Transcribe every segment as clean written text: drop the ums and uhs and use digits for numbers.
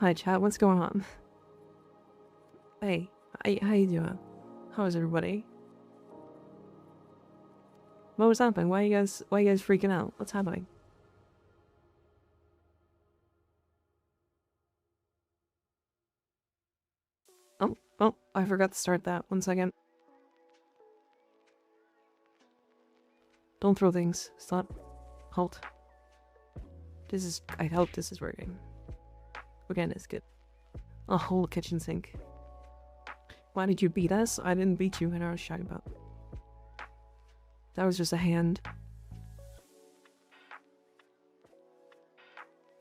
Hi chat, what's going on? Hey, how you doing? How is everybody? What was happening? Why you guys freaking out? What's happening? Oh, I forgot to start that. 1 second. Don't throw things. Stop. Halt. I hope this is working. Again, it's good. A whole kitchen sink. Why did you beat us? I didn't beat you, and I was shy about. That was just a hand.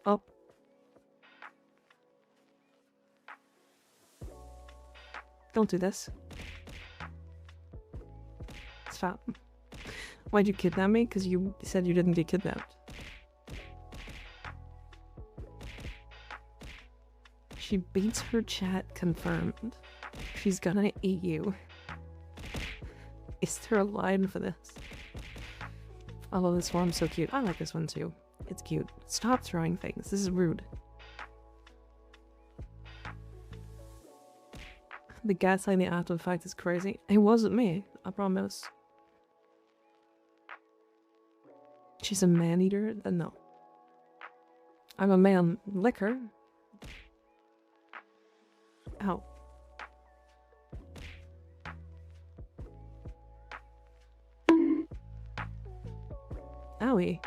Up. Don't do this. Stop. Why'd you kidnap me? Because you said you didn't get kidnapped. She beats her chat confirmed. She's gonna eat you. Is there a line for this? I love this one, so cute. I like this one too. It's cute. Stop throwing things. This is rude. The gaslighting after the fact is crazy. It wasn't me, I promise. She's a man-eater? No. I'm a man-licker. Ow. Owie.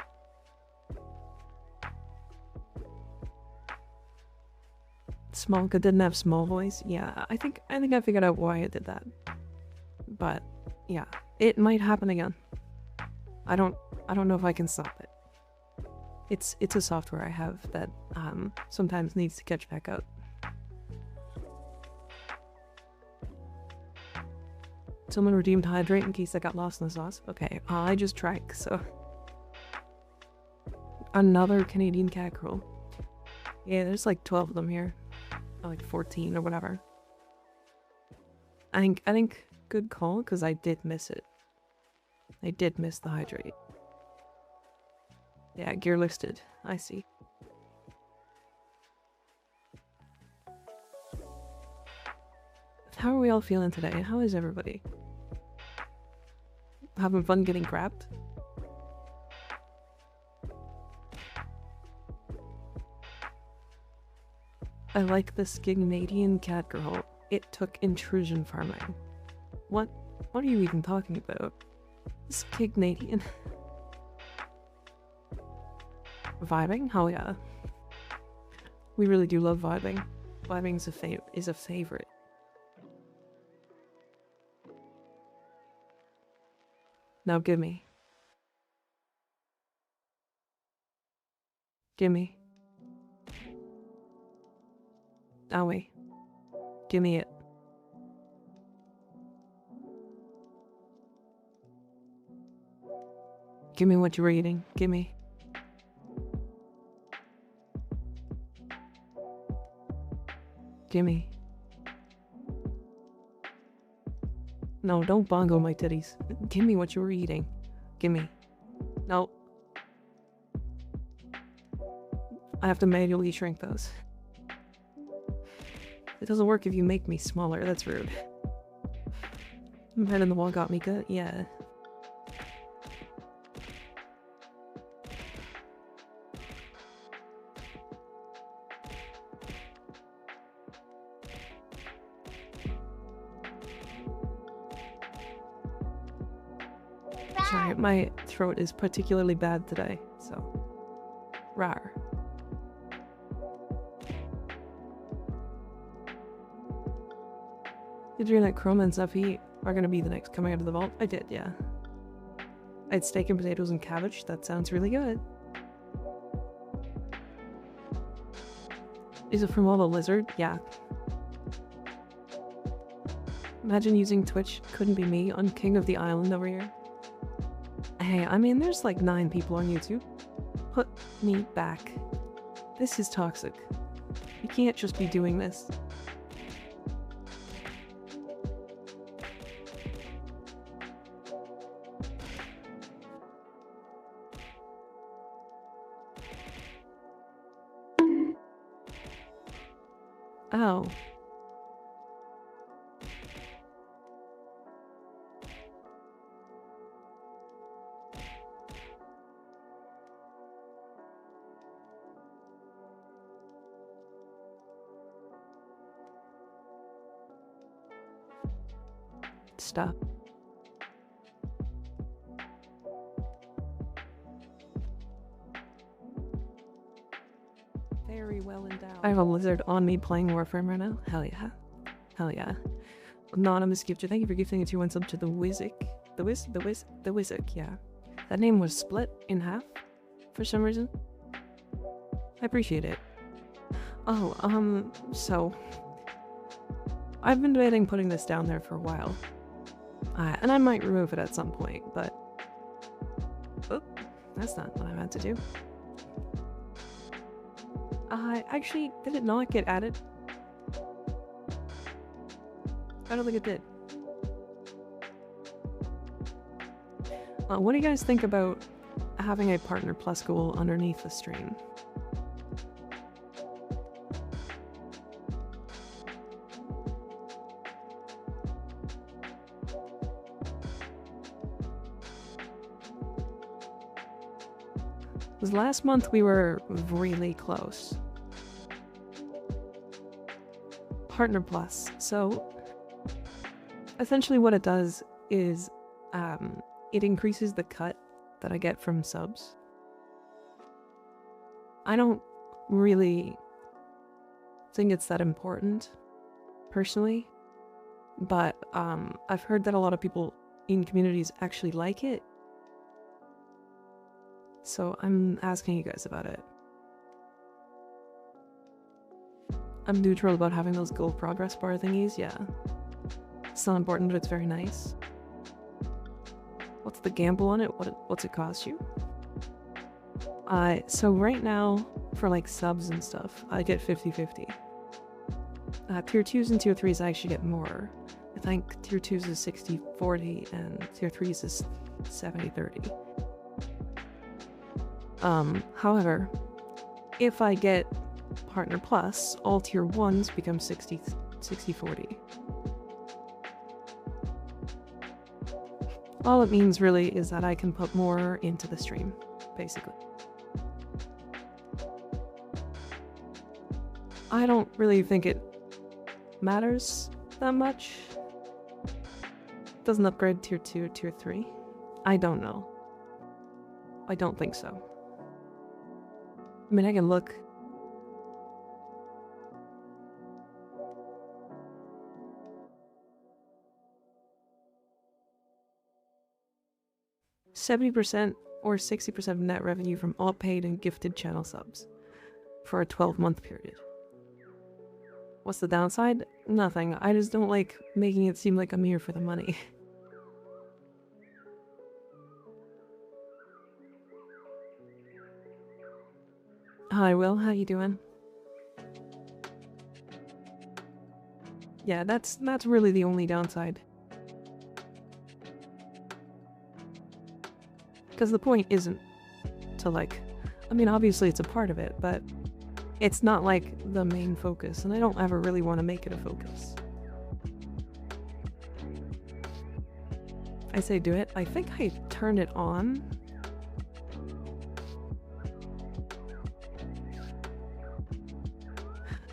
Smolka didn't have small voice. Yeah, I think I figured out why it did that. But yeah, it might happen again. I don't know if I can stop it. It's a software I have that sometimes needs to catch back up. Someone redeemed hydrate in case I got lost in the sauce. Okay, I just drank, so. Another Canadian cat girl. Yeah, there's like 12 of them here. Or like 14 or whatever. I think good call, because I did miss it. I did miss the hydrate. Yeah, gear listed. I see. How are we all feeling today? How is everybody? Having fun getting grabbed? I like this Canadian cat girl. It took intrusion farming. What are you even talking about? This Canadian. Vibing? Hell yeah. We really do love vibing. Vibing is a favorite. Now gimme. Gimme. Owie. Gimme it. Gimme what you're eating. Gimme. Gimme. No, don't bongo my titties. Gimme what you were eating. Gimme. No. I have to manually shrink those. It doesn't work if you make me smaller, that's rude. Man in the wall got me good, yeah. Sorry, my throat is particularly bad today, so. Rawr. Did you hear that Chroma and Zuffy are gonna be the next coming out of the vault? I did, yeah. I had steak and potatoes and cabbage. That sounds really good. Is it from all the lizard? Yeah. Imagine using Twitch. Couldn't be me on King of the Island over here. Hey, I mean, there's like 9 people on YouTube. Put me back. This is toxic. You can't just be doing this. Oh. Stop. Very well endowed. I have a lizard on me playing Warframe right now. Hell yeah. Hell yeah. Anonymous gifter, thank you for gifting a tier 1 sub to the Wizzik. The Wizzik, yeah. That name was split in half for some reason. I appreciate it. Oh, so I've been debating putting this down there for a while. And I might remove it at some point, but oh, that's not what I meant to do. Actually, did it not get added? I don't think it did. What do you guys think about having a Partner Plus goal underneath the stream? Because last month we were really close. Partner Plus. So essentially what it does is it increases the cut that I get from subs. I don't really think it's that important, personally, but I've heard that a lot of people in communities actually like it. So I'm asking you guys about it. I'm neutral about having those gold progress bar thingies, yeah. It's not important, but it's very nice. What's the gamble on it? What's it cost you? So right now, for like subs and stuff, I get 50-50. Tier 2s and tier 3s I actually get more. I think tier 2s is 60-40 and tier 3s is 70-30. However, if I get Partner Plus, all tier 1s become 60-40. All it means really is that I can put more into the stream, basically. I don't really think it matters that much. Doesn't upgrade tier 2 or tier 3. I don't know. I don't think so. I mean, I can look. %70% or 60% of net revenue from all paid and gifted channel subs for a 12-month period. What's the downside? Nothing. I just don't like making it seem like I'm here for the money. Hi, Will. How you doing? Yeah, that's really the only downside. Because the point isn't to like... I mean, obviously it's a part of it, but it's not like the main focus, and I don't ever really want to make it a focus. I say do it. I think I turned it on.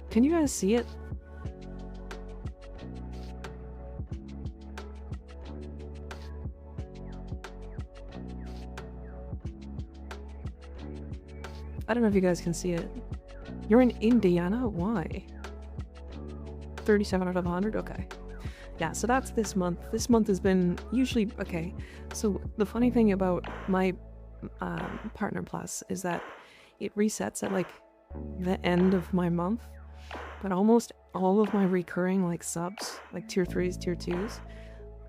Can you guys see it? I don't know if you guys can see it. You're in Indiana? Why? 37 out of 100? Okay. Yeah, so that's this month. This month has been usually... Okay, so the funny thing about my Partner Plus is that it resets at, like, the end of my month. But almost all of my recurring, like, subs, like tier 3s, tier 2s,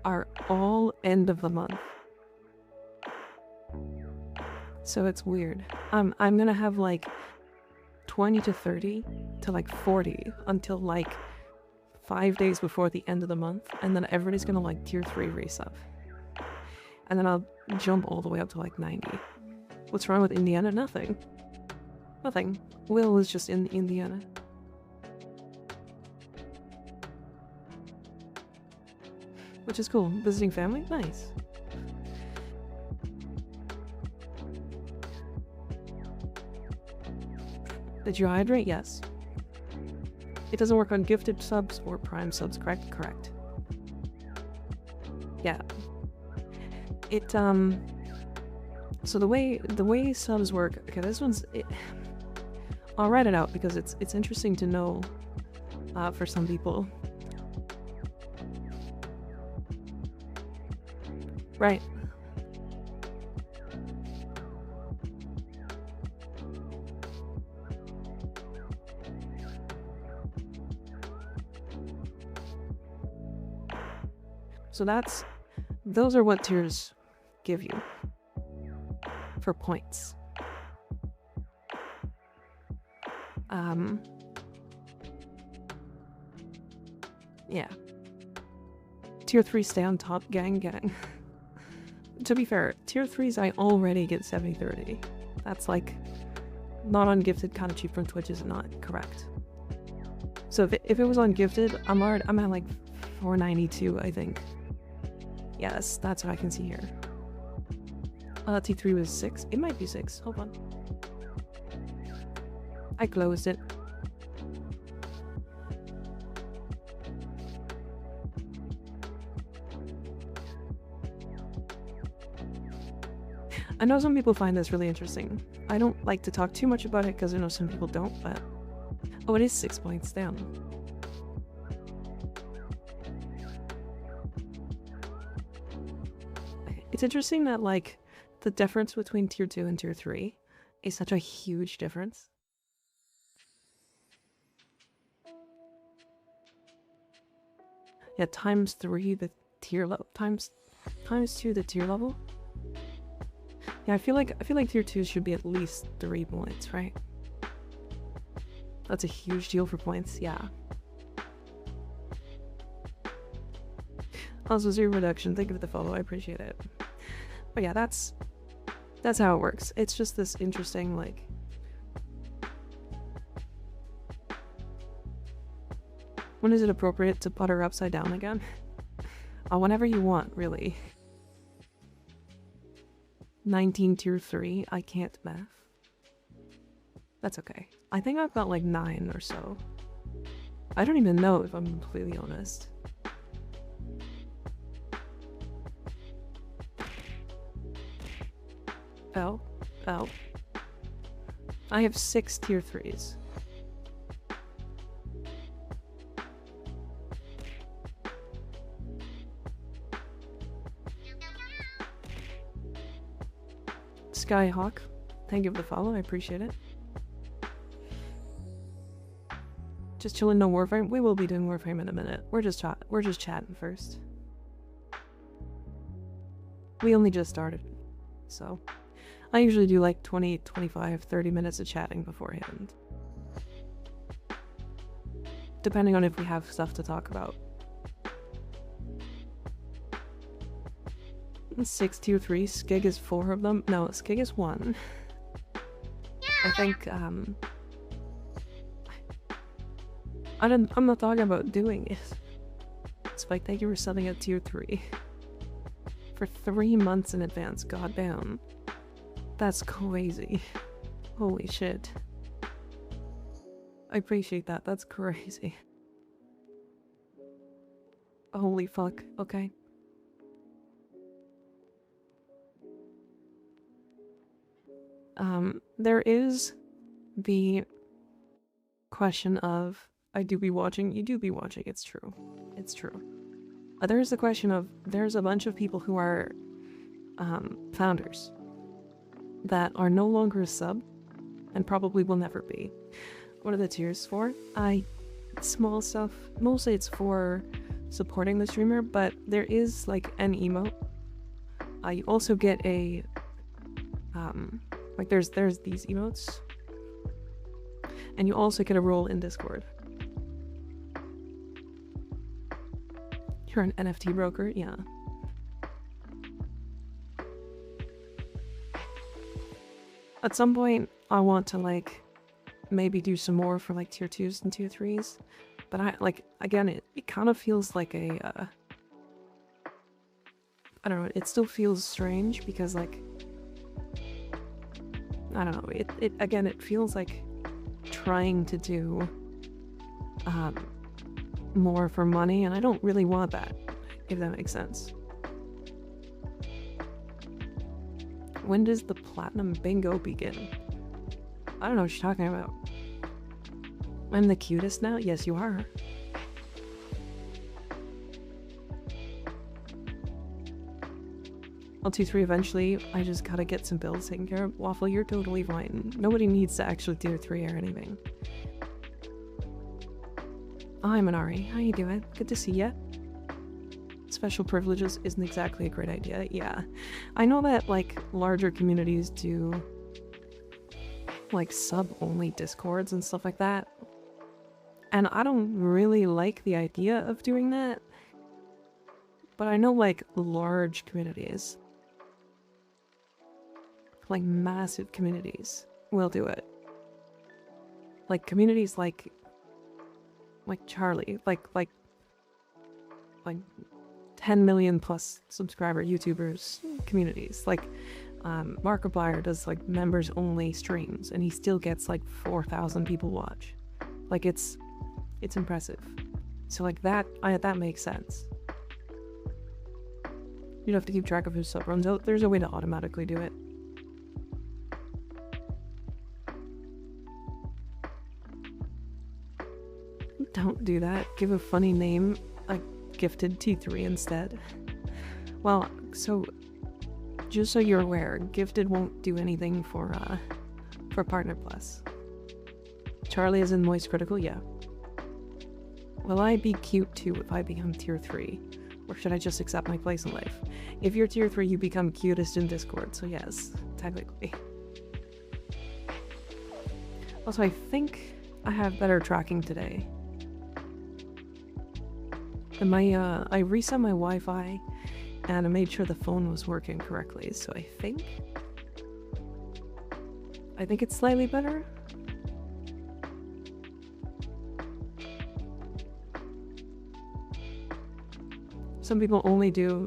are all end of the month. So it's weird. I'm gonna have, like, 20 to 30 to, like, 40 until, like, 5 days before the end of the month, and then everybody's gonna, like, tier 3 resub. And then I'll jump all the way up to, like, 90. What's wrong with Indiana? Nothing. Nothing. Will is just in Indiana. which is cool. Visiting family? Nice. Did you hydrate? Yes. It doesn't work on gifted subs or prime subs, correct? Correct. Yeah. It, so the way subs work, okay, this one's, I'll write it out because it's interesting to know, for some people. Right. So those are what tiers give you for points. Yeah. Tier 3 stay on top, gang. To be fair, tier 3s I already get 70-30. That's like not on gifted kind of cheap from Twitch is not correct. So if it was on gifted, I'm at like 492, I think. Yes, that's what I can see here. T3 was 6. It might be 6. Hold on. I closed it. I know some people find this really interesting. I don't like to talk too much about it because I know some people don't, but... Oh, it is 6 points down. It's interesting that, like, the difference between tier 2 and tier 3 is such a huge difference. Yeah, times 3 the tier level, times 2 the tier level. Yeah, I feel like tier 2 should be at least 3 points, right? That's a huge deal for points, yeah. Also, 0 reduction, thank you for the follow, I appreciate it. But yeah, that's how it works. It's just this interesting, like... When is it appropriate to put her upside down again? Whenever you want, really. 19 tier 3, I can't math. That's okay. I think I've got like 9 or so. I don't even know if I'm completely honest. Oh. I have 6 tier 3s. Skyhawk, thank you for the follow, I appreciate it. Just chilling, no Warframe. We will be doing Warframe in a minute. We're just chatting first. We only just started, so I usually do like 20, 25, 30 minutes of chatting beforehand. Depending on if we have stuff to talk about. 6 tier 3, Skig is 4 of them. No, Skig is 1. I think, I'm not talking about doing it. Spike, thank you for subbing at tier 3. For 3 months in advance, goddamn. That's crazy. Holy shit. I appreciate that, that's crazy. Holy fuck, okay. There is the question of, I do be watching, you do be watching, it's true. It's true. There is the question of, there's a bunch of people who are founders that are no longer a sub and probably will never be. What are the tiers for? Small stuff. Mostly it's for supporting the streamer, but there is like an emote. You also get a like there's these emotes, and you also get a role in Discord. You're an NFT broker, yeah. At some point, I want to like maybe do some more for like tier 2s and tier 3s, but I like again it kind of feels like a I don't know, it still feels strange because, like, I don't know, it again, it feels like trying to do more for money, and I don't really want that, if that makes sense. When does the platinum bingo begin? I don't know what you're talking about. I'm the cutest now? Yes, you are. I'll 2-3 eventually. I just gotta get some bills taken care of. Waffle, you're totally fine. Nobody needs to actually tier 3 or anything. Hi, Minari. How you doing? Good to see ya. Special privileges isn't exactly a great idea. Yeah. I know that, like, larger communities do, like, sub-only discords and stuff like that. And I don't really like the idea of doing that. But I know, like, large communities, like massive communities, will do it. Like communities like Charlie, like 10 million plus subscriber YouTubers communities. Like Markiplier does like members only streams and he still gets like 4,000 people watch. Like it's impressive. So like that makes sense. You don't have to keep track of who sub runs out. There's a way to automatically do it. Don't do that. Give a funny name, a gifted T3 instead. Well, so just so you're aware, gifted won't do anything for Partner Plus. Charlie is in Moist Critical, yeah. Will I be cute too if I become tier 3? Or should I just accept my place in life? If you're tier 3, you become cutest in Discord, so yes, technically. Also, I think I have better tracking today. And I reset my Wi-Fi and I made sure the phone was working correctly, so I think it's slightly better. Some people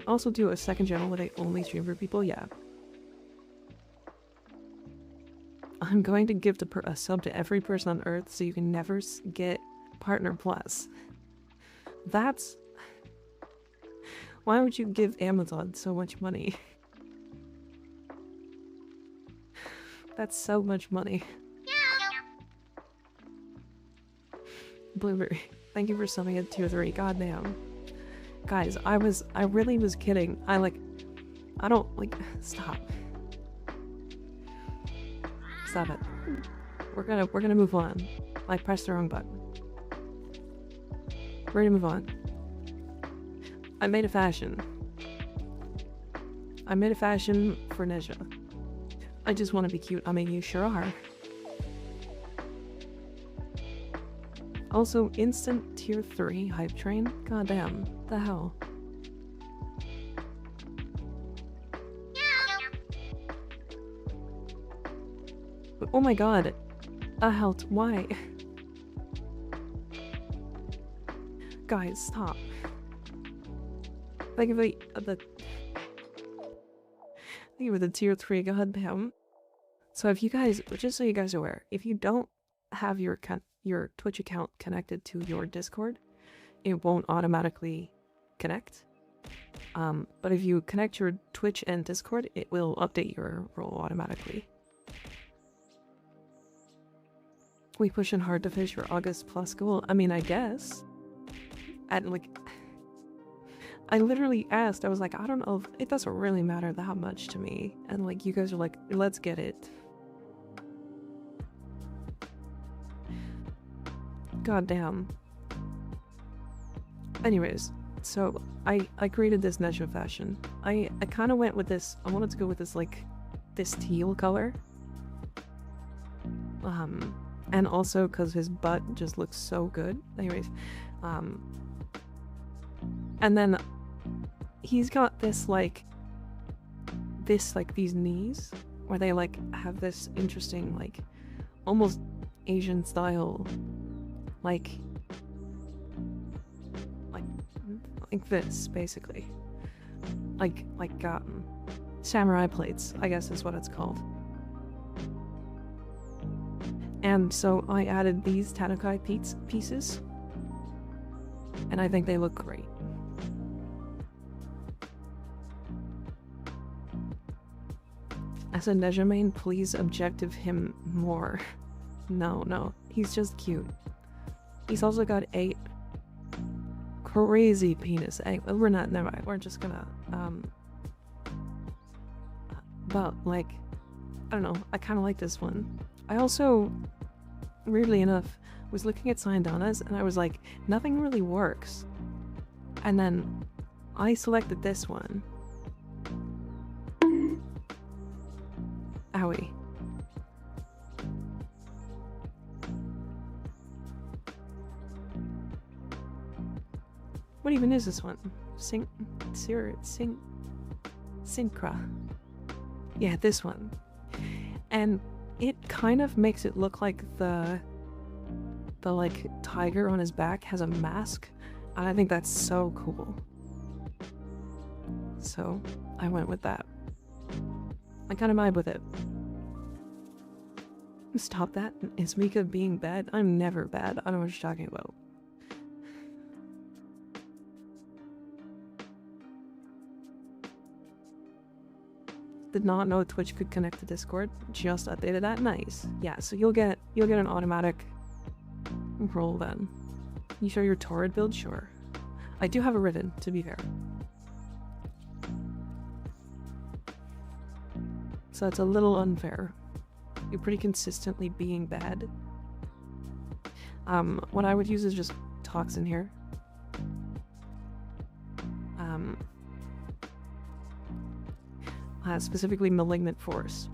also do a second channel where they only stream for people, yeah. I'm going to give a sub to every person on Earth so you can never get Partner Plus. That's... Why would you give Amazon so much money? That's so much money. Blueberry, thank you for subbing at tier 3, goddamn. Guys, I really was kidding. I don't, like, stop. Stop it. We're gonna move on. I pressed the wrong button. We're gonna move on. I made a fashion. I made a fashion for Neja. I just want to be cute. I mean, you sure are. Also, instant tier 3 hype train? Goddamn, the hell? Oh my god. Health, why? Guys, stop. Think of the tier 3, goddamn. So if you guys, just so you guys are aware, if you don't have your Twitch account connected to your Discord, it won't automatically connect. But if you connect your Twitch and Discord, it will update your role automatically. We pushing hard to fish for August plus goal. I mean, I guess. And like, I literally asked, I was like, I don't know if it doesn't really matter that much to me. And like, you guys are like, let's get it. God damn. Anyways, so I created this Neja fashion. I kind of went with this, I wanted to go with this like, this teal color. And also because his butt just looks so good. Anyways, and then he's got this like these knees where they like have this interesting like almost Asian style like this basically. like samurai plates, I guess is what it's called. And so I added these Tanukai pieces, and I think they look great. As a Nejamain, please objective him more. No, he's just cute. He's also got 8 crazy penis egg. We're not, never mind. We're just gonna, but like, I don't know. I kind of like this one. I also, weirdly enough, was looking at Sciendona's and I was like, nothing really works. And then I selected this one. Owie. What even is this one? Synchra. Yeah, this one. And it kind of makes it look like the like tiger on his back has a mask, and I think that's so cool. So I went with that. I kind of vibe with it. Stop that. Is Mika being bad? I'm never bad. I don't know what you're talking about. Did not know Twitch could connect to Discord. Just updated that. Nice. Yeah, so you'll get an automatic roll then. You sure your Torrid build? Sure. I do have a Riven, to be fair. So it's a little unfair. You're pretty consistently being bad. What I would use is just Toxin here. Specifically Malignant Force.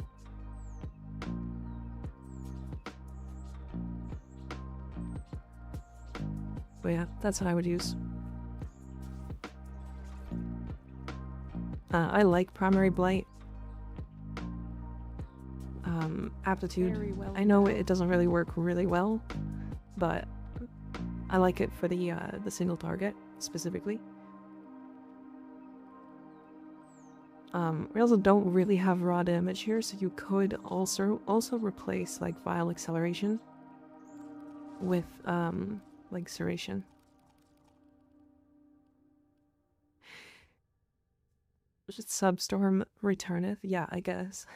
But yeah, that's what I would use. I like Primary Blight. Aptitude. Well, I know it doesn't really work really well, but I like it for the single target specifically. We also don't really have raw damage here, so you could also replace like Vile Acceleration with like Serration. Just Substorm returneth, yeah, I guess.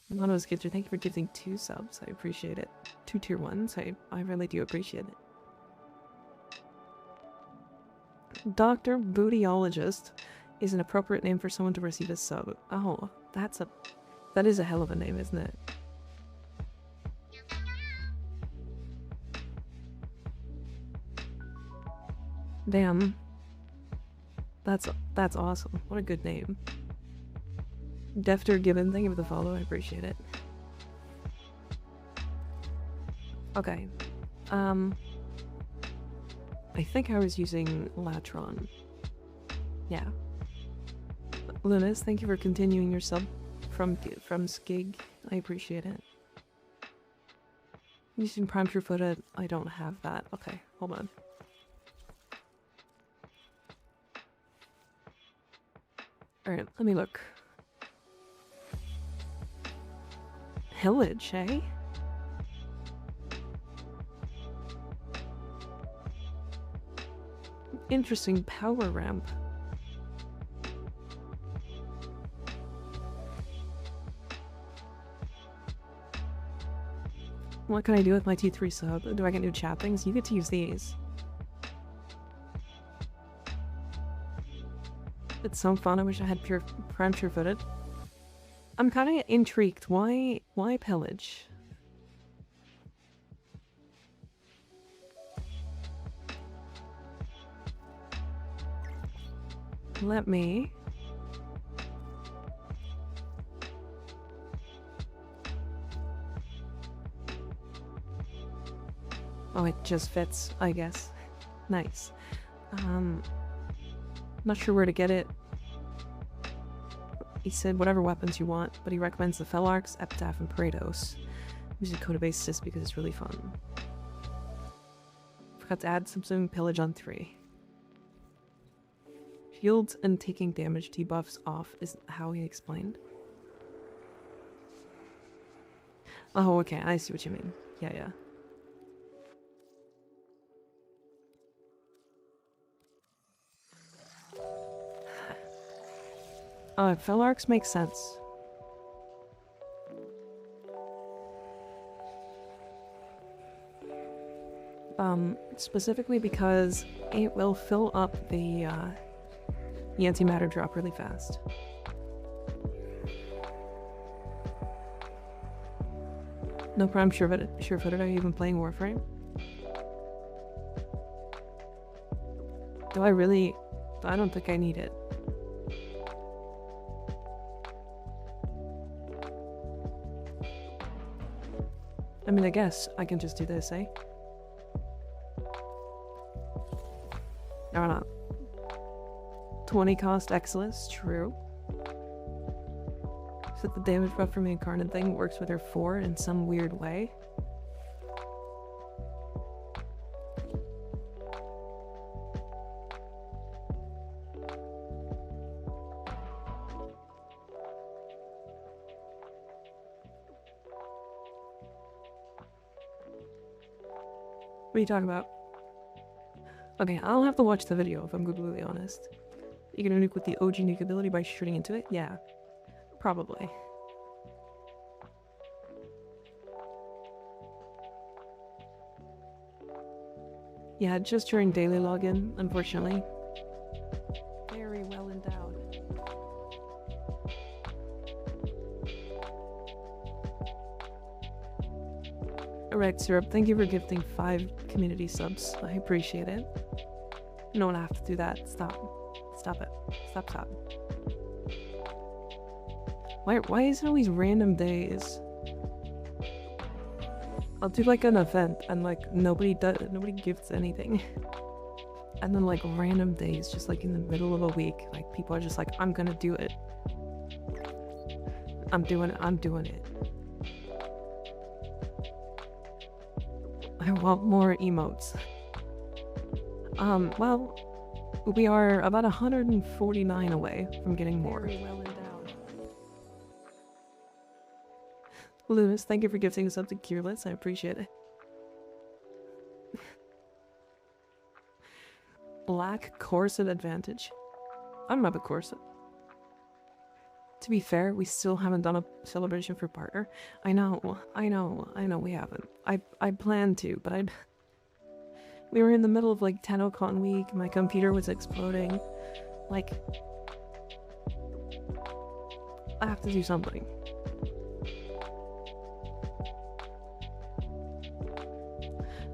Mono's Gifter, thank you for gifting 2 subs. I appreciate it. 2 tier 1s. I really do appreciate it. Dr. Bootyologist is an appropriate name for someone to receive a sub. Oh, that is a hell of a name, isn't it? Damn. That's awesome. What a good name. Defter Gibbon, thank you for the follow, I appreciate it. Okay. I think I was using Latron. Yeah. Lunas, thank you for continuing your sub from Skig. I appreciate it. Using Prime True Footed, I don't have that. Okay, hold on. Alright, let me look. Pillage, eh? Interesting power ramp. What can I do with my T3 sub? Do I get new chat things? You get to use these. It's so fun. I wish I had Prime Pure Footed. I'm kind of intrigued. Why pillage? Let me... Oh, it just fits, I guess. Nice. Not sure where to get it. He said whatever weapons you want, but he recommends the Felarx, Epitaph, and Parados. Using Codebase Sys because it's really fun. Forgot to add Subsuming Pillage on 3. Shields and taking damage debuffs off is how he explained. Oh, okay, I see what you mean. Yeah, yeah. Fell arcs make sense. Specifically because it will fill up the antimatter drop really fast. No problem, sure-footed. Are you even playing Warframe? Do I really? I don't think I need it. I mean, I guess I can just do this, eh? Or not. 20 cost Exilus, true. So the damage buff from the incarnate thing works with her 4 in some weird way. What are you talking about? Okay, I'll have to watch the video if I'm completely honest. You can nuke with the OG nuke ability by shooting into it? Yeah. Probably. Yeah, just during daily login, unfortunately. Very well endowed. Alright, Syrup, thank you for gifting 5 community subs. I appreciate it. No one have to do that. Stop. Stop it. Stop. Why is it always random days? I'll do like an event and like nobody gifts anything. And then like random days, just like in the middle of a week, like people are just like, I'm gonna do it. I'm doing it. I want more emotes. Well, we are about 149 away from getting more. Very well endowed. Lewis, thank you for gifting us up to Cureless. I appreciate it. Black corset advantage. I don't have a corset. To be fair, we still haven't done a celebration for partner. I know we haven't. I plan to, but we were in the middle of like TennoCon week, my computer was exploding. Like, I have to do something.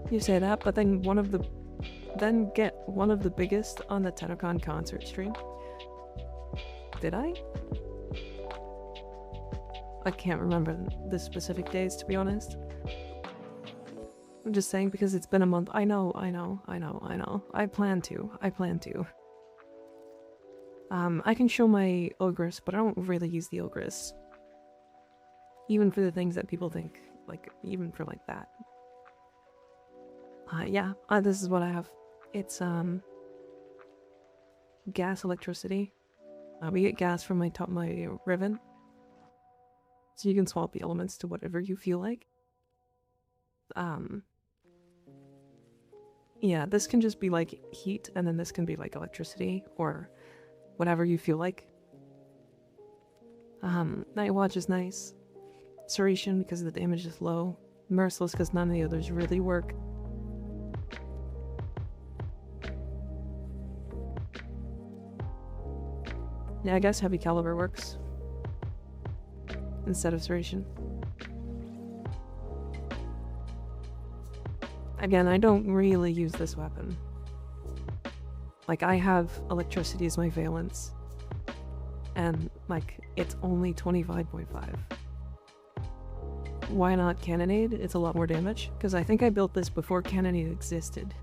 You say that, but then get one of the biggest on the TennoCon concert stream. Did I? I can't remember the specific days, to be honest. I'm just saying because it's been a month. I know. I plan to. I can show my Ogress, but I don't really use the Ogress. Even for the things that people think, like, even for like that. Yeah, this is what I have. It's, gas electricity. We get gas from my Riven. So you can swap the elements to whatever you feel like. Yeah, this can just be like heat, and then this can be like electricity, or whatever you feel like. Night Watch is nice. Serration because the damage is low. Merciless because none of the others really work. Yeah, I guess Heavy Caliber works. Instead of Serration. Again, I don't really use this weapon. Like, I have electricity as my valence. And, like, it's only 25.5. Why not Cannonade? It's a lot more damage. Because I think I built this before Cannonade existed.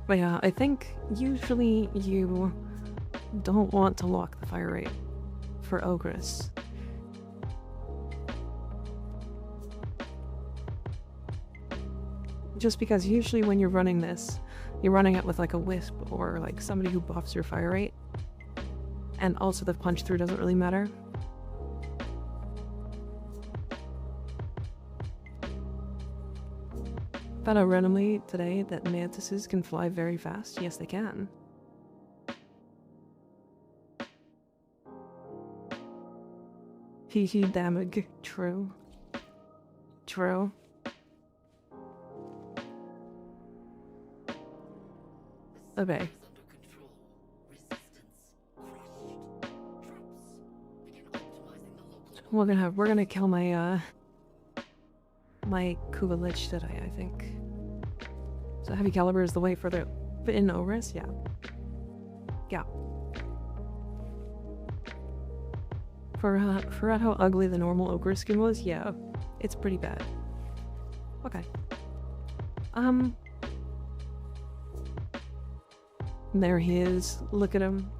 But yeah, I think usually you don't want to lock the fire rate for Ogress. Just because usually when you're running this, you're running it with like a wisp or like somebody who buffs your fire rate. And also the punch through doesn't really matter. Found out randomly today that mantises can fly very fast. Yes, they can. Hee damage. True. True. Okay. We're gonna kill my my Kuva Lich today, I think. So heavy caliber is the way further in Ogres, yeah. Yeah. For how ugly the normal ogre skin was, yeah, it's pretty bad. Okay. There he is. Look at him.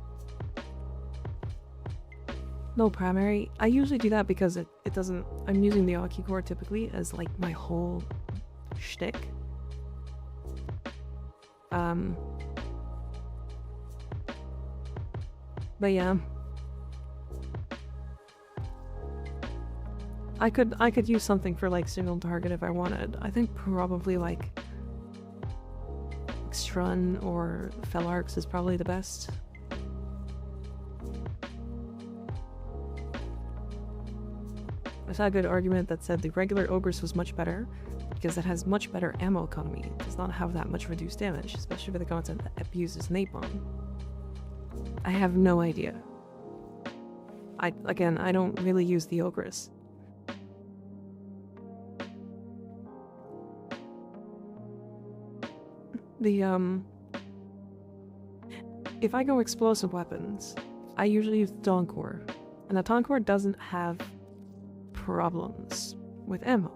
No primary. I usually do that because it doesn't... I'm using the Aki core typically as like my whole shtick. But yeah. I could use something for like single target if I wanted. I think probably like Strun or Felarx is probably the best. I saw a good argument that said the regular Ogres was much better because it has much better ammo economy. It does not have that much reduced damage, especially for the content that abuses Napalm. I have no idea. Again, I don't really use the Ogres. If I go explosive weapons, I usually use the Toncore, and the Toncore doesn't have problems with ammo.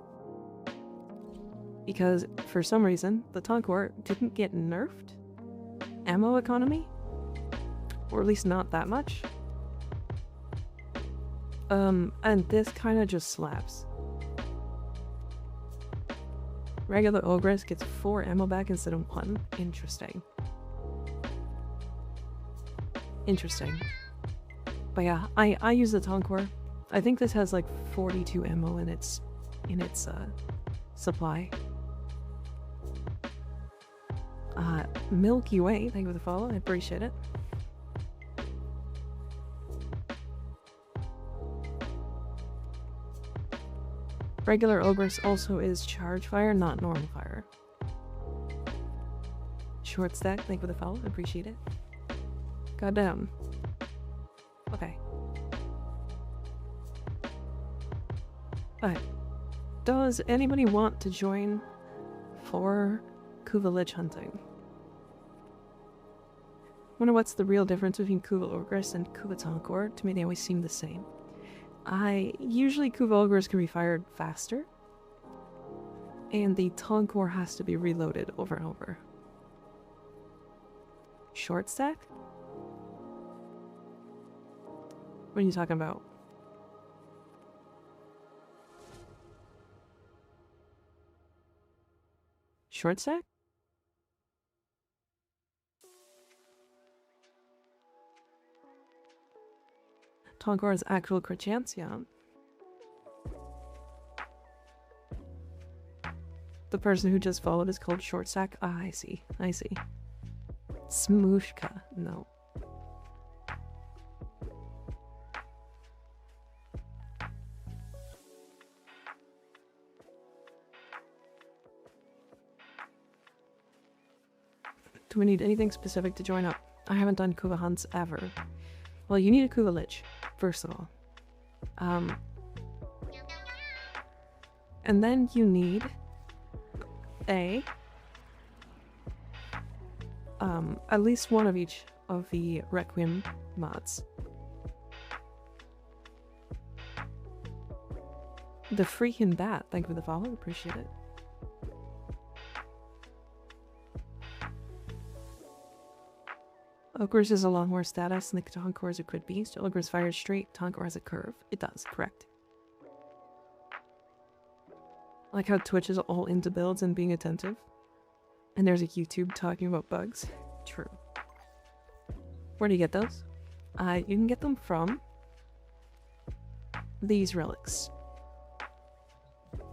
Because, for some reason, the Toncore didn't get nerfed ammo economy, or at least not that much. And this kinda just slaps. Regular Ogres gets 4 ammo back instead of 1. Interesting. Interesting. But yeah, I use the Toncore. I think this has like 42 ammo in its supply. Milky Way, thank you for the follow, I appreciate it. Regular Ogres also is charge fire, not normal fire. Short stack, thank you for the follow, I appreciate it. Goddamn. Okay. Alright. Does anybody want to join for Kuva Lich hunting? Wonder what's the real difference between Kuva Ogres and Kuva Toncore? To me they always seem the same. Usually Kuva Ogres can be fired faster, and the Toncore has to be reloaded over and over. Short stack? What are you talking about? Short stack? Toncore's actual crit chance, yeah. The person who just followed is called Short Stack. Ah, I see. I see. Smooshka. No. Do we need anything specific to join up? I haven't done Kuva hunts ever. Well, you need a Kuva Lich, first of all. And then you need at least one of each of the Requiem mods. The freaking bat, thank you for the follow, appreciate it. Ogres is a lot more status than the Toncore is a crit beast. Ogres fires straight, Toncore has a curve. It does, correct. I like how Twitch is all into builds and being attentive. And there's a YouTube talking about bugs. True. Where do you get those? You can get them from these relics.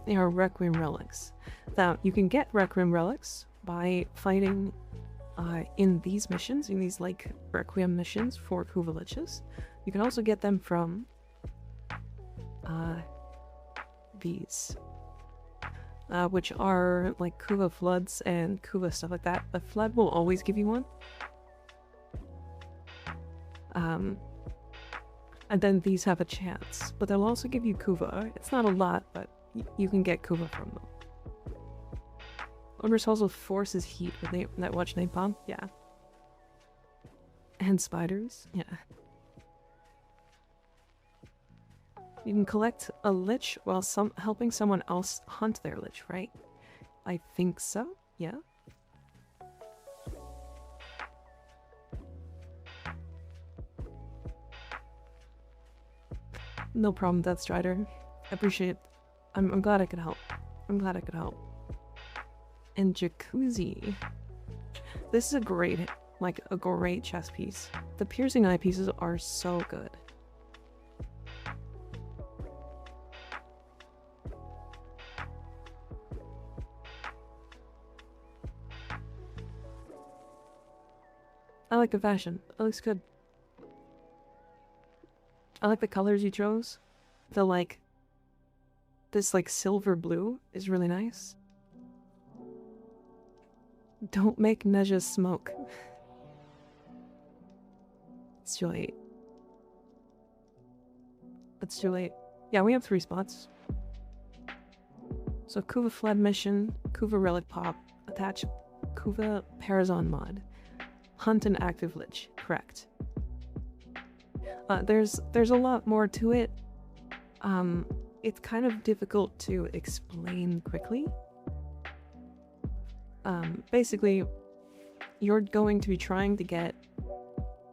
They are Requiem relics. Now, you can get Requiem relics by fighting in these missions, in these like Requiem missions for Kuva Liches. You can also get them from these, which are like Kuva Floods and Kuva stuff like that. The Flood will always give you one. And then these have a chance, but they'll also give you Kuva. It's not a lot, but you can get Kuva from them. Odorous also forces heat with that watch napalm. Yeah. And spiders. Yeah. You can collect a Lich while helping someone else hunt their Lich, right? I think so. Yeah. No problem, Death Strider. I appreciate it. I'm glad I could help. I'm glad I could help. And Jacuzzi. This is a great chess piece. The piercing eye pieces are so good. I like the fashion. It looks good. I like the colors you chose. This silver blue is really nice. Don't make Neja smoke. It's too late. It's too late. Yeah, we have 3 spots. So Kuva Flood mission, Kuva Relic Pop, attach Kuva Parazon mod, hunt an active Lich. Correct. There's a lot more to it. It's kind of difficult to explain quickly. Basically, you're going to be trying to get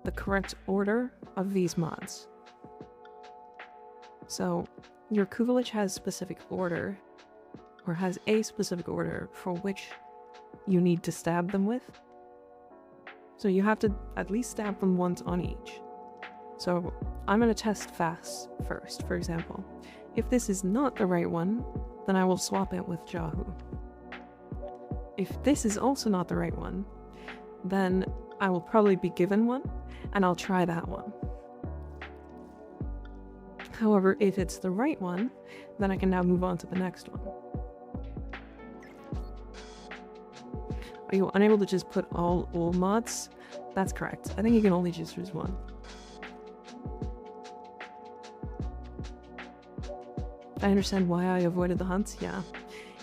the correct order of these mods. So, your Kuva Lich has specific order, or has a specific order for which you need to stab them with. So you have to at least stab them once on each. So I'm going to test fast first, for example. If this is not the right one, then I will swap it with Jahu. If this is also not the right one, then I will probably be given one, and I'll try that one. However, if it's the right one, then I can now move on to the next one. Are you unable to just put all mods? That's correct. I think you can only just choose one. I understand why I avoided the hunts. Yeah,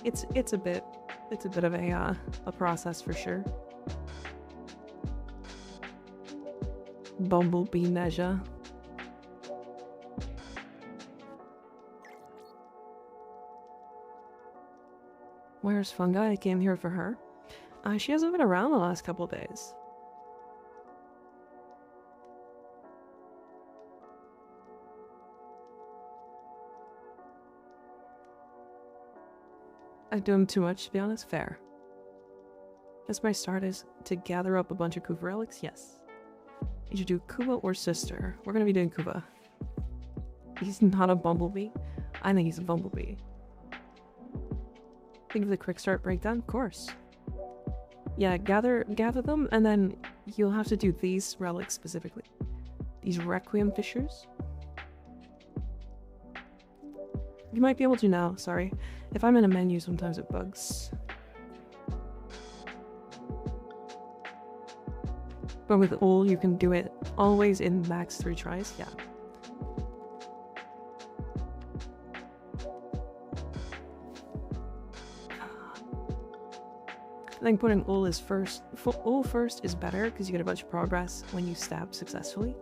it's a bit of a process for sure. Bumblebee Neja. Where's Fungi? I came here for her. She hasn't been around the last couple of days. I do him too much, to be honest. Fair. Guess my start is to gather up a bunch of Kuva relics. Yes. You should do Kuva or Sister. We're gonna be doing Kuva. He's not a bumblebee. I think he's a bumblebee. Think of the quick start breakdown? Of course. Yeah, gather them, and then you'll have to do these relics specifically. These Requiem fissures. You might be able to now, sorry. If I'm in a menu, sometimes it bugs. But with all, you can do it always in max 3 tries, yeah. I think putting all is first. All first is better because you get a bunch of progress when you stab successfully.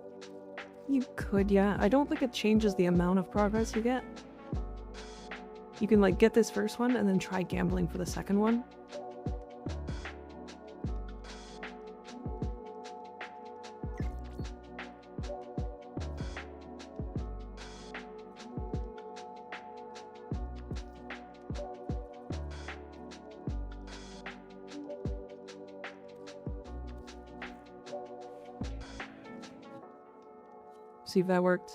You could, yeah. I don't think it changes the amount of progress you get. You can like get this first one and then try gambling for the second one. See if that worked.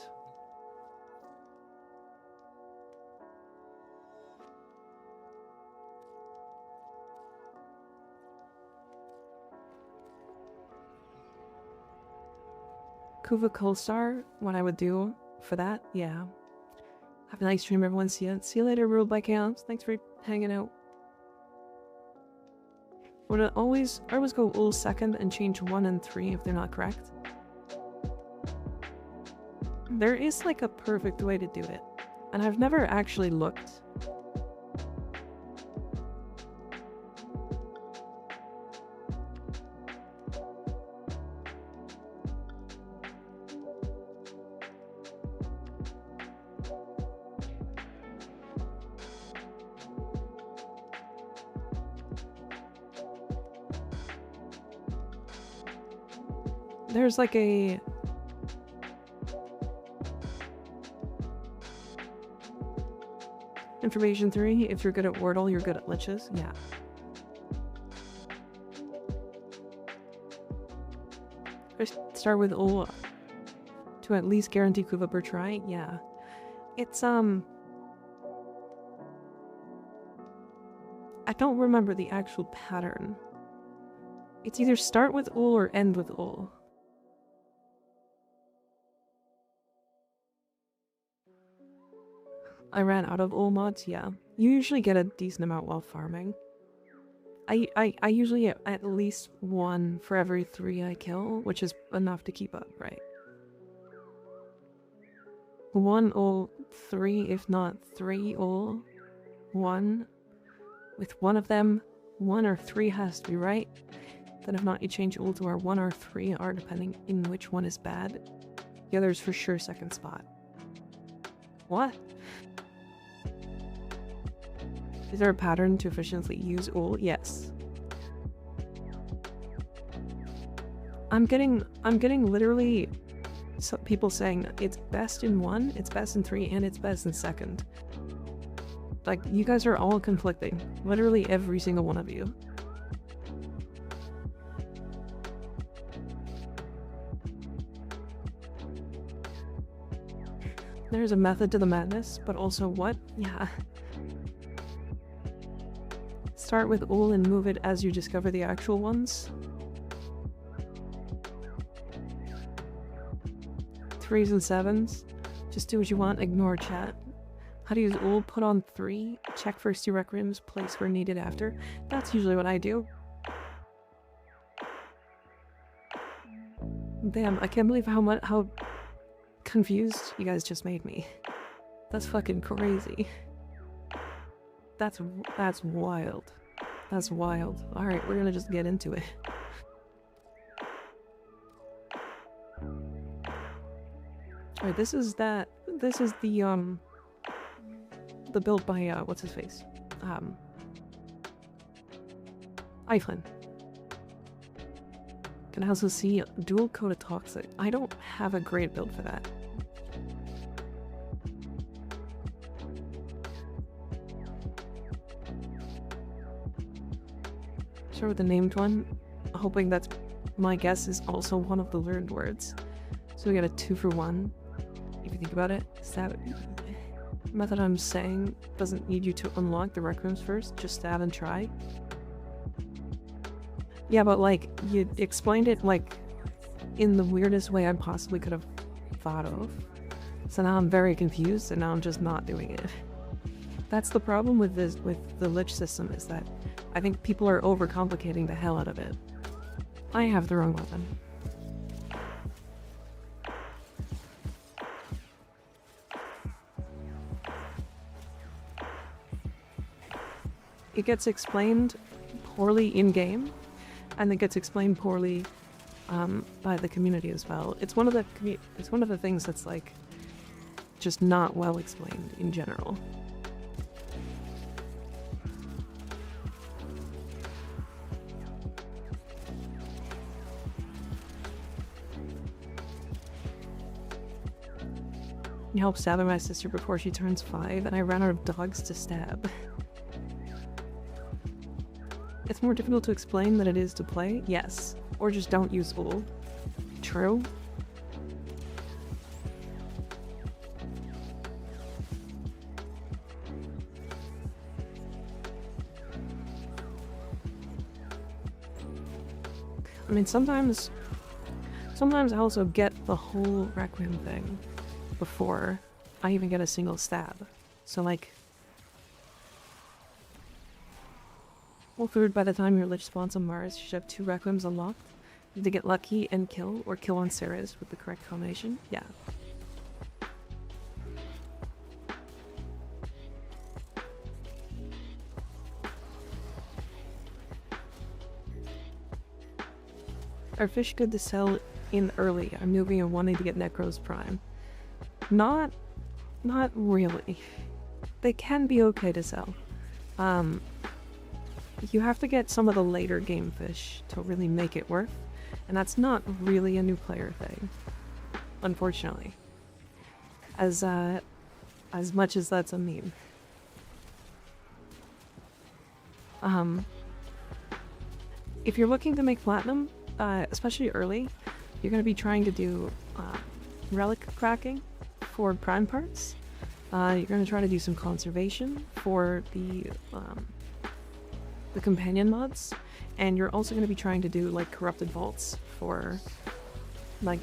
Kuva Colstar, what I would do for that, yeah. Have a nice stream, everyone. See you later, Ruled by Chaos. Thanks for hanging out. Would I always go ul second and change 1 and 3 if they're not correct? There is like a perfect way to do it, and I've never actually looked. There's like a... Information 3, if you're good at Wordle, you're good at Liches. Yeah. First, start with ul to at least guarantee Kuva per try. Yeah. It's, I don't remember the actual pattern. It's either start with ul or end with ul. I ran out of ul mods, yeah. You usually get a decent amount while farming. I usually get at least 1 for every 3 I kill, which is enough to keep up, right? 1 ul, 3 if not 3 ul, 1. With one of them, 1 or 3 has to be right. Then if not, you change ul to our 1 or 3 are depending in which one is bad. The other's for sure second spot. What? Is there a pattern to efficiently use ul? Yes. I'm getting literally some people saying it's best in 1, it's best in 3, and it's best in second. Like, you guys are all conflicting. Literally every single one of you. There's a method to the madness, but also what? Yeah. Start with ul and move it as you discover the actual ones. 3s and 7s. Just do what you want, ignore chat. How to use ul, put on 3, check first 2 requiems, place where needed after. That's usually what I do. Damn, I can't believe how confused you guys just made me. That's fucking crazy. That's wild. That's wild. Alright, we're gonna just get into it. Alright, this is the build by, what's his face? Eiflin. Can also see dual coat of toxic. I don't have a great build for that. Start with the named one, hoping that's my guess is also one of the learned words. So we got a 2 for 1. If you think about it, stab method I'm saying doesn't need you to unlock the requiems first, just stab and try. Yeah, but like, you explained it like in the weirdest way I possibly could have thought of. So now I'm very confused and now I'm just not doing it. That's the problem with the Lich system, is that I think people are overcomplicating the hell out of it. I have the wrong weapon. It gets explained poorly in-game, and it gets explained poorly by the community as well. It's one of the things that's like just not well explained in general. You helped stabbing my sister before she turns 5, and I ran out of dogs to stab. It's more difficult to explain than it is to play? Yes. Or just don't use ul. True. I mean, sometimes I also get the whole Requiem thing before I even get a single stab. So like, well, third, by the time your Lich spawns on Mars, you should have 2 Requiems unlocked. You have to get lucky and kill, or kill on Ceres with the correct combination. Yeah. Are fish good to sell in early? I'm moving and wanting to get Necros Prime. Not really. They can be okay to sell. You have to get some of the later game fish to really make it worth, and that's not really a new player thing, unfortunately. As much as that's a meme. If you're looking to make platinum, especially early, you're going to be trying to do relic cracking for prime parts. You're going to try to do some conservation for the companion mods, and you're also going to be trying to do like corrupted vaults for, like,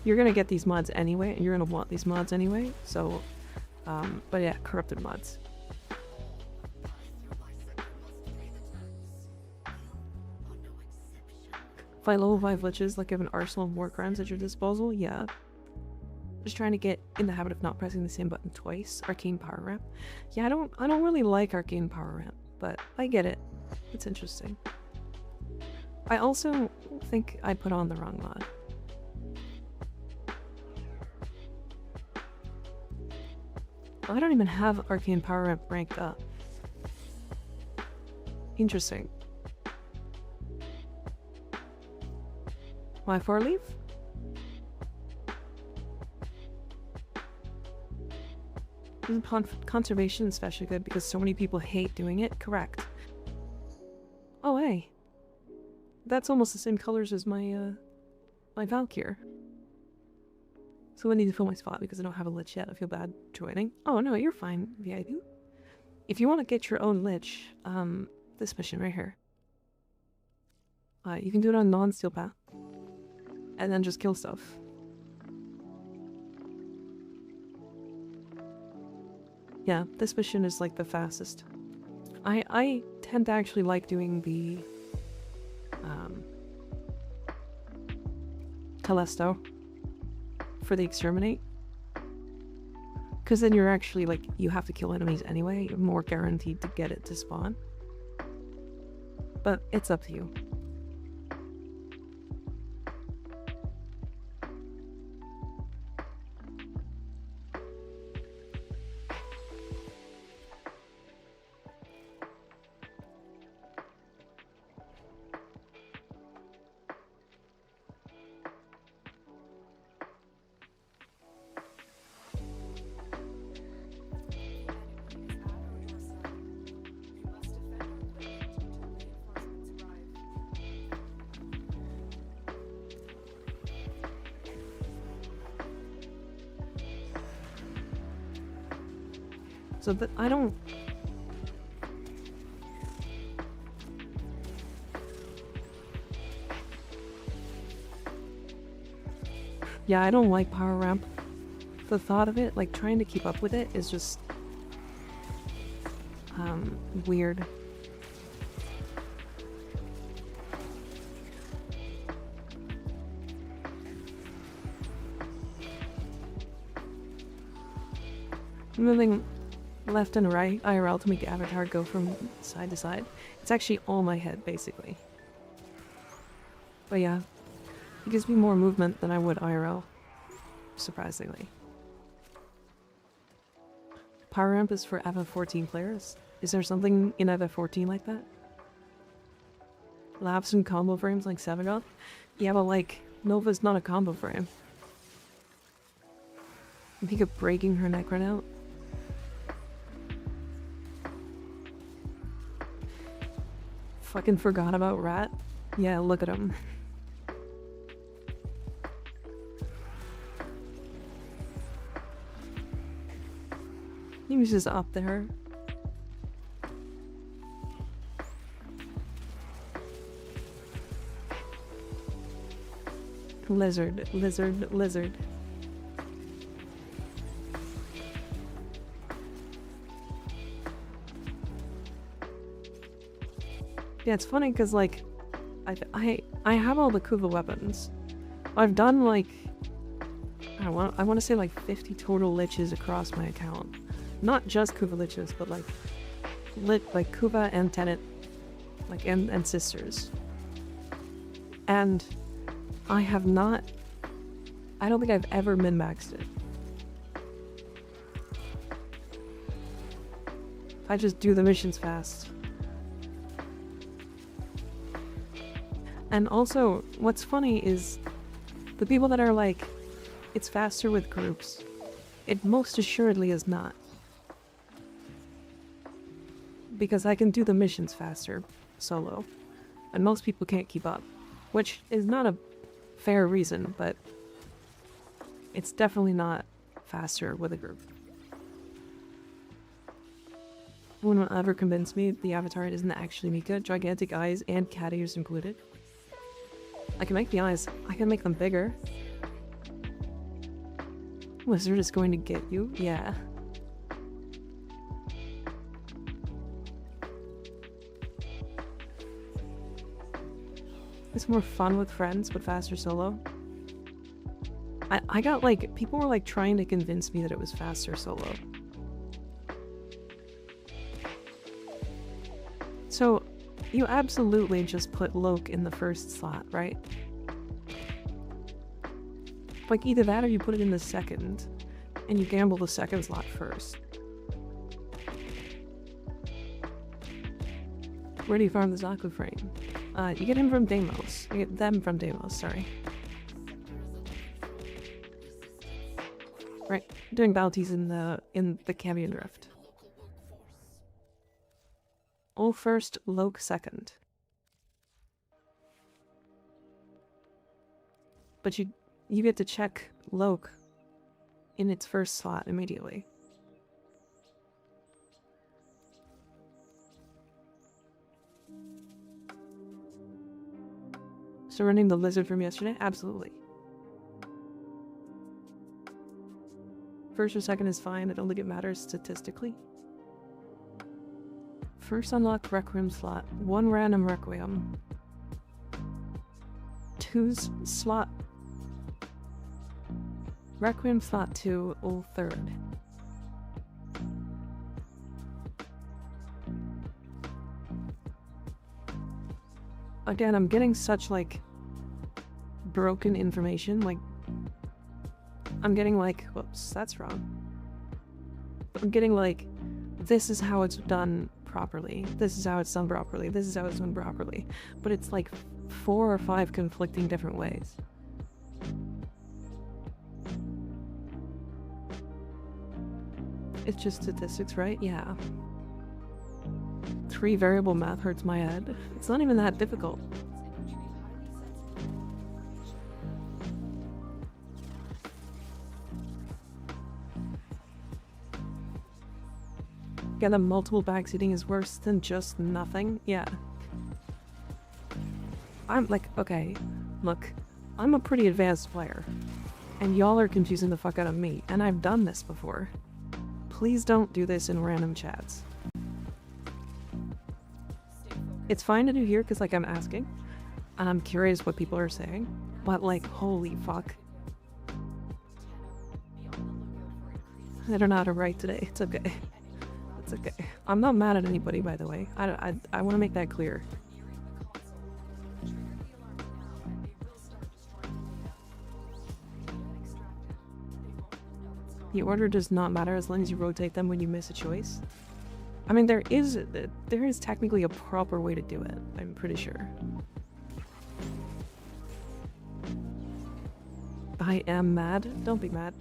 you're going to get these mods anyway, and you're going to want these mods anyway, so but yeah, corrupted mods. Fight level 5 liches like you have an arsenal of war crimes at your disposal? Yeah. Just trying to get in the habit of not pressing the same button twice. Arcane power ramp. Yeah, I don't really like arcane power ramp, but I get it. It's interesting. I also think I put on the wrong mod. I don't even have arcane power ramp ranked up. Interesting. Why 4 leaf? Isn't conservation especially good because so many people hate doing it? Correct. Oh hey. That's almost the same colors as my my Valkyr. So I need to fill my spot because I don't have a Lich yet. I feel bad joining. Oh no, you're fine, VIP. If you want to get your own Lich, this mission right here. You can do it on non-steel path. And then just kill stuff. Yeah, this mission is like the fastest. I tend to actually like doing the Telesto for the exterminate, because then you're actually like, you have to kill enemies anyway, you're more guaranteed to get it to spawn, but it's up to you. So that I don't... Yeah, I don't like power ramp. The thought of it, like trying to keep up with it, is just weird. Moving left and right IRL to make the avatar go from side to side. It's actually all my head, basically. But yeah, it gives me more movement than I would IRL, surprisingly. Power ramp is for EVA 14 players. Is there something in EVA 14 like that? Labs and combo frames like Sevagoth? Yeah, but like, Nova's not a combo frame. I think of breaking her neck right out. Fucking forgot about Rat. Yeah, look at him. He was just up there. Lizard, lizard, lizard. Yeah, it's funny because like I have all the Kuva weapons. I've done like I want to say like 50 total Liches across my account. Not just Kuva Liches, but like Kuva and Tenet, like and sisters. And I have not. I don't think I've ever min-maxed it. I just do the missions fast. And also, what's funny is the people that are like, it's faster with groups. It most assuredly is not. Because I can do the missions faster, solo. And most people can't keep up. Which is not a fair reason, but it's definitely not faster with a group. No one will ever convince me the avatar isn't actually Mika. Gigantic eyes and cat ears included. I can make the eyes. I can make them bigger. Wizard is going to get you? Yeah. It's more fun with friends, but faster solo. I got like, people were like trying to convince me that it was faster solo. So, you absolutely just put Loke in the first slot, right? Like either that or you put it in the second, and you gamble the second slot first. Where do you farm the Zaku frame? You get him from Deimos. You get them from Deimos, sorry. Right, doing bounties in the Camion Rift. Ol first, Loke second. But you get to check Loke in its first slot immediately. So running the lizard from yesterday? Absolutely. First or second is fine, I don't think it matters statistically. First unlock Requiem slot, 1 random Requiem. 2's slot. Requiem slot 2, Ol third. Again, I'm getting such like broken information, like I'm getting like, whoops, that's wrong. I'm getting like, this is how it's done properly, this is how it's done properly, this is how it's done properly, but it's like 4 or 5 conflicting different ways. It's just statistics, right? Yeah. 3 variable math hurts my head. It's not even that difficult. Yeah, the multiple backseating is worse than just nothing. Yeah. I'm like, okay, look, I'm a pretty advanced player, and y'all are confusing the fuck out of me, and I've done this before. Please don't do this in random chats. It's fine to do here because, like, I'm asking, and I'm curious what people are saying, but, like, holy fuck. I don't know how to write today. It's okay. It's okay. I'm not mad at anybody, by the way. I want to make that clear. The order does not matter as long as you rotate them when you miss a choice. I mean, there is technically a proper way to do it, I'm pretty sure. I am mad. Don't be mad.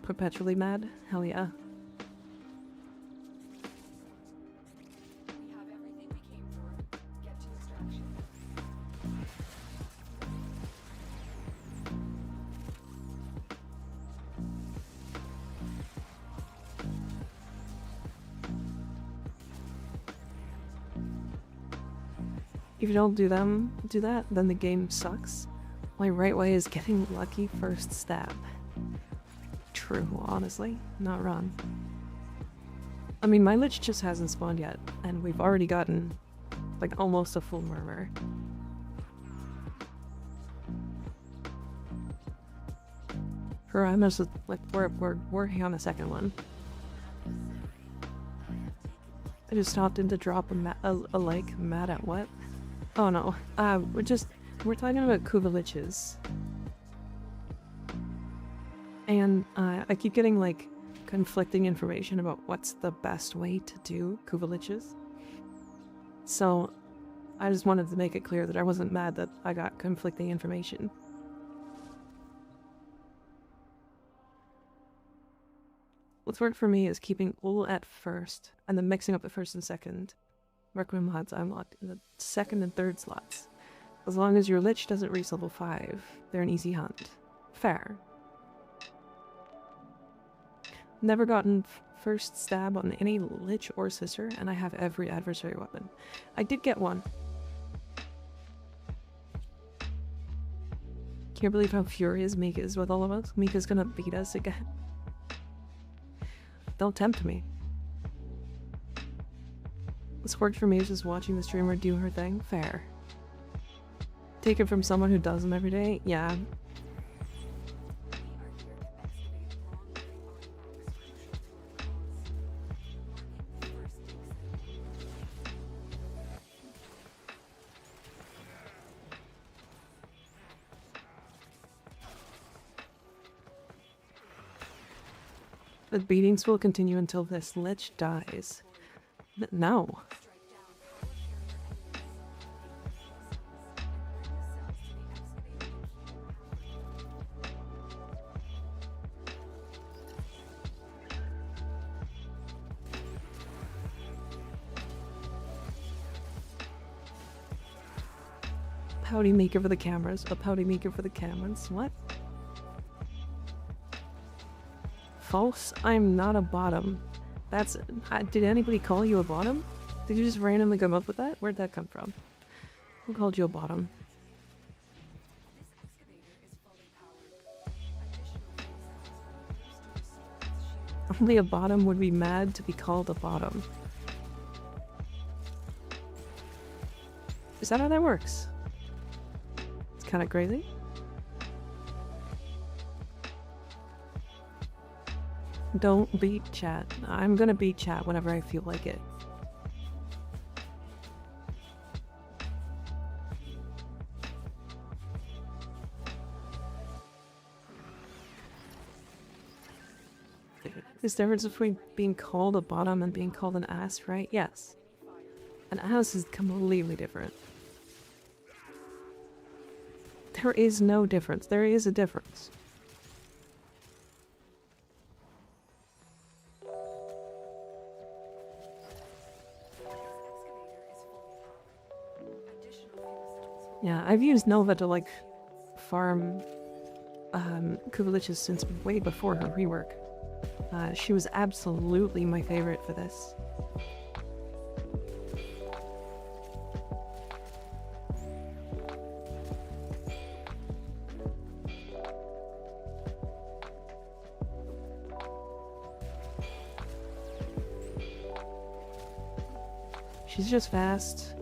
Perpetually mad? Hell yeah. If you don't do that, then the game sucks. My right way is getting lucky first stab. True, honestly. Not wrong. I mean, my Lich just hasn't spawned yet, and we've already gotten, like, almost a full murmur. I'm just, like, we're working on the second one. I just stopped in to drop a like, mad at what? Oh no, we're talking about Kuva Liches. And I keep getting, like, conflicting information about what's the best way to do Kuva Liches. So I just wanted to make it clear that I wasn't mad that I got conflicting information. What's worked for me is keeping ul at first, and then mixing up the first and second Requiem mods unlocked in the second and third slots. As long as your Lich doesn't reach level 5, they're an easy hunt. Fair. Never gotten first stab on any Lich or Sister, and I have every adversary weapon. I did get one. Can't believe how furious Mika is with all of us. Mika's gonna beat us again. Don't tempt me. What's worked for me is just watching the streamer do her thing. Fair. Take it from someone who does them every day? Yeah. The beatings will continue until this Lich dies. No. Pouty maker for the cameras. A pouty maker for the cameras. What? False? I'm not a bottom. That's... did anybody call you a bottom? Did you just randomly come up with that? Where'd that come from? Who called you a bottom? Only a bottom would be mad to be called a bottom. Is that how that works? It's kind of crazy. Don't beat chat. I'm gonna beat chat whenever I feel like it. There's a difference between being called a bottom and being called an ass, right? Yes. An ass is completely different. There is no difference. There is a difference. Yeah, I've used Nova to, like, farm Kuva Liches since way before her rework. She was absolutely my favorite for this. She's just fast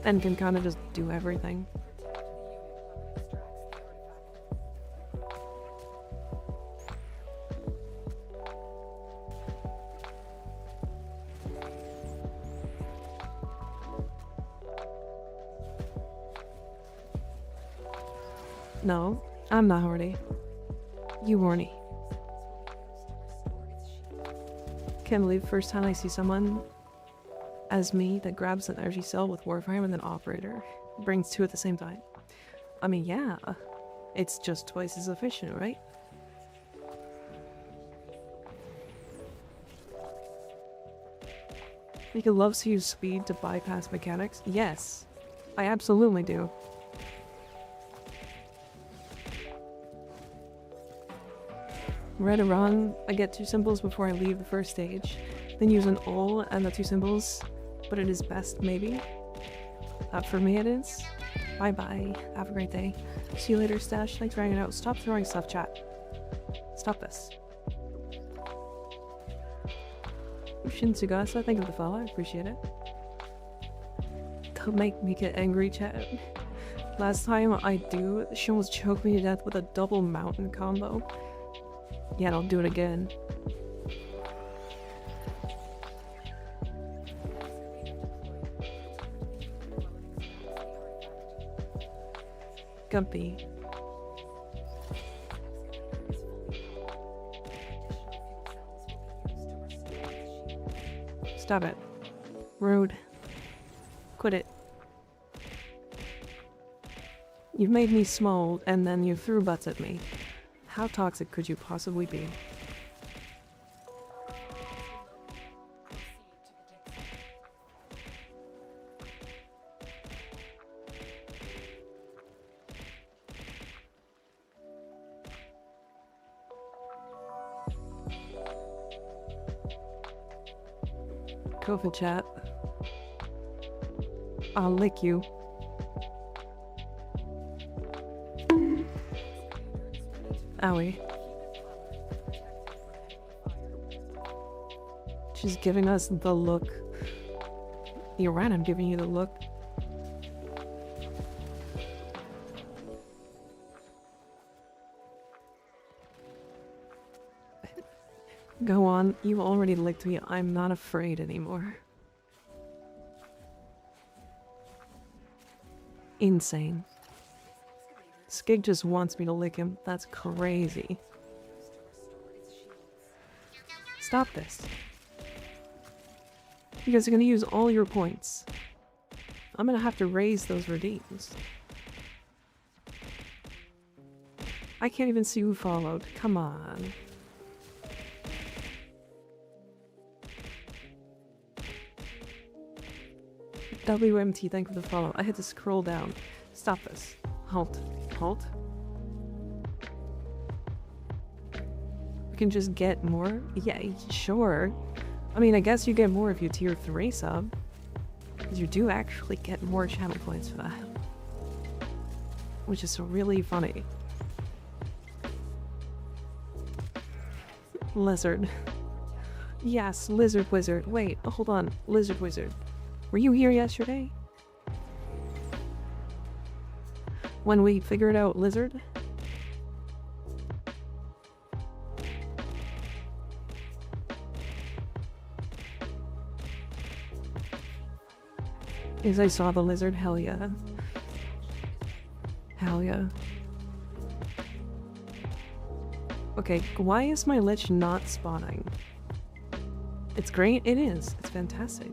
and can kind of just do everything. No, I'm not horny. You horny. Can't believe first time I see someone as me that grabs an energy cell with Warframe and then Operator. Brings two at the same time. I mean, yeah. It's just twice as efficient, right? Mika loves to use speed to bypass mechanics. Yes, I absolutely do. Right or wrong, I get 2 symbols before I leave the first stage, then use an ul and the 2 symbols, but it is best maybe. That for me it is. Bye bye. Have a great day. See you later, Stash. Thanks for hanging out. Stop throwing stuff, chat. Stop this. Shinsugasa, thank you for the follow. I appreciate it. Don't make me get angry, chat. Last time I do, she almost choked me to death with a double mountain combo. Yeah, and I'll do it again. Gumpy. Stop it. Rude. Quit it. You've made me small, and then you threw butts at me. How toxic could you possibly be? Go for chat. I'll lick you. Owie. She's giving us the look. You're right, I'm giving you the look. Go on, you already licked me. I'm not afraid anymore. Insane. Skig just wants me to lick him. That's crazy. Stop this. You guys are gonna use all your points. I'm gonna have to raise those redeems. I can't even see who followed. Come on. WMT, thank you for the follow. I had to scroll down. Stop this. Halt. Halt. We can just get more? Yeah, sure. I mean, I guess you get more if you tier 3 sub. Because you do actually get more channel points for that. Which is really funny. Lizard. Yes, Lizard Wizard. Wait, hold on. Lizard Wizard. Were you here yesterday? When we figured out Lizard? As I saw the lizard, hell yeah. Hell yeah. Okay, why is my Lich not spawning? It's great, it is. It's fantastic.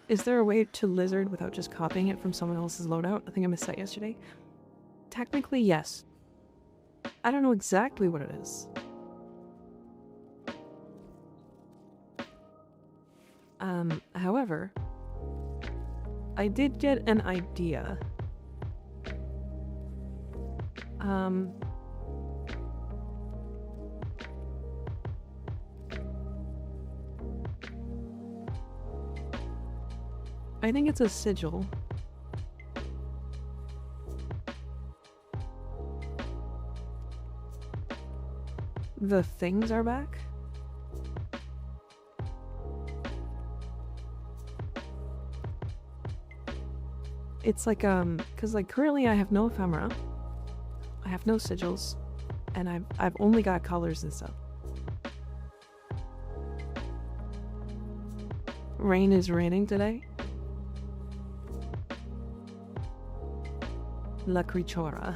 Is there a way to lizard without just copying it from someone else's loadout? I think I missed that yesterday. Technically, yes. I don't know exactly what it is. However, I did get an idea. I think it's a sigil. The things are back? It's like, cause like currently I have no ephemera, I have no sigils, and I've only got colors and stuff. Rain is raining today. La Crichora.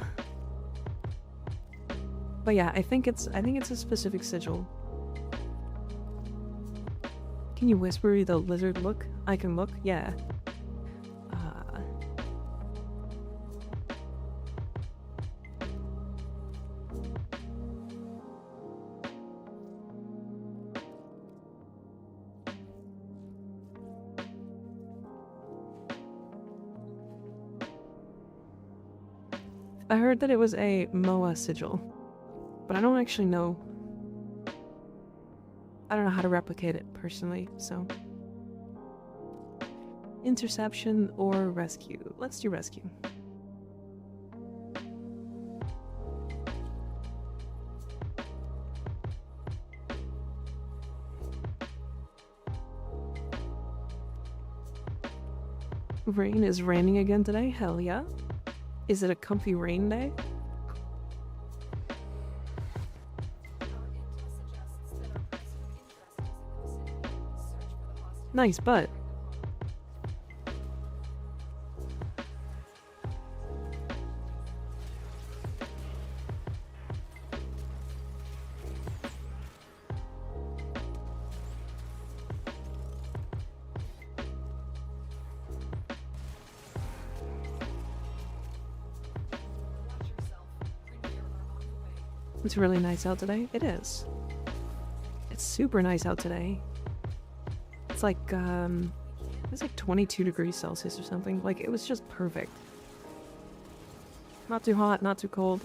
But yeah, I think it's a specific sigil. Can you whisper the lizard look? I can look? Yeah. I heard that it was a MOA sigil, but I don't actually know. I don't know how to replicate it personally, so. Interception or rescue? Let's do rescue. Rain is raining again today? Hell yeah. Is it a comfy rain day? Nice butt. It's really nice out today. It is. It's super nice out today. It's like 22 degrees Celsius or something. Like, it was just perfect. Not too hot, not too cold.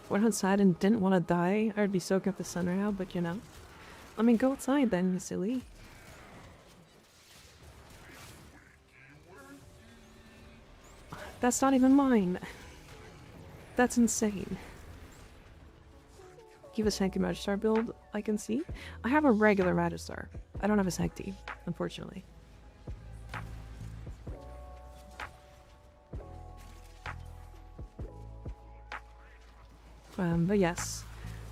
Went outside and didn't want to die. I'd be soaking up the sun right now, but you know. I mean, go outside then, you silly. That's not even mine. That's insane. Give a Sancti Magistar build, I can see. I have a regular Magistar. I don't have a Sancti, unfortunately. But yes,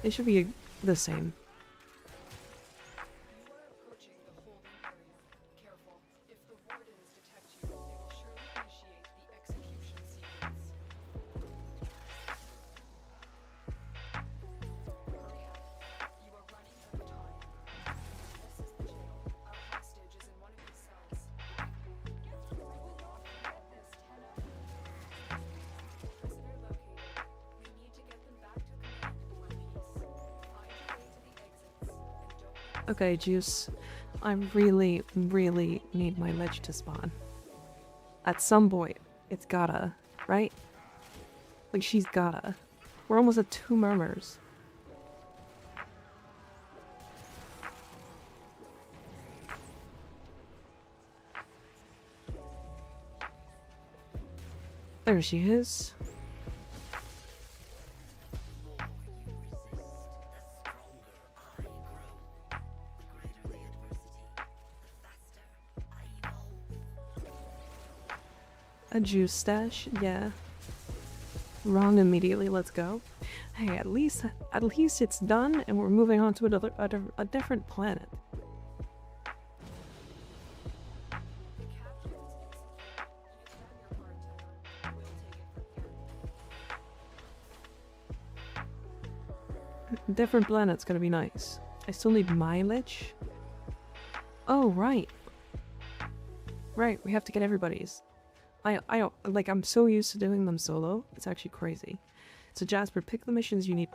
it should be the same. Okay, Juice. I really, really need my Lich to spawn. At some point, it's gotta, right? Like, she's gotta. We're almost at 2 murmurs. There she is. A juice stash? Yeah. Wrong immediately, let's go. Hey, at least it's done and we're moving on to a different planet. Different planet's gonna be nice. I still need my Lich. Oh, right. Right, we have to get everybody's. I'm so used to doing them solo, it's actually crazy. So Jasper, pick the missions you need.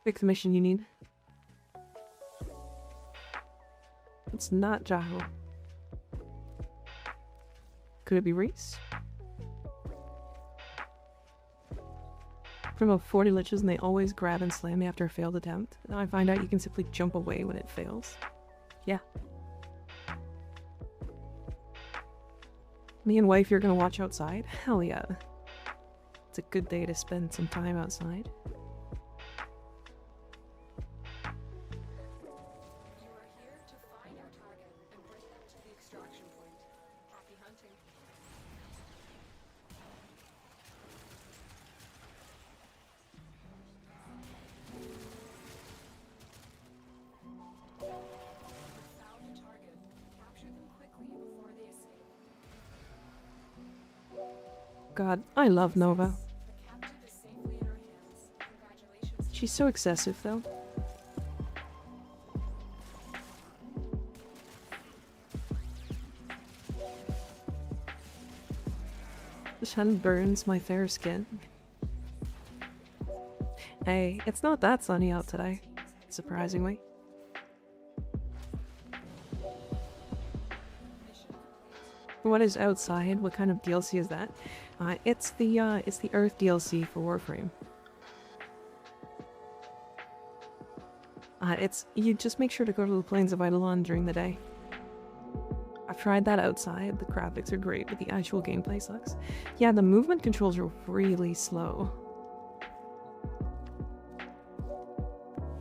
Pick the mission you need. It's not Jaho. Could it be Reese? From about 40 liches and they always grab and slam me after a failed attempt. Now I find out you can simply jump away when it fails. Yeah. Me and wife, you're gonna watch outside? Hell yeah. It's a good day to spend some time outside. You are here to find our target and bring them to the extraction point. Happy hunting. God, I love Nova. She's so excessive, though. sun burns my fair skin. Hey, it's not that sunny out today, surprisingly. What is outside? What kind of DLC is that? It's the Earth DLC for Warframe. You just make sure to go to the Plains of Eidolon during the day. I've tried that outside. The graphics are great, but the actual gameplay sucks. Yeah, the movement controls are really slow.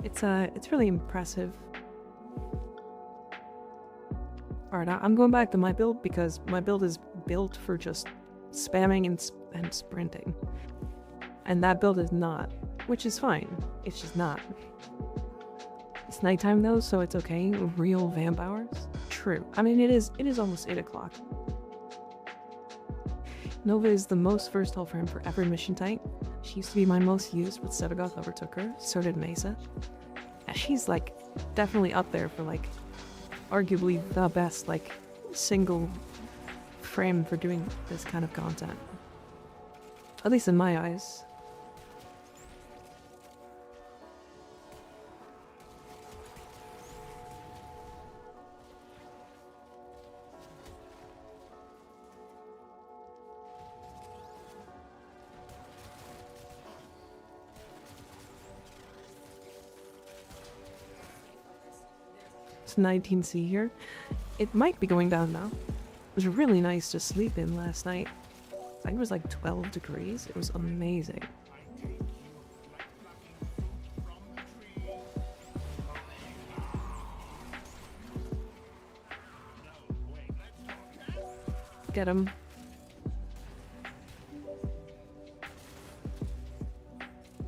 It's really impressive. Alright, I'm going back to my build because my build is built for just spamming and sprinting. And that build is not, which is fine. It's just not. It's nighttime though, so it's okay. Real vamp hours? True. I mean, it is almost 8 o'clock. Nova is the most versatile frame for every mission type. She used to be my most used, but Sevagoth overtook her. So did Mesa. And she's like definitely up there for like arguably the best like single frame for doing this kind of content. At least in my eyes. It's 19C here. It might be going down now. It was really nice to sleep in last night. I think it was like 12 degrees. It was amazing. Get him.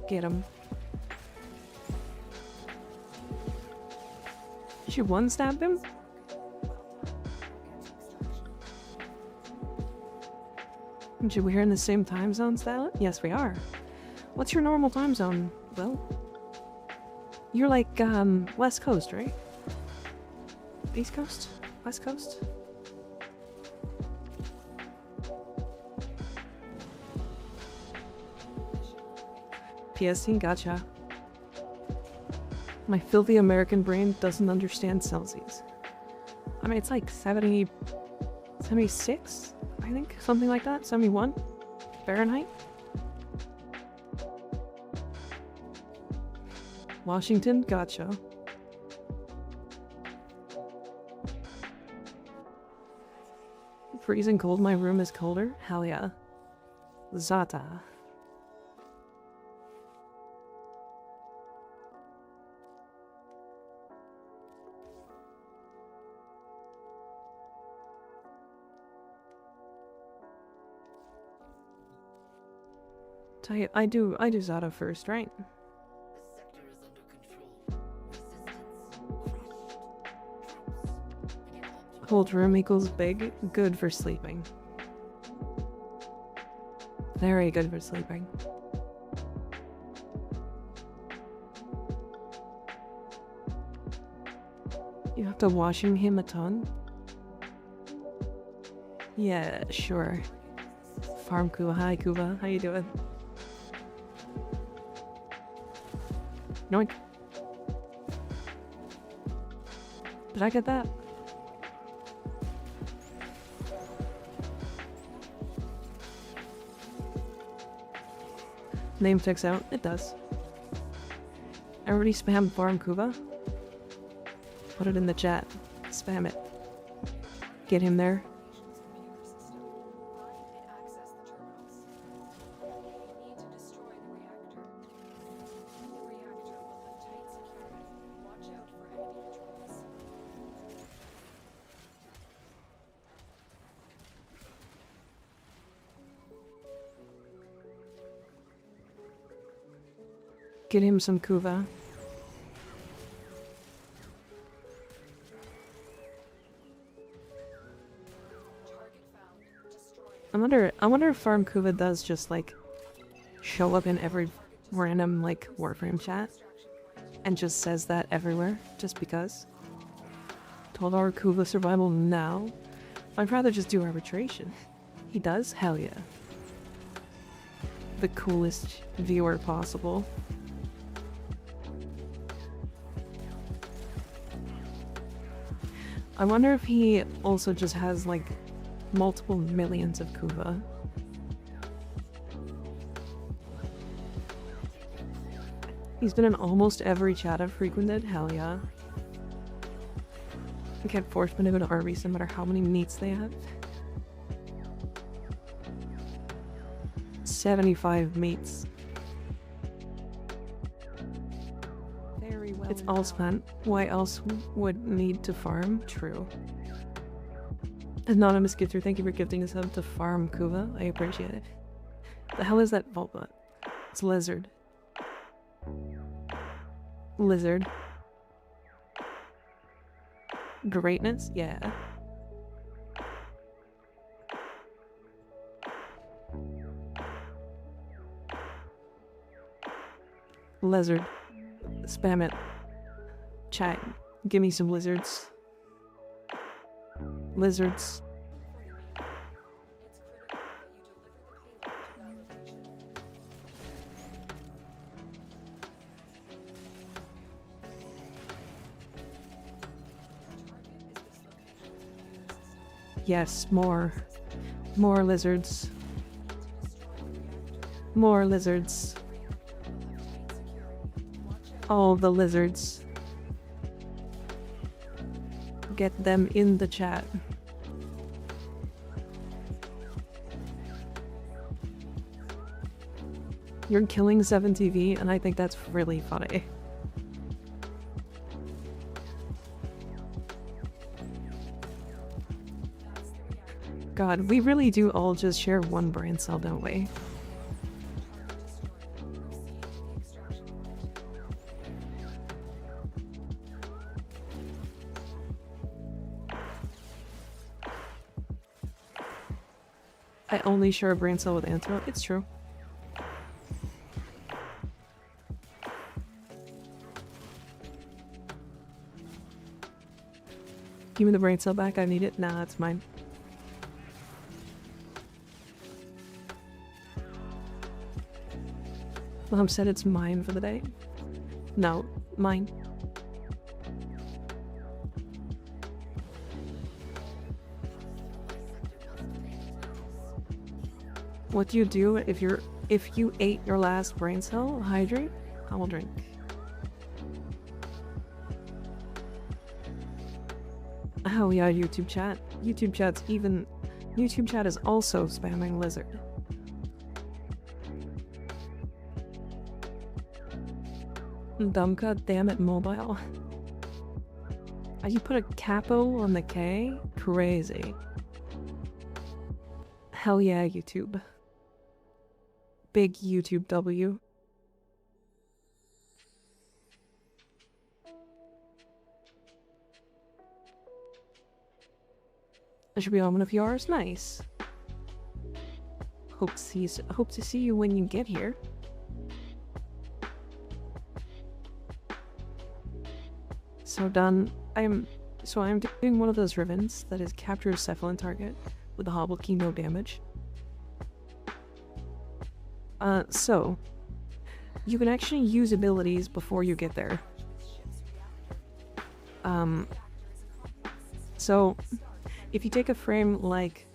Get him. Did you one-stab him? Should we are in the same time zone, Style? Yes, we are. What's your normal time zone, Will? You're like, West Coast, right? East Coast? West Coast? PST, gotcha. My filthy American brain doesn't understand Celsius. I mean, it's like 70... 76? I think? Something like that? 71? Fahrenheit? Washington? Gotcha. Freezing cold, my room is colder? Hell yeah. Zata. I do Zata first, right? The sector is under control. Resistance crushed. Troops. Cold room equals big. Good for sleeping. Very good for sleeping. You have to washing him a ton? Yeah, sure. Farm Kuva. Hi Kuva, how you doing? Noink. Did I get that? Name checks out. It does. Everybody spam Farm Kuva. Put it in the chat. Spam it. Get him there. Get him some Kuva. I wonder if Farm Kuva does just like show up in every random like Warframe chat and just says that everywhere just because. 12-hour Kuva survival now. I'd rather just do arbitration. He does? Hell yeah. the coolest viewer possible. I wonder if he also just has like multiple millions of Kuva. He's been in almost every chat I've frequented, hell yeah. I can't force me to go to Arby's no matter how many meats they have. 75 meats. Very well. It's all spent. Why else would need to farm? True. Anonymous Gifter, thank you for gifting us up to farm Kuva. I appreciate it. The hell is that Volbot? It's lizard. Lizard. Greatness? Yeah. Lizard. Spam it. Chat. Give me some lizards. Lizards. Yes, more. More lizards. More lizards. All the lizards. Get them in the chat. You're killing 7TV, and I think that's really funny. God, we really do all just share one brain cell, don't we? I only share a brain cell with Antelope. It's true. Give me the brain cell back. I need it. Nah, it's mine. Mom said it's mine for the day. No, mine. What do you do if you ate your last brain cell? Hydrate? I will drink. Oh yeah, YouTube chat. YouTube chat is also spamming lizard. Dumbka, damn it, mobile. You put a capo on the K? Crazy. Hell yeah, YouTube. Big YouTube W. I should be home in a few hours. Nice. Hope to see you when you get here. So done. I'm doing one of those ribbons that is capture a cephalon target with a hobble key, no damage. So you can actually use abilities before you get there. So if you take a frame like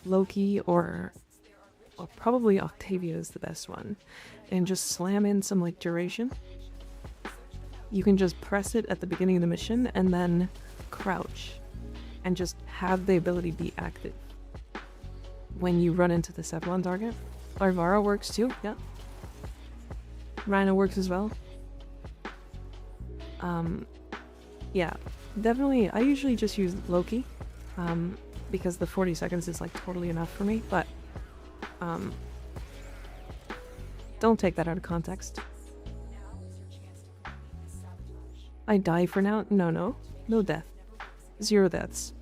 Loki or probably Octavia is the best one, and just slam in some like duration, you can just press it at the beginning of the mission and then crouch and just have the ability be active when you run into the cephalon target. Arvara works too, yeah. Rhino works as well. Yeah, definitely. I usually just use Loki, because the 40 seconds is like totally enough for me, but don't take that out of context. I die for now? No death. 0 deaths.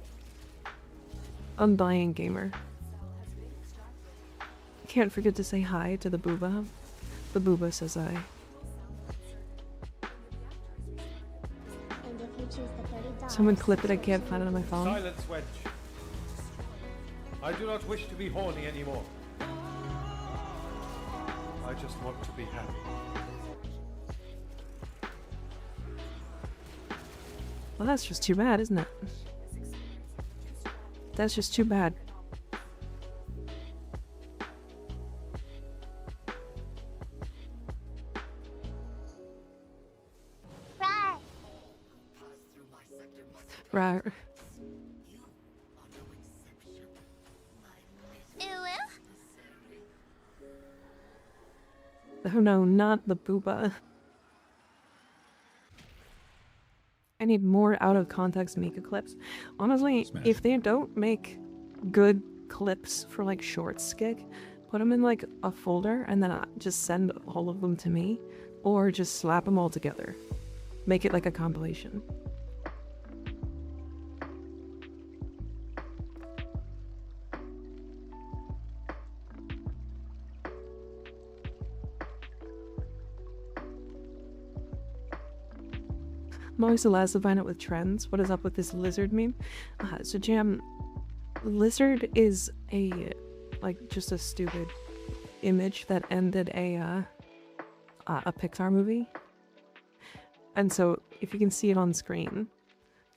Undying gamer. Can't forget to say hi to the booba. The booba says hi. Someone clip it, I can't find it on my phone. Silence, Wedge. I do not wish to be horny anymore. I just want to be happy. Well, that's just too bad, isn't it? That's just too bad. Pass through my sector must Right. are no exception. My Oh no, not the booba. I need more out of context Mika clips. Honestly, Smash. if they don't make good clips for like shorts gig, put them in like a folder and then just send all of them to me, or just slap them all together. Make it like a compilation. I'm always the last to find out with trends. What is up with this lizard meme? So Jam, lizard is like just a stupid image that ended a Pixar movie. And so if you can see it on screen,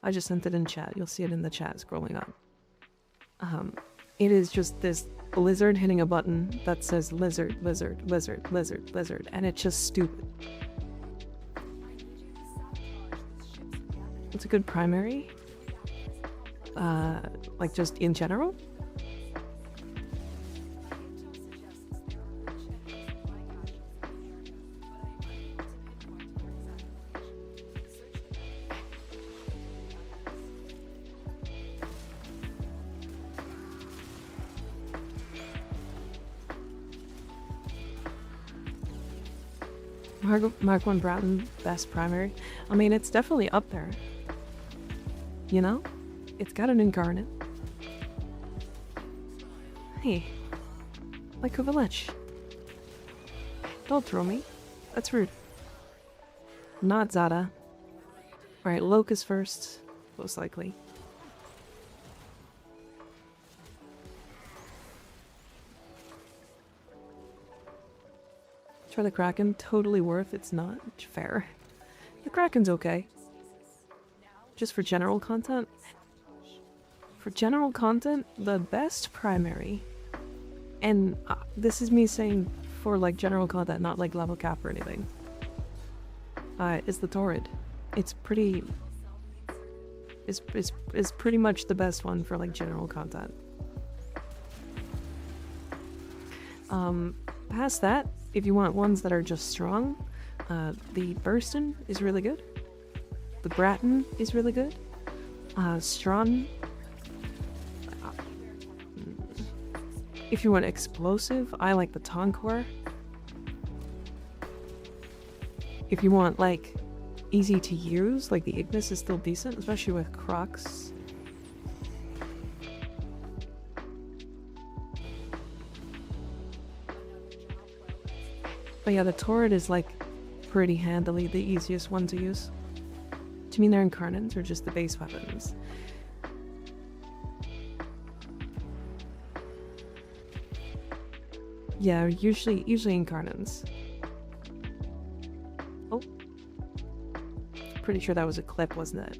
I just sent it in chat. You'll see it in the chat scrolling up. It is just this lizard hitting a button that says lizard, lizard, lizard, lizard, lizard, and it's just stupid. It's a good primary. Like just in general. Mark 1 Broughton, best primary. I mean, it's definitely up there. You know? It's got an incarnate. Hey. Like a Lich. Don't throw me. That's rude. Not Zada. Alright, Locust first. Most likely. Try the Kraken. Totally worth. It's not fair. The Kraken's okay. Just for general content. For general content, the best primary, and this is me saying for like general content, not like level cap or anything, is the Torrid. It's pretty. Is pretty much the best one for like general content. Past that, if you want ones that are just strong, the Burston is really good. The Bratton is really good. Strawn. If you want explosive, I like the Tonkor. If you want like easy to use, like the Ignis is still decent, especially with Crocs. But yeah, the Torrid is like pretty handily the easiest one to use. Do you mean they're incarnates or just the base weapons? Yeah, usually incarnates. Oh. Pretty sure that was a clip, wasn't it?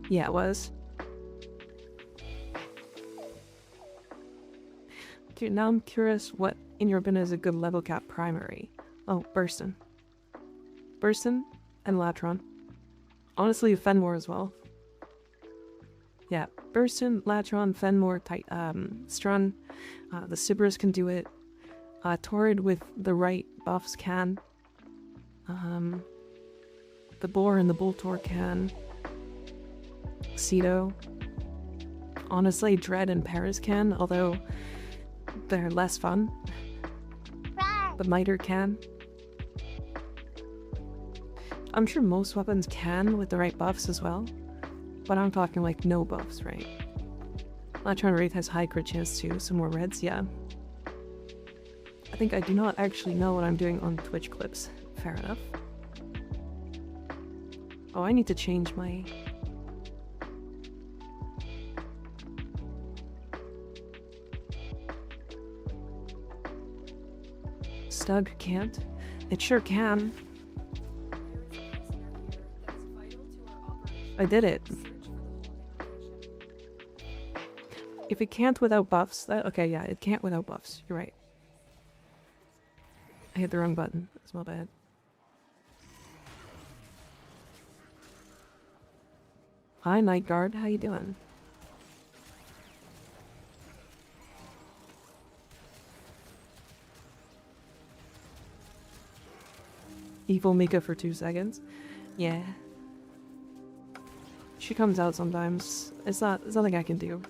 Yeah, it was. Dude, now I'm curious what in your opinion is a good level cap primary. Oh, Burston. Burston and Latron. Honestly, Fenmore as well. Yeah, Burston, Latron, Fenmore, Strun. The Sybaris can do it. Torrid with the right buffs can. The Boar and the Boltor can. Cedo. Honestly, Dread and Paris can, although they're less fun. The Miter can. I'm sure most weapons can with the right buffs as well, but I'm talking like no buffs, right? Latron Wraith has high crit chance too, some more reds, yeah. I think I do not actually know what I'm doing on Twitch clips. Fair enough. Oh, I need to change my... Stug can't. It sure can. I did it. If it can't without buffs, that okay, yeah, it can't without buffs. You're right. I hit the wrong button. That's my bad. Hi, Night Guard. How you doing? Evil Mika for 2 seconds. Yeah. She comes out sometimes. It's nothing I can do.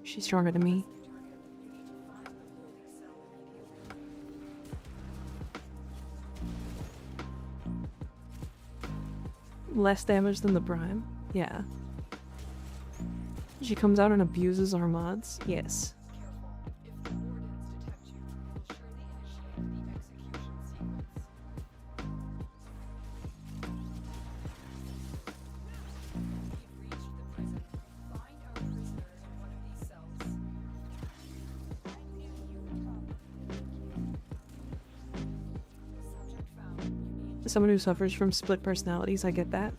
She's stronger than me. Less damage than the Prime? Yeah. She comes out and abuses our mods? Yes. Someone who suffers from split personalities, I get that.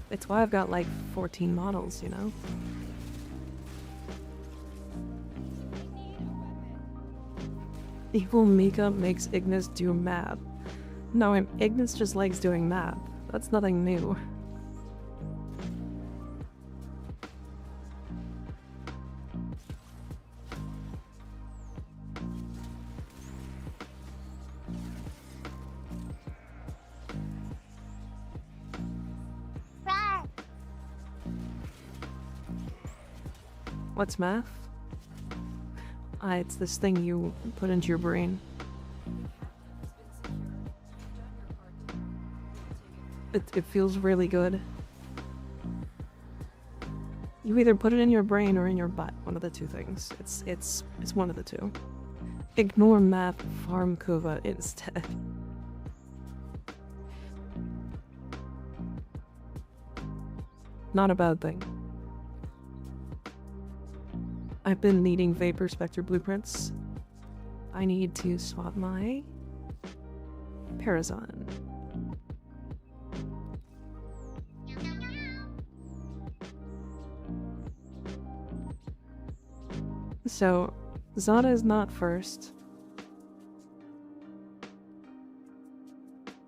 It's why I've got like 14 models, you know? Evil Mika makes Ignis do map. No, Ignis just likes doing map. That's nothing new. What's math? It's this thing you put into your brain. It feels really good. You either put it in your brain or in your butt, one of the two things. It's one of the two. Ignore math, farm Kuva instead. Not a bad thing. I've been needing Vapor Spectre blueprints. I need to swap my Parazon. So, Zada is not first.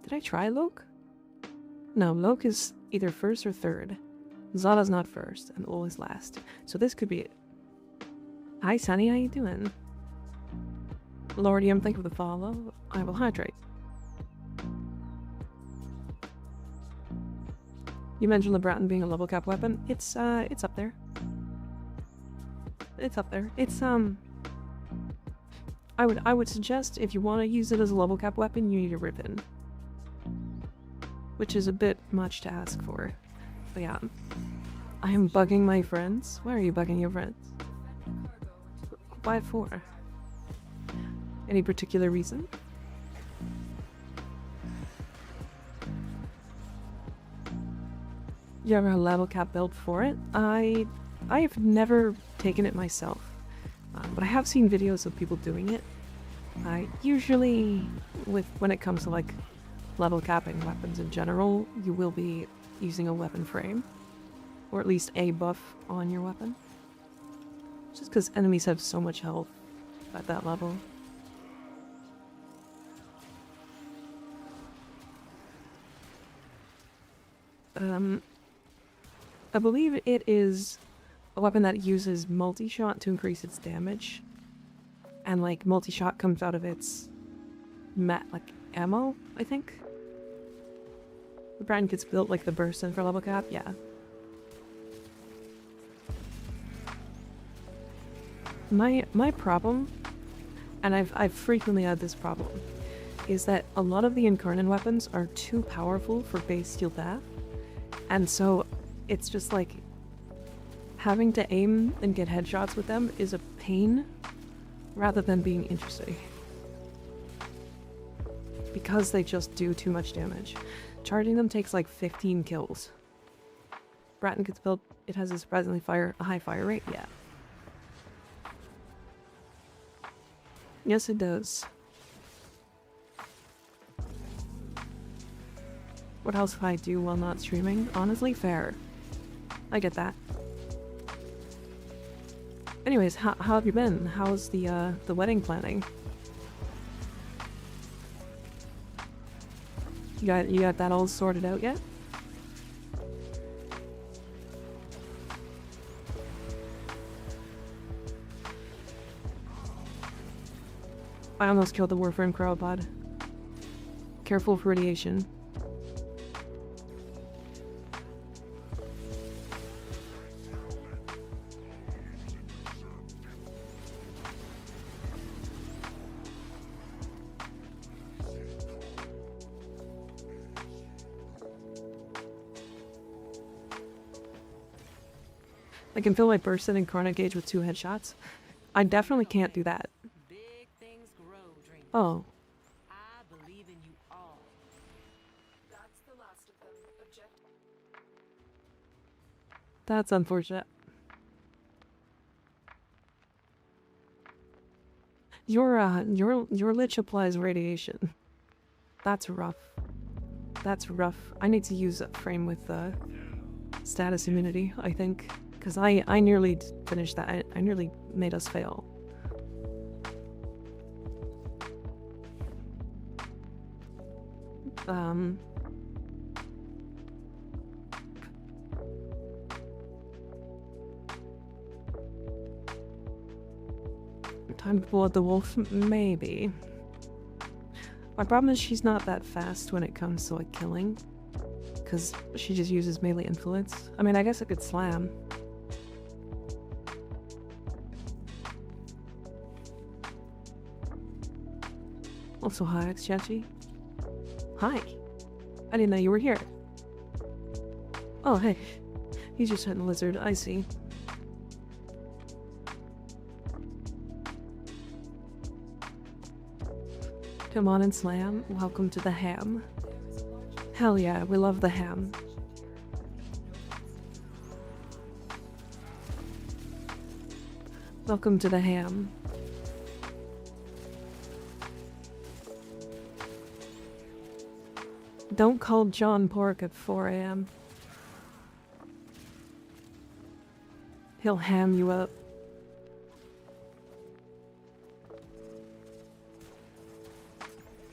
Did I try Loke? No, Loke is either first or third. Zada's not first, and Ul is last. So this could be it. Hi Sunny, how you doing? Lordium, thank you for the follow. I will hydrate. You mentioned the Bratton being a level cap weapon. It's up there. It's up there. It's I would suggest if you want to use it as a level cap weapon, you need a ribbon. Which is a bit much to ask for. But yeah. I am bugging my friends. Why are you bugging your friends? Why for? Any particular reason? You ever a level cap build for it? I've never taken it myself, but I have seen videos of people doing it. Usually, when it comes to like level capping weapons in general, you will be using a weapon frame, or at least a buff on your weapon. Just because enemies have so much health at that level. I believe it is a weapon that uses multi-shot to increase its damage. And like multi-shot comes out of its ammo, I think. The brand gets built like the burst-in for level cap, yeah. My problem, and I've frequently had this problem, is that a lot of the Incarnate weapons are too powerful for base steel path, and so it's just like having to aim and get headshots with them is a pain rather than being interesting. Because they just do too much damage. Charging them takes like 15 kills. Bratton gets built, it has a surprisingly a high fire rate, yeah. Yes, it does. What else could I do while not streaming? Honestly, fair. I get that. Anyways, how have you been? How's the wedding planning? You got that all sorted out yet? I almost killed the Warframe crowdpod. Careful of radiation. I can fill my burst and chronic gauge with 2 headshots. I definitely can't do that. Big things grow, dreamers. Oh, I believe in you all. That's the last of them. Objective. that's unfortunate. Your Lich applies radiation. That's rough. That's rough. I need to use a frame with status immunity, I think. Because I nearly finished that. I nearly made us fail. Time to pull out the wolf? Maybe. My problem is she's not that fast when it comes to like killing. Because she just uses melee influence. I mean, I guess I could slam. Also, hi, Chachi. Hi. I didn't know you were here. Oh, hey. He's just hitting the lizard. I see. Come on and slam. Welcome to the ham. Hell yeah, we love the ham. Welcome to the ham. Don't call John Pork at 4 a.m. He'll ham you up.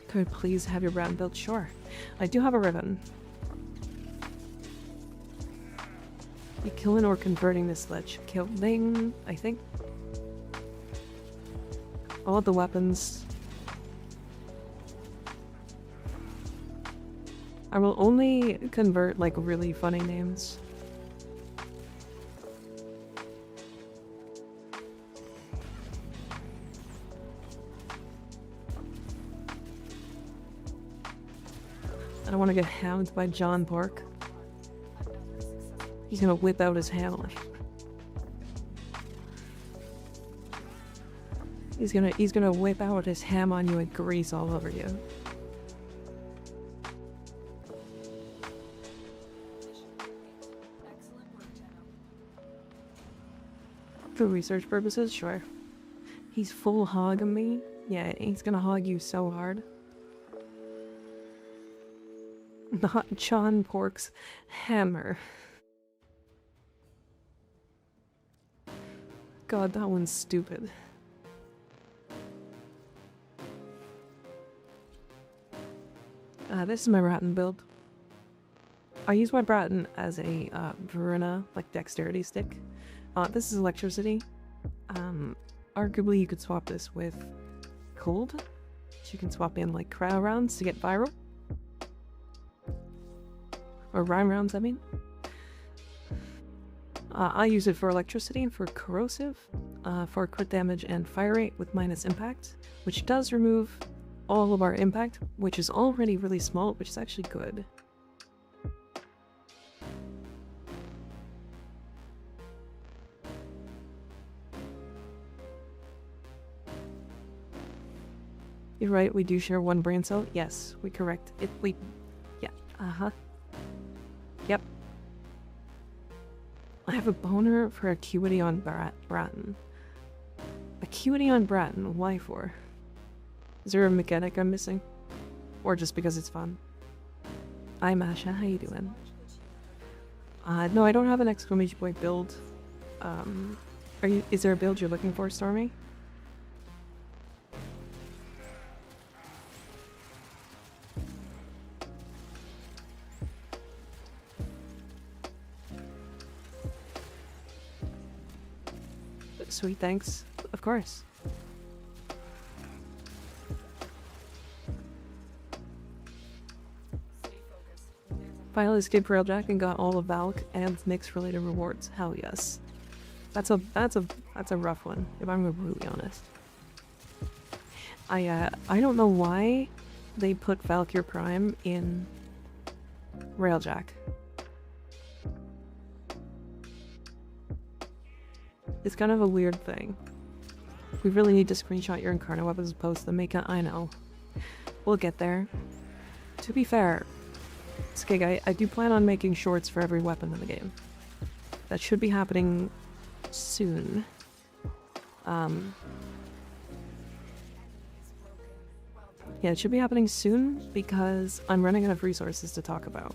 Could I please have your brand built? Sure. I do have a ribbon. You killing or converting this Lich? Killing, I think. All the weapons. I will only convert like really funny names. I don't want to get hammed by John Pork. He's gonna whip out his hammer. He's gonna whip out his ham on you and grease all over you. Excellent work, Tenno. For research purposes, sure. He's full hogging me. Yeah, he's gonna hog you so hard. Not John Pork's hammer. God, that one's stupid. This is my Bratton build. I use my Bratton as a Verena, like dexterity stick. This is electricity. Arguably you could swap this with cold. So you can swap in like cryo rounds to get viral. Or rhyme rounds, I mean. I use it for electricity and for corrosive, for crit damage and fire rate with minus impact, which does remove all of our impact, which is already really small, which is actually good. You're right, we do share one brain cell. Yes, we correct it. Yeah, Yep. I have a boner for Acuity on Bratton. Acuity on Bratton, why for? Is there a mechanic I'm missing? Or just because it's fun? Hi Masha, how you doing? No, I don't have an exclamation point build. Is there a build you're looking for, Stormy? Sweet, thanks. Of course. Finally escaped Railjack and got all of Valk and Nyx related rewards. Hell yes. That's a rough one, if I'm really honest. I don't know why they put Valkyr Prime in Railjack. It's kind of a weird thing. We really need to screenshot your Incarnate weapons and post them. I know. We'll get there. To be fair, Skig, I do plan on making shorts for every weapon in the game. That should be happening soon. Yeah, it should be happening soon because I'm running out of resources to talk about.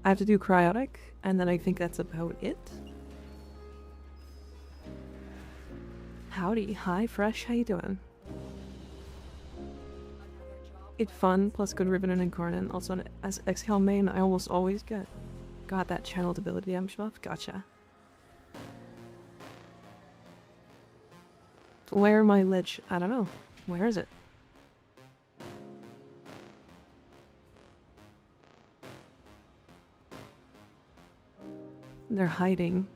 I have to do Cryotic, and then I think that's about it. Howdy, hi Fresh, how you doing? It's fun, plus good ribbon and Incarnate. Also, as Exhale main, I almost always got that channeled ability damage buff. Gotcha. Where my Lich? I don't know. Where is it? They're hiding.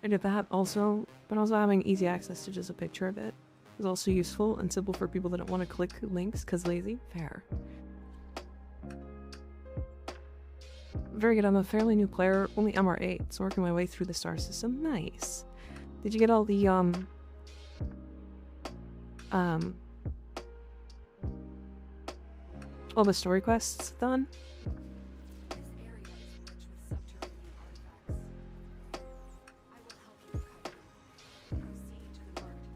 I did that also, but also having easy access to just a picture of it is also useful and simple for people that don't want to click links because lazy. Fair. Very good, I'm a fairly new player, only MR8, so working my way through the star system. Nice. Did you get all the, all the story quests done? This area is rich with subterranean artifacts. I will help you recover. Proceed to the marked dig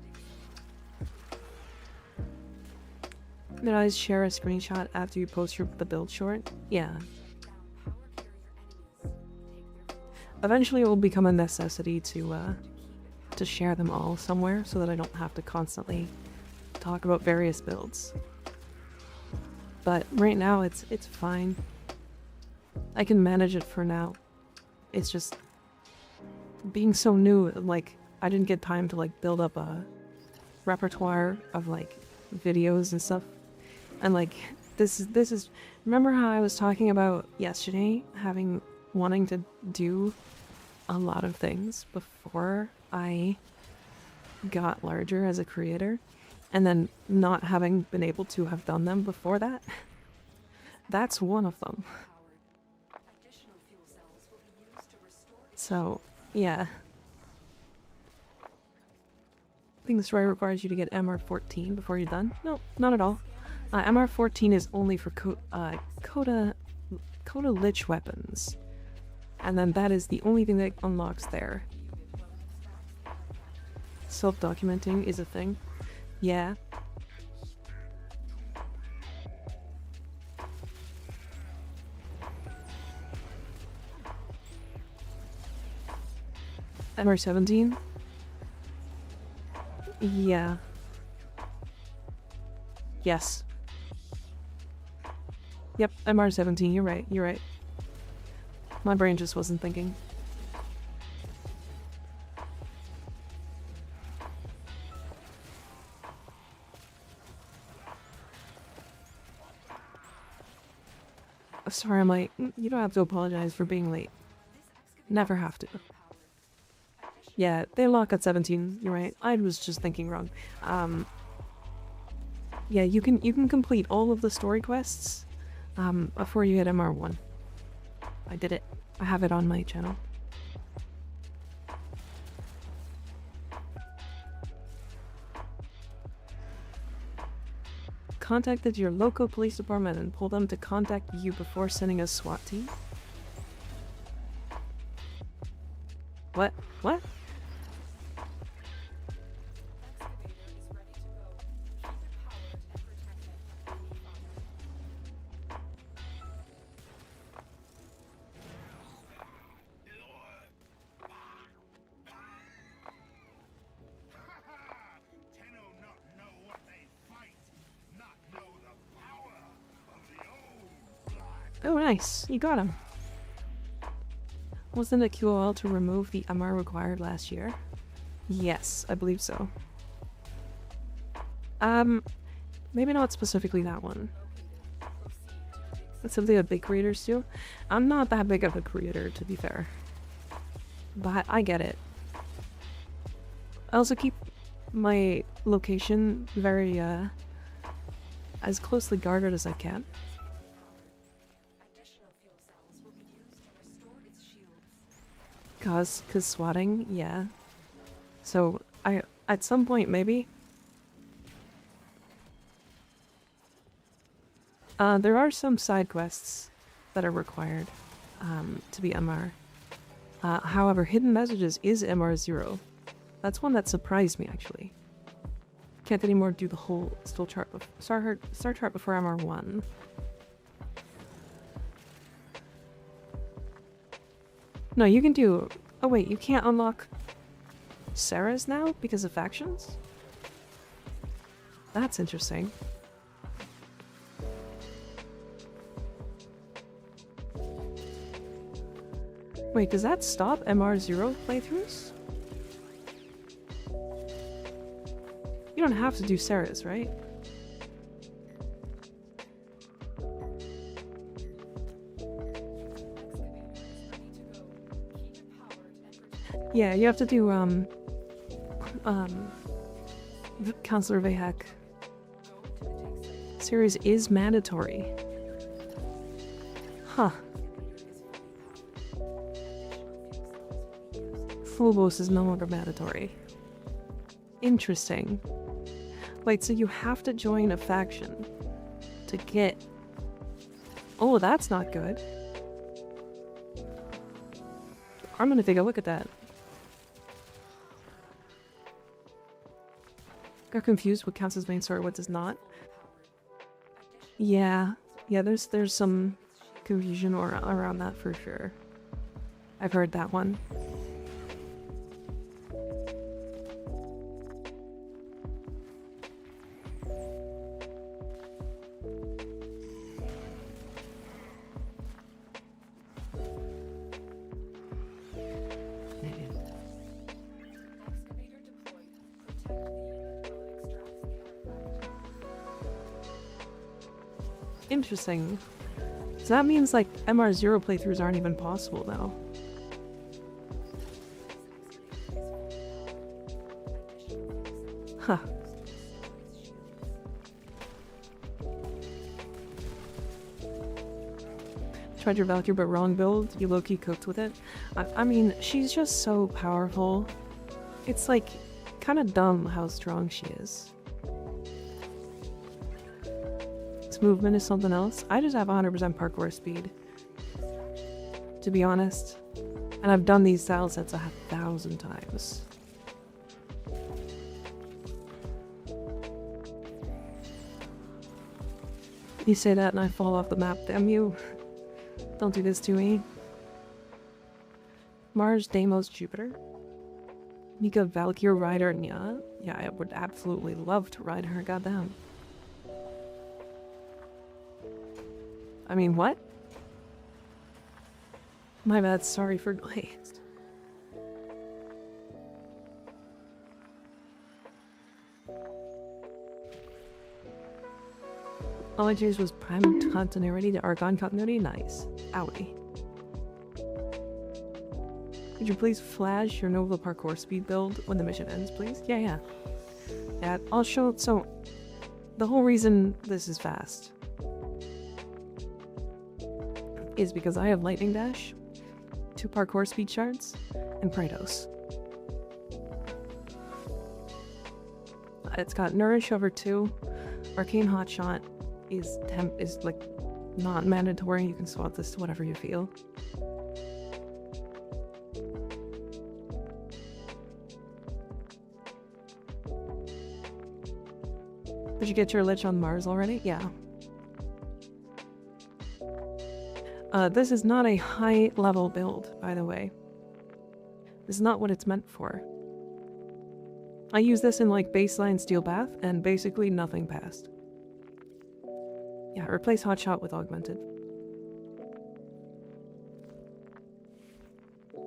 site. Did I share a screenshot after you post the build short? Yeah. Down power carrier enemies. Take their fuel Eventually it will become a necessity to share them all somewhere so that I don't have to constantly talk about various builds. But right now it's fine. I can manage it for now. It's just being so new, like I didn't get time to like build up a repertoire of like videos and stuff. And like this is remember how I was talking about yesterday wanting to do a lot of things before I got larger as a creator, and then not having been able to have done them before that? That's one of them. additional fuel cells will be used to restore So, yeah. I think the story requires you to get MR14 before you're done. No, not at all. MR14 is only for Coda Lich weapons. And then that is the only thing that unlocks there. Self-documenting is a thing. Yeah. MR17? Yeah. Yes. Yep, MR17, you're right, you're right. My brain just wasn't thinking. Sorry, I'm late. You don't have to apologize for being late. Never have to. Yeah, they lock at 17, you're right. I was just thinking wrong. Yeah, you can complete all of the story quests before you hit MR1. I did it. I have it on my channel. Contacted your local police department and told them to contact you before sending a SWAT team? What? What? Oh, nice. You got him. Wasn't a QOL to remove the MR required last year? Yes, I believe so. Maybe not specifically that one. That's something that big creators do. I'm not that big of a creator, to be fair. But I get it. I also keep my location very, as closely guarded as I can. Additional fuel cells will be used to restore its shields. Cause swatting, yeah. So, at some point, maybe. There are some side quests that are required, to be MR. However, Hidden Messages is MR0. That's one that surprised me, actually. Can't anymore do the whole star chart before MR1. No, you can do... Oh wait, you can't unlock Sarah's now because of factions? That's interesting. Wait, does that stop MR0 playthroughs? You don't have to do Sarah's, right? Yeah, you have to do, Counselor Vahak. Series is mandatory. Huh. Full boss is no longer mandatory. Interesting. Wait, so you have to join a faction to get... Oh, that's not good. I'm gonna take a look at that. Got confused what counts as main story, what does not. Yeah, there's some confusion around that for sure. I've heard that one. Excavator deployed. Protect the unit while it extracts the artifact. Interesting. So that means like MR0 playthroughs aren't even possible now. Huh. Tried your Valkyrie but wrong build, you low-key cooked with it. I mean, she's just so powerful. It's like kind of dumb how strong she is. This movement is something else. I just have 100% parkour speed, to be honest. And I've done these style sets 1,000 times. You say that and I fall off the map, damn you. Don't do this to me. Mars, Deimos, Jupiter. Mika, Valkyrie, Rider, Nya. Yeah, I would absolutely love to ride her, goddamn. I mean, what? My bad, sorry for glazed. All I chose was Prime continuity to Archon continuity. Nice. Owie. Could you please flash your Nova parkour speed build when the mission ends, please? Yeah. Yeah, I'll show. So, the whole reason this is fast is because I have Lightning Dash, 2 parkour speed shards, and Kratos. It's got Nourish over 2, Arcane Hotshot is like not mandatory. You can swap this to whatever you feel. Did you get your Lich on Mars already? Yeah. This is not a high level build, by the way. This is not what it's meant for. I use this in like baseline Steel Bath and basically nothing passed. Yeah, replace Hotshot with Augmented.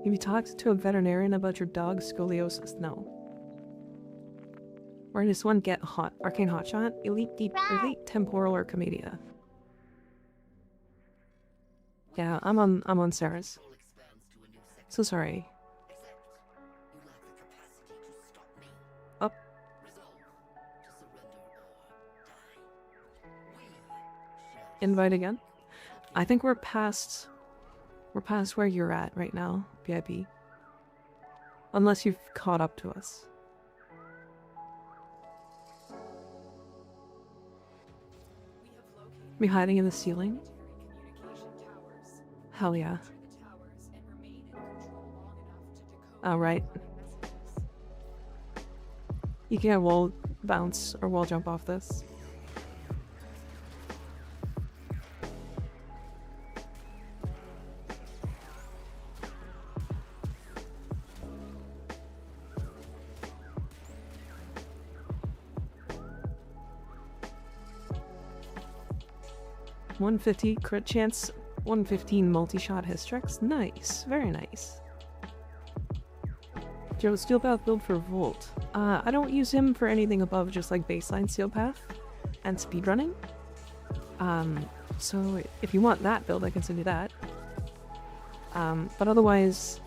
Have you talked to a veterinarian about your dog's scoliosis? No. Where does one get hot? Arcane Hotshot? Elite Temporal or Commedia? Yeah, I'm on Sarah's. Soul expands to a new sector. So sorry. Except you lack the capacity to stop me. Up. Resolve to surrender or die. We shall Invite again. I think we're past where you're at right now, VIP. Unless you've caught up to us. We have located Be hiding in the ceiling? communication towers. Hell yeah. Enter the towers and remain in control long enough to decode Oh, right. messages. You can't wall bounce or wall jump off this. $150 crit chance, 115 multi-shot Hystrix. Nice, very nice. Joe, Steel Path build for Volt. I don't use him for anything above just like baseline Steel Path and speedrunning. So if you want that build, I can send you that. But otherwise,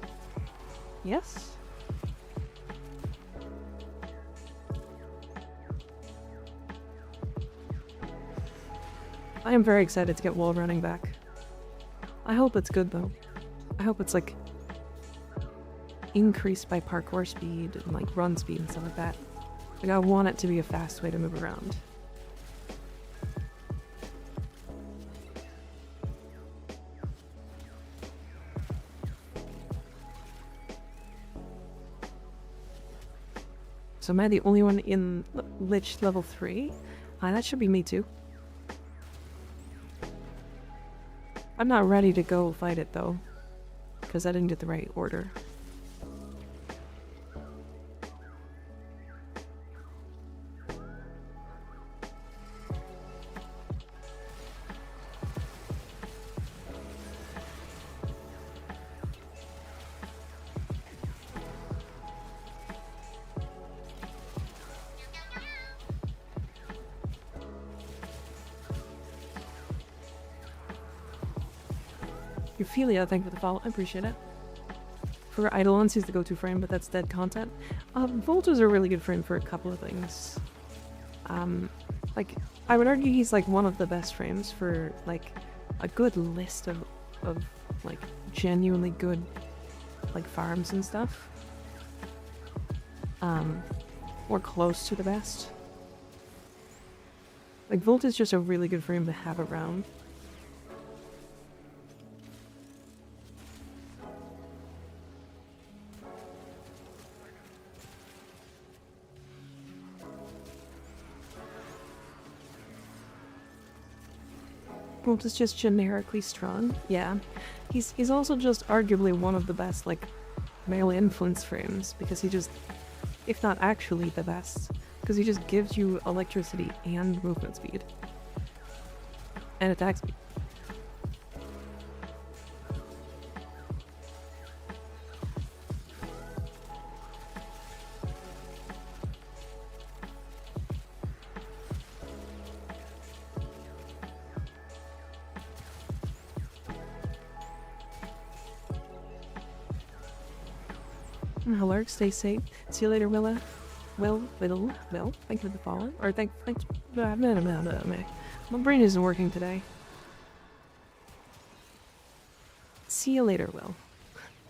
yes. I am very excited to get wall running back. I hope it's good though. I hope it's like increased by parkour speed and like run speed and stuff like that. Like I want it to be a fast way to move around. So am I the only one in Lich level 3? That should be me too. I'm not ready to go fight it though, because I didn't get the right order. Ophelia, thank you for the follow. I appreciate it. For Eidolons, he's the go-to frame, but that's dead content. Volt is a really good frame for a couple of things. Like, I would argue he's like one of the best frames for like a good list of like genuinely good like farms and stuff. Or close to the best. Like Volt is just a really good frame to have around. Volt is just generically strong. Yeah. He's also just arguably one of the best, like, male influence frames, because he just, if not actually the best, because he just gives you electricity and movement speed. And attack speed. Hello, stay safe. See you later, Willa. Will. Thank you for the follow. Or thanks. My brain isn't working today. See you later, Will.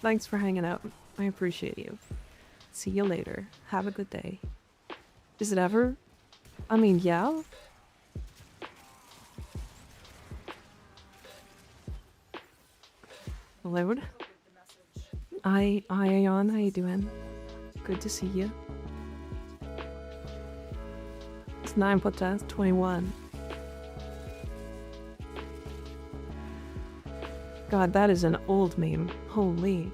Thanks for hanging out. I appreciate you. See you later. Have a good day. Is it ever? I mean, yeah. Hello. Hi, Ayan, how you doing? Good to see you. It's 9 put to 21. God, that is an old meme. Holy.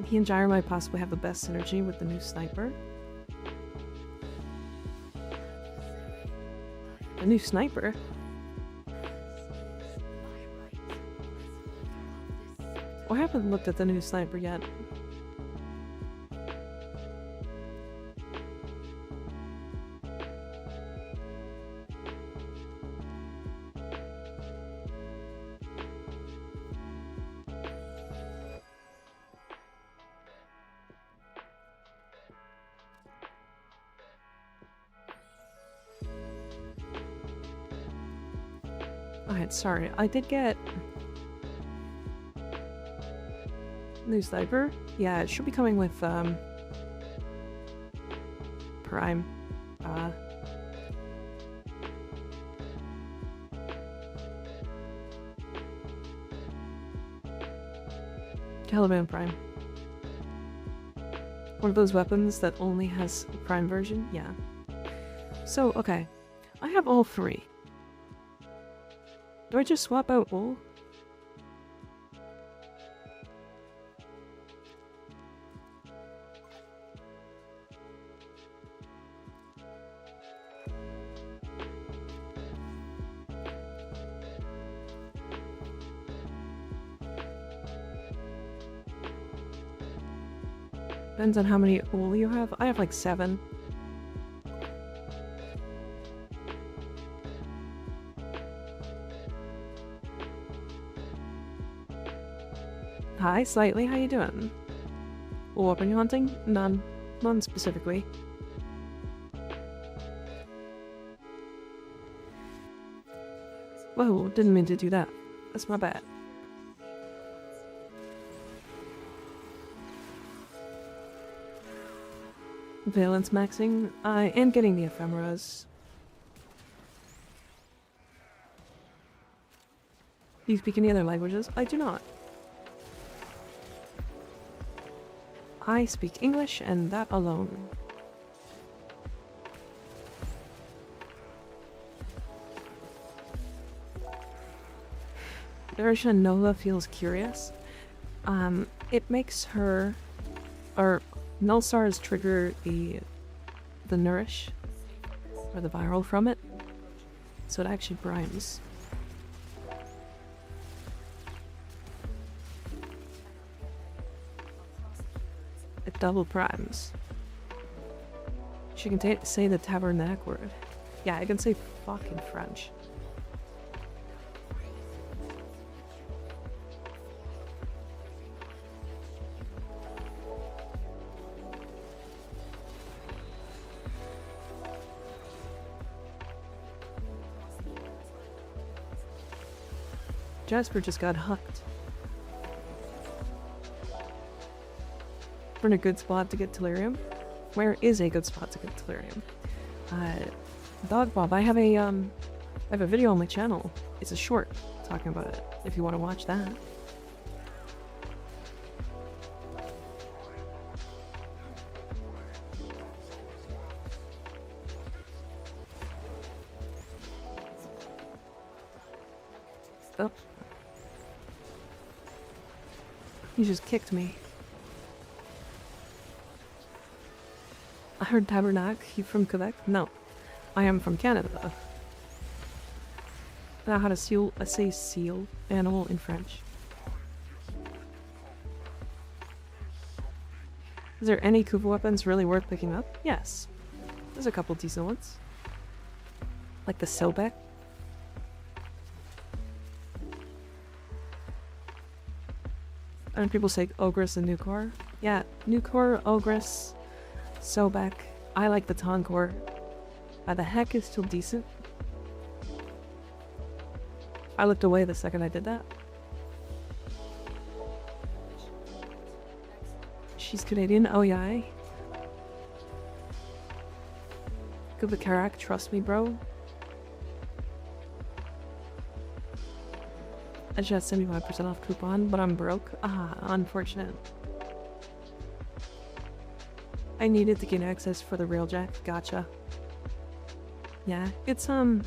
He and Gyro might possibly have the best synergy with the new sniper. The new sniper? I haven't looked at the new sniper yet. Alright, sorry. I did get new sniper. Yeah, it should be coming with Prime. Caliban Prime. One of those weapons that only has a Prime version? Yeah. So, okay. I have all three. Do I just swap out all? Depends on how many wool you have. I have like 7. Hi, Slightly, how you doing? What weapon you hunting? None. None specifically. Whoa, didn't mean to do that. That's my bad. Valence maxing. I am getting the ephemeras. Do you speak any other languages? I do not. I speak English and that alone. Verisha Nova feels curious. It makes her, or null stars trigger the nourish, or the viral from it, so it actually primes. It double primes. She can say the tabernacle word. Yeah, I can say fucking French. Jasper just got hucked. We're in a good spot to get Tellurium. Where is a good spot to get Tellurium? Dog Bob, I have a video on my channel. It's a short talking about it, if you want to watch that. Oh. You just kicked me. I heard Tabernacle. You from Quebec? No. I am from Canada. I know how to say seal animal in French. Is there any Kuva weapons really worth picking up? Yes. There's a couple decent ones. Like the Sobek. And people say Ogress and Nukor. Yeah, Nukor, Ogress, Sobek. I like the Tonkor. The heck is still decent. I looked away the second I did that. She's Canadian? Oh yeah. Good with Karak, trust me, bro. I just had 75% off coupon, but I'm broke. Ah, unfortunate. I needed to gain access for the Railjack. Gotcha. Yeah, it's that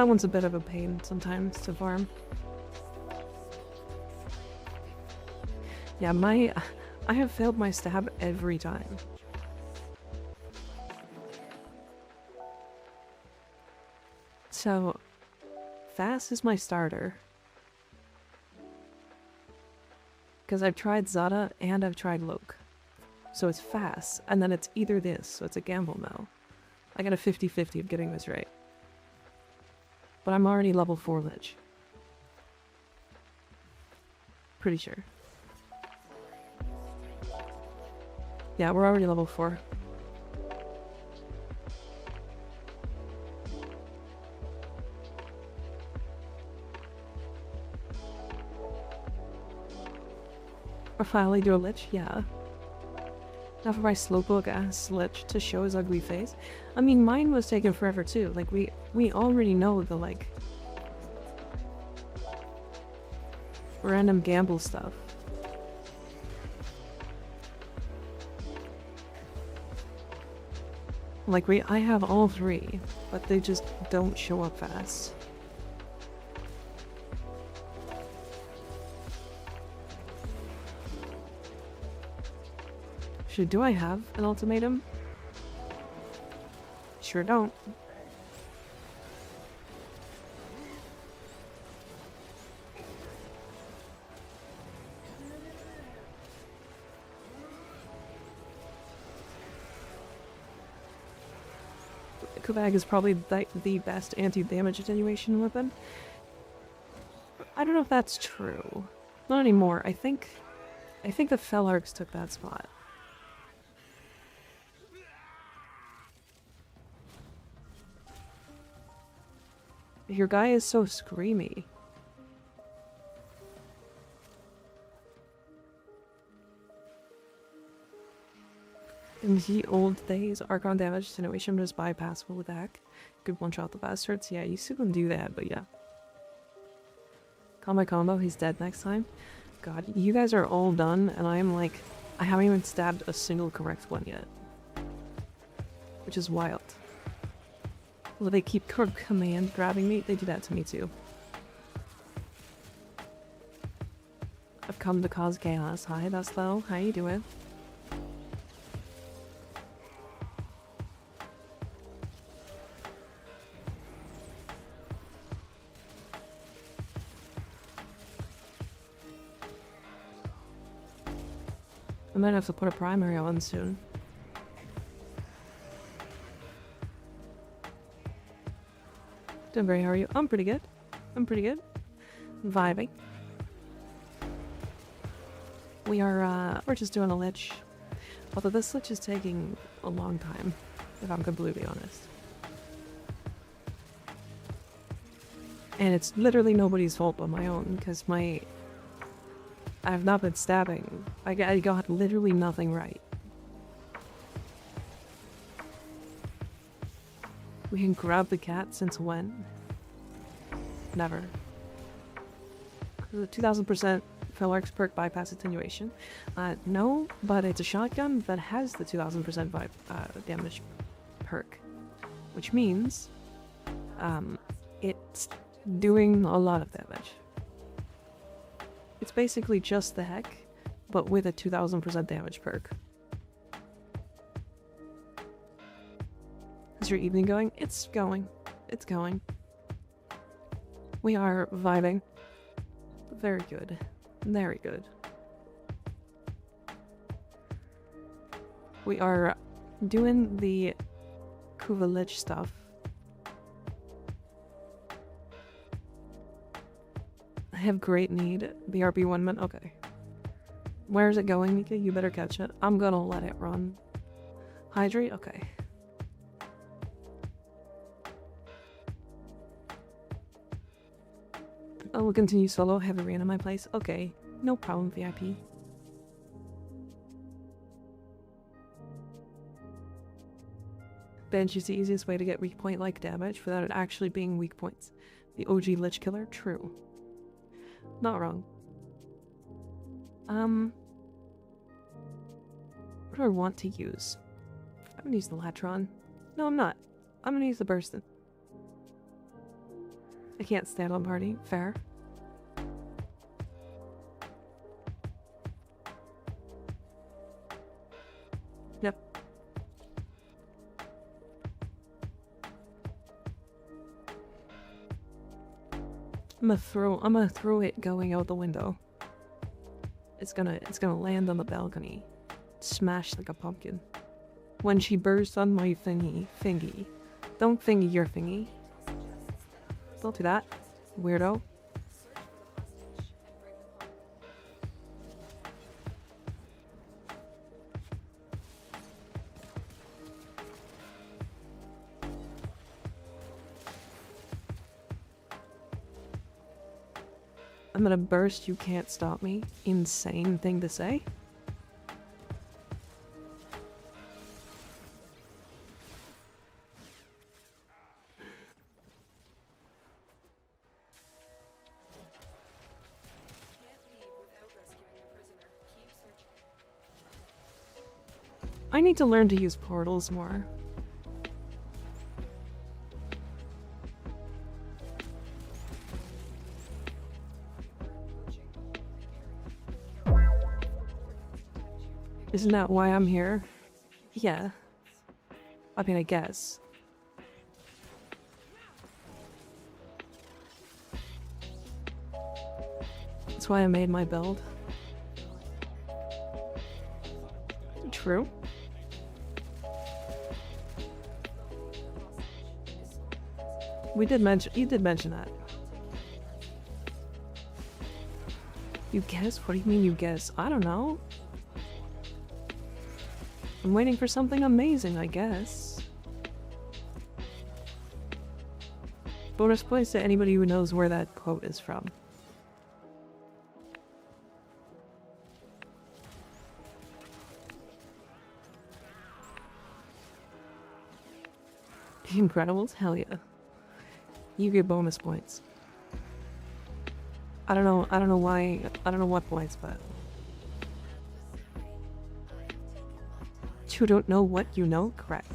one's a bit of a pain sometimes to farm. Yeah, I have failed my stab every time. So, Fast is my starter. Because I've tried Zada and I've tried Loke. So it's fast, and then it's either this, so it's a gamble now. I got a 50-50 of getting this right. But I'm already level 4 Lich. Pretty sure. Yeah, we're already level 4. Or finally do a Lich? Yeah. Now for my slowpoke ass Lich to show his ugly face. I mean, mine was taking forever too. Like, we already know the, like, random gamble stuff. Like, I have all 3, but they just don't show up fast. Do I have an ultimatum? Sure don't. Kubag is probably the best anti-damage attenuation weapon. I don't know if that's true. Not anymore. I think the Fellarks took that spot. Your guy is so screamy. In the old days, Archon damage attenuation was bypassable with hack. Could one-shot the bastards. Yeah, you still can do that, but yeah. Combo, he's dead next time. God, you guys are all done, and I'm like, I haven't even stabbed a single correct one yet. Which is wild. Will they keep command grabbing me? They do that to me too. I've come to cause chaos. Hi, that's low. How you doing? I might have to put a primary on soon. Denver, how are you? I'm pretty good. I'm pretty good. Vibing. We're just doing a Lich. Although this Lich is taking a long time, if I'm completely honest. And it's literally nobody's fault but my own, because I've not been stabbing. I got literally nothing right. We can grab the cat since when? Never. The 2000% Fellarks perk bypass attenuation. No, but it's a shotgun that has the 2000% damage perk. Which means, it's doing a lot of damage. It's basically just the heck, but with a 2000% damage perk. Is your evening going? It's going. It's going. We are vibing. Very good. Very good. We are doing the Kuva Lich stuff. I have great need. BRB 1 minute. Okay. Where's it going, Mika? You better catch it. I'm gonna let it run. Hydrate? Okay. I will continue solo. Have a rain in my place. Okay. No problem, VIP. Bench is the easiest way to get weak point like damage without it actually being weak points. The OG Lich Killer? True. Not wrong. What do I want to use? I'm gonna use the Latron. No, I'm not. I'm gonna use the Burstin. I can't stand on party. Fair. Yep. I'm gonna throw it going out the window. it's gonna land on the balcony, smash like a pumpkin. When she bursts on my thingy. Don't thingy your thingy. Don't do that, weirdo. I'm gonna burst, you can't stop me. Insane thing to say. I need to learn to use portals more. Isn't that why I'm here? Yeah. I mean, I guess. That's why I made my build. True. You did mention that. You guess? What do you mean you guess? I don't know. I'm waiting for something amazing, I guess. Bonus points to anybody who knows where that quote is from. The Incredibles? Hell yeah. You get bonus points. I don't know why, I don't know what points, but... You don't know what you know? Correct.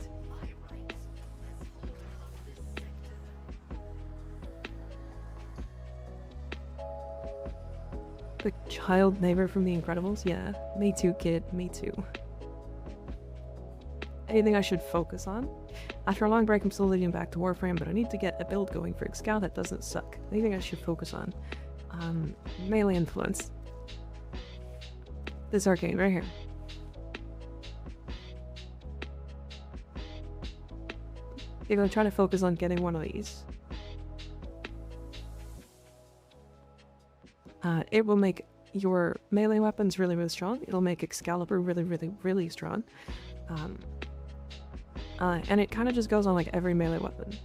The child neighbor from The Incredibles? Yeah. Me too, kid. Me too. Anything I should focus on? After a long break, I'm still leading back to Warframe, but I need to get a build going for Excal that doesn't suck. Anything I should focus on? Melee influence. This arcane right here. You're gonna try to focus on getting one of these. It will make your melee weapons really, really strong. It'll make Excalibur really, really, really strong. And it kind of just goes on like every melee weapon.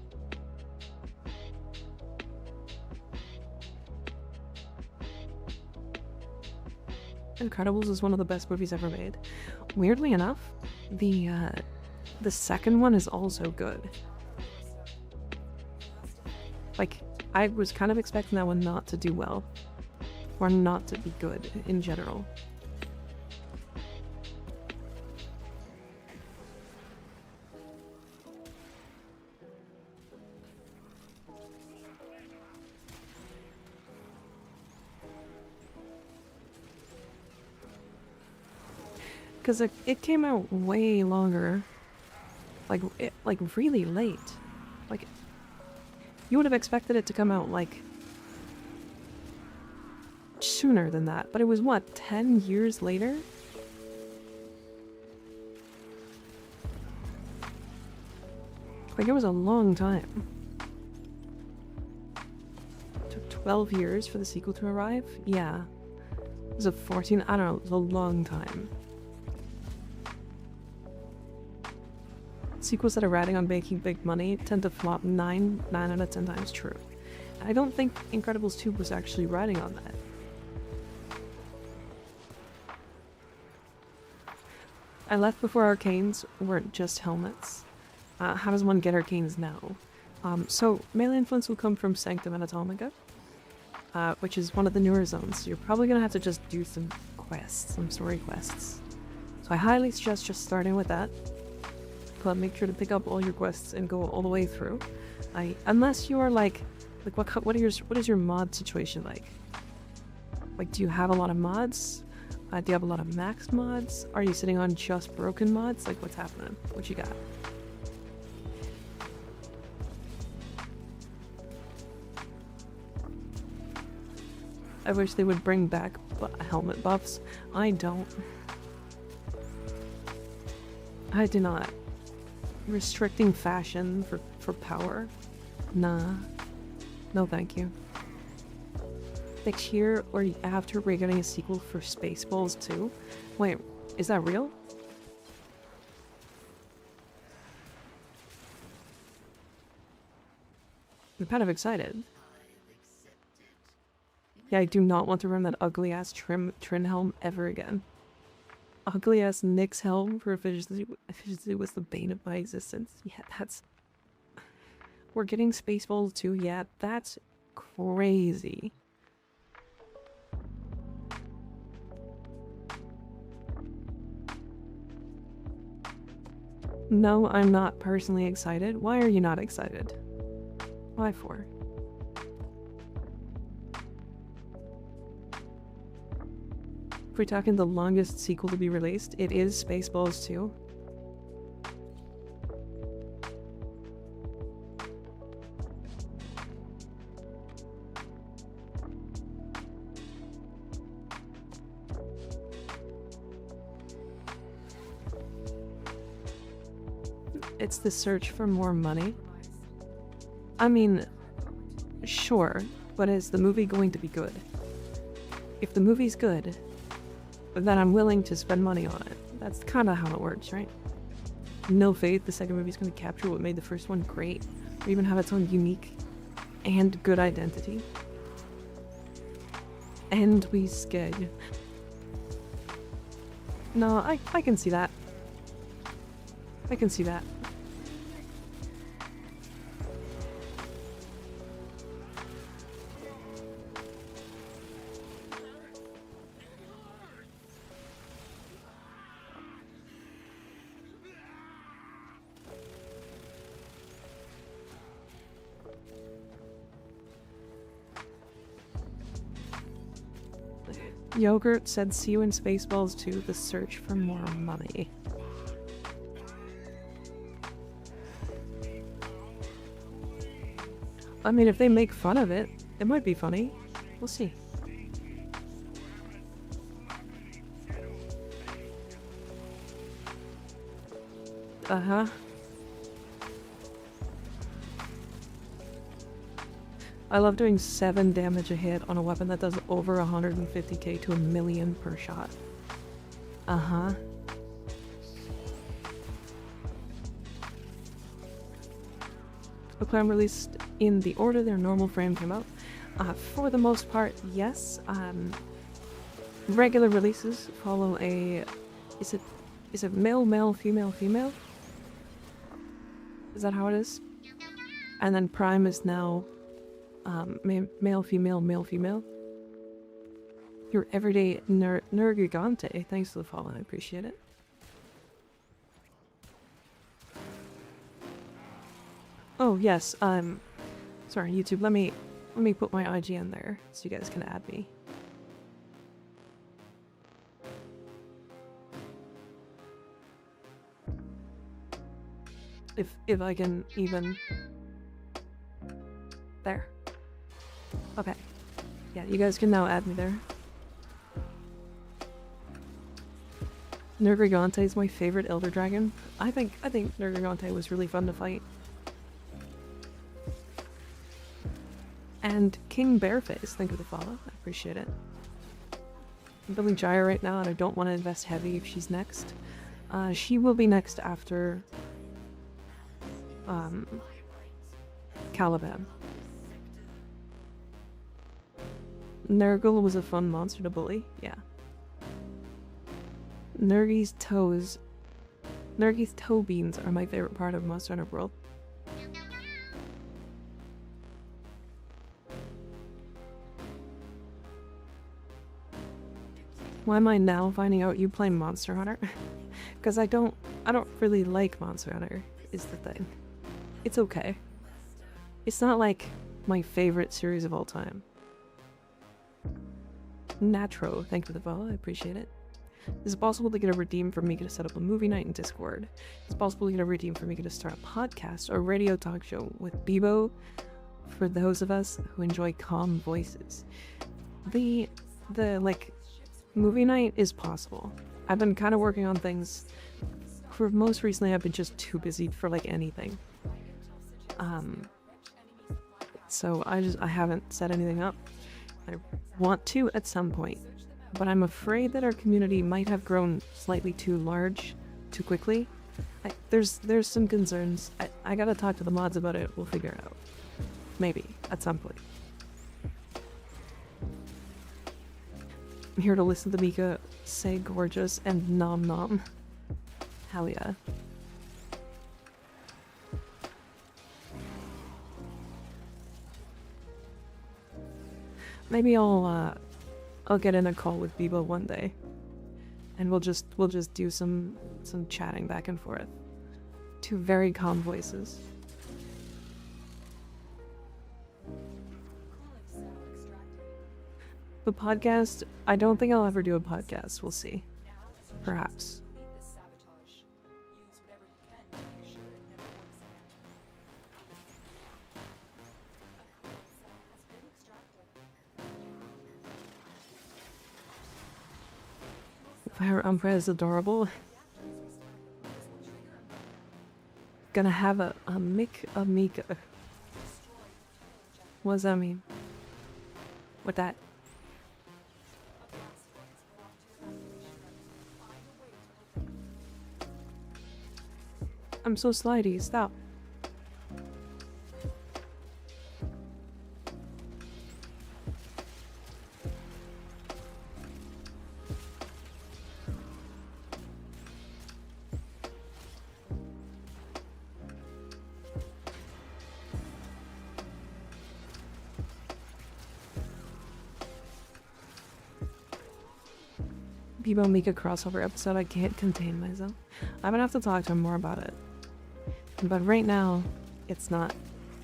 Incredibles is one of the best movies ever made. Weirdly enough, the second one is also good. Like, I was kind of expecting that one not to do well. Or not to be good in general. Because it came out way longer. Like really late. Like, you would have expected it to come out, like, sooner than that. But it was, what, 10 years later? Like, it was a long time. It took 12 years for the sequel to arrive? Yeah. Was it 14? I don't know. It was a long time. Sequels that are riding on making big money tend to flop 9 out of 10 times. True. I don't think Incredibles 2 was actually riding on that. I left before arcanes weren't just helmets. How does one get arcanes now? So melee influence will come from Sanctum and Atomica, which is one of the newer zones. So you're probably gonna have to just do some quests, some story quests. So I highly suggest just starting with that. But make sure to pick up all your quests and go all the way through. Unless you are like what is your mod situation like? Like, do you have a lot of mods? Do you have a lot of maxed mods? Are you sitting on just broken mods? Like, what's happening? What you got? I wish they would bring back helmet buffs. I don't. I do not. Restricting fashion for power? Nah. No thank you. Next year or after we're getting a sequel for Spaceballs 2? Wait, is that real? I'm kind of excited. Yeah, I do not want to run that ugly ass Trin helm ever again. Ugly ass Nyx helm for efficiency was the bane of my existence. Yeah, that's... We're getting Spaceballs too. Yeah, that's crazy. No, I'm not personally excited. Why are you not excited? Why for? If we're talking the longest sequel to be released, it is Spaceballs 2. It's the search for more money. I mean, sure, but is the movie going to be good? If the movie's good, then I'm willing to spend money on it. That's kind of how it works, right? No faith the second movie's going to capture what made the first one great, or even have its own unique and good identity. And we scared. No, I can see that. I can see that. Yogurt said, see you in Spaceballs 2, the search for more money. I mean, if they make fun of it, it might be funny. We'll see. Uh-huh. I love doing 7 damage a hit on a weapon that does over 150k to 1,000,000 per shot. Uh-huh. The clan released in the order their normal frame came out. For the most part, yes. Regular releases follow a... Is it male, male, female, female? Is that how it is? And then Prime is now... male, female, male, female. Your everyday Nergigante. Thanks for the follow, I appreciate it. Oh yes, sorry YouTube, let me put my IG in there so you guys can add me. If I can even... There. Okay. Yeah, you guys can now add me there. Nergigante is my favorite Elder Dragon. I think Nergigante was really fun to fight. And King Bareface, thank you for the follow. I appreciate it. I'm building Jaya right now and I don't want to invest heavy if she's next. She will be next after Caliban. Nurgle was a fun monster to bully, yeah. Nergy's toe beans are my favorite part of Monster Hunter World. Why am I now finding out you play Monster Hunter? Because I don't really like Monster Hunter, is the thing. It's okay. It's not like my favorite series of all time. Natro, thank you for the follow, I appreciate it. Is it possible to get a redeem for Mika to set up a movie night in Discord? Is it possible to get a redeem for Mika to start a podcast or radio talk show with Bebo for those of us who enjoy calm voices? the like movie night is possible. I've been kind of working on things. For most recently, I've been just too busy for like anything. So I haven't set anything up. I want to at some point, but I'm afraid that our community might have grown slightly too large too quickly. There's some concerns. I gotta talk to the mods about it. We'll figure it out. Maybe at some point. I'm here to listen to Mika say gorgeous and nom nom. Hell yeah. Maybe I'll get in a call with Biba one day, and we'll just do some chatting back and forth. Two very calm voices. The podcast, I don't think I'll ever do a podcast. We'll see. Perhaps. Fire Umpire is adorable. Gonna have a Mika. What does that mean? What that? I'm so slidey, stop. Bibo Mika crossover episode, I can't contain myself. I'm gonna have to talk to him more about it. But right now, it's not.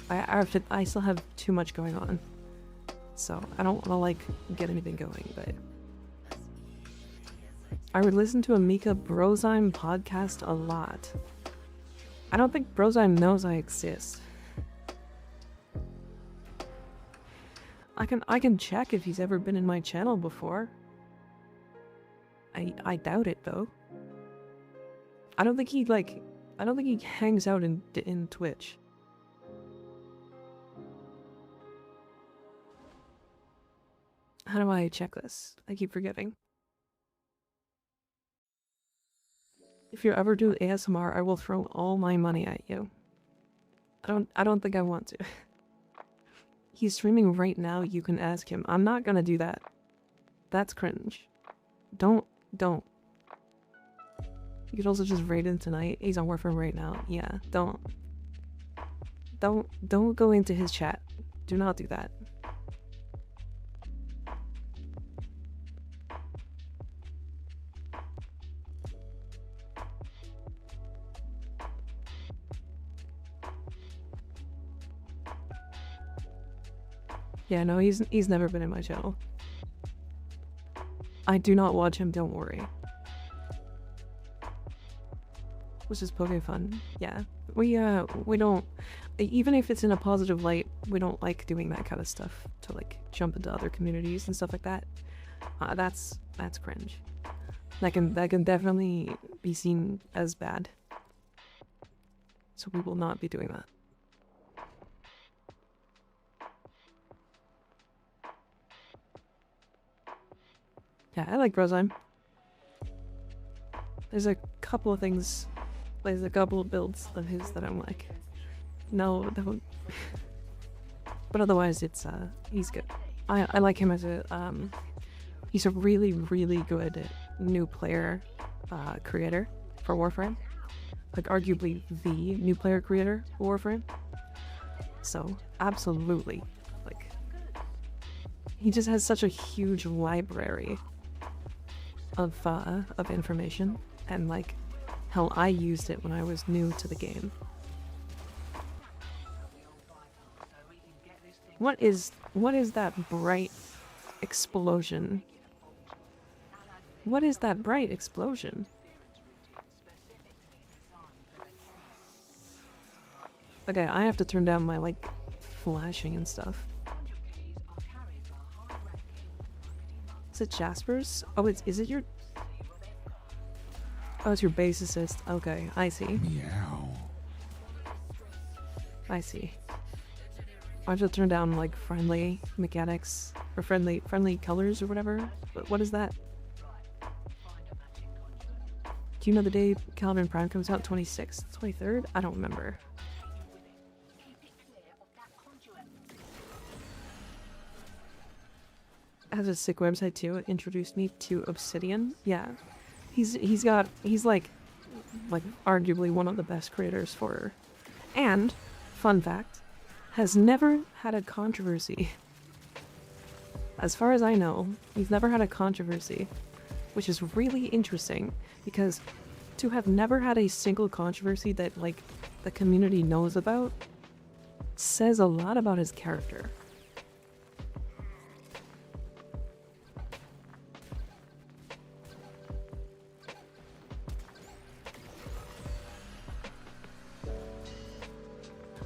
I still have too much going on. So I don't want to like get anything going, but I would listen to a Mika Brozyme podcast a lot. I don't think Brozyme knows I exist. I can check if he's ever been in my channel before. I doubt it though. I don't think he hangs out in Twitch. How do I check this? I keep forgetting. If you ever do ASMR, I will throw all my money at you. I don't think I want to. He's streaming right now, you can ask him. I'm not gonna do that. That's cringe. Don't. You could also just raid him tonight. He's on Warframe right now. Yeah, don't go into his chat. Do not do that. Yeah, no, he's never been in my channel. I do not watch him, don't worry. Which is poke fun. Yeah. We don't, even if it's in a positive light, we don't like doing that kind of stuff to like jump into other communities and stuff like that. That's cringe. That can definitely be seen as bad. So we will not be doing that. Yeah, I like Brozyme. There's a couple of things, there's a couple of builds of his that I'm like, no, don't. But otherwise, it's he's good. I like him as a he's a really good new player creator for Warframe, like arguably the new player creator for Warframe. So absolutely, like he just has such a huge library of information, and like how I used it when I was new to the game. What is that bright explosion? What is that bright explosion? Okay, I have to turn down my like flashing and stuff. Is it Jasper's? Oh, is it your... Oh, it's your base assist. Okay, I see. Meow. I see. I have to turn down like friendly mechanics or friendly colors or whatever. What is that? Do you know the day Calvin Prime comes out? 26th, 23rd? I don't remember. Has a sick website too. It introduced me to Obsidian. Yeah, he's like arguably one of the best creators for, and fun fact, has never had a controversy. As far as I know, he's never had a controversy, which is really interesting because to have never had a single controversy that like the community knows about says a lot about his character.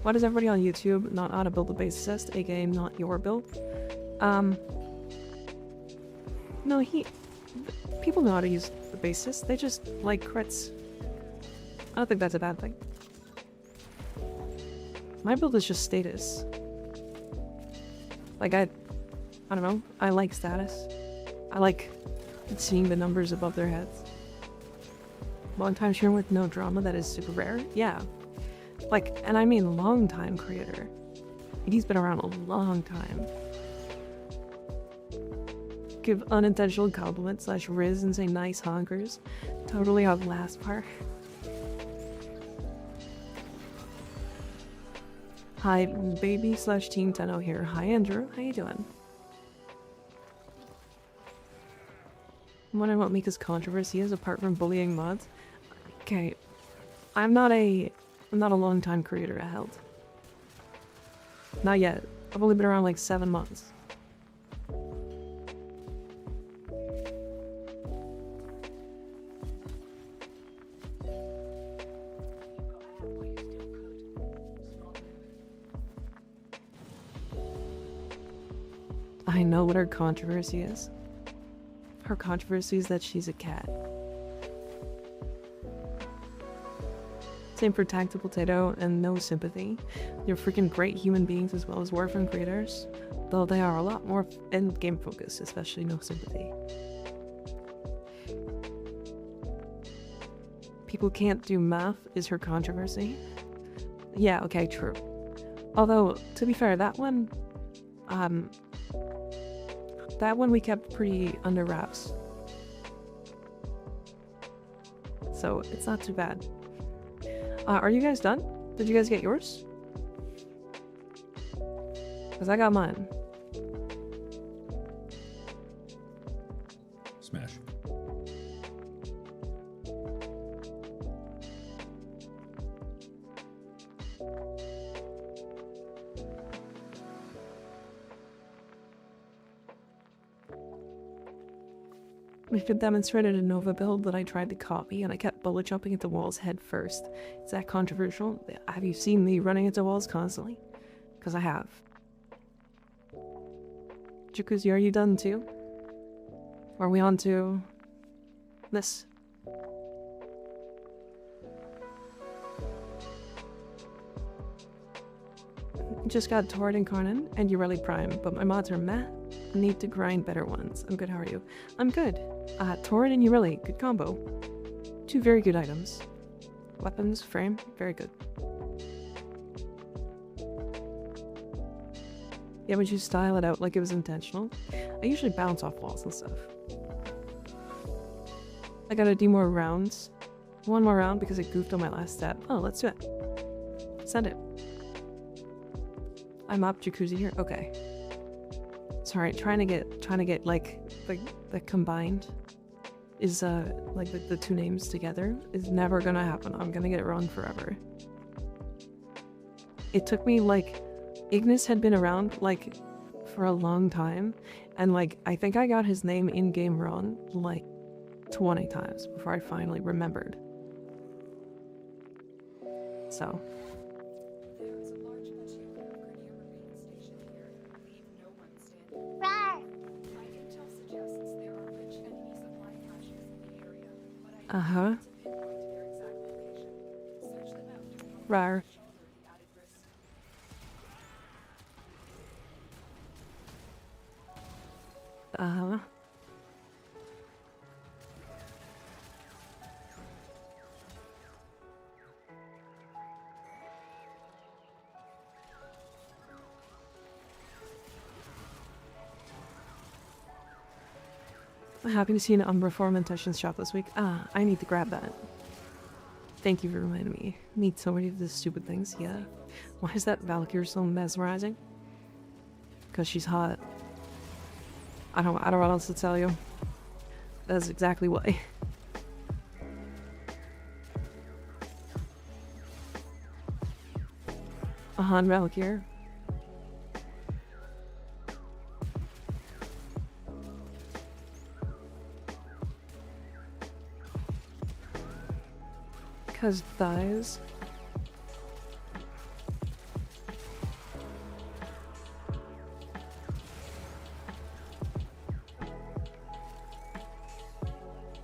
Why does everybody on YouTube not know how to build a base assist, aka not your build? No, people know how to use the base assist, they just like crits. I don't think that's a bad thing. My build is just status. Like I don't know, I like status. I like seeing the numbers above their heads. Long time sharing with no drama, that is super rare, yeah. Like, and I mean long time creator. He's been around a long time. Give unintentional compliments / riz and say nice honkers. Totally on last part. Hi, baby / Team Tenno here. Hi, Andrew. How you doing? I'm wondering what Mika's controversy is apart from bullying mods. Okay, I'm not a long-time creator at Held. Not yet. I've only been around like 7 months. I know what her controversy is. Her controversy is that she's a cat. Same for Tactical Potato and No Sympathy. They're freaking great human beings as well as Warframe creators, though they are a lot more end-game focused, especially No Sympathy. People can't do math is her controversy. Yeah, okay, true. Although, to be fair, that one we kept pretty under wraps. So, it's not too bad. Are you guys done? Did you guys get yours? Because I got mine. Smash. We've been demonstrated a Nova build that I tried to copy and I kept bullet jumping into walls head first. Is that controversial? Have you seen me running into walls constantly? Because I have. Jacuzzi, are you done too? Are we on to this? Just got Torrid Incarnate and Ureli Prime, but my mods are meh. Need to grind better ones. I'm good, how are you? I'm good. Torrid and Ureli, good combo. 2 very good items. Weapons, frame, very good. Yeah, would you style it out like it was intentional? I usually bounce off walls and stuff. I gotta do more rounds. 1 more round because I goofed on my last step. Oh, let's do it. Send it. I'm up, Jacuzzi here. Okay. Sorry, trying to get like the combined is like the 2 names together is never gonna happen. I'm gonna get it wrong forever. It took me like Ignis had been around like for a long time, and like I think I got his name in game wrong like 20 times before I finally remembered. So. There is a large machine of Grineer remains stationed here. Leave no one standing. My intel suggests there Uh-huh. Rar. Uh-huh. I'm happy to see an Umbra Form in Tushin's shop this week. Ah, I need to grab that. Thank you for reminding me. Need so many of these stupid things, yeah. Why is that Valkyrie so mesmerizing? Because she's hot. I don't know what else to tell you. That's exactly why. Han Valkyrie. Because thighs.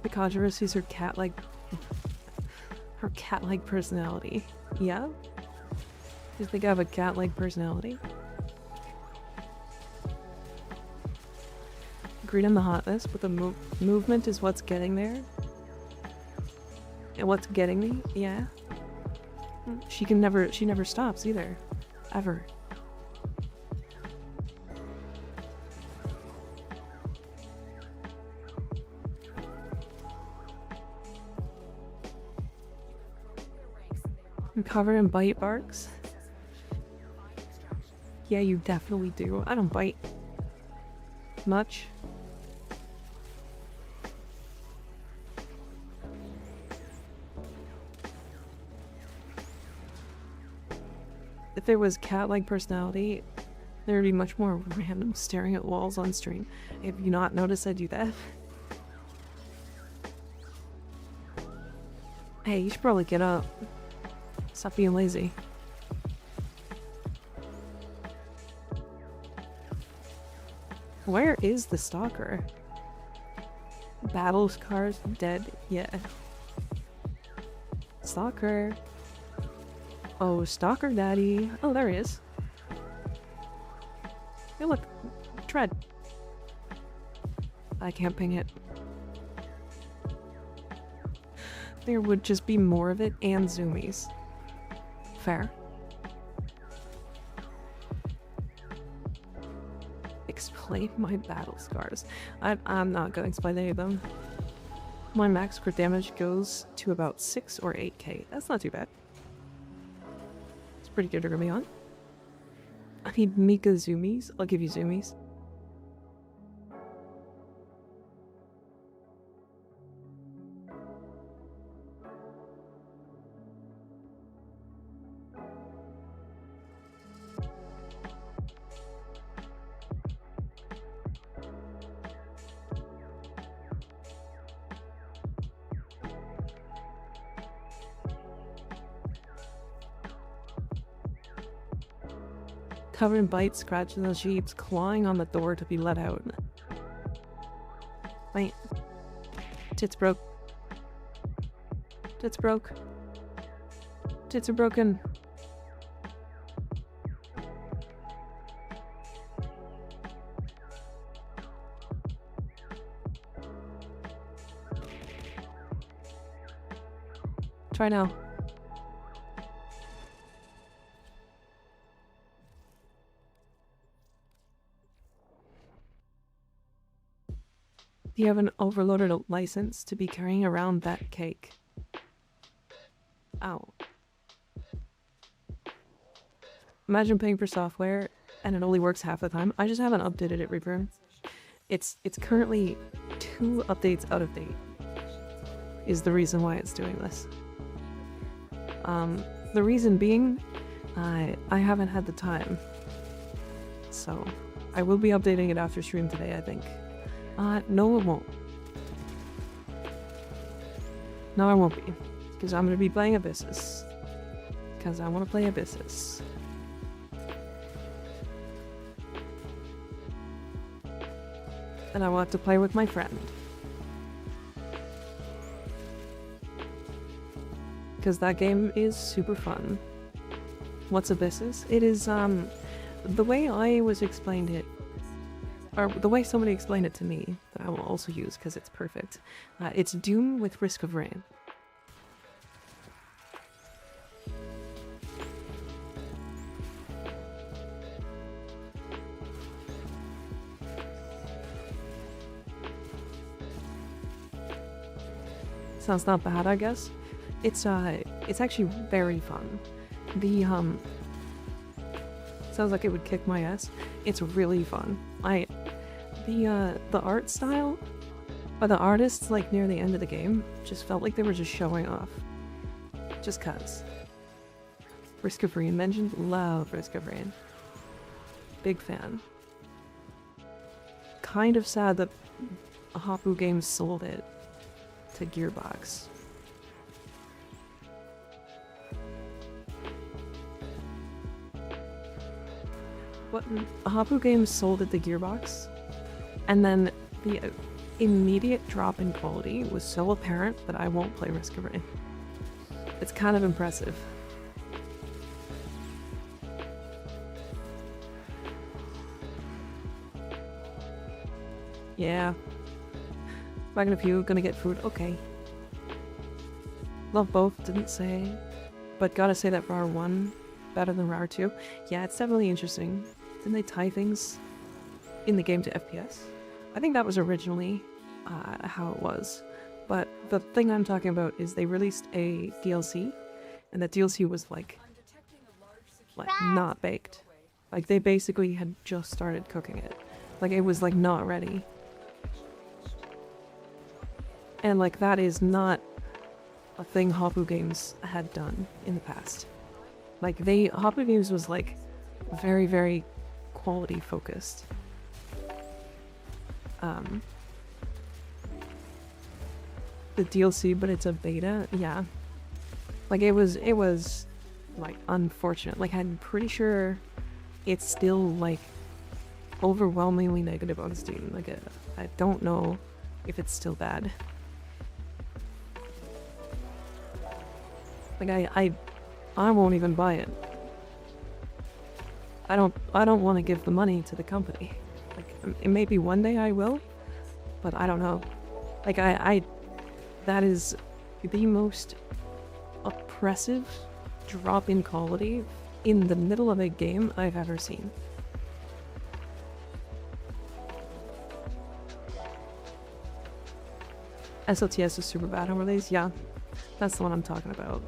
The controversy is her cat-like personality. Yeah? You think I have a cat-like personality? Agreed on the hotness, but the movement is what's getting there. And what's getting me? Yeah. She never stops either. Ever. I'm covered in bite marks. Yeah, you definitely do. I don't bite much. If there was cat-like personality, there would be much more random staring at walls on stream. Have you not noticed I do that? Hey, you should probably get up. Stop being lazy. Where is the stalker? Battle scars dead? Yeah. Stalker. Oh, stalker daddy. Oh, there he is. Hey, look. Tread. I can't ping it. There would just be more of it and zoomies. Fair. Explain my battle scars. I'm not gonna explain any of them. My max crit damage goes to about 6 or 8k. That's not too bad. It's pretty good to be on. I need Mika zoomies. I'll give you zoomies. Covered in bites, scratching the sheets, clawing on the door to be let out. Wait. Tits broke. Tits broke. Tits are broken. Try now. You have an overloaded license to be carrying around that cake. Ow. Imagine paying for software and it only works half the time. I just haven't updated it, Reaper. It's currently 2 updates out of date. Is the reason why it's doing this. The reason being, I haven't had the time. So, I will be updating it after stream today, I think. No it won't. No, I won't be. Because I'm going to be playing Abyssus. Because I want to play Abyssus. And I want to play with my friend. because that game is super fun. What's Abysses? It is, the way I was explained it, or the way somebody explained it to me, that I will also use because it's perfect. It's Doom with Risk of Rain. Sounds not bad, I guess. It's actually very fun. The sounds like it would kick my ass. It's really fun. The art style by the artists, like near the end of the game, just felt like they were just showing off. Just cuz. Risk of Rain mentioned, love Risk of Rain. Big fan. Kind of sad that Hapu Games sold it to Gearbox. What? Hapu Games sold it to Gearbox, and then the immediate drop in quality was so apparent that I won't play Risk of Rain. It's kind of impressive. Yeah. Back in a few, gonna get food. Okay. Love both, didn't say. But gotta say that RAR 1 better than RAR 2. Yeah, it's definitely interesting. Didn't they tie things in the game to FPS? I think that was originally how it was. But the thing I'm talking about is they released a DLC, and that DLC was like not baked. Like they basically had just started cooking it. Like it was like not ready. And like that is not a thing Hapu Games had done in the past. Like Hapu Games was like very, very quality focused. The DLC, but it's a beta, yeah. Like it was like unfortunate. Like I'm pretty sure it's still like overwhelmingly negative on Steam. Like I don't know if it's still bad. Like I won't even buy it. I don't want to give the money to the company. Like maybe one day I will, but I don't know. Like that is the most oppressive drop in quality in the middle of a game I've ever seen. SLTS is super bad on release, yeah. That's the one I'm talking about.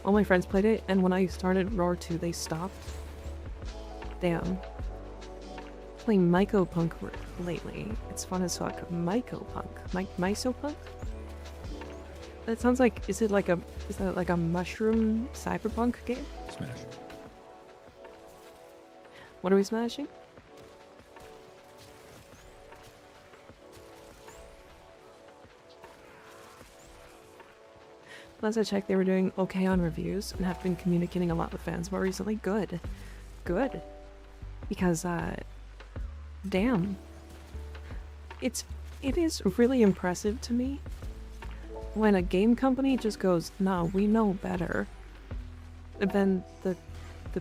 All my friends played it, and when I started RAR 2, they stopped. Damn. Playing Mycopunk lately. It's fun as fuck. Mycopunk. Mysopunk? That sounds like, is that like a mushroom cyberpunk game? Smash. What are we smashing? Last I checked, they were doing okay on reviews and have been communicating a lot with fans more recently. Good. Good. Because, damn. It is really impressive to me when a game company just goes, nah, we know better than the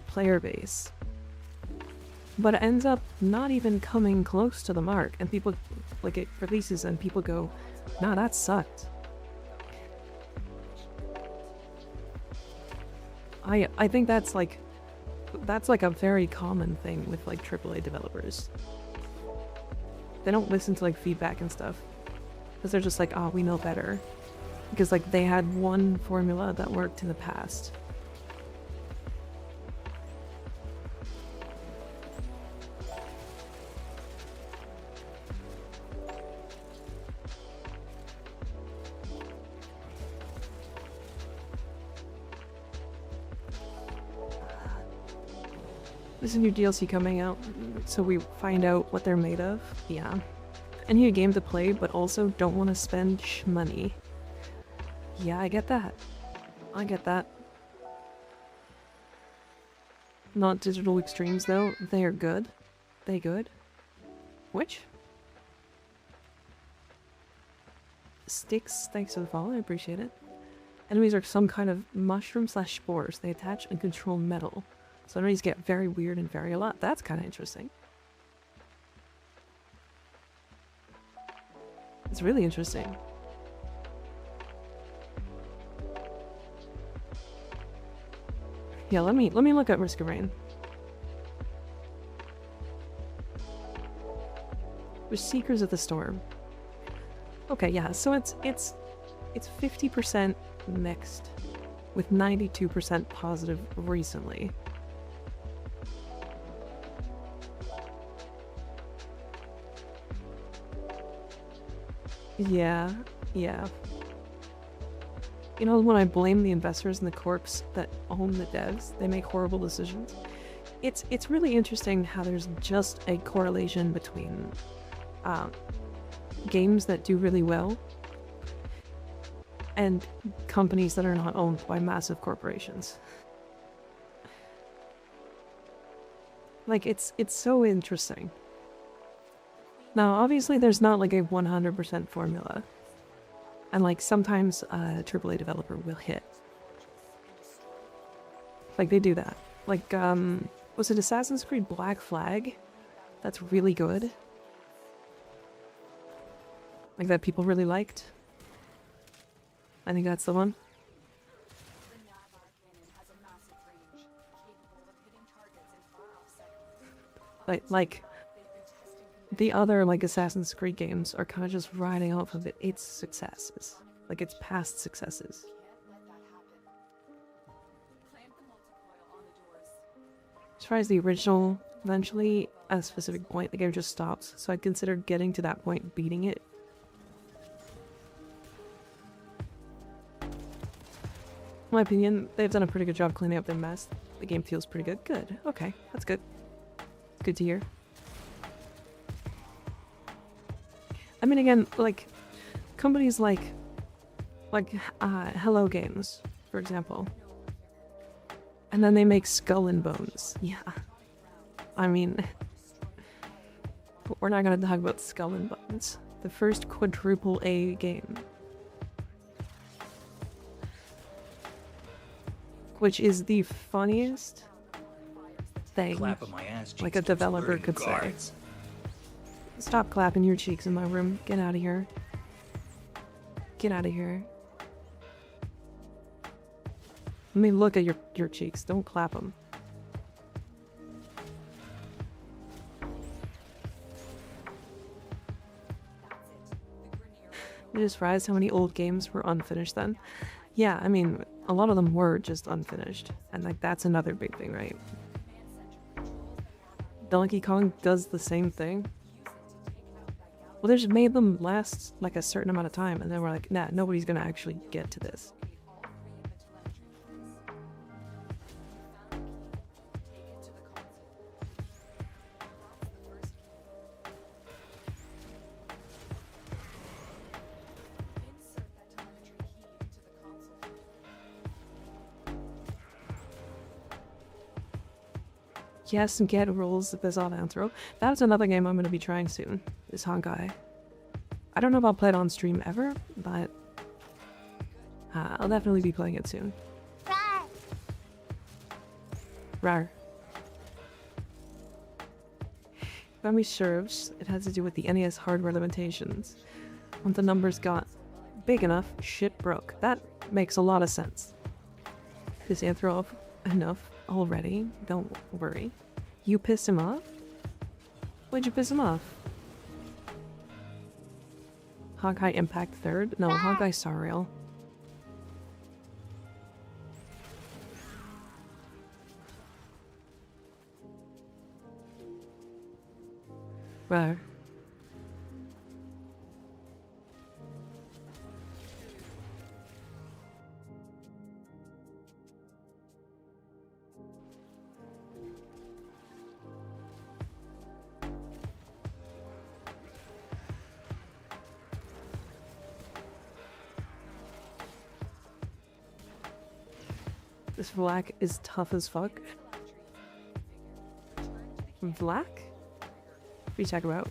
player base. But it ends up not even coming close to the mark, and people, like, it releases and people go, nah, that sucked. I think that's like a very common thing with like AAA developers. They don't listen to like feedback and stuff because they're just like, oh, we know better, because like they had one formula that worked in the past. There's a new DLC coming out, so we find out what they're made of. Yeah. I need a game to play, but also don't want to spend money. Yeah, I get that. I get that. Not Digital Extremes, though. They are good. They good? Which? Sticks, thanks for the follow, I appreciate it. Enemies are some kind of mushroom slash spores. They attach and control metal. So enemies get very weird and vary a lot. That's kind of interesting. It's really interesting. Yeah, let me look at Risk of Rain. We're Seekers of the Storm. Okay, yeah, so it's 50% mixed with 92% positive recently. Yeah, yeah. You know, when I blame the investors and the corps that own the devs, they make horrible decisions. It's really interesting how there's just a correlation between games that do really well and companies that are not owned by massive corporations. Like, it's so interesting. Now, obviously, there's not like a 100% formula. And like, sometimes a AAA developer will hit. Like, they do that. Like, was it Assassin's Creed Black Flag? That's really good. Like, that people really liked. I think that's the one. The Navar cannon has a massive range, capable of hitting targets in far-off settings. Like, They've been testing the other, like, Assassin's Creed games are kind of just riding off of its successes. Like, its past successes. Can't let that happen. Clamp the multicoil on the doors. As far as the original, eventually, at a specific point, the game just stops. So I'd consider getting to that point, beating it. In my opinion, they've done a pretty good job cleaning up their mess. The game feels pretty good. Good. Okay, that's good. It's good to hear. I mean, again, like, companies like Hello Games, for example. And then they make Skull and Bones. Yeah. I mean, we're not gonna talk about Skull and Bones. The first quadruple A game. Which is the funniest thing Clap on my ass cheeks like a to developer flirting could guards. say. Stop clapping your cheeks in my room. Get out of here. Get out of here. Let me look at your cheeks. Don't clap them. I just realized how many old games were unfinished then. Yeah, I mean, a lot of them were just unfinished. And like, that's another big thing, right? Donkey Kong does the same thing. Well, they just made them last like a certain amount of time, and then we're like, nah, nobody's gonna actually get to this. Yes, and get rules of Bizarre Anthro. That's another game I'm going to be trying soon, is Honkai. I don't know if I'll play it on stream ever, but I'll definitely be playing it soon. Rar. Family serves, it has to do with the NES hardware limitations. Once the numbers got big enough, shit broke. That makes a lot of sense. Piss Anthro off enough already, don't worry. You pissed him off? Why'd you piss him off? Honkai Impact 3rd? No, Honkai Star Rail. Right. This Vlak is tough as fuck. Vlak? What are you talking about?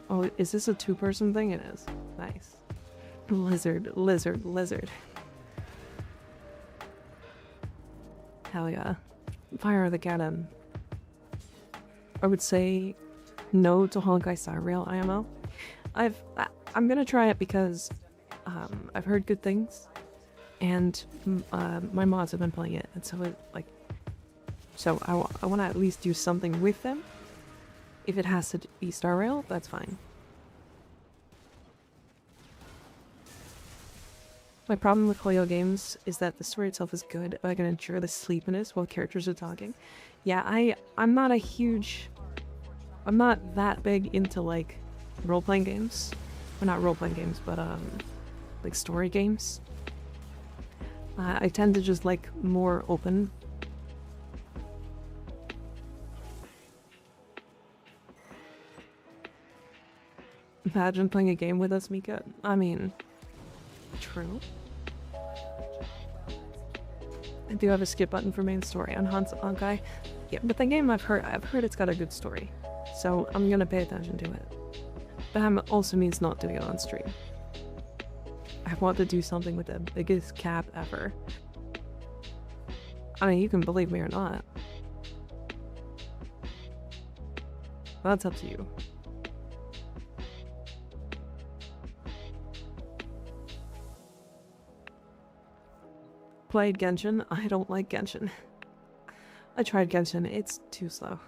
Oh, is this a two-person thing? It is. Nice. Lizard, lizard, lizard. Hell yeah. Fire the cannon. I would say no to Honkai Star Rail IMO. I'm gonna try it because I've heard good things, and my mods have been playing it, and so I want to at least do something with them. If it has to be Star Rail, that's fine. My problem with Hoyo games is that the story itself is good, but I can endure the sleepiness while characters are talking. Yeah, I'm not that big into like role-playing games. Well, not role-playing games, but like story games. I tend to just like more open. Imagine playing a game with us, Mika. I mean, true. I do have a skip button for main story on Honkai. Yeah, but the game I've heard it's got a good story, so I'm gonna pay attention to it. But that also means not doing it on stream. I want to do something with the biggest cap ever. I mean, you can believe me or not. That's up to you. Played Genshin. I don't like Genshin. I tried Genshin. It's too slow.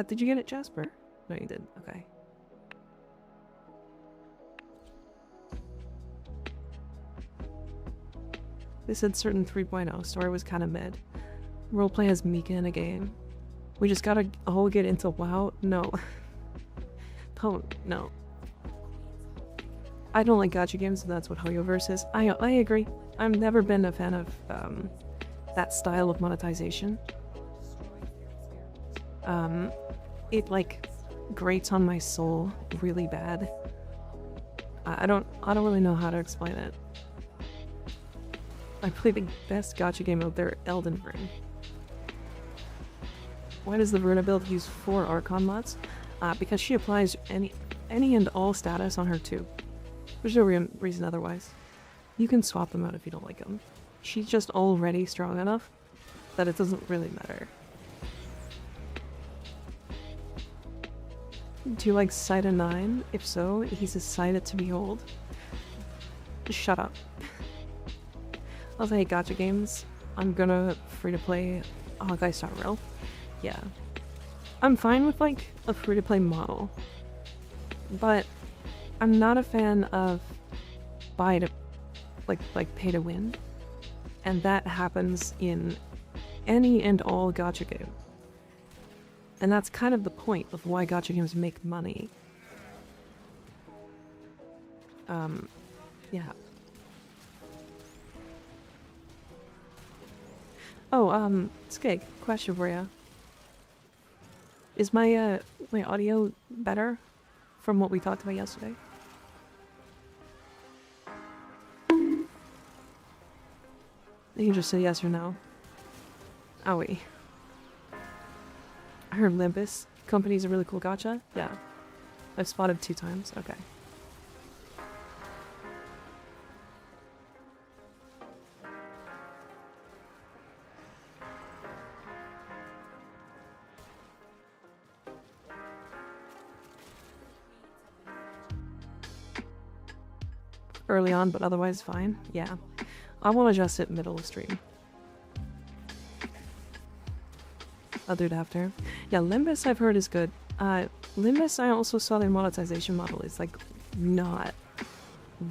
Did you get it, Jasper? No, you did. Okay. They said certain 3.0 story was kind of mid. Roleplay as Mika in a game. We just gotta all get into WoW? No. Don't. No. I don't like gacha games, and that's what Hoyoverse is. I agree. I've never been a fan of that style of monetization. It like grates on my soul really bad. I don't really know how to explain it. I play the best gacha game out there, Elden Ring. Why does the Verna build use 4 Archon mods? Because she applies any and all status on her too. There's no reason otherwise. You can swap them out if you don't like them. She's just already strong enough that it doesn't really matter. Do you like Saida 9? If so, he's a Saida to behold. Shut up. I'll say gacha games. I'm gonna free-to-play Honkai Star Rail. Yeah. I'm fine with like a free-to-play model. But I'm not a fan of pay to win, and that happens in any and all gacha game. And that's kind of the point of why gacha games make money. Yeah. Oh, Skig, question for you. Is my audio better from what we talked about yesterday? You can just say yes or no. Owie. I heard Limbus Company's a really cool gacha. Yeah. I've spotted 2 times. Okay. Early on, but otherwise fine. Yeah. I won't adjust it middle of stream. I'll do it after. Yeah, Limbus I've heard is good. Limbus I also saw their monetization model is like not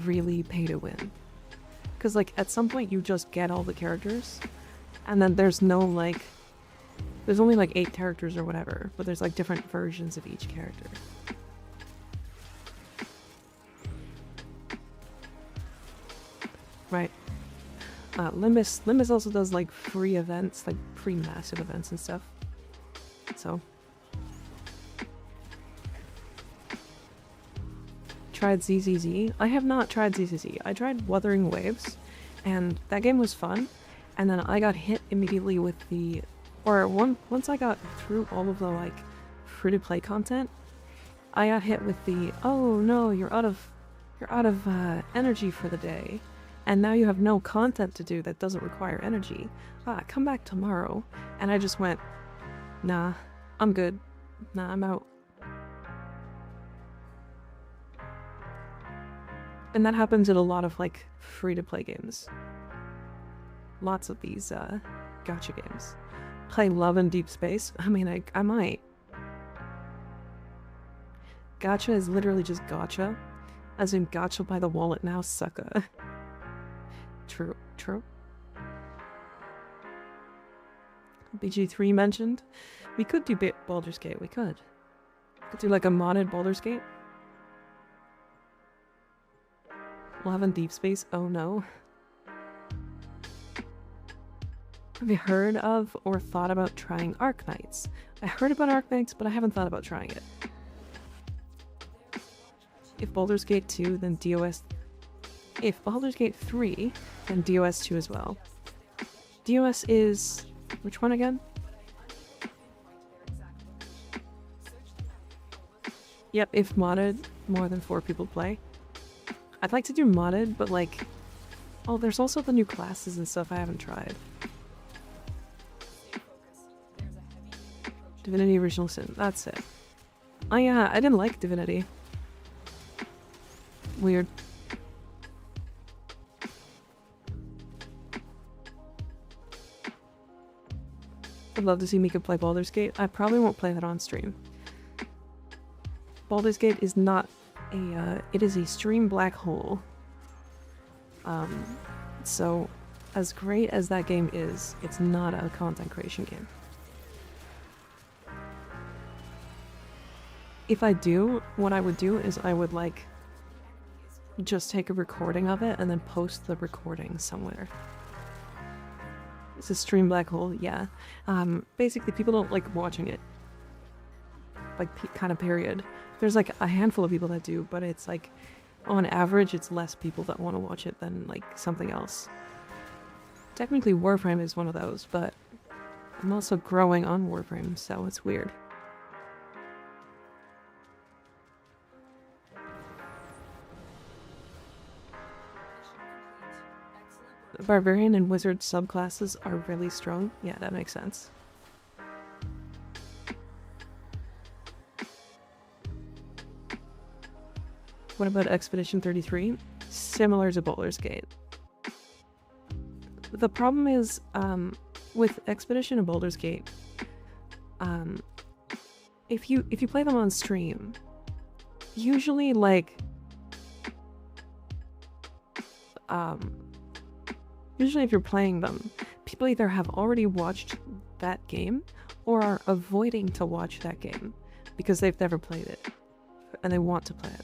really pay to win. Cause like at some point you just get all the characters and then there's no like, there's only like 8 characters or whatever, but there's like different versions of each character. Right. Limbus also does like free events, like free massive events and stuff. So. Tried ZZZ. I have not tried ZZZ. I tried Wuthering Waves, and that game was fun, and then I got hit immediately with the, once I got through all of the like free-to-play content, I got hit with the, oh no, you're out of energy for the day, and now you have no content to do that doesn't require energy. Come back tomorrow. And I just went, nah, I'm good. Nah, I'm out. And that happens in a lot of like free-to-play games. Lots of these gacha games. Play Love and Deep Space. I mean, I might. Gacha is literally just gotcha. As in gotcha by the wallet now, sucker. True, true. BG3 mentioned. We could do Baldur's Gate, we could. Could do like a modded Baldur's Gate. Love and Deep Space, oh no. Have you heard of or thought about trying Arknights? I heard about Arknights, but I haven't thought about trying it. If Baldur's Gate 2, then DOS... If Baldur's Gate 3, then DOS 2 as well. DOS is... Which one again? Yep, if modded, more than 4 people play. I'd like to do modded, but like... Oh, there's also the new classes and stuff I haven't tried. Divinity Original Sin, that's it. Oh yeah, I didn't like Divinity. Weird. I'd love to see Mika play Baldur's Gate. I probably won't play that on stream. Baldur's Gate is not a, it is a stream black hole. So, as great as that game is, it's not a content creation game. If I do, what I would do is I would like just take a recording of it and then post the recording somewhere. It's a stream black hole, yeah. Basically people don't like watching it. Like, kind of period. There's like a handful of people that do, but it's like, on average, it's less people that want to watch it than like something else. Technically Warframe is one of those, but I'm also growing on Warframe, so it's weird. Barbarian and Wizard subclasses are really strong. Yeah, that makes sense. What about Expedition 33? Similar to Baldur's Gate. The problem is, with Expedition and Baldur's Gate, if you play them on stream, usually like, usually if you're playing them, people either have already watched that game or are avoiding to watch that game because they've never played it and they want to play it.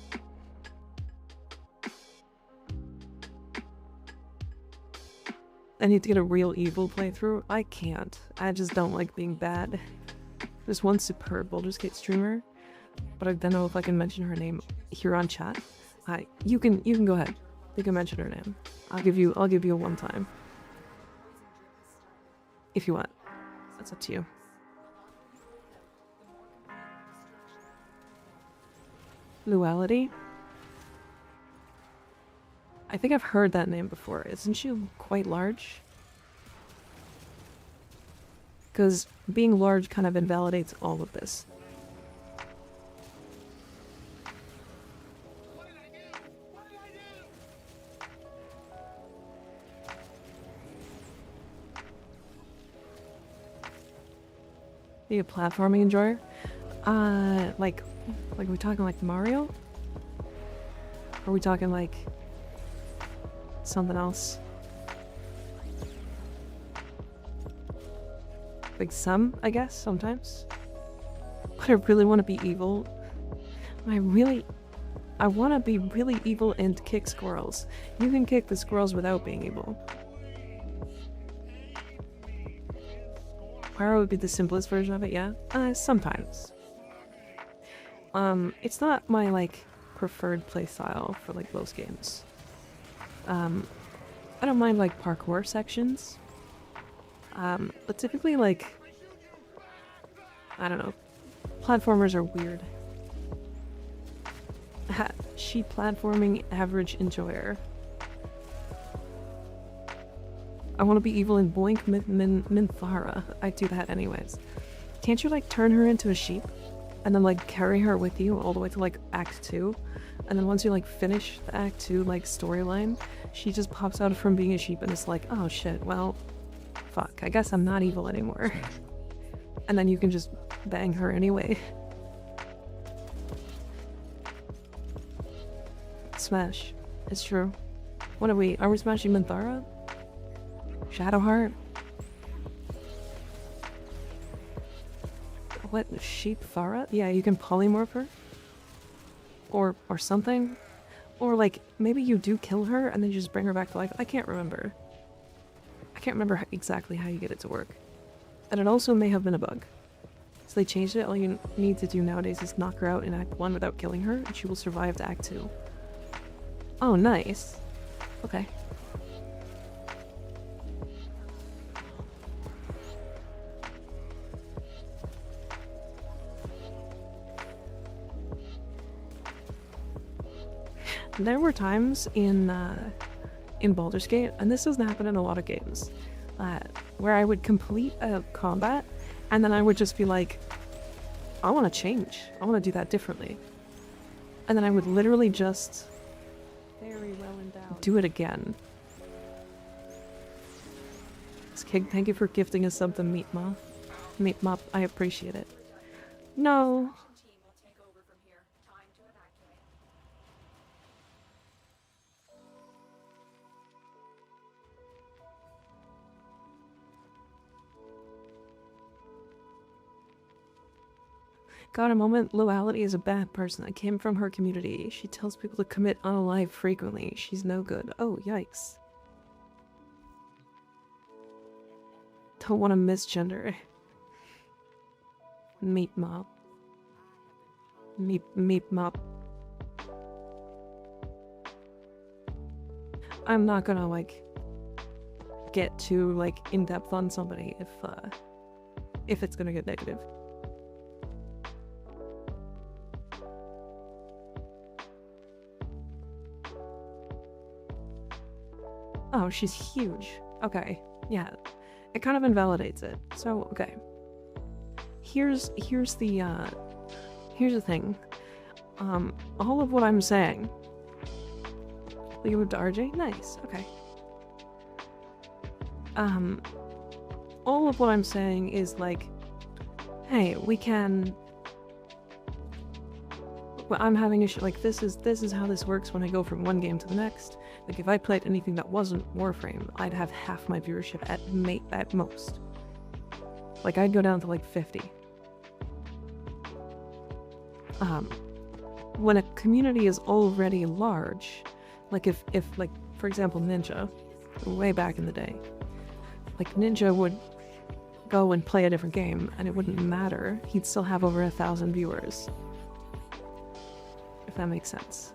I need to get a real evil playthrough. I can't. I just don't like being bad. There's one superb Baldur's Gate streamer, but I don't know if I can mention her name here on chat. You can go ahead. You can mention her name. I'll give you a one time. If you want. That's up to you. Luality? I think I've heard that name before. Isn't she quite large? Because being large kind of invalidates all of this. Are you a platforming enjoyer? Like are we talking like Mario? Are we talking like something else? Like some, I guess, sometimes. But I really want to be evil. I want to be really evil and kick squirrels. You can kick the squirrels without being evil. Pyro would be the simplest version of it, yeah? Sometimes. It's not my, like, preferred playstyle for, like, most games. I don't mind, like, parkour sections. But typically, like, I don't know. Platformers are weird. Sheep platforming average enjoyer. I want to be evil in Boink Minthara. I do that anyways. Can't you like turn her into a sheep? And then like carry her with you all the way to like Act 2? And then once you like finish the Act 2 like storyline, she just pops out from being a sheep and it's like, oh shit, well, fuck, I guess I'm not evil anymore. And then you can just bang her anyway. Smash. It's true. What are we? Are we smashing Minthara? Shadowheart? What? Sheep Farah? Yeah, you can polymorph her? Or something? Or like, maybe you do kill her and then you just bring her back to life? I can't remember. I can't remember exactly how you get it to work. And it also may have been a bug. So they changed it. All you need to do nowadays is knock her out in Act 1 without killing her, and she will survive to Act 2. Oh, nice. Okay. There were times in Baldur's Gate, and this doesn't happen in a lot of games, where I would complete a combat, and then I would just be like, I want to change. I want to do that differently. And then I would literally just Very well endowed. do it again. Kig, thank you for gifting us sub the Meat Mop. Meat Mop, I appreciate it. No. Team will take over from here. Time to evacuate. Got a moment. Loyalty is a bad person. I came from her community. She tells people to commit unalive frequently. She's no good. Oh, yikes. Don't want to misgender. Meat Mop. Meat Mop. I'm not gonna, like, get too, like, in-depth on somebody if it's gonna get negative. Oh, she's huge. Okay, yeah. It kind of invalidates it. So, okay. Here's the thing. All of what I'm saying. You moved to RJ? Nice, okay. All of what I'm saying is like, hey, we can. Well, I'm having issue. Like, this is how this works when I go from one game to the next. Like, if I played anything that wasn't Warframe, I'd have half my viewership at most. Like, I'd go down to like 50. When a community is already large, like if like, for example, Ninja, way back in the day, like Ninja would go and play a different game and it wouldn't matter. He'd still have over 1,000 viewers. If that makes sense.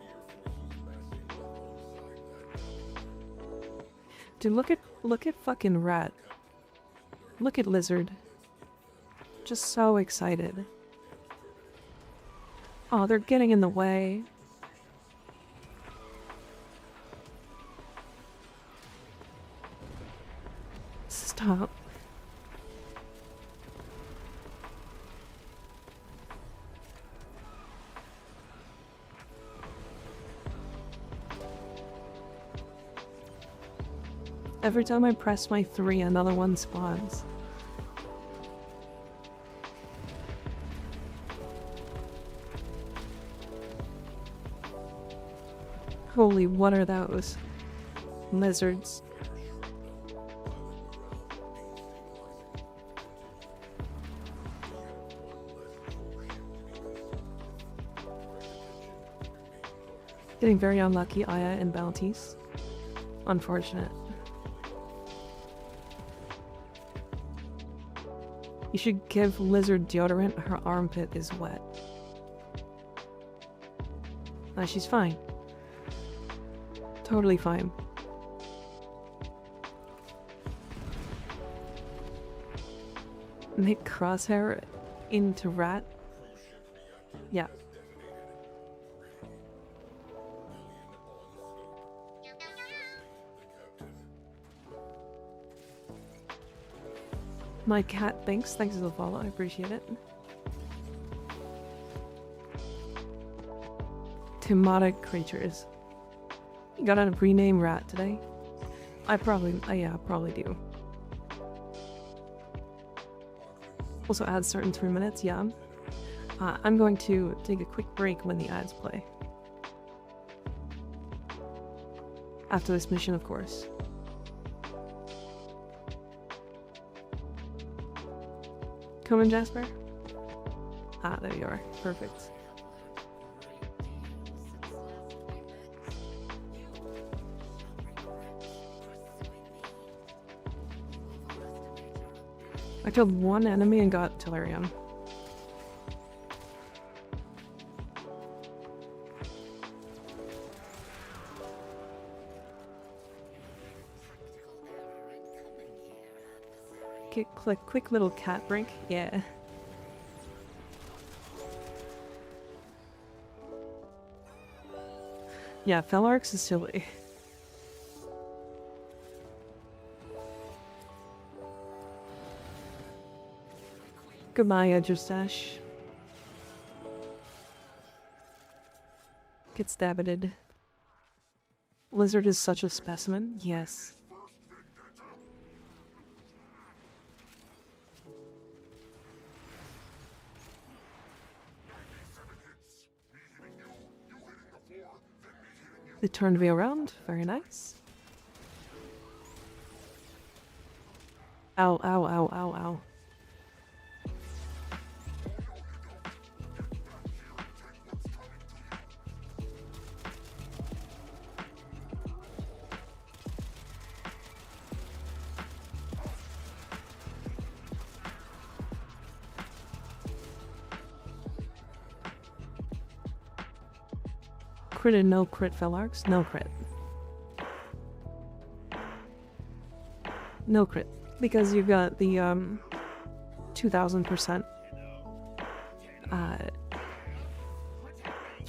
Dude, look at fucking Rat. Look at Lizard. Just so excited. Oh, they're getting in the way. Stop. Every time I press my 3, another one spawns. Holy, what are those? Lizards. Getting very unlucky, Aya, and bounties. Unfortunate. You should give Lizard deodorant. Her armpit is wet. She's fine. Totally fine. Make Crosshair into Rat? Yeah. My cat thinks. Thanks for the follow. I appreciate it. Timotic creatures. You gotta rename rat today. I probably, yeah, I probably do. Also ads start in 3 minutes, yeah. I'm going to take a quick break when the ads play. After this mission, of course. Come in, Jasper. Ah, there you are. Perfect. I killed one enemy and got Tellurium. Quick little cat break. Yeah. Yeah, Felarx is silly. Goodbye, Edgerstash. Get stabbited. Lizard is such a specimen. Yes. They turned me around. Very nice. Ow, ow, ow, ow, ow. Crit and no crit, Felarx. No crit. No crit. Because you got the 2000%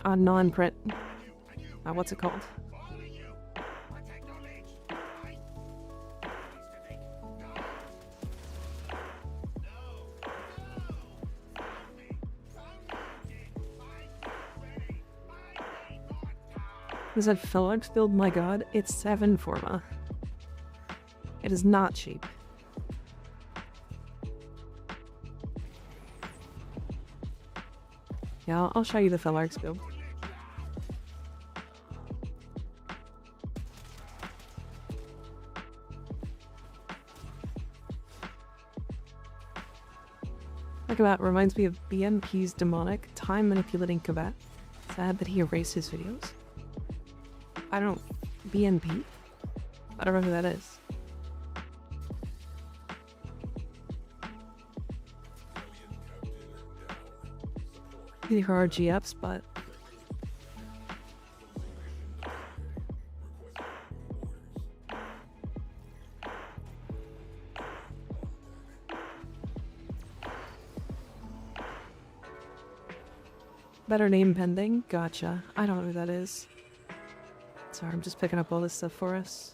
on non-crit. What's it called? Is that Felarx build? My god, it's 7 Forma. It is not cheap. Yeah, I'll show you the Felarx build. Look at that, reminds me of BNP's demonic, time manipulating Kabat. Sad that he erased his videos. I don't... BNP? I don't know who that is. Pretty hard GFs, but... Better name pending? Gotcha. I don't know who that is. Sorry, I'm just picking up all this stuff for us.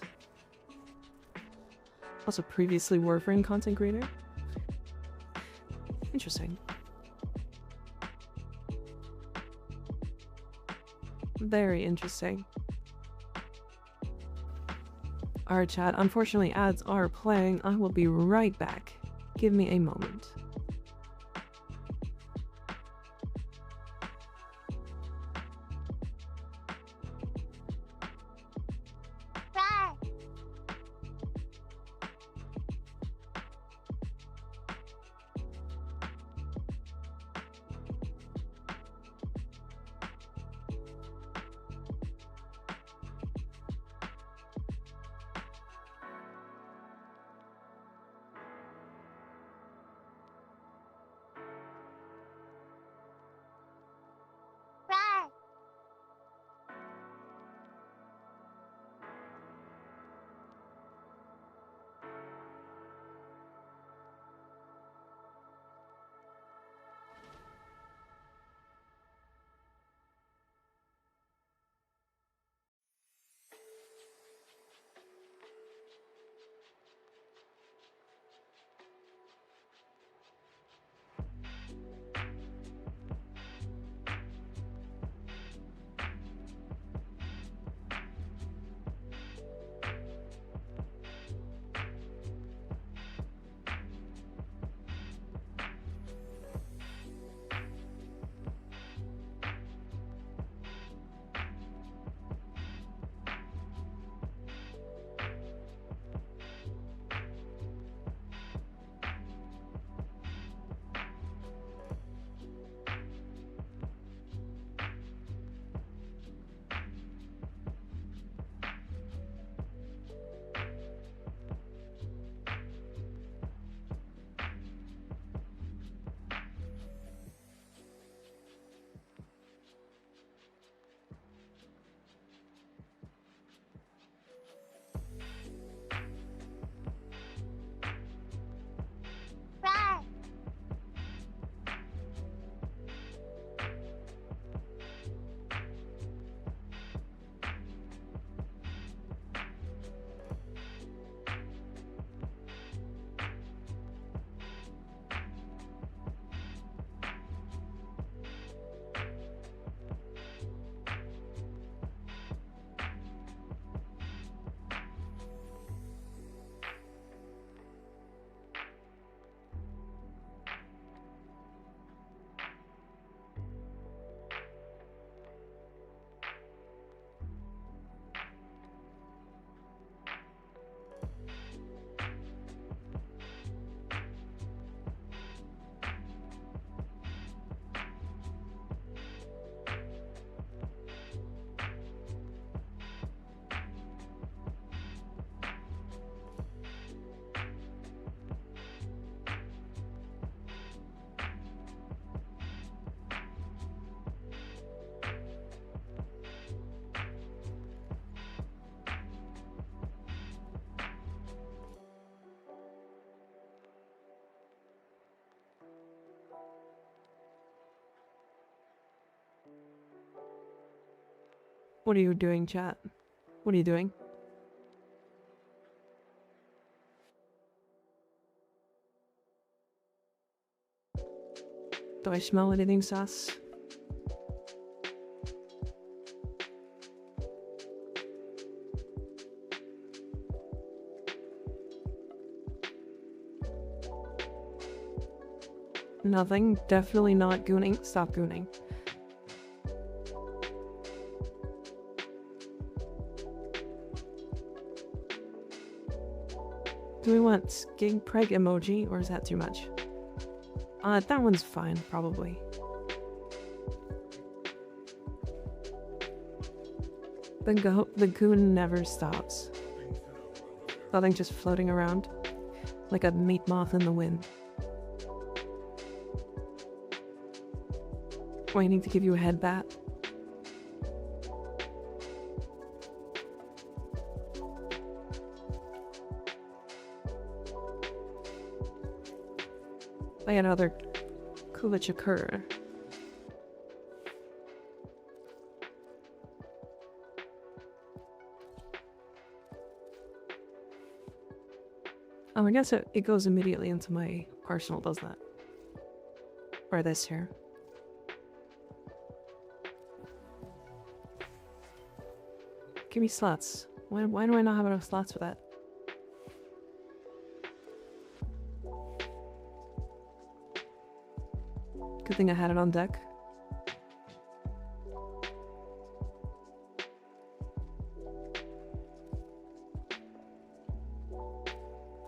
Also previously Warframe content creator. Interesting. Very interesting. Alright chat, unfortunately ads are playing. I will be right back. Give me a moment. What are you doing, chat? What are you doing? Do I smell anything sus? Nothing. Definitely not gooning. Stop gooning. Do we want skig preg emoji or is that too much? That one's fine, probably. The goon never stops. Nothing just floating around. Like a meat moth in the wind. Waiting to give you a head bat. By another Lich occur. Oh, I guess it goes immediately into my arsenal, doesn't it? Or this here. Give me slots. Why do I not have enough slots for that? Good thing I had it on deck.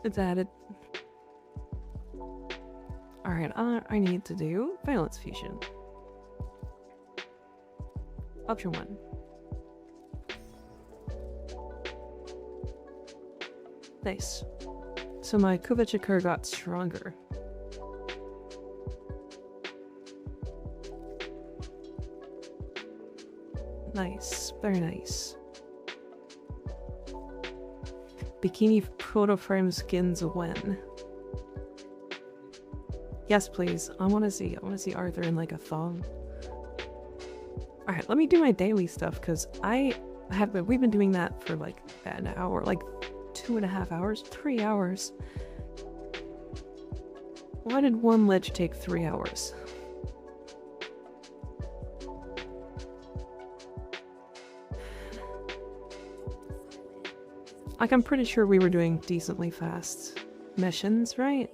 It's added. Alright, I need to do Violence Fusion. Option 1. Nice. So my Kuvachakur got stronger. Nice. Very nice. Bikini proto frame skins when? Yes, please. I want to see Arthur in like a thong. Alright, let me do my daily stuff because we've been doing that for like an hour, like 2.5 hours, 3 hours. Why did one lich take 3 hours? Like, I'm pretty sure we were doing decently fast missions, right?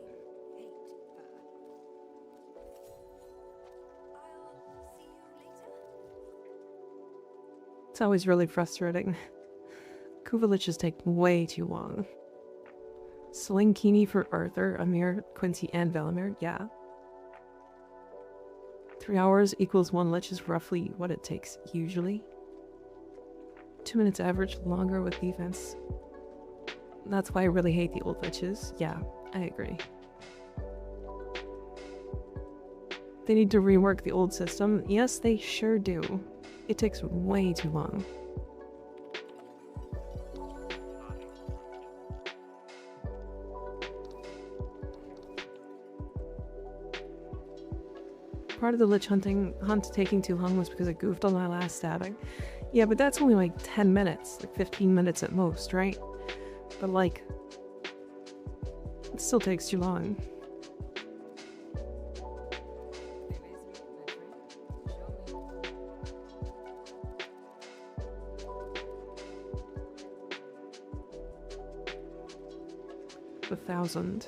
It's always really frustrating. Liches take way too long. Slinkini for Arthur, Amir, Quincy, and Velimir, yeah. 3 hours equals 1 lich is roughly what it takes usually. 2 minutes average longer with defense. That's why I really hate the old liches. Yeah, I agree. They need to rework the old system. Yes, they sure do. It takes way too long. Part of the lich hunt taking too long was because I goofed on my last stabbing. Yeah, but that's only like 10 minutes, like 15 minutes at most, right? But like, it still takes too long. A 1,000.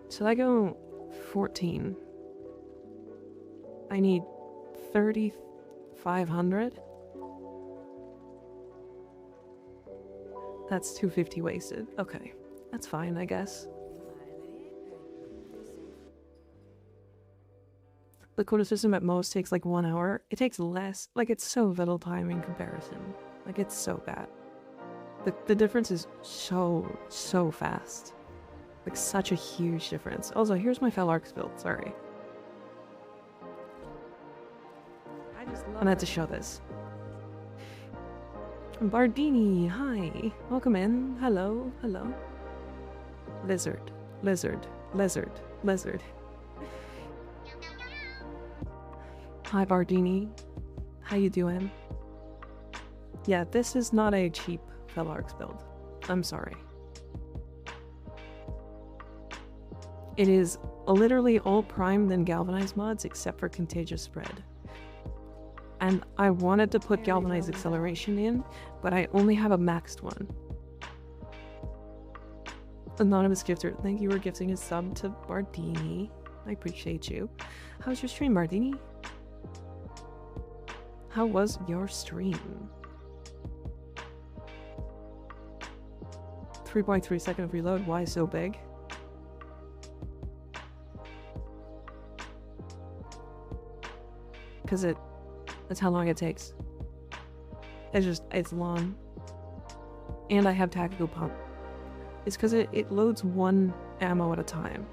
Should I go 14? I need 3,500. That's 250 wasted. Okay, that's fine, I guess. The quota system at most takes like 1 hour. It takes less. Like, it's so little time in comparison. Like, it's so bad. The difference is so fast. Like, such a huge difference. Also, here's my Felarx build, sorry. I had to show this. Bardini, hi. Welcome in. Hello, hello. Lizard. Lizard. Lizard. Hi, Bardini. How you doing? Yeah, this is not a cheap Felarx build. I'm sorry. It is literally all primed and galvanized mods except for contagious spread. And I wanted to put galvanized acceleration in, but I only have a maxed one. Anonymous gifter, thank you for gifting a sub to Bardini. I appreciate you. How's your stream, Bardini? How was your stream? 3.3 second of reload, why so big? Because that's how long it takes. It's long. And I have tactical pump. It's because it loads one ammo at a time.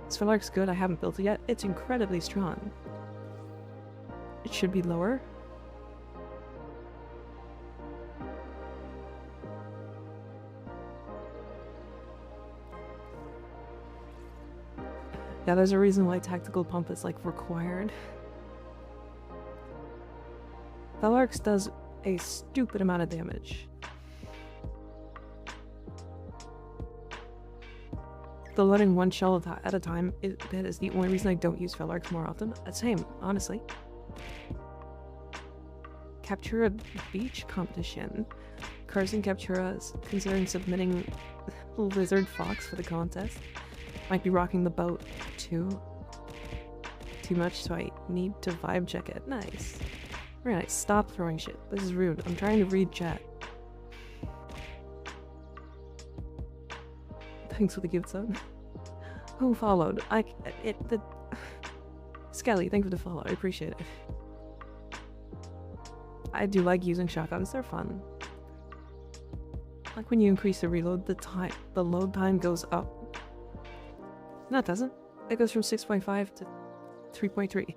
Sphelark's good, I haven't built it yet. It's incredibly strong. It should be lower. Yeah, there's a reason why tactical pump is like required. Felarx does a stupid amount of damage. The loading one shell at a time that is the only reason I don't use Felarx more often. Same, honestly. Captura Beach competition. Carson Captura's considering submitting Lizard Fox for the contest. Might be rocking the boat too much, so I need to vibe check it. Nice. Very nice. Stop throwing shit. This is rude. I'm trying to read chat. Thanks for the gift sub. Who followed? Skelly, thanks for the follow. I appreciate it. I do like using shotguns. They're fun. Like when you increase the reload, the load time goes up. No, it doesn't. It goes from 6.5 to 3.3.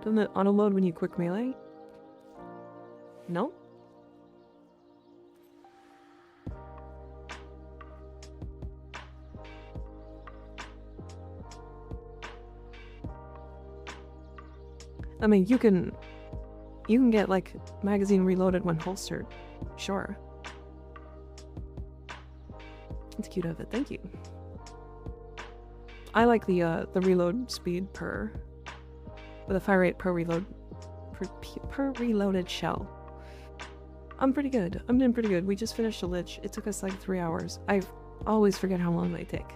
Doesn't it auto-load when you quick melee? No? I mean, you can get like magazine reloaded when holstered. Sure. It's cute of it. Thank you. I like the reload speed per, with a fire rate per reload, per reloaded shell. I'm pretty good. I'm doing pretty good. We just finished a Lich. It took us like 3 hours. I always forget how long they take.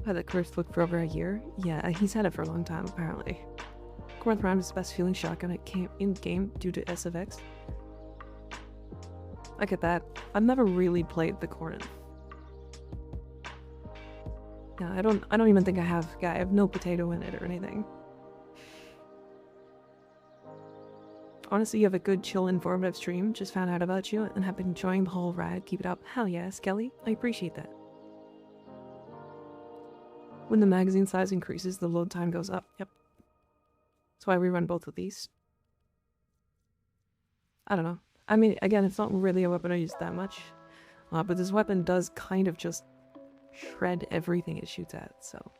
Had the curse look for over a year? Yeah, he's had it for a long time apparently. Corinth Round is the best feeling shotgun in game due to S of X. I get that. I've never really played the Corinth. Yeah, I don't even think I have. Yeah, I have no potato in it or anything. Honestly, you have a good, chill, informative stream. Just found out about you and have been enjoying the whole ride. Keep it up. Hell yeah, Skelly. I appreciate that. When the magazine size increases, the load time goes up. Yep. That's why we run both of these. I don't know. I mean, again, it's not really a weapon I use that much. But this weapon does kind of just shred everything it shoots at, so.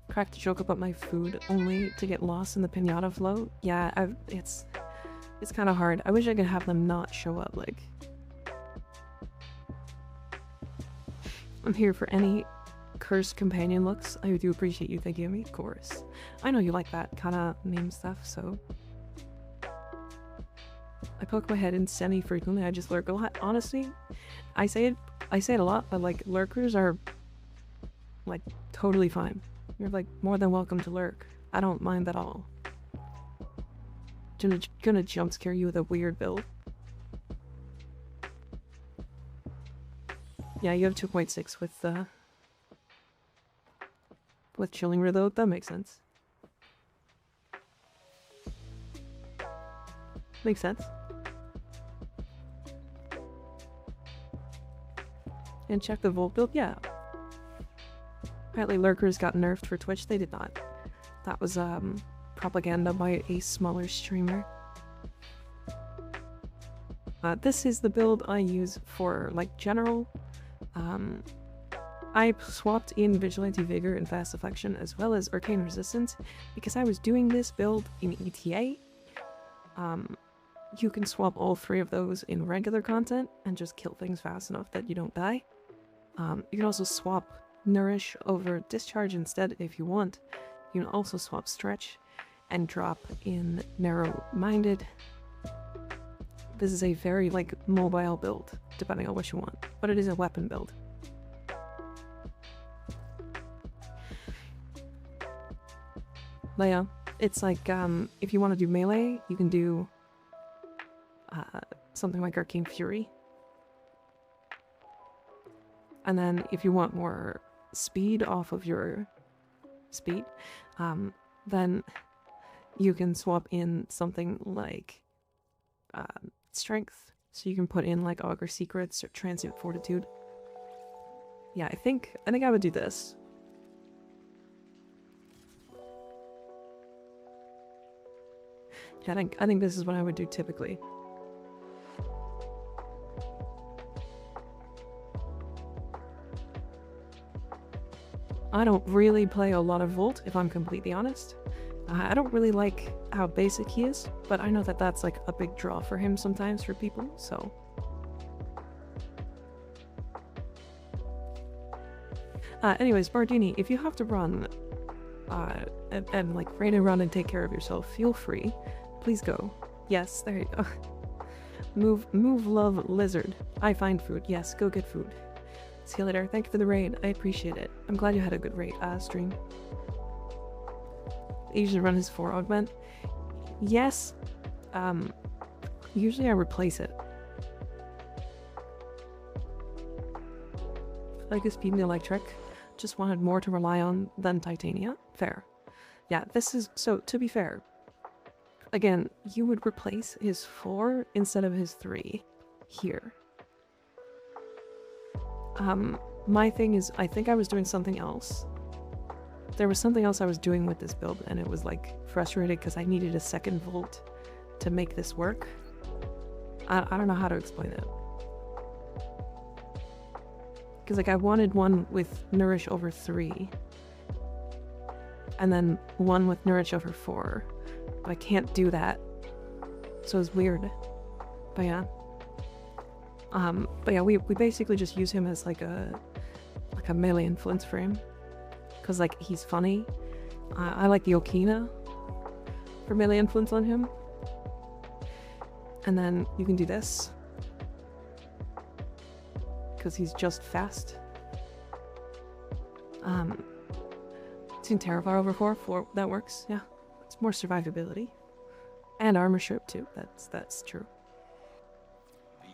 Cracked a joke about my food only to get lost in the pinata flow. Yeah, it's kind of hard. I wish I could have them not show up, like. I'm here for any cursed companion looks. I do appreciate you thinking of me, of course. I know you like that kind of meme stuff, so. I poke my head in semi-frequently. I just lurk a lot. Honestly, I say it a lot, but like lurkers are like totally fine. You're like more than welcome to lurk. I don't mind at all. Gonna jump scare you with a weird build. Yeah, you have 2.6 with chilling reload. That makes sense. Makes sense. And check the Volt build? Yeah. Apparently lurkers got nerfed for Twitch. They did not. That was propaganda by a smaller streamer. This is the build I use for like general. I swapped in Vigilante Vigor and Fast Affection as well as Arcane Resistance because I was doing this build in ETA. You can swap all 3 of those in regular content and just kill things fast enough that you don't die. You can also swap Nourish over Discharge instead if you want. You can also swap Stretch and drop in Narrow-Minded. This is a very like mobile build, depending on what you want, but it is a weapon build. But yeah, it's like if you want to do melee, you can do something like Arcane Fury. And then if you want more speed off of your speed, then you can swap in something like strength. So you can put in like Augur Secrets or Transient Fortitude. Yeah, I think I would do this. Yeah, I think this is what I would do typically. I don't really play a lot of Volt, if I'm completely honest. I don't really like how basic he is, but I know that that's like a big draw for him sometimes for people, so. Anyways, Bardini, if you have to run, and like ready to run and take care of yourself, feel free. Please go. Yes, there you go. Move, love, lizard. I find food. Yes, go get food. See you later. Thank you for the raid. I appreciate it. I'm glad you had a good raid stream. I usually run his 4 augment. Yes. Usually I replace it. Like a speed and electric. Just wanted more to rely on than Titania. Fair. Yeah, this is... So, to be fair. Again, you would replace his 4 instead of his 3 here. My thing is, I think I was doing something else. There was something else I was doing with this build, and it was like frustrated because I needed a second Volt to make this work. I don't know how to explain it. Because like I wanted one with Nourish over 3. And then one with Nourish over 4. But I can't do that. So it's weird. But yeah. But yeah, we basically just use him as like a melee influence frame. Because like he's funny. I like the Okina for melee influence on him. And then you can do this. Because he's just fast. Seen Terravar over 4, that works, yeah. It's more survivability. And armor strip too, that's true. These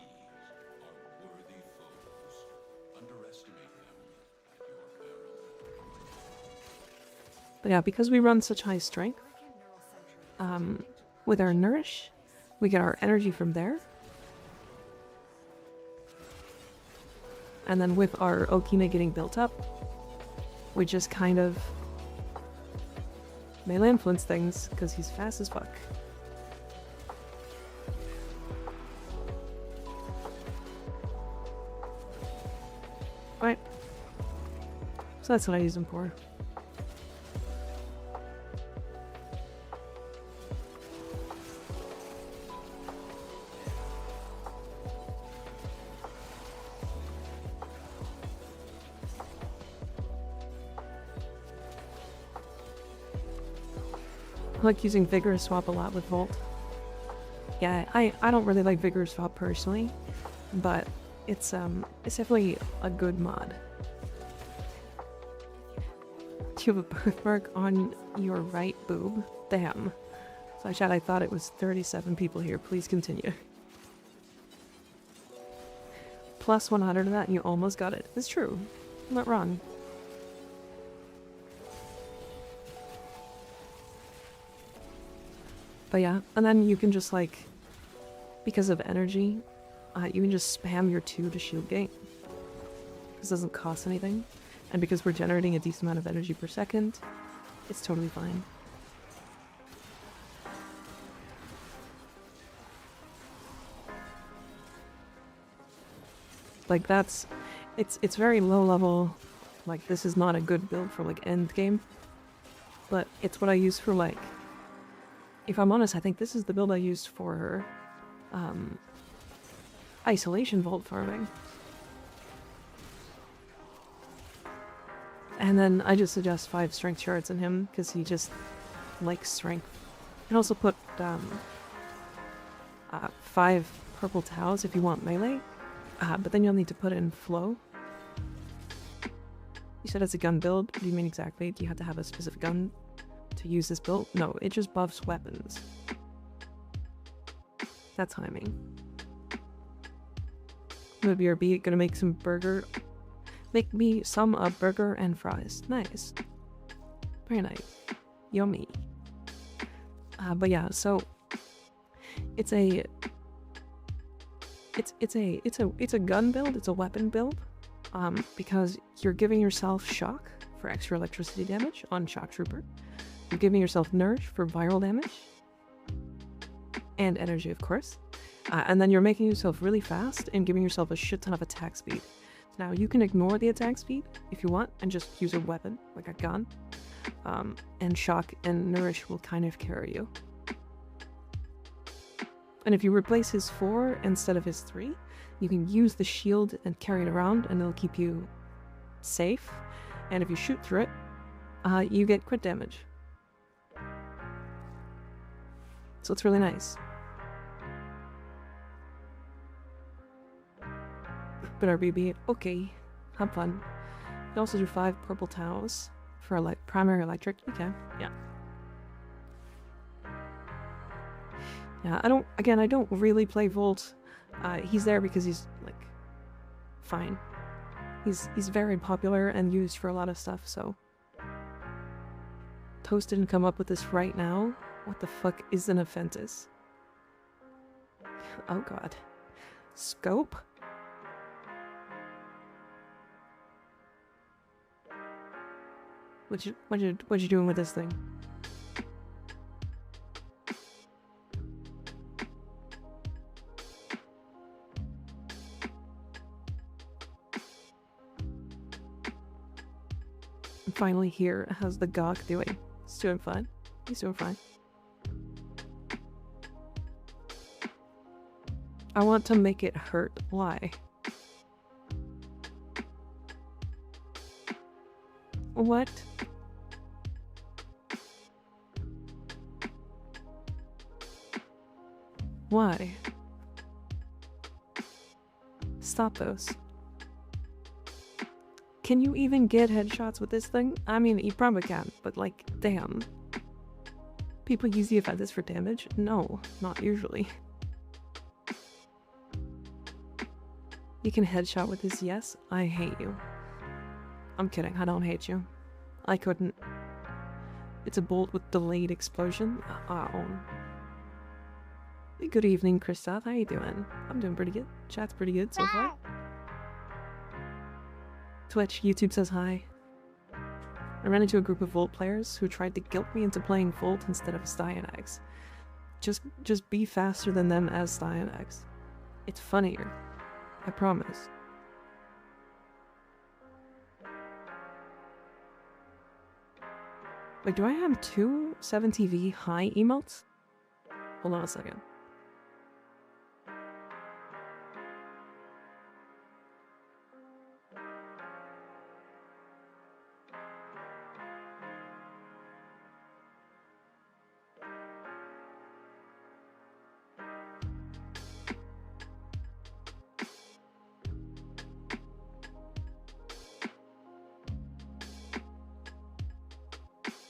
are worthy foes. Underestimate them at your peril. But yeah, because we run such high strength, with our Nourish, we get our energy from there. And then with our Okina getting built up, we just kind of melee influence things, because he's fast as fuck. Right. So that's what I use him for. I like using Vigorous Swap a lot with Volt. Yeah, I don't really like Vigorous Swap personally, but it's definitely a good mod. You have a birthmark on your right boob. Damn. So chat, I thought it was 37 people here. Please continue. Plus 100 of that and you almost got it. It's true. I'm not wrong. But yeah, and then you can just like, because of energy, you can just spam your 2 to shield gate. This doesn't cost anything. And because we're generating a decent amount of energy per second, it's totally fine. Like it's very low level. Like this is not a good build for like end game, but it's what I use for like. If I'm honest, I think this is the build I used for isolation vault farming. And then I just suggest 5 strength shards in him because he just likes strength. You can also put 5 purple towels if you want melee, but then you'll need to put in flow. You said it's a gun build. What do you mean exactly? Do you have to have a specific gun to use this build? No, it just buffs weapons. That's timing. BRB, gonna make some burger. Make me some a burger and fries. Nice. Very nice. Yummy. But yeah, so it's a gun build, it's a weapon build. Because you're giving yourself shock for extra electricity damage on shock trooper. You're giving yourself nourish for viral damage. And energy, of course. And then you're making yourself really fast and giving yourself a shit ton of attack speed. Now, you can ignore the attack speed if you want and just use a weapon, like a gun. And shock and nourish will kind of carry you. And if you replace his 4 instead of his 3, you can use the shield and carry it around and it'll keep you safe. And if you shoot through it, you get crit damage. So it's really nice. But RBB, okay, have fun. You can also do 5 purple towels for like primary electric. You can, yeah. Yeah, I don't really play Volt. He's there because he's like fine. He's very popular and used for a lot of stuff, so. Toast didn't come up with this right now. What the fuck is an Aphentis? Oh god. Scope? What you doing with this thing? I'm finally here. How's the Gawk doing? He's doing fine. He's doing fine. I want to make it hurt. Why? What? Why? Stop those. Can you even get headshots with this thing? I mean, you probably can, but like, damn. People use the Aphentis for damage? No, not usually. You can headshot with this, yes? I hate you. I'm kidding, I don't hate you. I couldn't. It's a bolt with delayed explosion. Good evening, Christoph. How you doing? I'm doing pretty good. Chat's pretty good so far. Twitch, YouTube says hi. I ran into a group of Volt players who tried to guilt me into playing Volt instead of Styanax. Just be faster than them as Styanax. It's funnier. I promise. Wait, do I have 2 7TV high emotes? Hold on a second.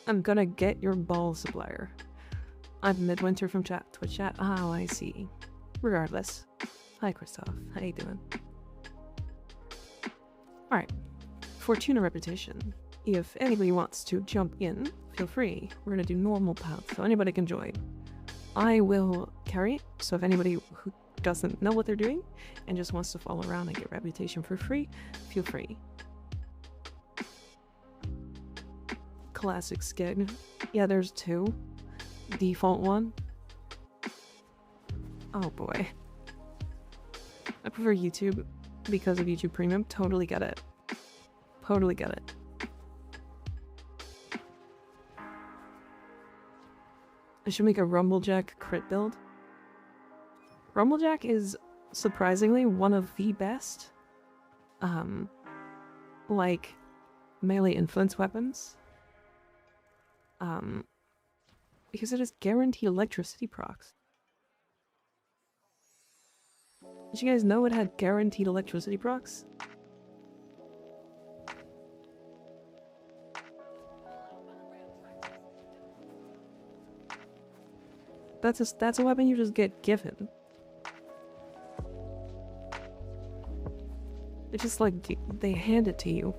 I'm gonna get your ball supplier. I'm Midwinter from Twitch chat. Oh, I see. Regardless. Hi, Christoph. How you doing? Alright. Fortuna Reputation. If anybody wants to jump in, feel free. We're gonna do normal path, so anybody can join. I will carry it, so if anybody who doesn't know what they're doing and just wants to follow around and get Reputation for free, feel free. Classic skeg. Yeah, there's 2. Default one. Oh boy. I prefer YouTube. because of YouTube Premium. Totally get it. Totally get it. I should make a Rumblejack crit build. Rumblejack is surprisingly one of the best, like, melee influence weapons. Because it has guaranteed electricity procs. Did you guys know it had guaranteed electricity procs? That's a weapon you just get given. It's just like they hand it to you.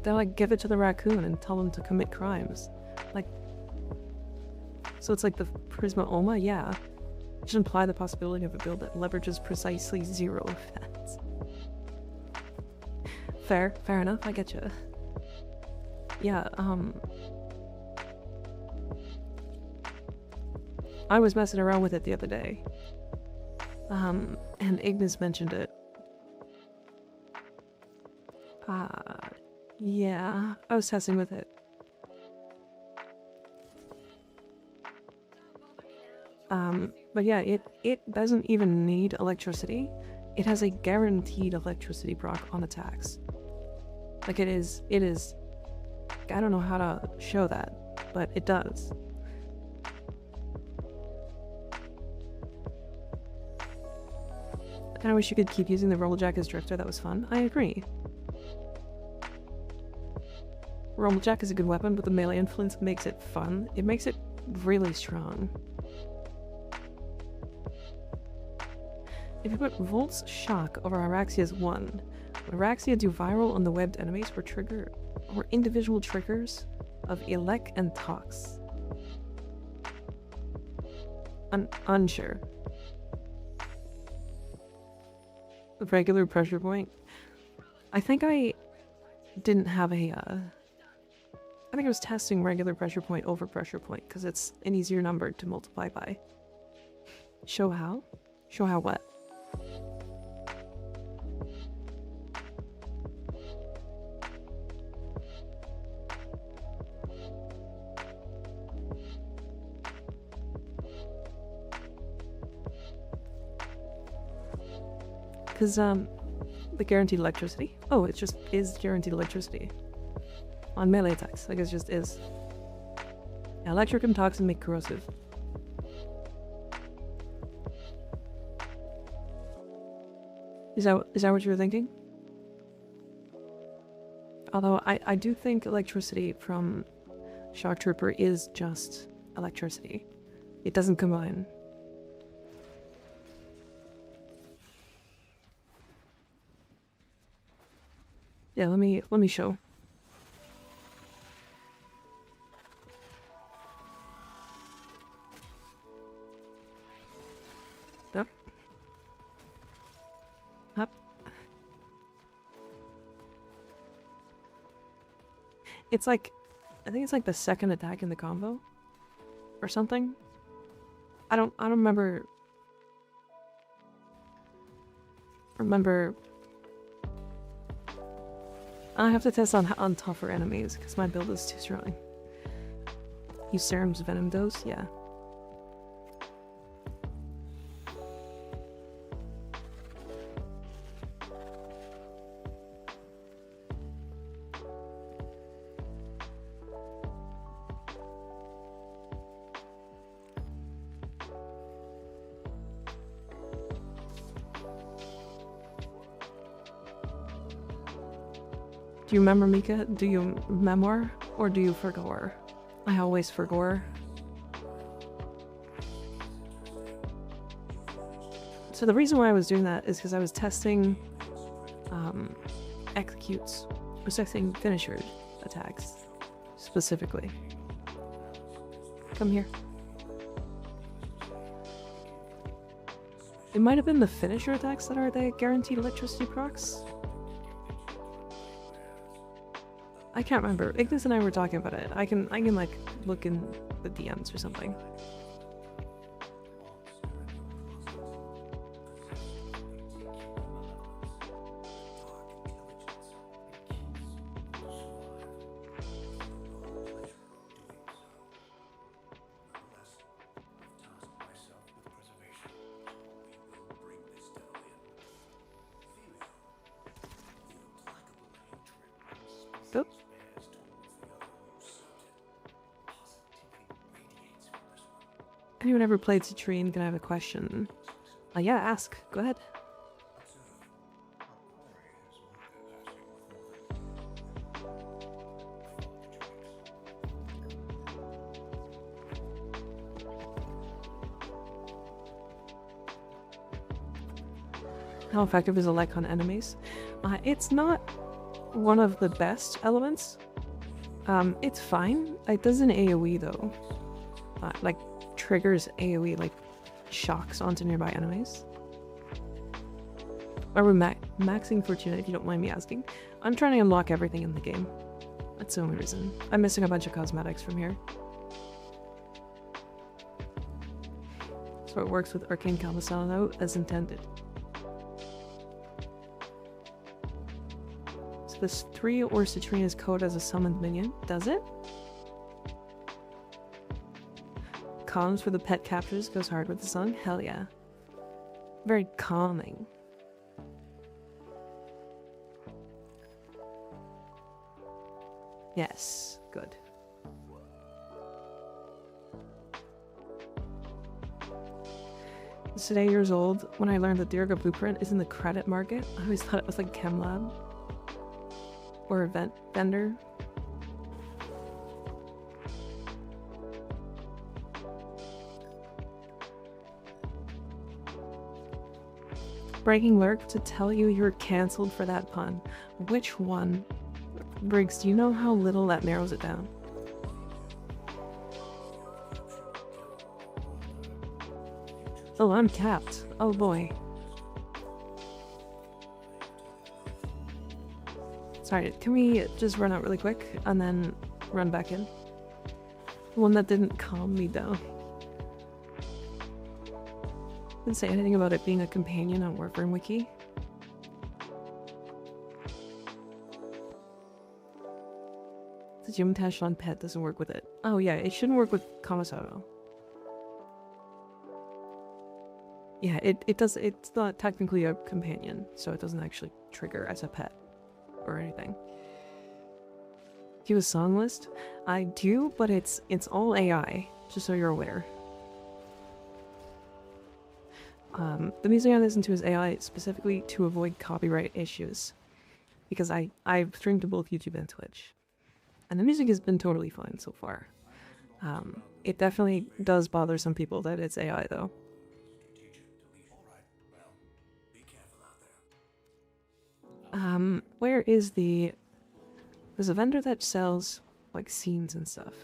They like give it to the raccoon and tell them to commit crimes. Like, so it's like the Prisma Oma, yeah. It should imply the possibility of a build that leverages precisely 0 effects. Fair enough, I get you. Yeah, I was messing around with it the other day. And Ignis mentioned it. Yeah, I was testing with it. But yeah, it doesn't even need electricity. It has a guaranteed electricity proc on attacks. Like it is, I don't know how to show that, but it does. I kinda wish you could keep using the Rumblejack as Drifter, that was fun. I agree. Rumblejack is a good weapon, but the melee influence makes it fun. It makes it really strong. If you put Volt's Shock over Araxia's 1, would Araxia do viral on the webbed enemies or individual triggers of Elec and Tox? Unsure. The regular pressure point? I think I didn't have a, I think I was testing regular pressure point over pressure point, because it's an easier number to multiply by. Show how? Show how what? Because, the guaranteed electricity? Oh, it just is guaranteed electricity. On melee attacks, like it just is. Yeah, electric and toxin make corrosive. Is that what you were thinking? Although I do think electricity from Shock Trooper is just electricity. It doesn't combine. Yeah, let me show. Up. Up. It's like, I think it's like the second attack in the combo or something. I don't remember I have to test on tougher enemies because my build is too strong. Use Serum's Venom Dose? Yeah. Do you remember, Mika? Do you memoir or do you forgore? I always forgore. So the reason why I was doing that is because I was testing executes. I was testing finisher attacks specifically. Come here. It might have been the finisher attacks that are the guaranteed electricity procs. I can't remember. Ignis and I were talking about it. I can like look in the DMs or something. Anyone ever played Citrine? Can I have a question? Yeah, ask. Go ahead. How effective is a Lich on enemies? It's not one of the best elements. It's fine. It does an AoE though. Like triggers AoE, like shocks onto nearby enemies. Are we maxing Fortuna, if you don't mind me asking? I'm trying to unlock everything in the game. That's the only reason. I'm missing a bunch of cosmetics from here. So it works with Arcane Camisano as intended. So this 3 or Citrina's code as a summoned minion. Does it? Comms for the pet captures goes hard with the song. Hell yeah. Very calming. Yes, good. I was today years old when I learned that Dirga Blueprint is in the credit market. I always thought it was like ChemLab or a vendor. Breaking lurk to tell you you're cancelled for that pun. Which one? Briggs, do you know how little that narrows it down? Oh, I'm capped. Oh boy. Sorry, can we just run out really quick and then run back in? The one that didn't calm me down. Didn't say anything about it being a companion on Warframe Wiki. The Jim Tashlon pet doesn't work with it. Oh yeah, it shouldn't work with Kamasato. Yeah, it does. It's not technically a companion, so it doesn't actually trigger as a pet or anything. Do you have a song list? I do, but it's all AI, just so you're aware. The music I listen to is AI specifically to avoid copyright issues, because I've streamed to both YouTube and Twitch, and the music has been totally fine so far. It definitely does bother some people that it's AI though. Where is the... There's a vendor that sells, like, scenes and stuff.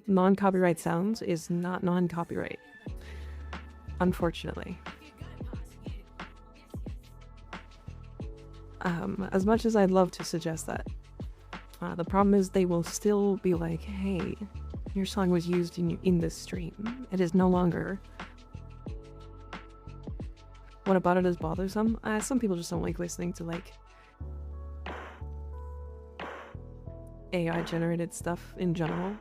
Non-copyright sounds is not non-copyright. Unfortunately. As much as I'd love to suggest that, the problem is they will still be like, hey, your song was used in this stream. It is no longer... What about it is bothersome? Some people just don't like listening to, like, AI-generated stuff in general.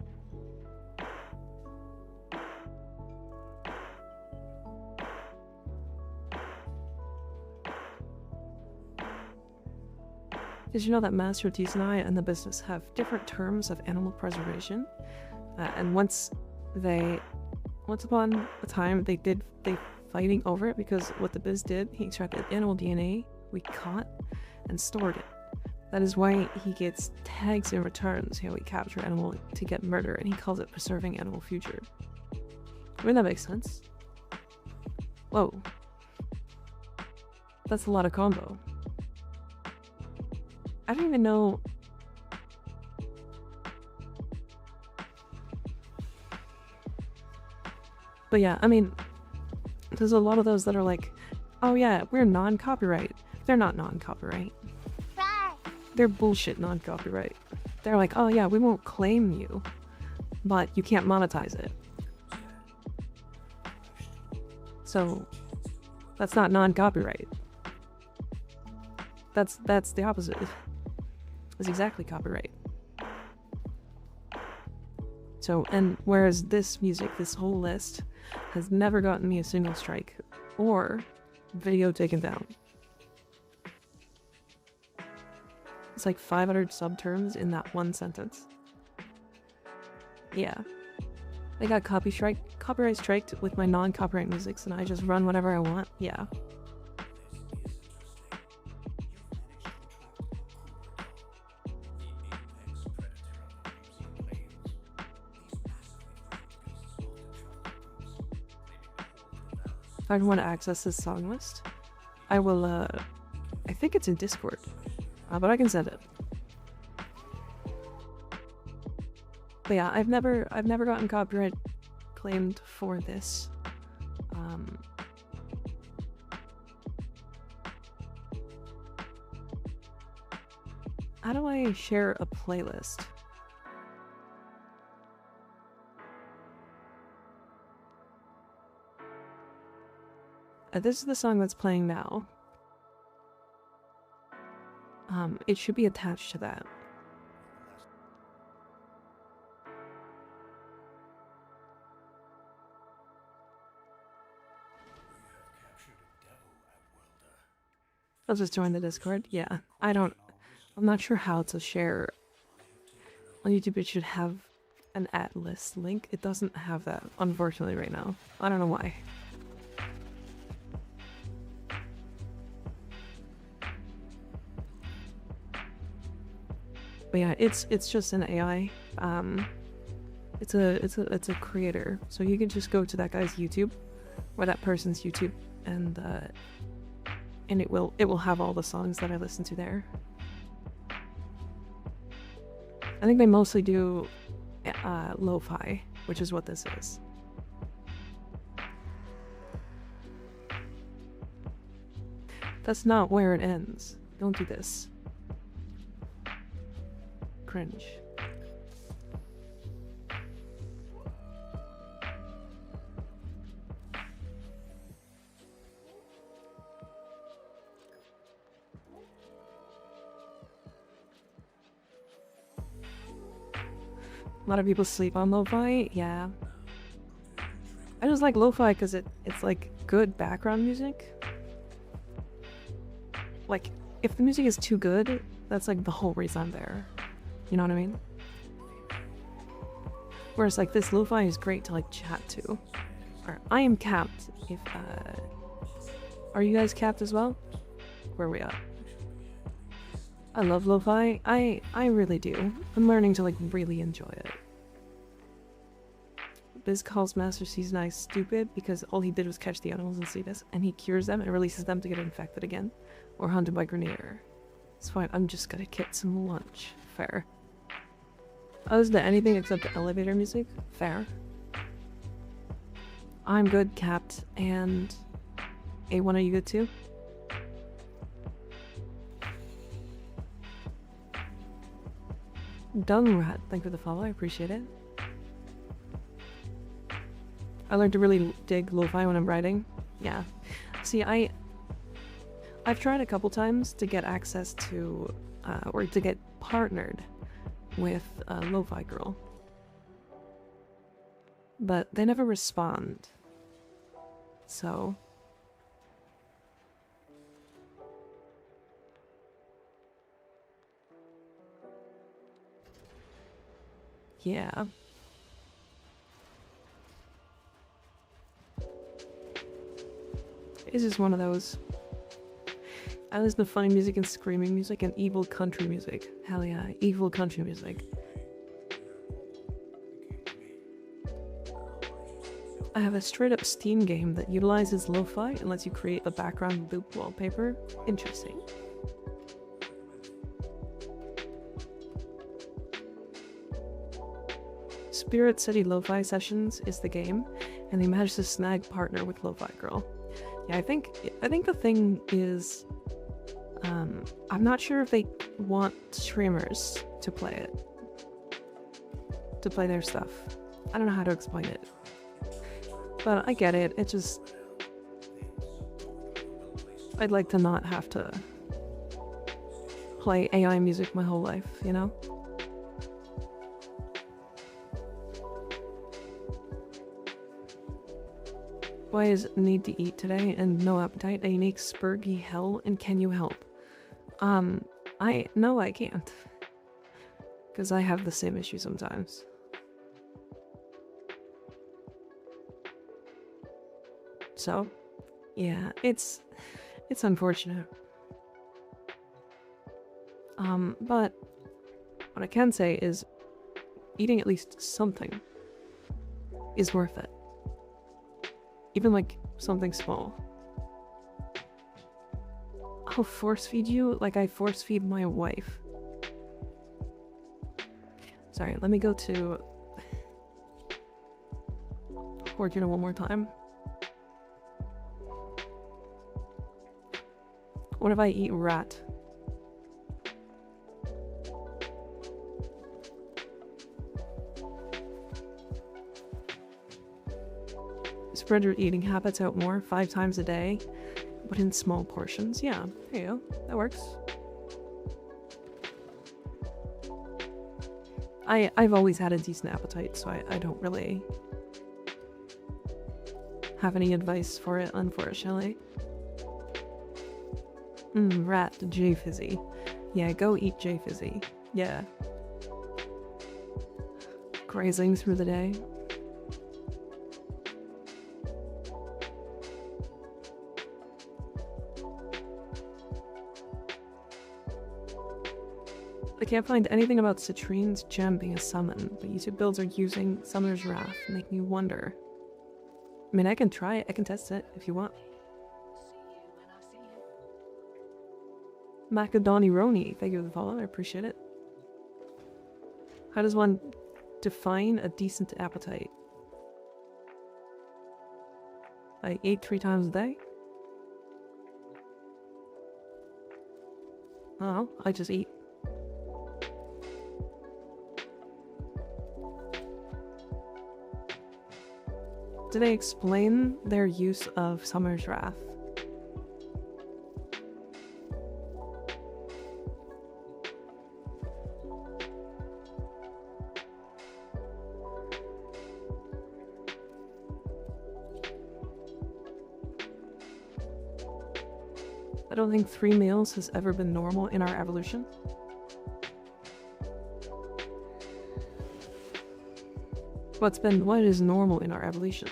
Did you know that Master Ortiz and I and the business have different terms of animal preservation? And once upon a time, they fighting over it, because what the biz did, he extracted animal DNA we caught and stored it. That is why he gets tags in returns how we capture animal to get murder, and he calls it preserving animal future. Wouldn't that make sense? Whoa. That's a lot of combo. I don't even know... But yeah, I mean, there's a lot of those that are like, oh yeah, we're non-copyright. They're not non-copyright. They're bullshit non-copyright. They're like, oh yeah, we won't claim you, but you can't monetize it. So, that's not non-copyright. That's the opposite. It's exactly copyright. So, and whereas this music, this whole list, has never gotten me a single strike or video taken down. It's like 500 subterms in that one sentence. Yeah. They got copyright striked with my non-copyright musics, and I just run whatever I want. Yeah. If I want to access this song list, I will, I think it's in Discord, but I can send it. But yeah, I've never gotten copyright claimed for this. How do I share a playlist? This is the song that's playing now. It should be attached to that. I'll just join the Discord. Yeah, I'm not sure how to share. On YouTube it should have an @list link. It doesn't have that, unfortunately, right now. I don't know why. But yeah, it's just an AI. It's a creator. So you can just go to that guy's YouTube or that person's YouTube, and it will have all the songs that I listen to there. I think they mostly do lo-fi, which is what this is. That's not where it ends. Don't do this. Cringe. A lot of people sleep on lo-fi, yeah. I just like lo-fi because it's like good background music. Like, if the music is too good, that's like the whole reason I'm there. You know what I mean? Whereas like this lo-fi is great to like chat to. Or I am capped if are you guys capped as well? Where are we at? I love lo-fi. I really do. I'm learning to like really enjoy it. Biz calls Master Season Eye stupid because all he did was catch the animals in Cetus, and he cures them and releases them to get infected again. Or hunted by Grenier. It's fine, I'm just gonna get some lunch. Fair. I listen to anything except the elevator music. Fair. I'm good, Capped, and A1, are you good too? Dunrat, thank you for the follow, I appreciate it. I learned to really dig lo-fi when I'm writing. Yeah. See, I've tried a couple times to get access to, or to get partnered with a lo-fi girl. But they never respond. So... yeah. It's just one of those. I listen to funny music and screaming music and evil country music. Hell yeah, evil country music. I have a straight up Steam game that utilizes lo-fi and lets you create a background loop wallpaper. Interesting. Spirit City Lo-Fi Sessions is the game, and they managed to snag partner with Lo-Fi Girl. Yeah, I think the thing is, I'm not sure if they want streamers to play it, to play their stuff. I don't know how to explain it, but I get it. It just, I'd like to not have to play AI music my whole life, you know? Why is need to eat today and no appetite a unique spurgy hell, and can you help? No, I can't. Because I have the same issue sometimes. so. Yeah, it's unfortunate. But what I can say is eating at least something is worth it. Even like something small. I'll force feed you like I force feed my wife. Sorry, let me go to Fortuna one more time. What if I eat rat? Spread your eating habits out more, 5 times a day, but in small portions. Yeah, there you go. That works. I've always had a decent appetite, so I don't really have any advice for it, unfortunately. Rat, J Fizzy. Yeah, go eat J Fizzy. Yeah. Grazing through the day. I can't find anything about Citrine's gem being a summon, but YouTube builds are using Summoner's Wrath, make me wonder. I mean, I can try it, I can test it if you want. Macadoni Roni, thank you for the follow, I appreciate it. How does one define a decent appetite? I ate 3 times a day? Oh, I just eat. Do they explain their use of Summoner's Wrath? I don't think 3 meals has ever been normal in our evolution. What is normal in our evolution?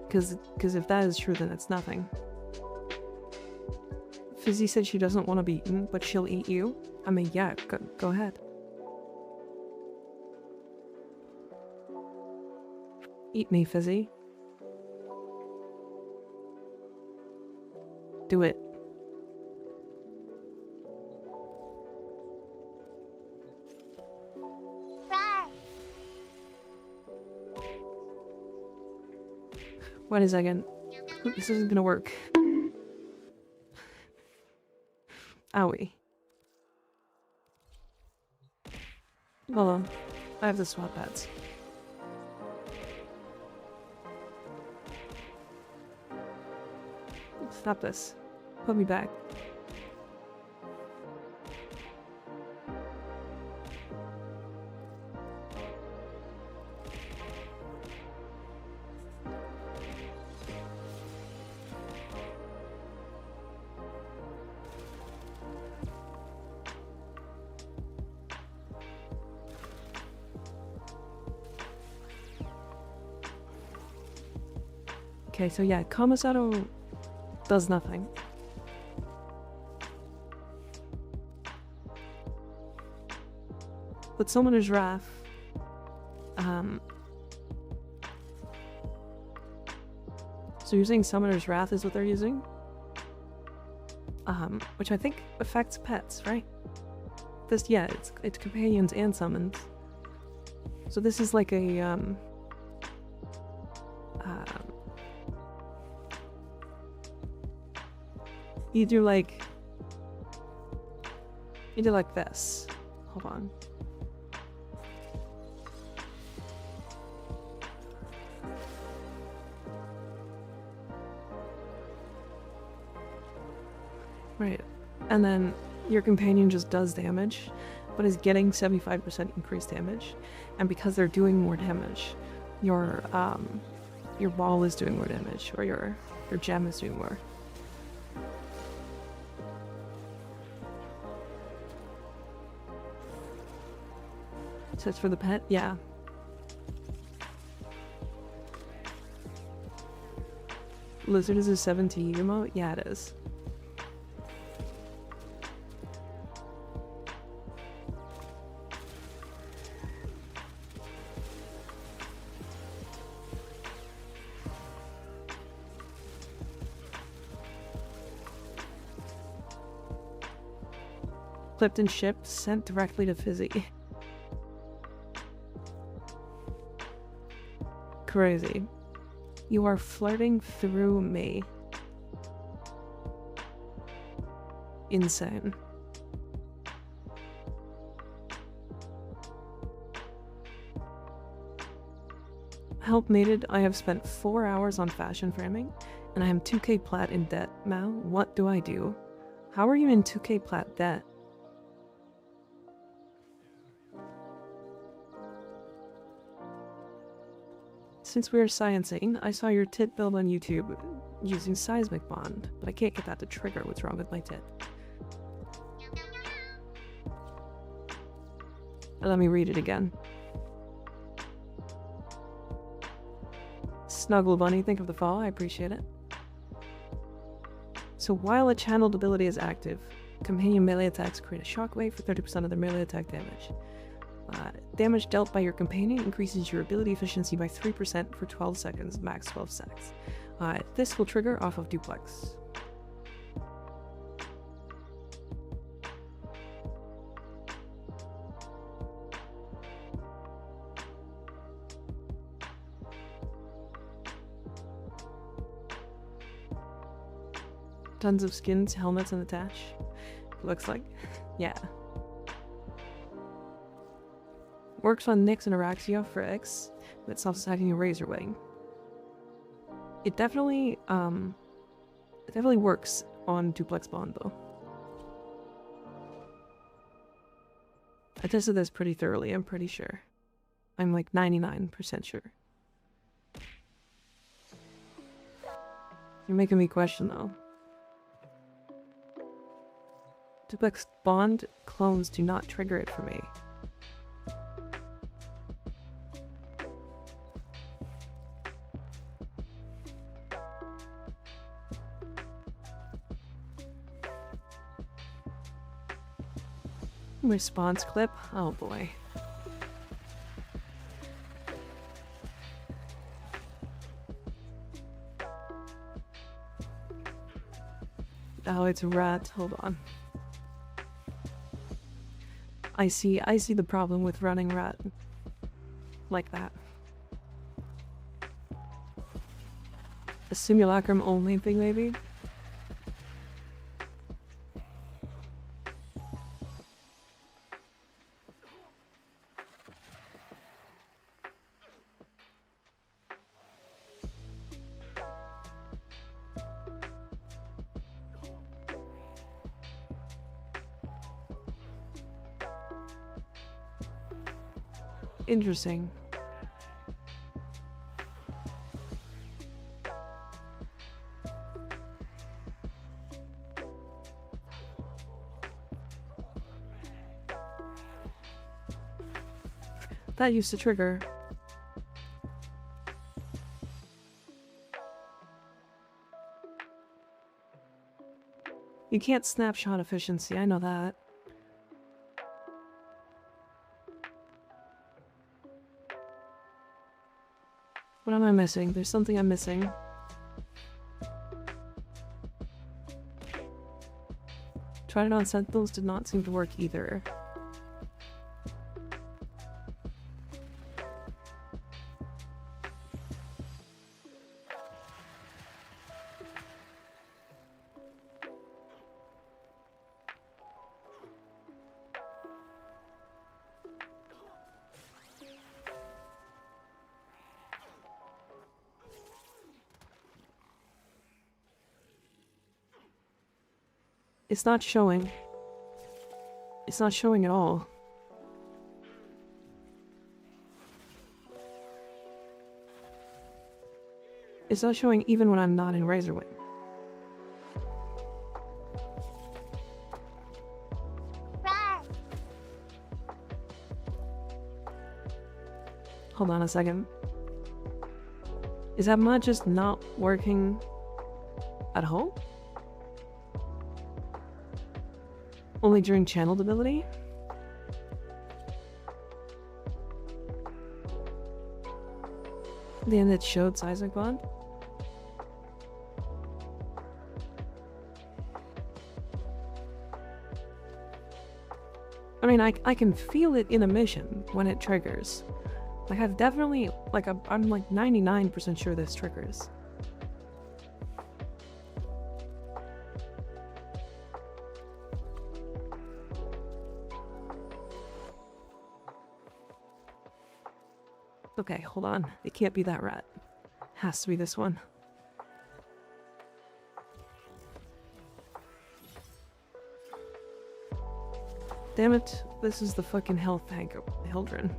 Because if that is true, then it's nothing. Fizzy said she doesn't want to be eaten, but she'll eat you. I mean, yeah, go ahead. Eat me, Fizzy. Do it. Wait a second. This isn't gonna work. Owie. Hold on. I have the swap pads. Stop this. Put me back. Okay, so yeah, Kamasato does nothing. But Summoner's Wrath, so using Summoner's Wrath is what they're using? Which I think affects pets, right? This, yeah, it's companions and summons. So this is like a, you do like this. Hold on. Right. And then your companion just does damage, but is getting 75% increased damage. And because they're doing more damage, your ball is doing more damage, or your gem is doing more. So it's for the pet? Yeah. Lizard is a 17 emote? Yeah, it is. Clipped and shipped, sent directly to Fizzy. Crazy. You are flirting through me. Insane. Help needed. I have spent 4 hours on fashion framing, and I am 2k plat in debt. Mao, what do I do? How are you in 2k plat debt? Since we are sciencing, I saw your tit build on YouTube using seismic bond, but I can't get that to trigger. What's wrong with my tit? Let me read it again. Snuggle Bunny, think of the fall. I appreciate it. So while a channeled ability is active, companion melee attacks create a shockwave for 30% of their melee attack damage. Damage dealt by your companion increases your ability efficiency by 3% for 12 seconds, max 12 seconds. This will trigger off of duplex. Tons of skins, helmets, and attach. Looks like. Yeah. Works on Nyx and Araxia for X, but stops attacking a Razor Wing. It definitely works on Duplex Bond though. I tested this pretty thoroughly, I'm pretty sure. I'm like 99% sure. You're making me question though. Duplex Bond clones do not trigger it for me. Response clip? Oh boy. Oh, it's a rat. Hold on. I see the problem with running rat. Like that. A simulacrum only thing, maybe? Interesting. That used to trigger. You can't snapshot efficiency, I know that. What am I missing? There's something I'm missing. Tried it on Sentinels, did not seem to work either. It's not showing. It's not showing at all. It's not showing even when I'm not in Razorwing. Hold on a second. Is that mod just not working At home? Only during channeled ability? The end it showed seismic bond? I mean, I can feel it in a mission when it triggers. Like, I've definitely, like, I'm like 99% sure this triggers. Okay, hold on. It can't be that rat. Has to be this one. Damn it, this is the fucking health tank Hildren.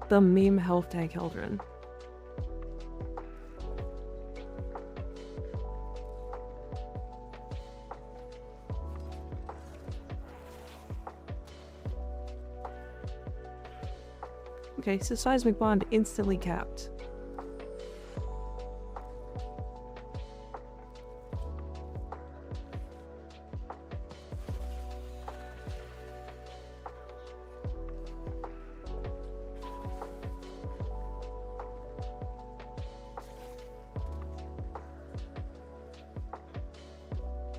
The meme health tank Hildren. Okay, so seismic bond instantly capped.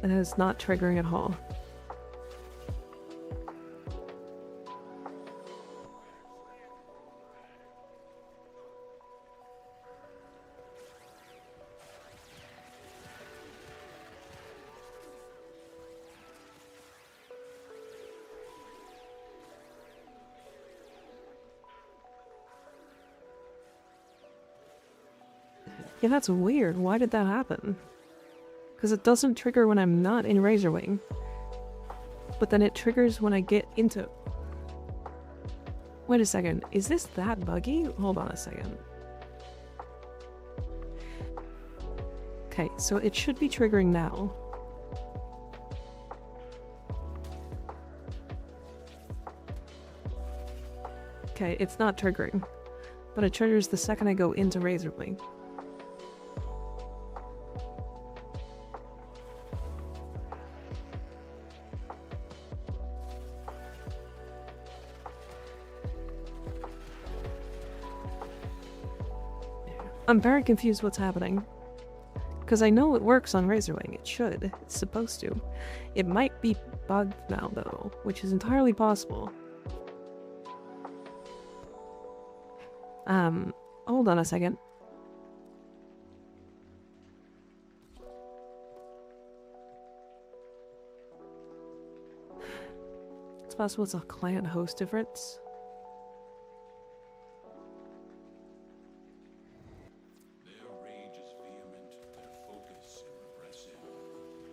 That is not triggering at all. Yeah, that's weird. Why did that happen? Because it doesn't trigger when I'm not in Razorwing. But then it triggers when I get into... Wait a second. Is this that buggy? Hold on a second. Okay, so it should be triggering now. Okay, it's not triggering. But it triggers the second I go into Razorwing. I'm very confused what's happening. Because I know it works on Razorwing. It should. It's supposed to. It might be bugged now, though, which is entirely possible. Hold on a second. It's possible it's a client host difference. Their rage is vehement, their focus impressive.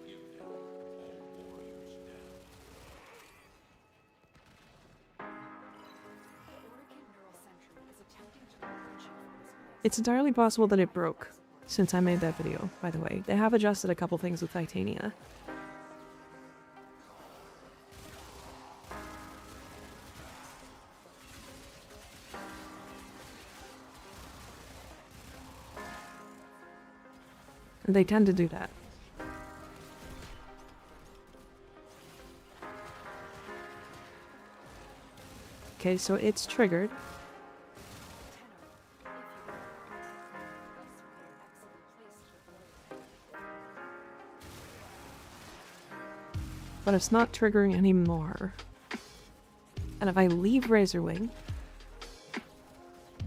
Give them all warriors down. The Orichan Neural Sentry is attempting to launch you from this place. It's entirely possible that it broke since I made that video, by the way. They have adjusted a couple things with Titania. And they tend to do that. Okay, so it's triggered. But it's not triggering anymore. And if I leave Razorwing,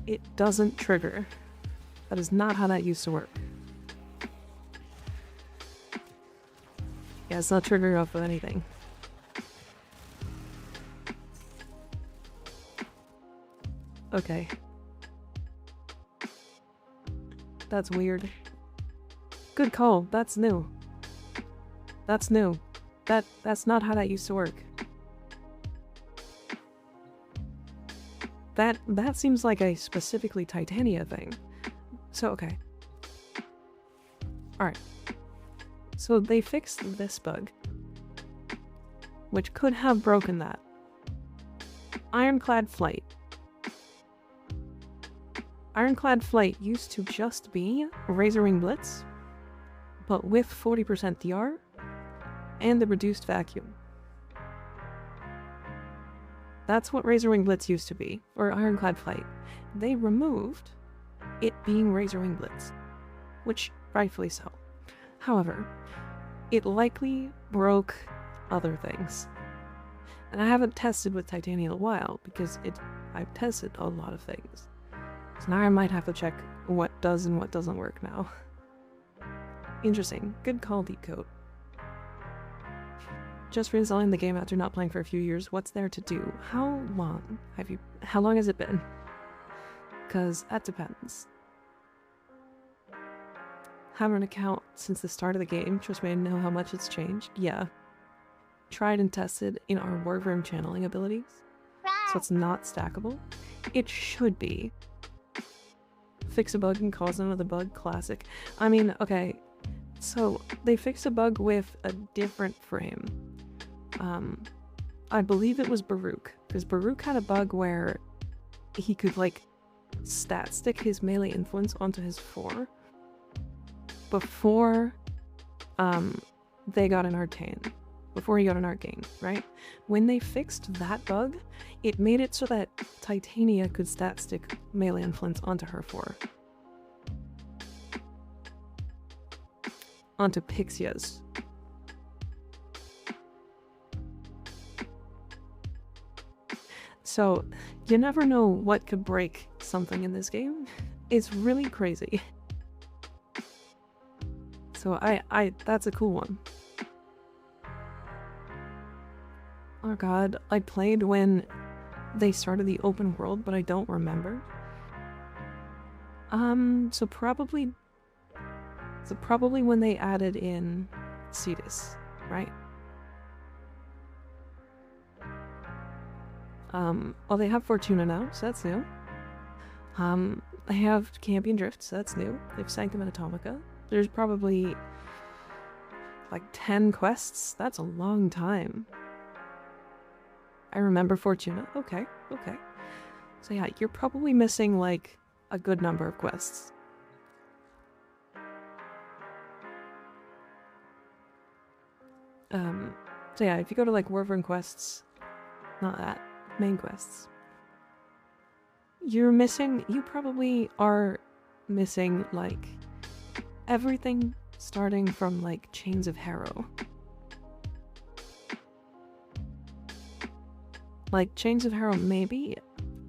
it doesn't trigger. That is not how that used to work. Yeah, it's not triggering off of anything. Okay. That's weird. Good call. That's new. That's new. That's not how that used to work. That seems like a specifically Titania thing. So, okay. Alright. So they fixed this bug, which could have broken that. Ironclad Flight. Ironclad Flight used to just be Razorwing Blitz, but with 40% DR and the reduced vacuum. That's what Razorwing Blitz used to be, or Ironclad Flight. They removed it being Razorwing Blitz, which rightfully so. However, it likely broke other things. And I haven't tested with Titania in a while because I've tested a lot of things. So now I might have to check what does and what doesn't work now. Interesting. Good call, Deep Coat. Just reinstalling the game after not playing for a few years. What's there to do? How long has it been? Because that depends. Have an account since the start of the game. Trust me, I know how much it's changed. Yeah. Tried and tested in our Warframe channeling abilities. So it's not stackable. It should be. Fix a bug and cause another bug. Classic. I mean, okay. So they fixed a bug with a different frame. I believe it was Baruch. Because Baruch had a bug where he could, like, stat stick his melee influence onto his 4 before they got an Arcane. Before he got an Arcane, right? When they fixed that bug, it made it so that Titania could stat stick melee influence onto her 4. Onto Pixia's. So, you never know what could break something in this game. It's really crazy. So that's a cool one. Oh god, I played when they started the open world, but I don't remember. So probably when they added in Cetus, right? Well, they have Fortuna now, so that's new. They have Campion Drift, so that's new. They have Sanctum and Atomica. There's probably like 10 quests. That's a long time. I remember Fortuna. Okay, okay. So yeah, you're probably missing like a good number of quests. So yeah, if you go to like Warframe quests, not that, main quests, you probably are missing like everything starting from like Chains of Harrow. Like Chains of Harrow maybe,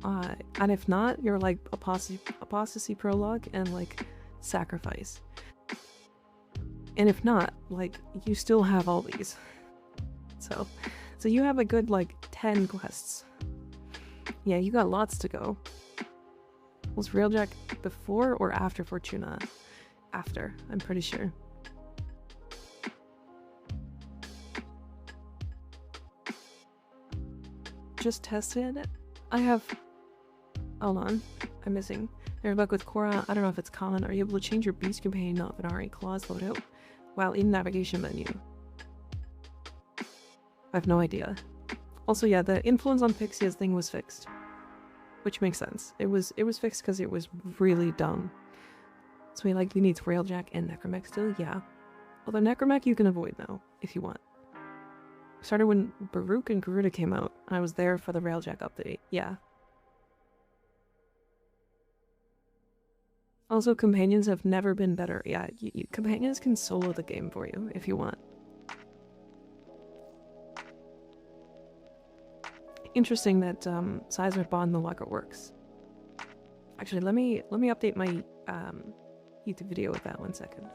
and if not, you're like Apostasy Prologue and like Sacrifice. And if not, like you still have all these. So you have a good like 10 quests. Yeah, you got lots to go. Was Railjack before or after Fortuna? After, I'm pretty sure. Just tested it. I have... Hold on. I'm missing. They're back with Korra. I don't know if it's common. Are you able to change your Beast Companion not Venari clause loadout while in navigation menu? I have no idea. Also, yeah, the influence on Pixia's thing was fixed. Which makes sense. It was fixed because it was really dumb. So he likely needs Railjack and Necromech still, yeah. Although Necromech you can avoid now, if you want. Started when Baruch and Garuda came out. I was there for the Railjack update, yeah. Also, companions have never been better. Yeah, companions can solo the game for you, if you want. Interesting that Seismic Bond no longer works. Actually, let me update my YouTube video with that 1 second.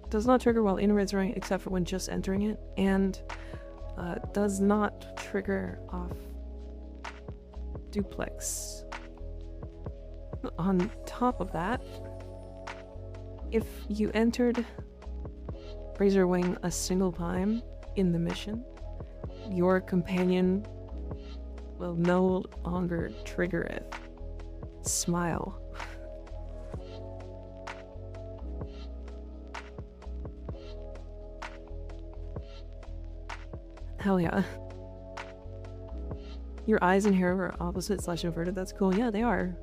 Does not trigger while in Razorwing except for when just entering it, and does not trigger off duplex. On top of that, if you entered Razorwing a single time in the mission, your companion will no longer trigger it. Smile. Hell yeah. Your eyes and hair are opposite / inverted. That's cool. Yeah, they are.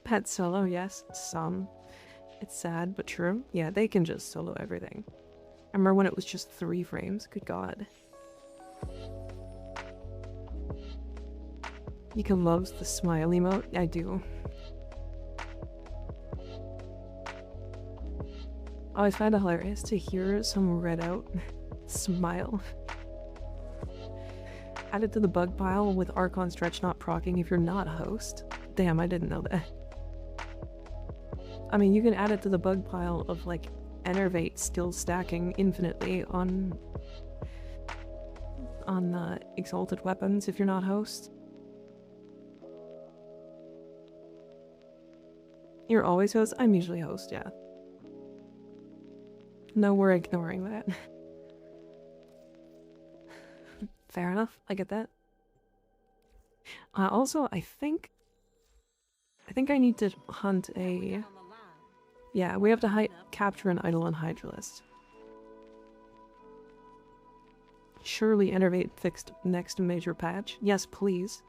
Pet solo, yes. Some. It's sad, but true. Yeah, they can just solo everything. I remember when it was just 3 frames. Good god. Mika loves the smile emote. I do. Oh, I find it hilarious to hear some read out smile. Add it to the bug pile with Archon Stretch not proccing if you're not a host. Damn, I didn't know that. I mean, you can add it to the bug pile of, like, Enervate still stacking infinitely on exalted weapons if you're not host. You're always host? I'm usually host, yeah. No, we're ignoring that. Fair enough, I get that. Also, I think I need to hunt a... On the line. Yeah, we have to capture an Eidolon Hydralist. Surely Enervate fixed next major patch. Yes, please.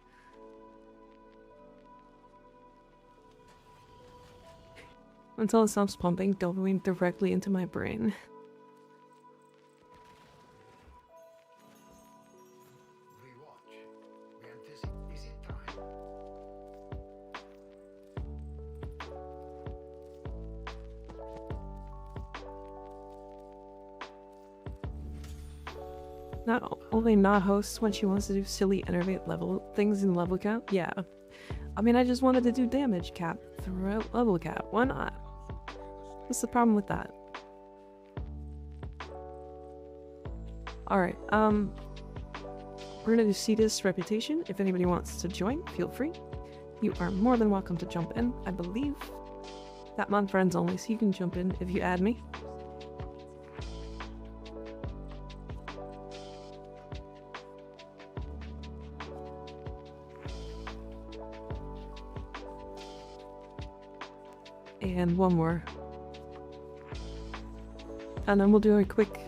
Until it stops pumping dopamine directly into my brain. We watch. We anticipate. Is it time? Not only not hosts when she wants to do silly Enervate level things in level cap. Yeah. I mean, I just wanted to do damage cap throughout level cap. Why not? What's the problem with that? Alright, we're gonna do Cetus Reputation. If anybody wants to join, feel free. You are more than welcome to jump in. I believe that month friends only, so you can jump in if you add me. And one more. And then we'll do a quick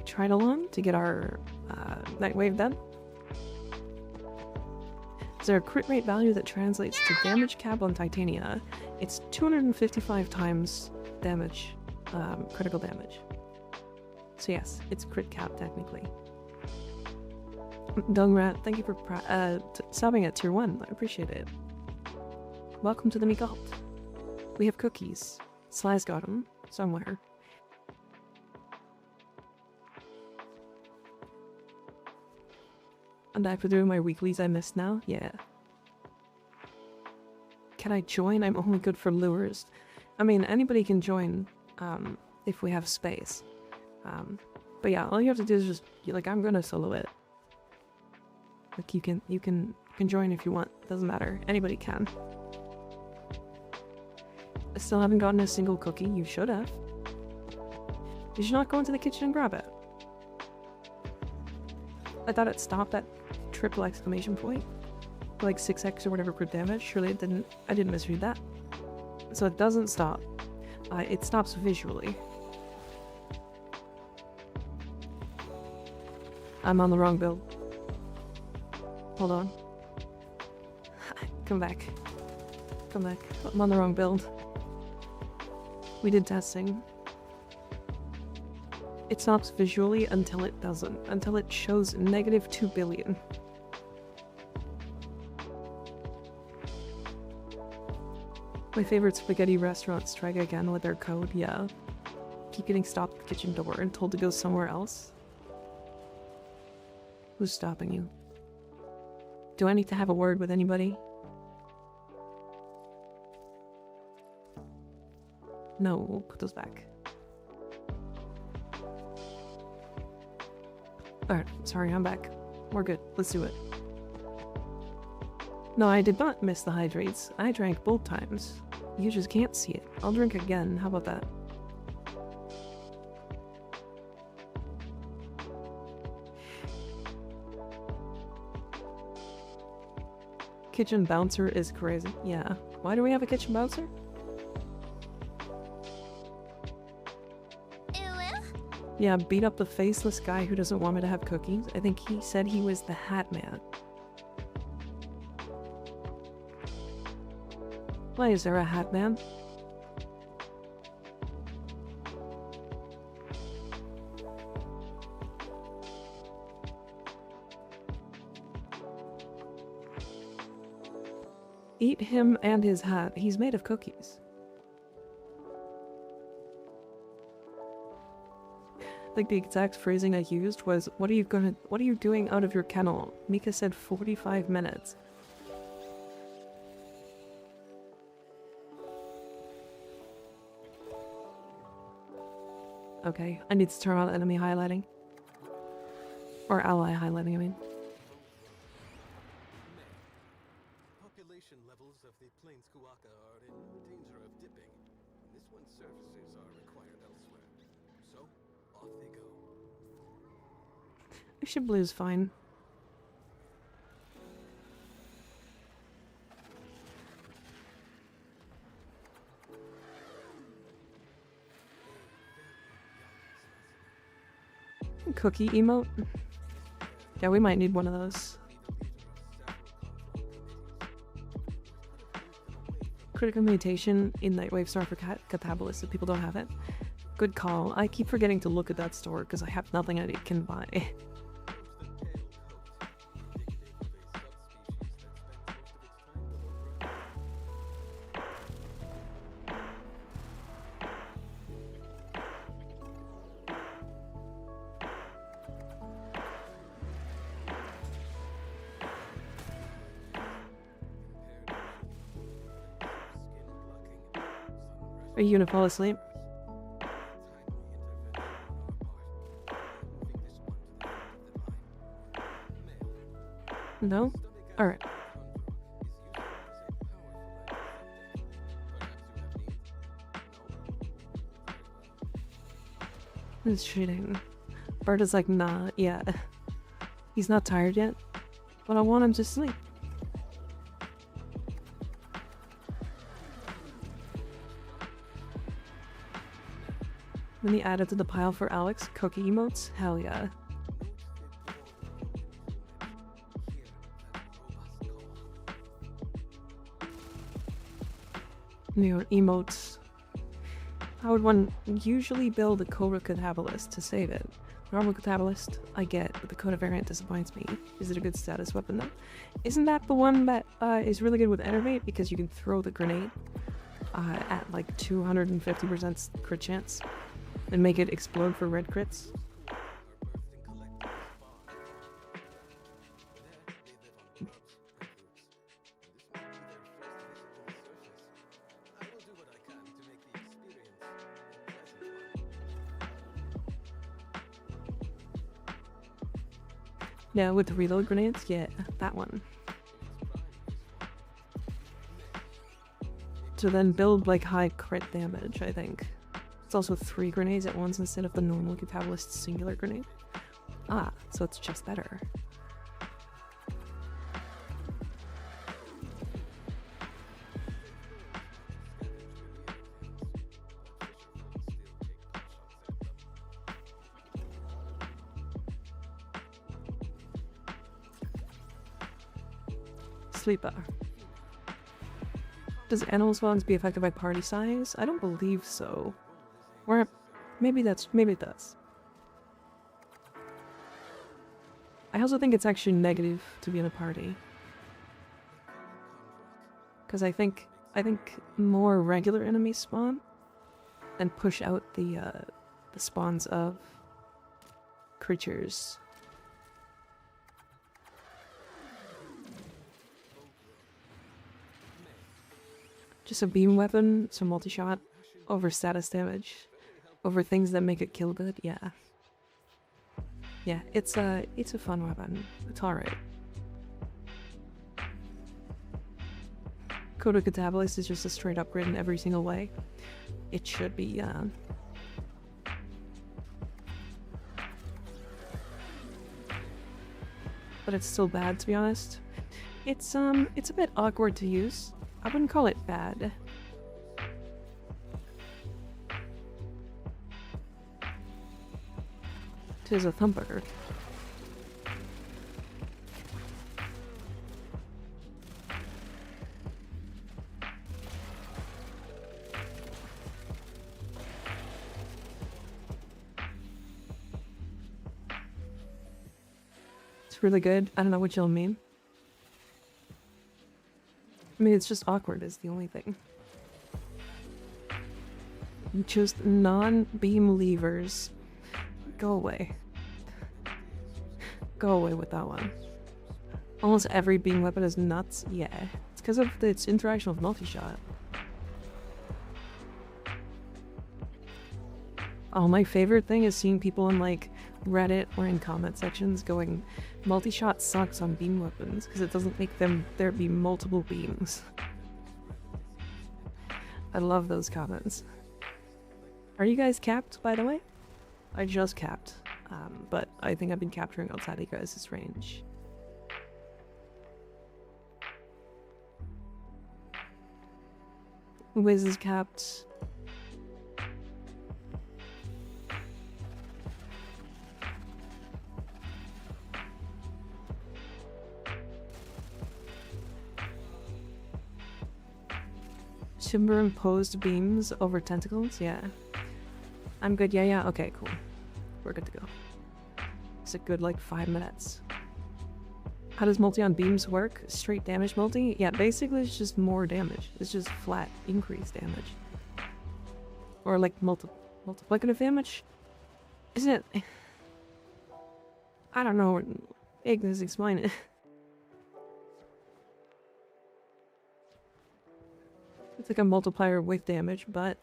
try-it-along to get our Nightwave done. Is there a crit rate value that translates to damage cap on Titania? It's 255 times damage, critical damage. So yes, it's crit cap technically. Dungrat, thank you for subbing at tier 1. I appreciate it. Welcome to the Mika Halt. We have cookies. Sly's got them somewhere. And I for doing my weeklies I missed now? Yeah. Can I join? I'm only good for lures. I mean, anybody can join if we have space. But yeah, all you have to do is just, like, I'm gonna solo it. Like, you can join if you want. Doesn't matter. Anybody can. I still haven't gotten a single cookie. You should have. Did you not go into the kitchen and grab it? I thought it stopped at triple exclamation point. Like 6x or whatever crit damage. Surely it didn't. I didn't misread that. So it doesn't stop. It stops visually. I'm on the wrong build. Hold on. Come back. Come back. I'm on the wrong build. We did testing. It stops visually until it doesn't. Until it shows -2 billion. My favorite spaghetti restaurants try again with their code, yeah. Keep getting stopped at the kitchen door and told to go somewhere else. Who's stopping you? Do I need to have a word with anybody? No, we'll put those back. Alright, sorry, I'm back. We're good. Let's do it. No, I did not miss the hydrates. I drank both times. You just can't see it. I'll drink again. How about that? Kitchen bouncer is crazy. Yeah. Why do we have a kitchen bouncer? Yeah, beat up the faceless guy who doesn't want me to have cookies. I think he said he was the Hat Man. Why is there a Hat Man? Eat him and his hat. He's made of cookies. Like the exact phrasing I used was, what are you doing out of your kennel? Mika said 45 minutes. Okay, I need to turn on enemy highlighting. Or ally highlighting, I mean. Population levels of the plains Kuaka are in danger of dipping. This one's services are required elsewhere. So, off they go. Bishop Blue's fine. Cookie emote? Yeah, we might need one of those. Critical mutation in Nightwave Star for Catabolists if people don't have it. Good call. I keep forgetting to look at that store because I have nothing I can buy. Are you gonna fall asleep? No? Alright. It's cheating. Bert is like, nah, yeah. He's not tired yet, but I want him to sleep. Then he added to the pile for Alex cookie emotes? Hell yeah. New emotes. How would one usually build a Cobra Catabolist to save it? Normal Catabolist, I get, but the Coda variant disappoints me. Is it a good status weapon though? Isn't that the one that is really good with Enervate because you can throw the grenade at like 250% crit chance and make it explode for red crits? Yeah, with the reload grenades? Yeah, that one. To then build like high crit damage, I think. It's also 3 grenades at once instead of the normal Catabolist singular grenade. Ah, so it's just better. Sleeper. Does animal spawns be affected by party size? I don't believe so. Or maybe it does. I also think it's actually negative to be in a party. Because I think more regular enemies spawn and push out the spawns of creatures. Just a beam weapon, some multi-shot, over status damage, over things that make it kill good, yeah. Yeah, it's a fun weapon. It's alright. Coda Catabolist is just a straight upgrade in every single way. It should be, but it's still bad, to be honest. It's a bit awkward to use. I wouldn't call it bad. Tis a thumper. It's really good. I don't know what y'all mean. I mean, it's just awkward is the only thing. You chose non-beam levers. Go away. Go away with that one. Almost every beam weapon is nuts. Yeah, it's because of its interaction with multi-shot. Oh, my favorite thing is seeing people in like Reddit or in comment sections going, multi-shot sucks on beam weapons because it doesn't make there be multiple beams. I love those comments. Are you guys capped, by the way? I just capped, but I think I've been capturing outside of you guys' range. Wiz is capped. Superimposed beams over tentacles? Yeah. I'm good, yeah, okay, cool. We're good to go. It's a good, like, 5 minutes. How does multi on beams work? Straight damage multi? Yeah, basically it's just more damage. It's just flat increased damage. Or, like, multiplicative damage? Isn't it? I don't know. Ignis, explain it. It's like a multiplier with damage, but...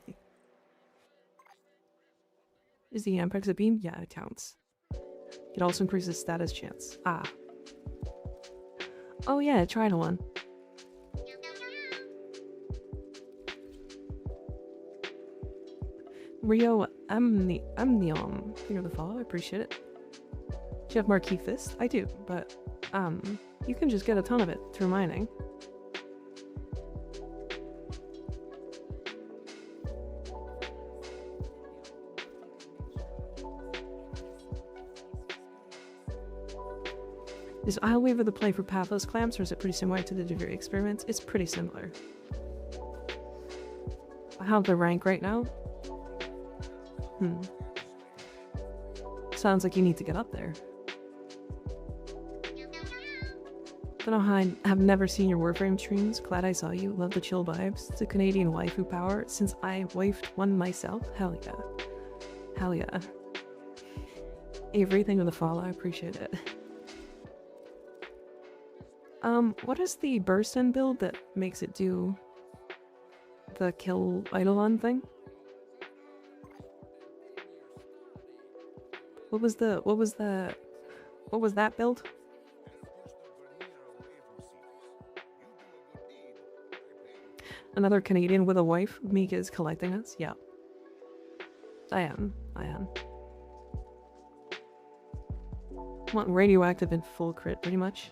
Is the Ampex a beam? Yeah, it counts. It also increases status chance. Ah. Oh yeah, try to one. Rio Amnion. Finger the follow, I appreciate it. Do you have Marquee Fist? I do, but you can just get a ton of it through mining. Is Ileweaver the play for pathless clamps, or is it pretty similar to the Devere experiments? It's pretty similar. I have the rank right now. Sounds like you need to get up there. Don't know how I have never seen your Warframe streams. Glad I saw you. Love the chill vibes. It's a Canadian waifu power since I wifed one myself. Hell yeah. Hell yeah. Everything with the follow, I appreciate it. What is the burst end build that makes it do the kill Eidolon thing? What was that build? Another Canadian with a wife. Mika is collecting us. Yeah. I am. Want radioactive and full crit, pretty much.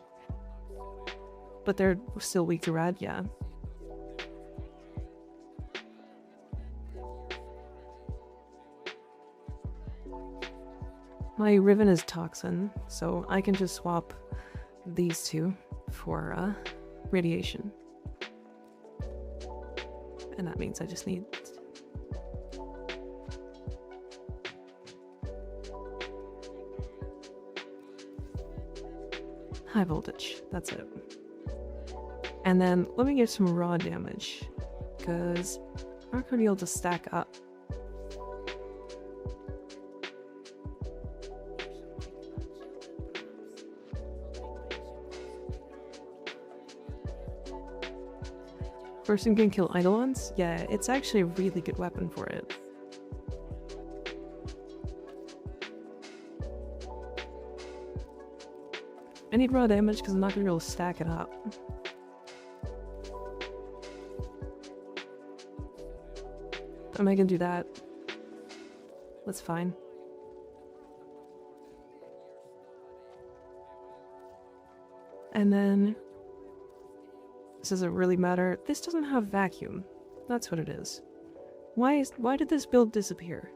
But they're still weak to rad, yeah. My Riven is Toxin, so I can just swap these two for radiation. And that means I just need... high voltage, that's it. And then let me get some raw damage, because I'm not going to be able to stack up. Person can kill Eidolons? Yeah, it's actually a really good weapon for it. I need raw damage because I'm not going to be able to stack it up. Am I going to do that? That's fine. And then This doesn't really matter. This doesn't have vacuum. That's what it is. Why did this build disappear?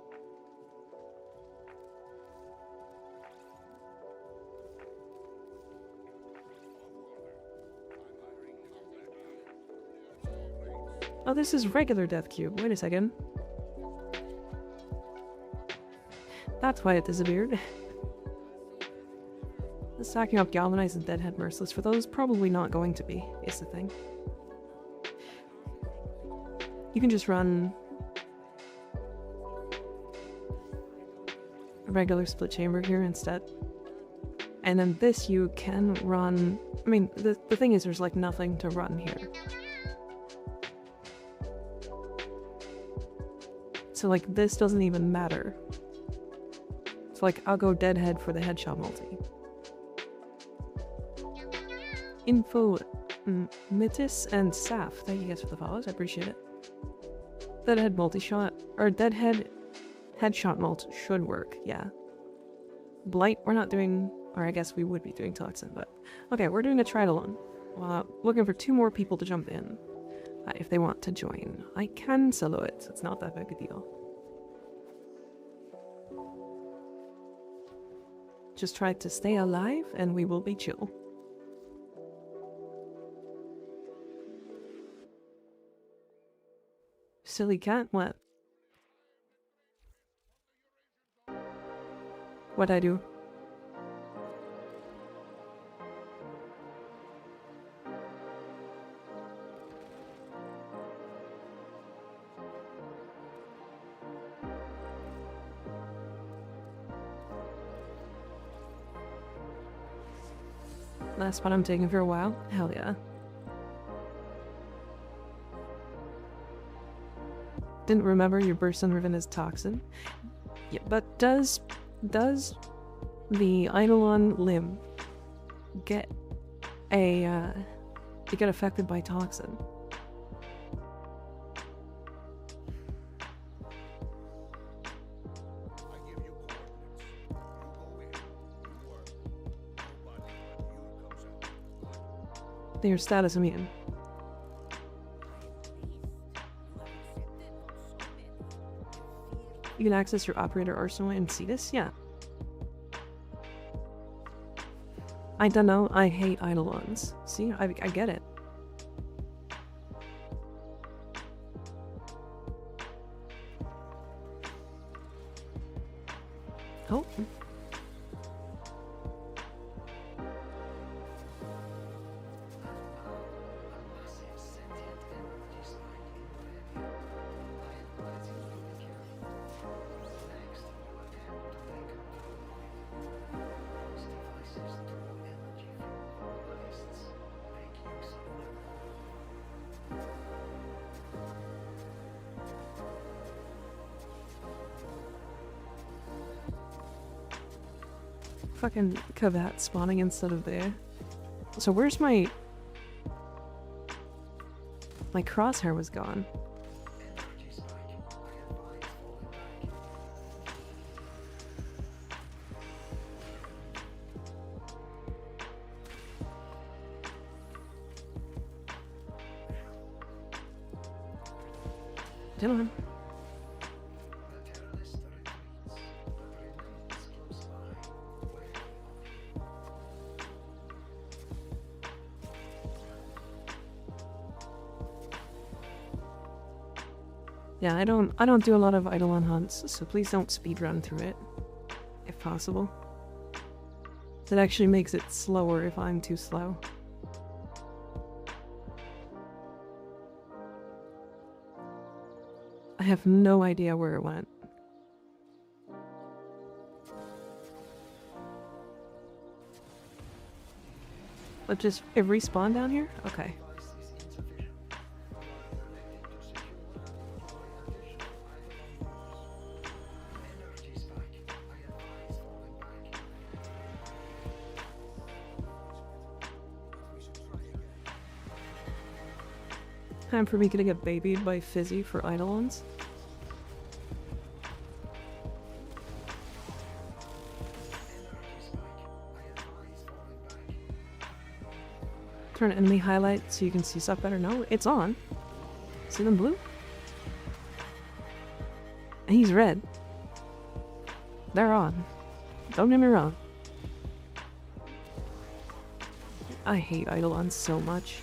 Oh, this is regular death cube. Wait a second. That's why it disappeared. Stacking up galvanized and deadhead merciless for those probably not going to be, is the thing. You can just run a regular split chamber here instead. And then this you can run... I mean, the thing is there's like nothing to run here. So like this doesn't even matter. So like I'll go deadhead for the headshot multi. Info, Mitis and Saf, thank you guys for the follows, I appreciate it. Deadhead multi-shot, or deadhead headshot mult should work, yeah. Blight, we're not doing, or I guess we would be doing Toxin, but... Okay, we're doing a try-it-alone. Looking for 2 more people to jump in, if they want to join. I can solo it, so it's not that big a deal. Just try to stay alive, and we will be chill. Silly cat, what? What'd I do? Last spot I'm taking for a while? Hell yeah. Didn't remember your burst on Riven is Toxin. Yeah, but does the Eidolon limb get affected by Toxin? Their status immune. You can access your operator arsenal and see this? Yeah. I don't know. I hate Eidolons. See? I get it. Oh. Fucking Kavat spawning instead of there. So where's my crosshair was gone. Dylan. Yeah, I don't do a lot of Eidolon hunts, so please don't speedrun through it, if possible. It actually makes it slower if I'm too slow. I have no idea where it went. But just, it respawned down here? Okay. Time for me to get babied by Fizzy for Eidolons. Turn enemy highlight so you can see stuff better. No, it's on. See them blue? And he's red. They're on. Don't get me wrong. I hate Eidolons so much.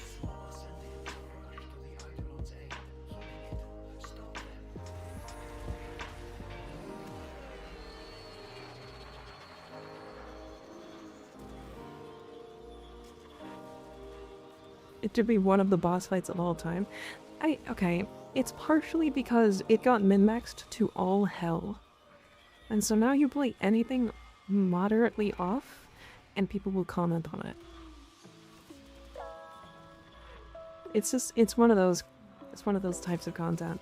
It should be one of the boss fights of all time. Okay, it's partially because it got min-maxed to all hell. And so now you play anything moderately off, and people will comment on it. It's one of those types of content.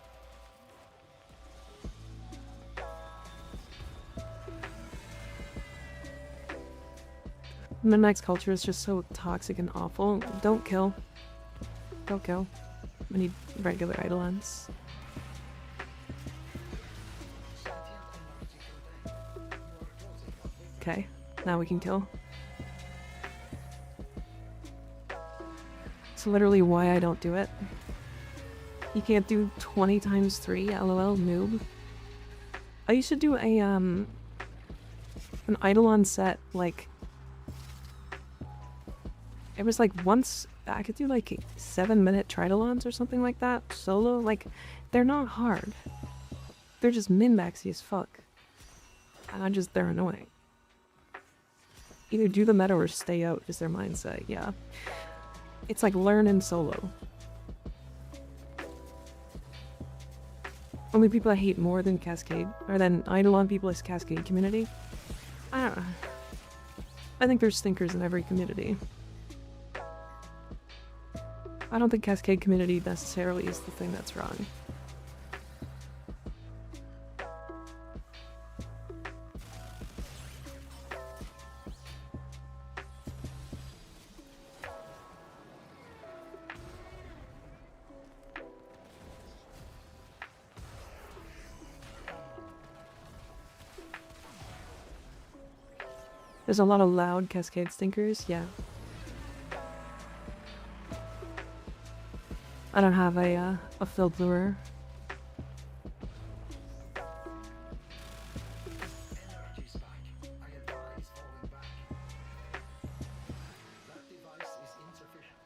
Min-max culture is just so toxic and awful. Don't kill. Don't kill. We need regular Eidolons. Okay, now we can kill. It's literally why I don't do it. You can't do 20 times 3, lol, noob. I used to do a, an Eidolon set, like... It was like once... I could do like 7-minute Tridolons or something like that, solo. Like, they're not hard. They're just min-maxy as fuck. And they're annoying. Either do the meta or stay out is their mindset, yeah. It's like learn in solo. Only people I hate more than Cascade, or than Eidolon people is Cascade community. I don't know. I think there's stinkers in every community. I don't think Cascade community necessarily is the thing that's wrong. There's a lot of loud Cascade stinkers, yeah. I don't have a filled lure. Energy spike. I advise falling back. That device is insufficient.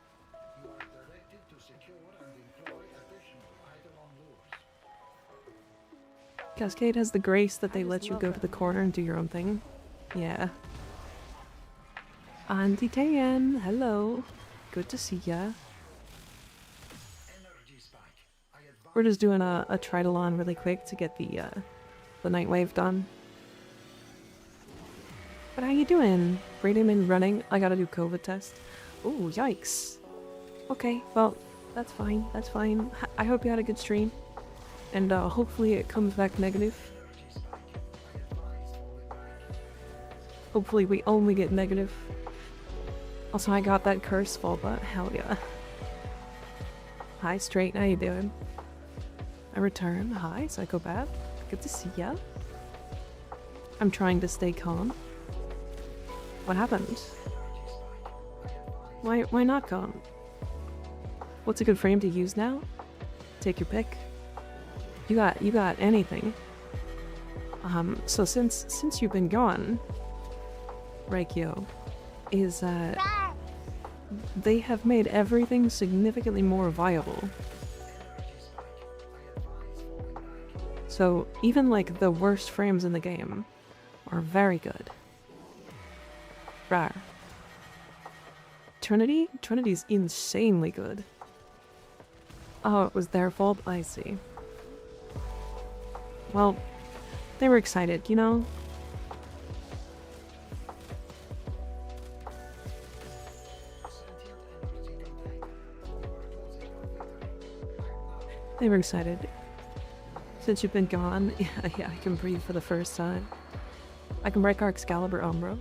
You are directed to secure and employ additional Eidolon lures. Cascade has the grace that they I just let you love go to that the move. corner and do your own thing. Yeah. Auntie Tayan, hello. Good to see ya. Energy spike. I advise We're just doing a Tridolon really quick to get the Night Wave done. But how you doing? Freedom in running. I gotta do COVID test. Ooh, yikes. Okay, well, that's fine. That's fine. I hope you had a good stream. And hopefully it comes back negative. energy spike. I advise falling back. Hopefully we only get negative. Also, I got that curse fallback. Hell yeah. Hi, Straight. How you doing? I return. Hi, Psychopath. Good to see ya. I'm trying to stay calm. What happened? Why not calm? What's a good frame to use now? Take your pick. You got anything. So since you've been gone, Raikyo, is they have made everything significantly more viable. So even like the worst frames in the game are very good. Rar. Trinity? Trinity's insanely good. Oh, it was their fault? I see. Well, they were excited, you know? They were excited. Since you've been gone, yeah, I can breathe for the first time. I can break our Excalibur Umbro.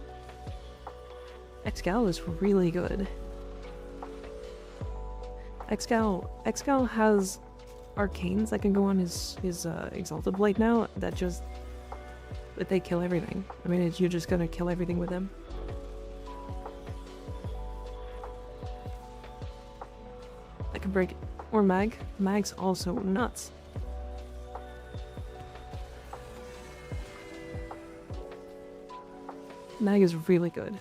Excal is really good. Excal has arcanes that can go on his Exalted Blade now that they kill everything. I mean, you're just gonna kill everything with him. I can break it. Or Mag. Mag's also nuts. Mag is really good.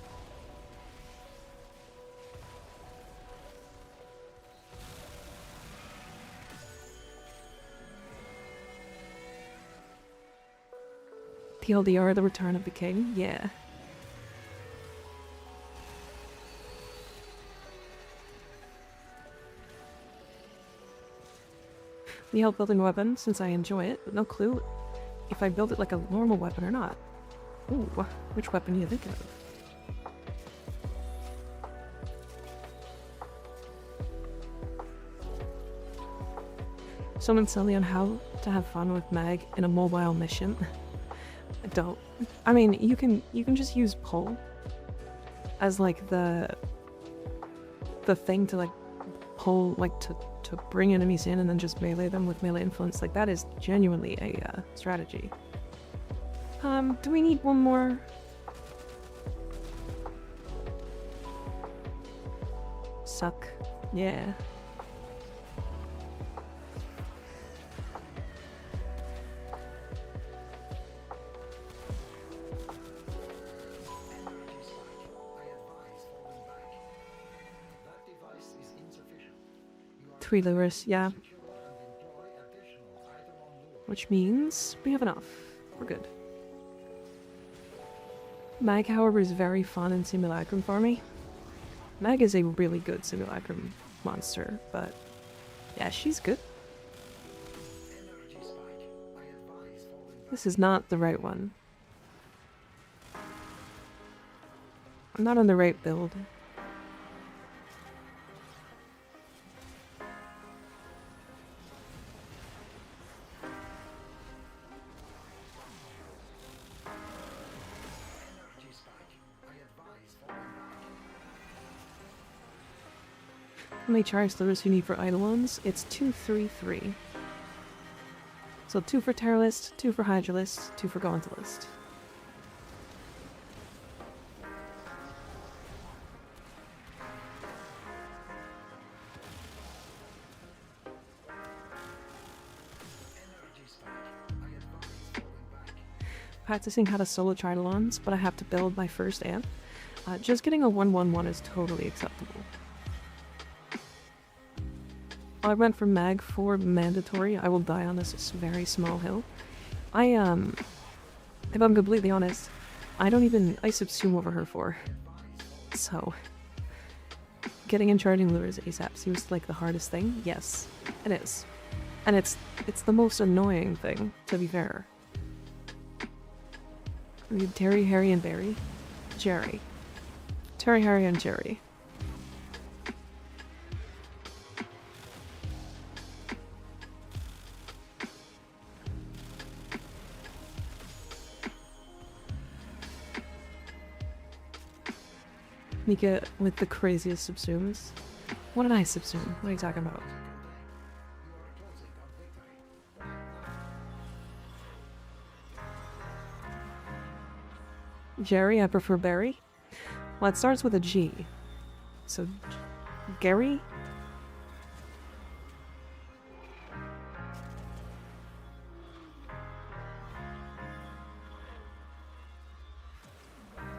TLDR, the return of the king? Yeah. Need help building a weapon since I enjoy it, but no clue if I build it like a normal weapon or not. Ooh, which weapon are you thinking of? Someone tell me on how to have fun with Mag in a mobile mission. I don't. I mean, you can just use pull as like the thing to like pull, like to bring enemies in and then just melee them with melee influence. Like that is genuinely a strategy. Do we need one more? Suck. Yeah. Energy spike. I advise falling back. That device is insufficient. You are 3 lures, yeah. secure and employ additional item-on lure. Which means we have enough. We're good. Mag, however, is very fun in Simulacrum for me. Mag is a really good Simulacrum monster, but yeah, she's good. Energy spike. I advise falling back. This is not the right one. I'm not on the right build. Energy spike. I advise falling back. How many charge slivers you need for Eidolons? It's 2, 3, 3. So 2 for Terrorist, 2 for Hydralist, 2 for Gauntlist. Energy spike. I advise falling back. Practicing how to solo Tridolons, but I have to build my first amp. Just getting a 1-1-1 is totally acceptable. I went for Mag for mandatory. I will die on this very small hill. If I'm completely honest, I subsume over her 4. So, getting encharging lures ASAP seems like the hardest thing. Yes, it is. And it's the most annoying thing, to be fair. We need Terry, Harry, and Barry. Jerry. Terry, Harry, and Jerry. Mika with the craziest subsumes. What did I subsume? What are you talking about? You are closing on victory. Jerry, I prefer Barry. Well, it starts with a G. So, Gary?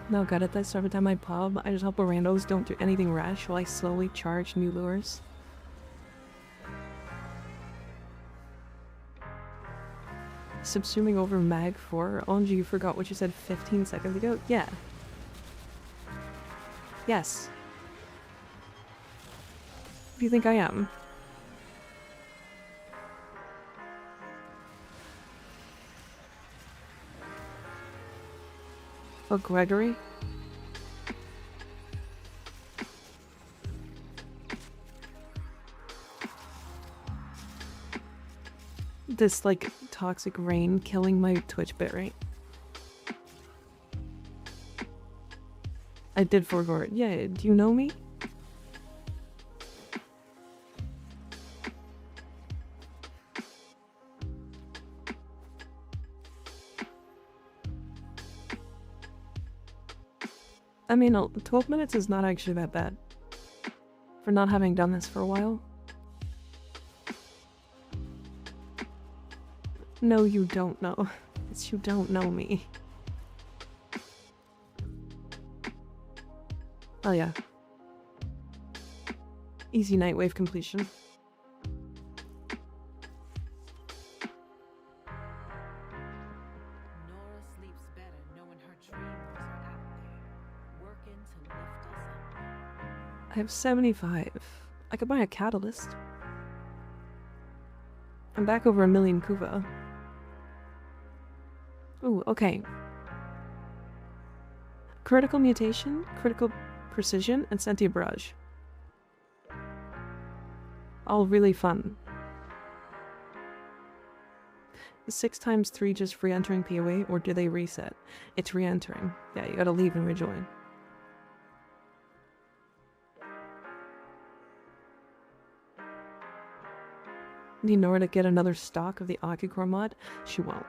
No, got it. That's every time I pub. I just hope randos don't do anything rash while I slowly charge new lures. Subsuming over Mag 4. OMG, you forgot what you said 15 seconds ago? Yeah. Yes. Who do you think I am? Oh, Gregory? This, like, toxic rain killing my Twitch bitrate. I did forego it. Yeah, do you know me? I mean, 12 minutes is not actually that bad. For not having done this for a while. No, you don't know. It's you don't know me. Oh yeah. Easy night wave completion. Nora sleeps better knowing her dreamers are out there, working to lift us up. I have 75. I could buy a catalyst. I'm back over 1,000,000 kuva. Ooh, okay. Critical mutation, critical precision, and sentient barrage. All really fun. 6 times 3 just re-entering POA, or do they reset? It's re-entering. Yeah, you gotta leave and rejoin. Need Nora to get another stock of the Akicore mod? She won't.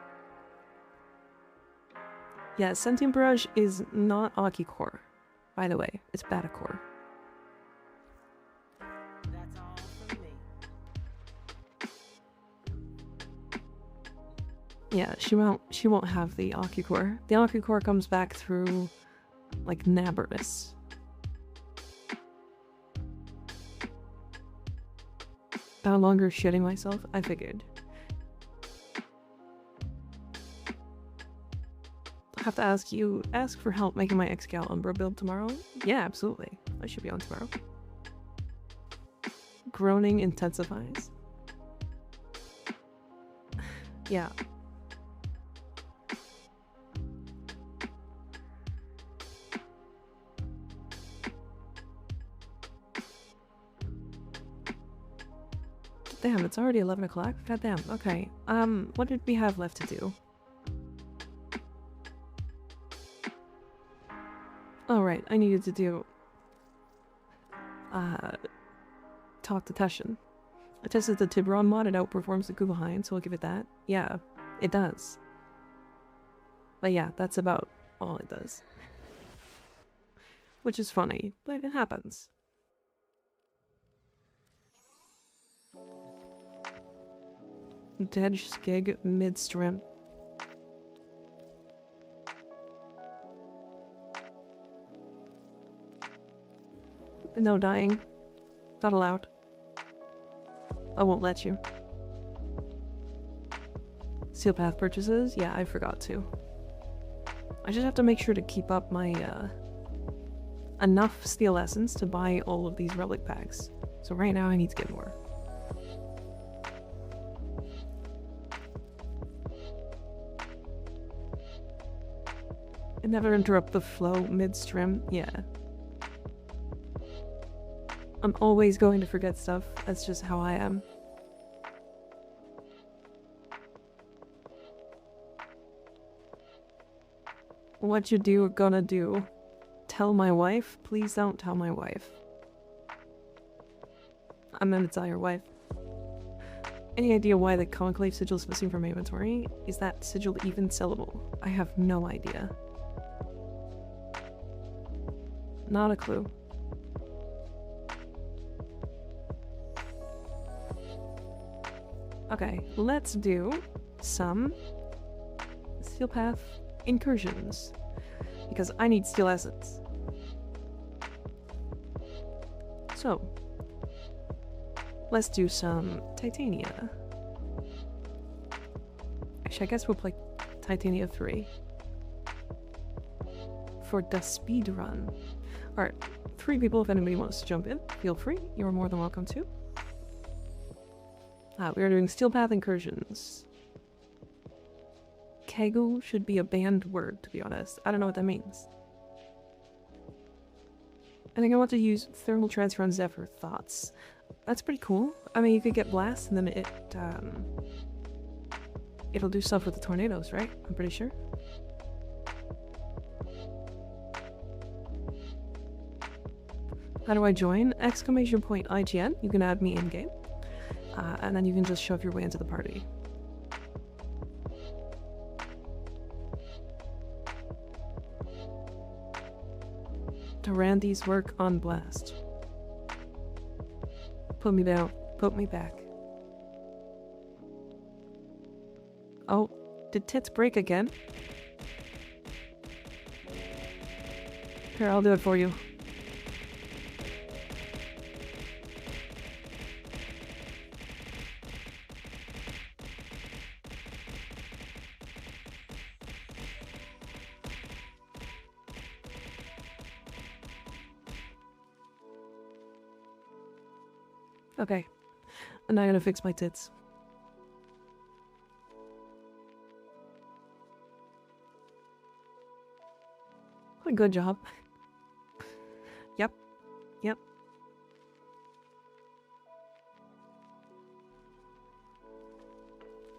Yeah, Sentient Barrage is not Akicore, by the way. It's Batacore. That's all from me. Yeah, she won't have the Akicore. The Akicore comes back through like Nabberness. No longer shitting myself, I figured. I have to ask you, ask for help making my Excal Umbra build tomorrow? Yeah, absolutely. I should be on tomorrow. Groaning intensifies. Yeah. Damn, it's already 11 o'clock? God damn, okay. What did we have left to do? Oh right, I needed to do... talk to Teshin. I tested the Tiburon mod, it outperforms the Kuvahind, so I'll give it that. Yeah, it does. But yeah, that's about all it does. Which is funny, but it happens. Dead skig midstream. No dying. Not allowed. I won't let you. Steel path purchases? Yeah, I forgot to. I just have to make sure to keep up my, enough steel essence to buy all of these relic packs. So right now I need to get more. And never interrupt the flow midstream. Yeah. I'm always going to forget stuff. That's just how I am. What you do gonna do? Tell my wife? Please don't tell my wife. I meant it's your wife. Any idea why the conclave sigil is missing from my inventory? Is that sigil even sellable? I have no idea. Not a clue. Okay, let's do some steel path incursions because I need steel essence. So, let's do some Titania. Actually, I guess we'll play Titania 3 for the speed run. Alright, 3 people if anybody wants to jump in. Feel free, you're more than welcome to. We are doing steel path incursions. Kegel should be a banned word, to be honest. I don't know what that means. I think I want to use thermal transfer on Zephyr Thoughts. That's pretty cool. I mean, you could get blast and then it'll do stuff with the tornadoes, right? I'm pretty sure. How do I join? !IGN. You can add me in-game. And then you can just shove your way into the party. To Randy's work on blast. Put me down. Put me back. Oh, did tits break again? Here, I'll do it for you. Okay, and now I'm gonna fix my tits. What a good job. Yep, yep.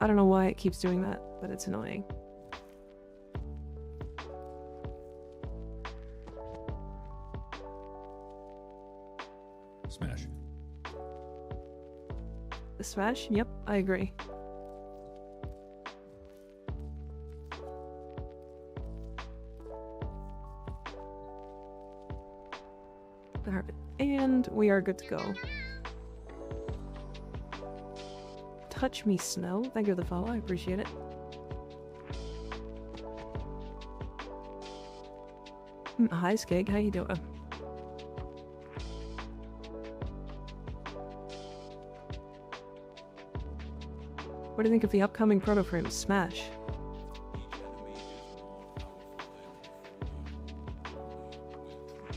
I don't know why it keeps doing that, but it's annoying. Smash. The smash? Yep, I agree. Alright, and we are good to go. Touch me, Snow. Thank you for the follow, I appreciate it. Hi, Skeg, how you doing? What do you think of the upcoming proto-frame Smash?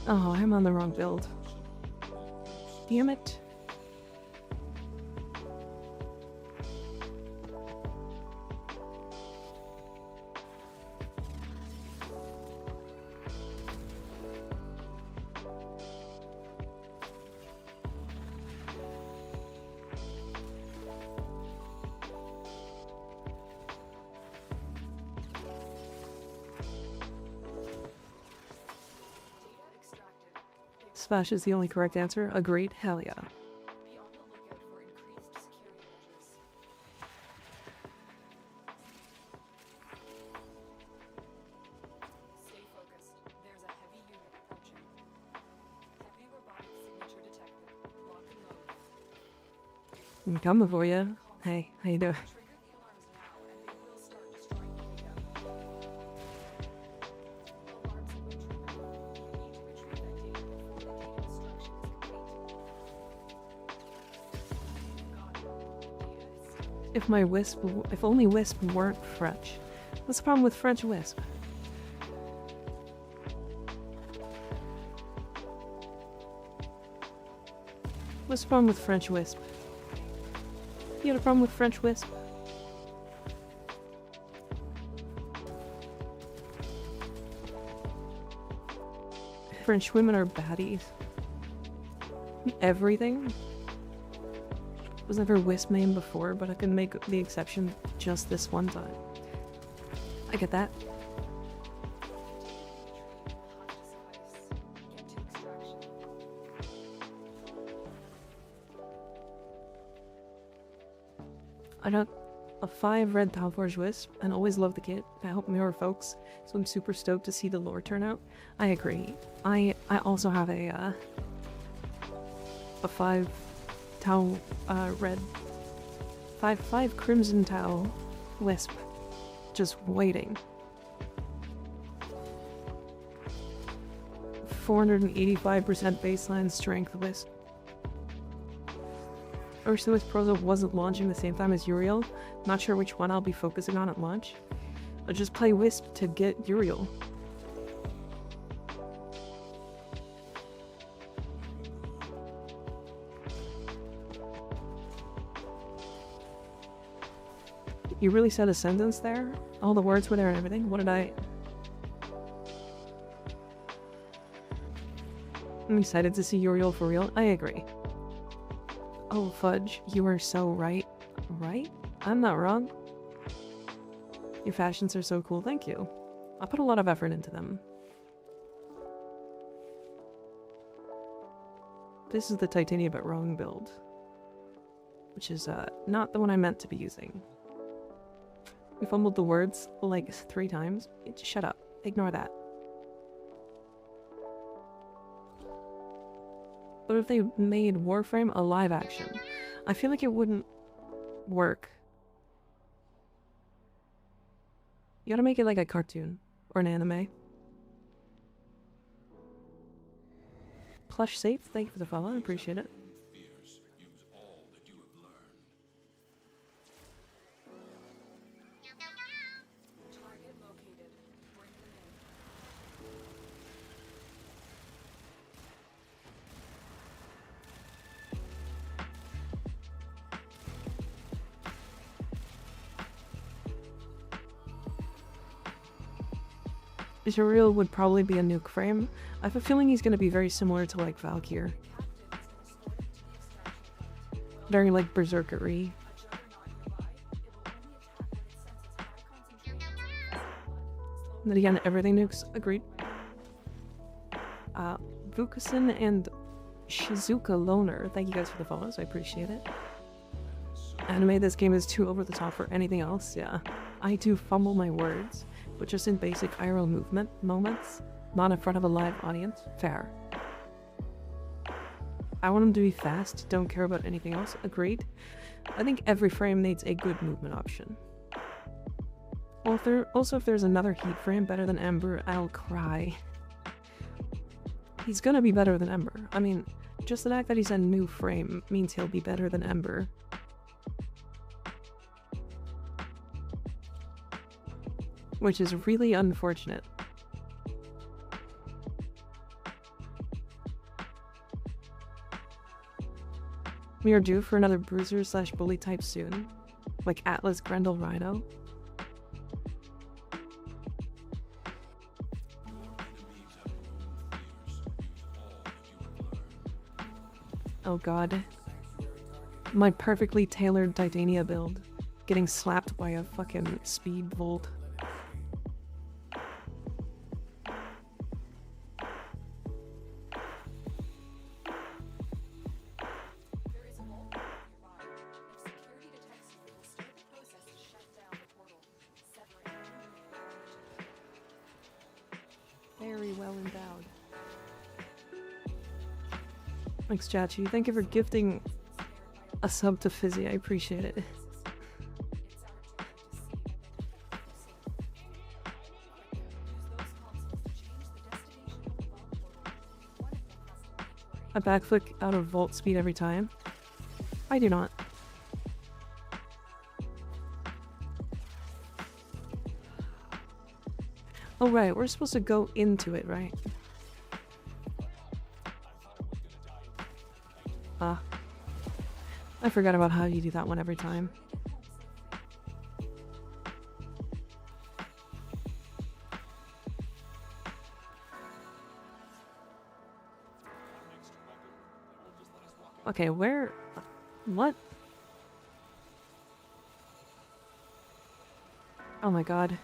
Oh, I'm on the wrong build. Damn it. Smash is the only correct answer. Agreed. Hell yeah. Be on the lookout for increased security measures. Stay focused. There's a heavy unit approaching. Heavy robotic signature detected. Lock and load. I'm coming for you. Hey, how you doing? Trigger the alarms now, and they will start destroying the data. Alarms have been triggered. You need to retrieve that data before the data destruction is complete. Got it. Data is still If only Wisp weren't French. What's the problem with French Wisp? What's the problem with French Wisp? You had a problem with French Wisp? French women are baddies. Everything? Was never Wisp main before, but I can make the exception just this one time. I get that. Get to extraction. I got a 5 red Palforge Wisp and always love the kit. I help more folks, so I'm super stoked to see the lore turn out. I agree. I also have a 5 Tau red 5 Crimson Tau Wisp just waiting. 485% baseline strength Wisp. Ursulus Prozo wasn't launching the same time as Uriel. Not sure which one I'll be focusing on at launch. I'll just play Wisp to get Uriel. You really said a sentence there? All the words were there and everything? What did I... I'm excited to see Uriel for real. I agree. Oh, Fudge, you are so right. Right? I'm not wrong. Your fashions are so cool, thank you. I put a lot of effort into them. This is the Titania but wrong build. Which is, not the one I meant to be using. We fumbled the words, like, 3 times. Shut up. Ignore that. But if they made Warframe a live action, I feel like it wouldn't work. You gotta make it like a cartoon or an anime. Plush safe, thank you for the follow, I appreciate it. Fears. Use all that you have learned. Target located. Bring them in. Israel would probably be a nuke frame. I have a feeling he's gonna be very similar to like Valkyr. Very like berserkery. And then again, everything nukes. Agreed. Vukasin and Shizuka Loner, thank you guys for the follows, I appreciate it. Anime, this game is too over the top for anything else, yeah. I do fumble my words, but just in basic IRL movement moments, not in front of a live audience. Fair. I want them to be fast, don't care about anything else. Agreed. I think every frame needs a good movement option. Also, if there's another heat frame better than Ember, I'll cry. He's gonna be better than Ember. I mean, just the fact that he's a new frame means he'll be better than Ember. Which is really unfortunate. We are due for another bruiser slash bully type soon. Like Atlas, Grendel, Rhino. Oh god. My perfectly tailored Titania build. Getting slapped by a fucking speed volt. There is a vault nearby. If security detects you, it will start the process to shut down the portal, severing you. Very well endowed. Thanks, Chachi. Thank you for gifting a sub to Fizzy. I appreciate it. A backflip out of vault speed every time? I do not. Oh right, we're supposed to go into it, right? Ah. I forgot about how you do that one every time. Okay, where... What? Oh my god.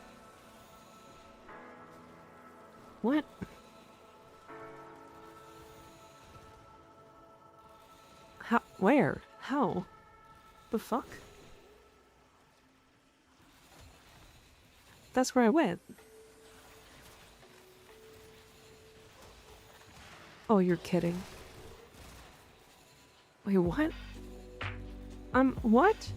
What? How? Where? How? The fuck? That's where I went. Oh, you're kidding. Wait, what? What?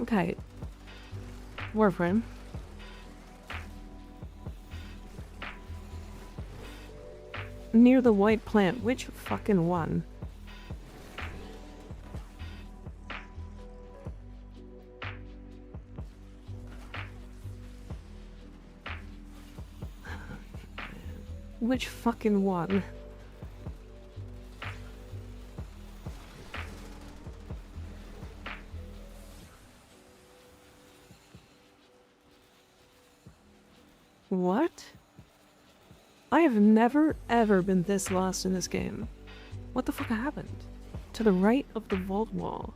Okay. Warframe. Near the white plant. Which fucking one? Which fucking one? What? I have never ever been this lost in this game. What the fuck happened? To the right of the vault wall.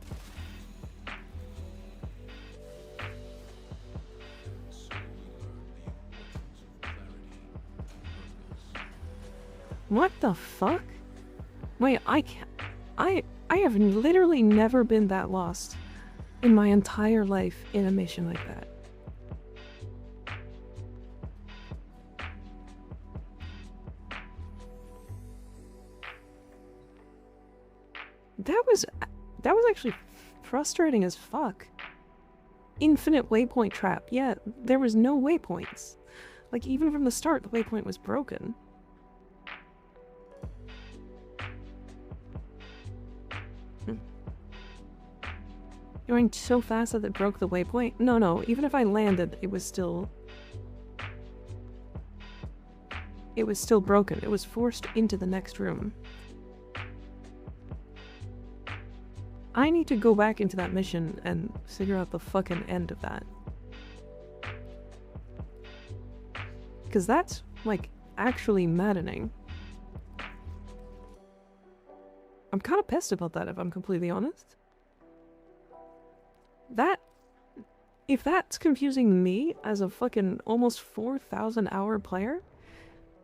What the fuck? Wait, I can't... I have literally never been that lost in my entire life in a mission like that. That was actually frustrating as fuck. Infinite waypoint trap. Yeah, there was no waypoints. Like, even from the start, the waypoint was broken. Going so fast that it broke the waypoint? No, even if I landed, it was still... It was still broken. It was forced into the next room. I need to go back into that mission and figure out the fucking end of that. Because that's, like, actually maddening. I'm kind of pissed about that, if I'm completely honest. That... If that's confusing me as a fucking almost 4,000 hour player,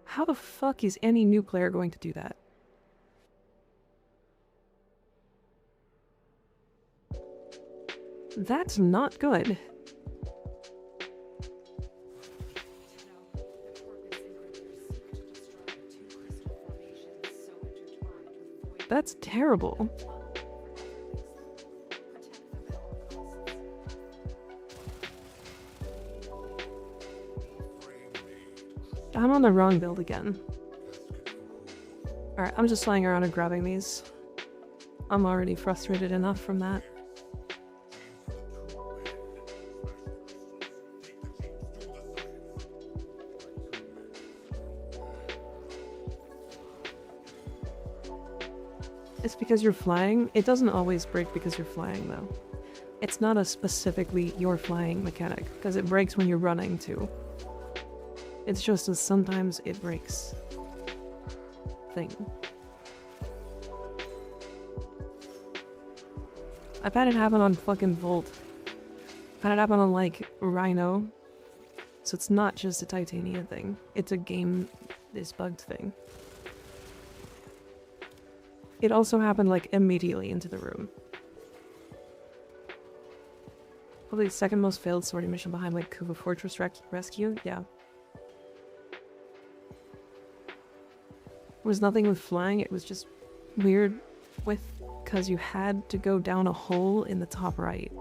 how the fuck is any new player going to do that? That's not good. That's terrible. I'm on the wrong build again. Alright, I'm just flying around and grabbing these. I'm already frustrated enough from that. It's because you're flying. It doesn't always break because you're flying, though. It's not a specifically you're flying mechanic, because it breaks when you're running, too. It's just as sometimes it breaks. Thing. I've had it happen on fucking Volt. I've had it happen on, like, Rhino. So it's not just a Titania thing. It's a game is bugged thing. It also happened, like, immediately into the room. Probably the second most failed sortie mission behind, like, Kuva Fortress Rescue? Yeah. It was nothing with flying, it was just weird with... because you had to go down a hole in the top right.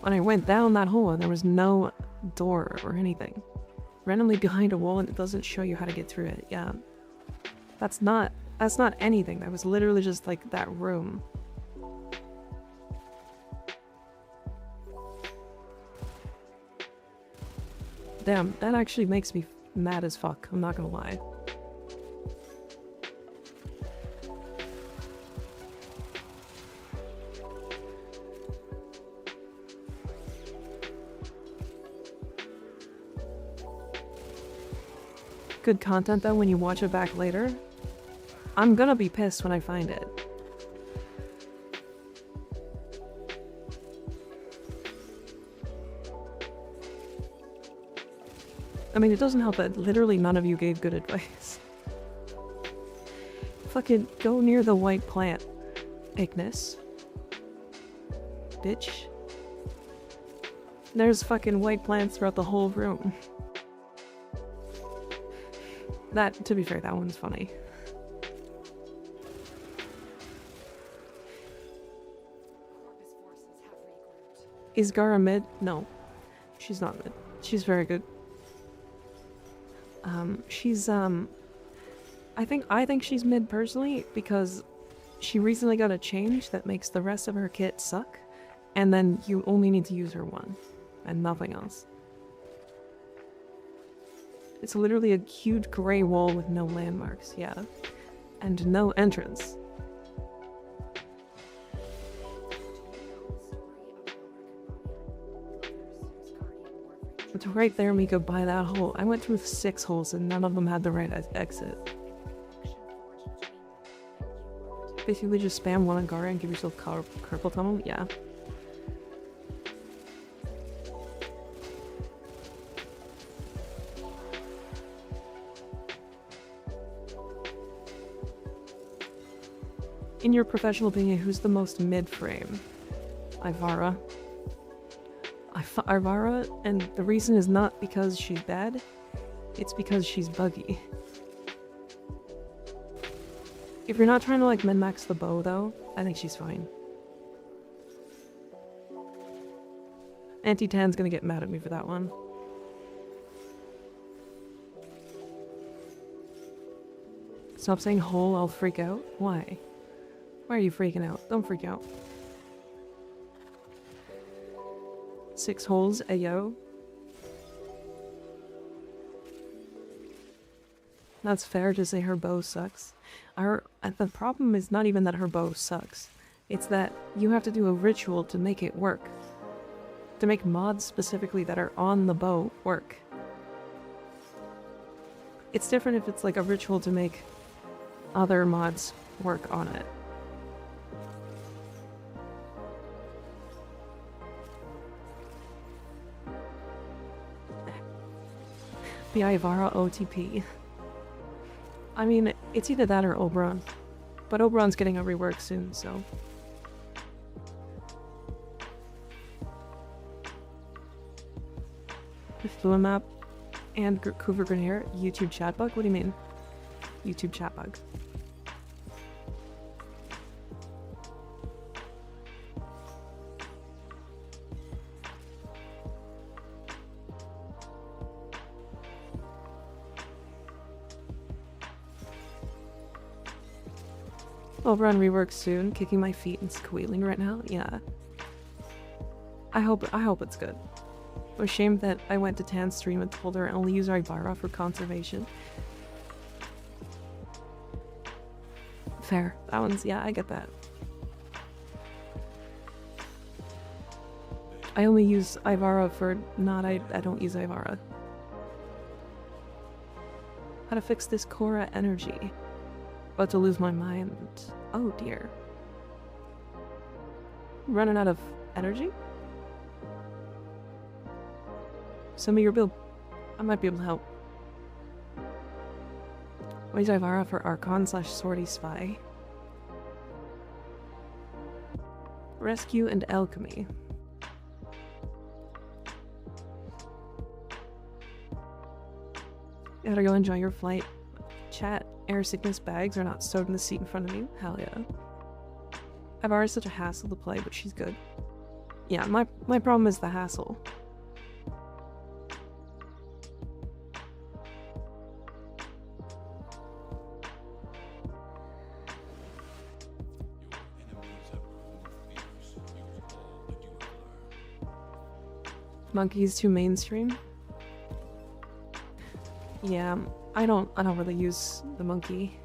When I went down that hole, there was no door or anything. Randomly behind a wall and it doesn't show you how to get through it, yeah. That's not anything, that was literally just like that room. Damn, that actually makes me mad as fuck, I'm not gonna lie. Good content though when you watch it back later. I'm gonna be pissed when I find it. I mean, it doesn't help that literally none of you gave good advice. Fucking go near the white plant, Ignis. Bitch. There's fucking white plants throughout the whole room. That, to be fair, that one's funny. Is Gara mid? No. She's not mid. She's very good. I think she's mid personally because she recently got a change that makes the rest of her kit suck, and then you only need to use her one, and nothing else. It's literally a huge gray wall with no landmarks, yeah. And no entrance. It's right there, Mika, by that hole. I went through 6 holes and none of them had the right exit. Basically just spam one Angara and give yourself carpal tunnel? Yeah. In your professional opinion, who's the most mid-frame? Ivara. Ivara, and the reason is not because she's bad, it's because she's buggy. If you're not trying to like min-max the bow though, I think she's fine. Auntie Tan's gonna get mad at me for that one. Stop saying hole, I'll freak out. Why? Why are you freaking out? Don't freak out. 6 holes, ayo. That's fair to say her bow sucks. The problem is not even that her bow sucks. It's that you have to do a ritual to make it work. To make mods specifically that are on the bow work. It's different if it's like a ritual to make other mods work on it. The Ivara OTP. I mean, it's either that or Oberon. But Oberon's getting a rework soon, so... The Fluid Map and Cougar Grenier YouTube chat bug? What do you mean? YouTube chat bug. Oberon reworks soon, kicking my feet and squealing right now. Yeah. I hope it's good. I'm ashamed that I went to Tan's stream and told her I only use Ibara for conservation. Fair. That one's, yeah, I get that. I only use Ivara for I don't use Ivara. How to fix this Korra energy? About to lose my mind. Oh dear. Running out of energy? Send me your build. I might be able to help. Why is Ivara for Archon / Swordy Spy? Rescue and Alchemy. You gotta go enjoy your flight. Chat, air sickness bags are not stowed in the seat in front of you. Hell yeah. Ivara's such a hassle to play, but she's good. Yeah, my problem is the hassle. Monkey's too mainstream? Yeah, I don't really use the monkey.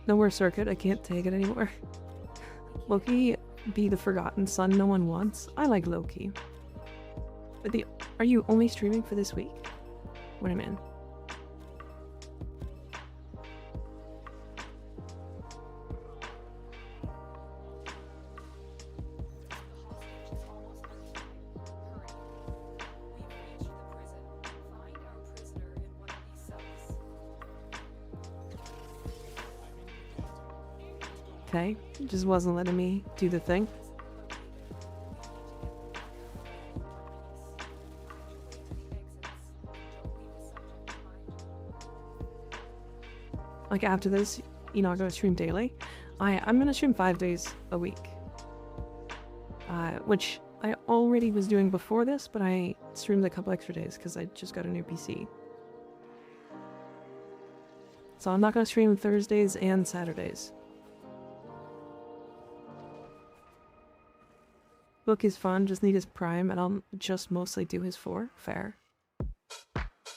No more circuit, I can't take it anymore. Loki be the forgotten son no one wants. I like Loki. But are you only streaming for this week? What am I in? Okay, just wasn't letting me do the thing. Like after this, you're not gonna stream daily? I'm gonna stream 5 days a week. Which I already was doing before this, but I streamed a couple extra days because I just got a new PC. So I'm not gonna stream Thursdays and Saturdays. Book is fun, just need his prime, and I'll just mostly do his 4. Fair.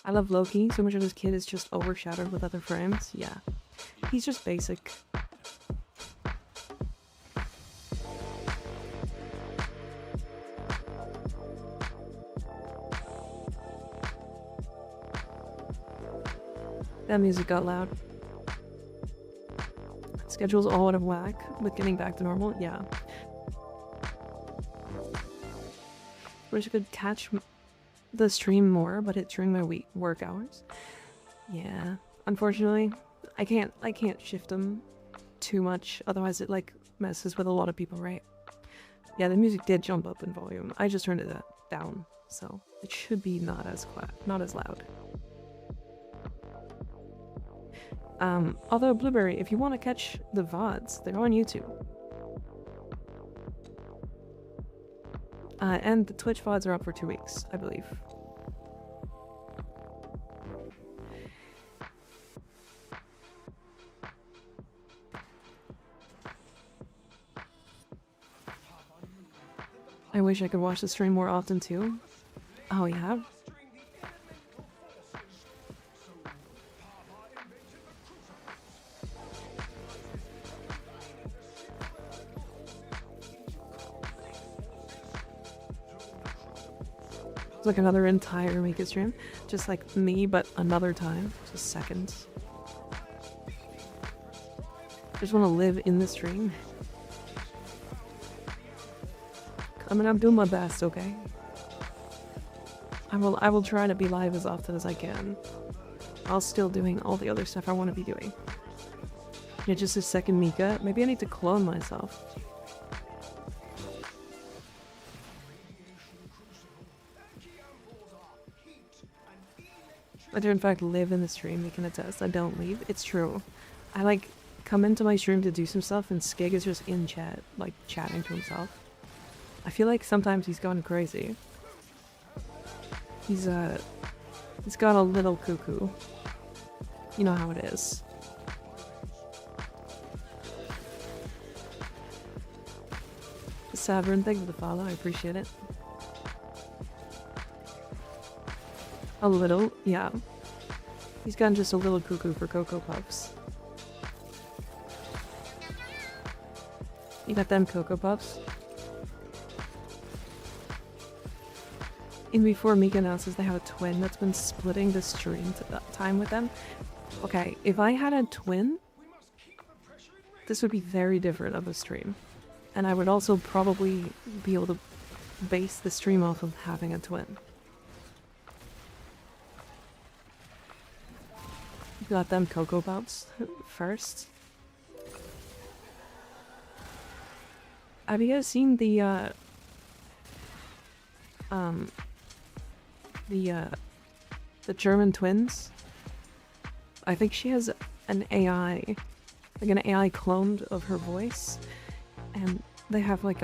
I love Loki, so much of this kid is just overshadowed with other frames. Yeah. He's just basic. That music got loud. Schedule's all out of whack with getting back to normal. Yeah. Wish I could catch the stream more, but it's during my work hours. Yeah, unfortunately, I can't shift them too much, otherwise it like messes with a lot of people, right? Yeah, the music did jump up in volume. I just turned it down, so it should be not as loud. Although Blueberry, if you want to catch the VODs, they're on YouTube. And the Twitch VODs are up for 2 weeks, I believe. I wish I could watch the stream more often too. Oh yeah? It's like another entire Mika stream. Just like me, but another time. Just seconds. Just want to live in the stream. I mean, I'm doing my best, okay? I will try to be live as often as I can, while still doing all the other stuff I want to be doing. Yeah, just a second, Mika. Maybe I need to clone myself. I do in fact live in the stream, you can attest. I don't leave. It's true. I like come into my stream to do some stuff and Skig is just in chat, like chatting to himself. I feel like sometimes he's gone crazy. He's got a little cuckoo. You know how it is. Savern, thank you for the follow, I appreciate it. A little, yeah. He's gotten just a little cuckoo for Cocoa Puffs. You got them Cocoa Puffs? And before Mika announces they have a twin that's been splitting the stream time with them. Okay, if I had a twin, this would be very different of a stream. And I would also probably be able to base the stream off of having a twin. You got them Cocoa Puffs first. Have you guys seen the German twins? I think she has an AI, like an AI cloned of her voice, and they have like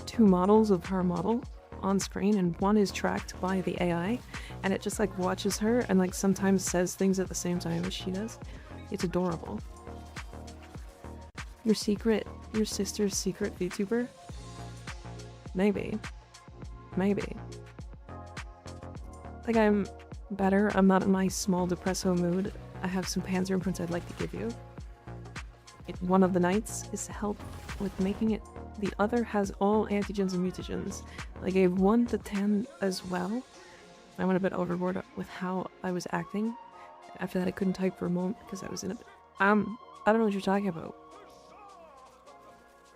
two models of her model on screen, and one is tracked by the AI, and it just like watches her and like sometimes says things at the same time as she does. It's adorable. Your sister's secret VTuber? Maybe. Maybe. Like I'm better, I'm not in my small depresso mood. I have some Panzer imprints I'd like to give you. One of the knights is to help with making it. The other has all antigens and mutagens. I gave 1 to 10 as well. I went a bit overboard with how I was acting. After that I couldn't type for a moment because I was in a bit... I don't know what you're talking about.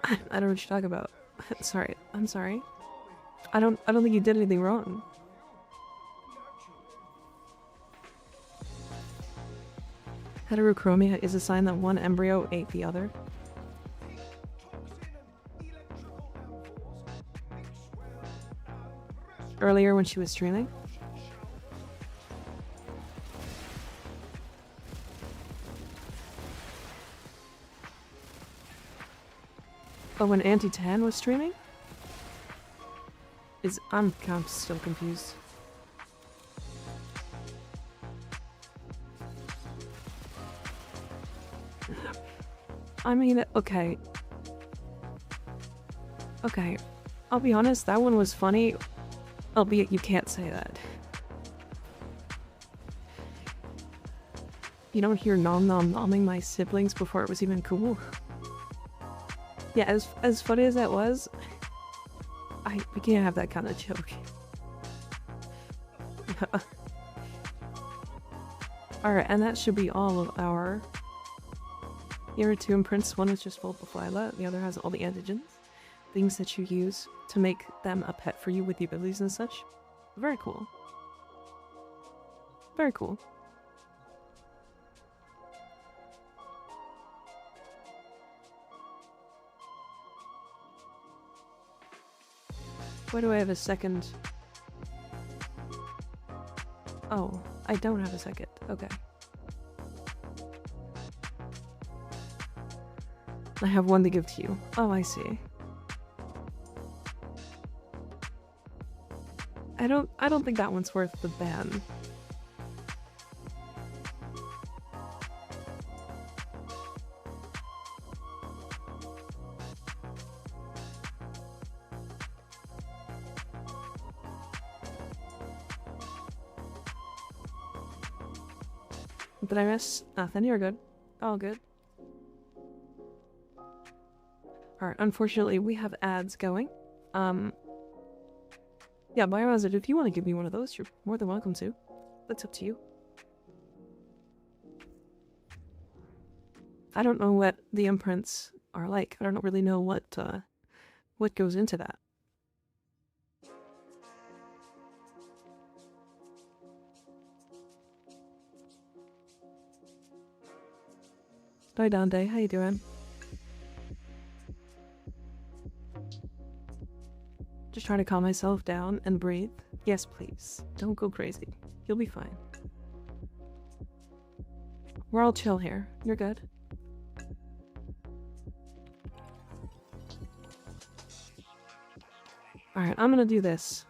I don't know what you're talking about. Sorry, I'm sorry. I don't think you did anything wrong. Heterochromia is a sign that one embryo ate the other. Earlier when she was streaming. Oh, when Auntie Tan was streaming? I'm still confused. I mean, okay. Okay, I'll be honest, that one was funny, albeit you can't say that. You don't hear nom nom nomming my siblings before it was even cool. Yeah, as funny as that was, we can't have that kind of joke. Alright, and that should be all of our... Here are 2 imprints. One is just Volpaflyla, the other has all the antigens. Things that you use to make them a pet for you with the abilities and such. Very cool. Very cool. Why do I have a second? Oh, I don't have a second. Okay. I have one to give to you. Oh, I see. I don't think that one's worth the ban. Did I miss? Nothing, you're good. All good. Alright, unfortunately we have ads going. Yeah, Biohazard, if you want to give me one of those, you're more than welcome to. That's up to you. I don't know what the imprints are like. I don't really know what goes into that. Hi Dante, how you doing? Just trying to calm myself down and breathe. Yes, please. Don't go crazy. You'll be fine. We're all chill here. You're good. Alright, I'm gonna do this.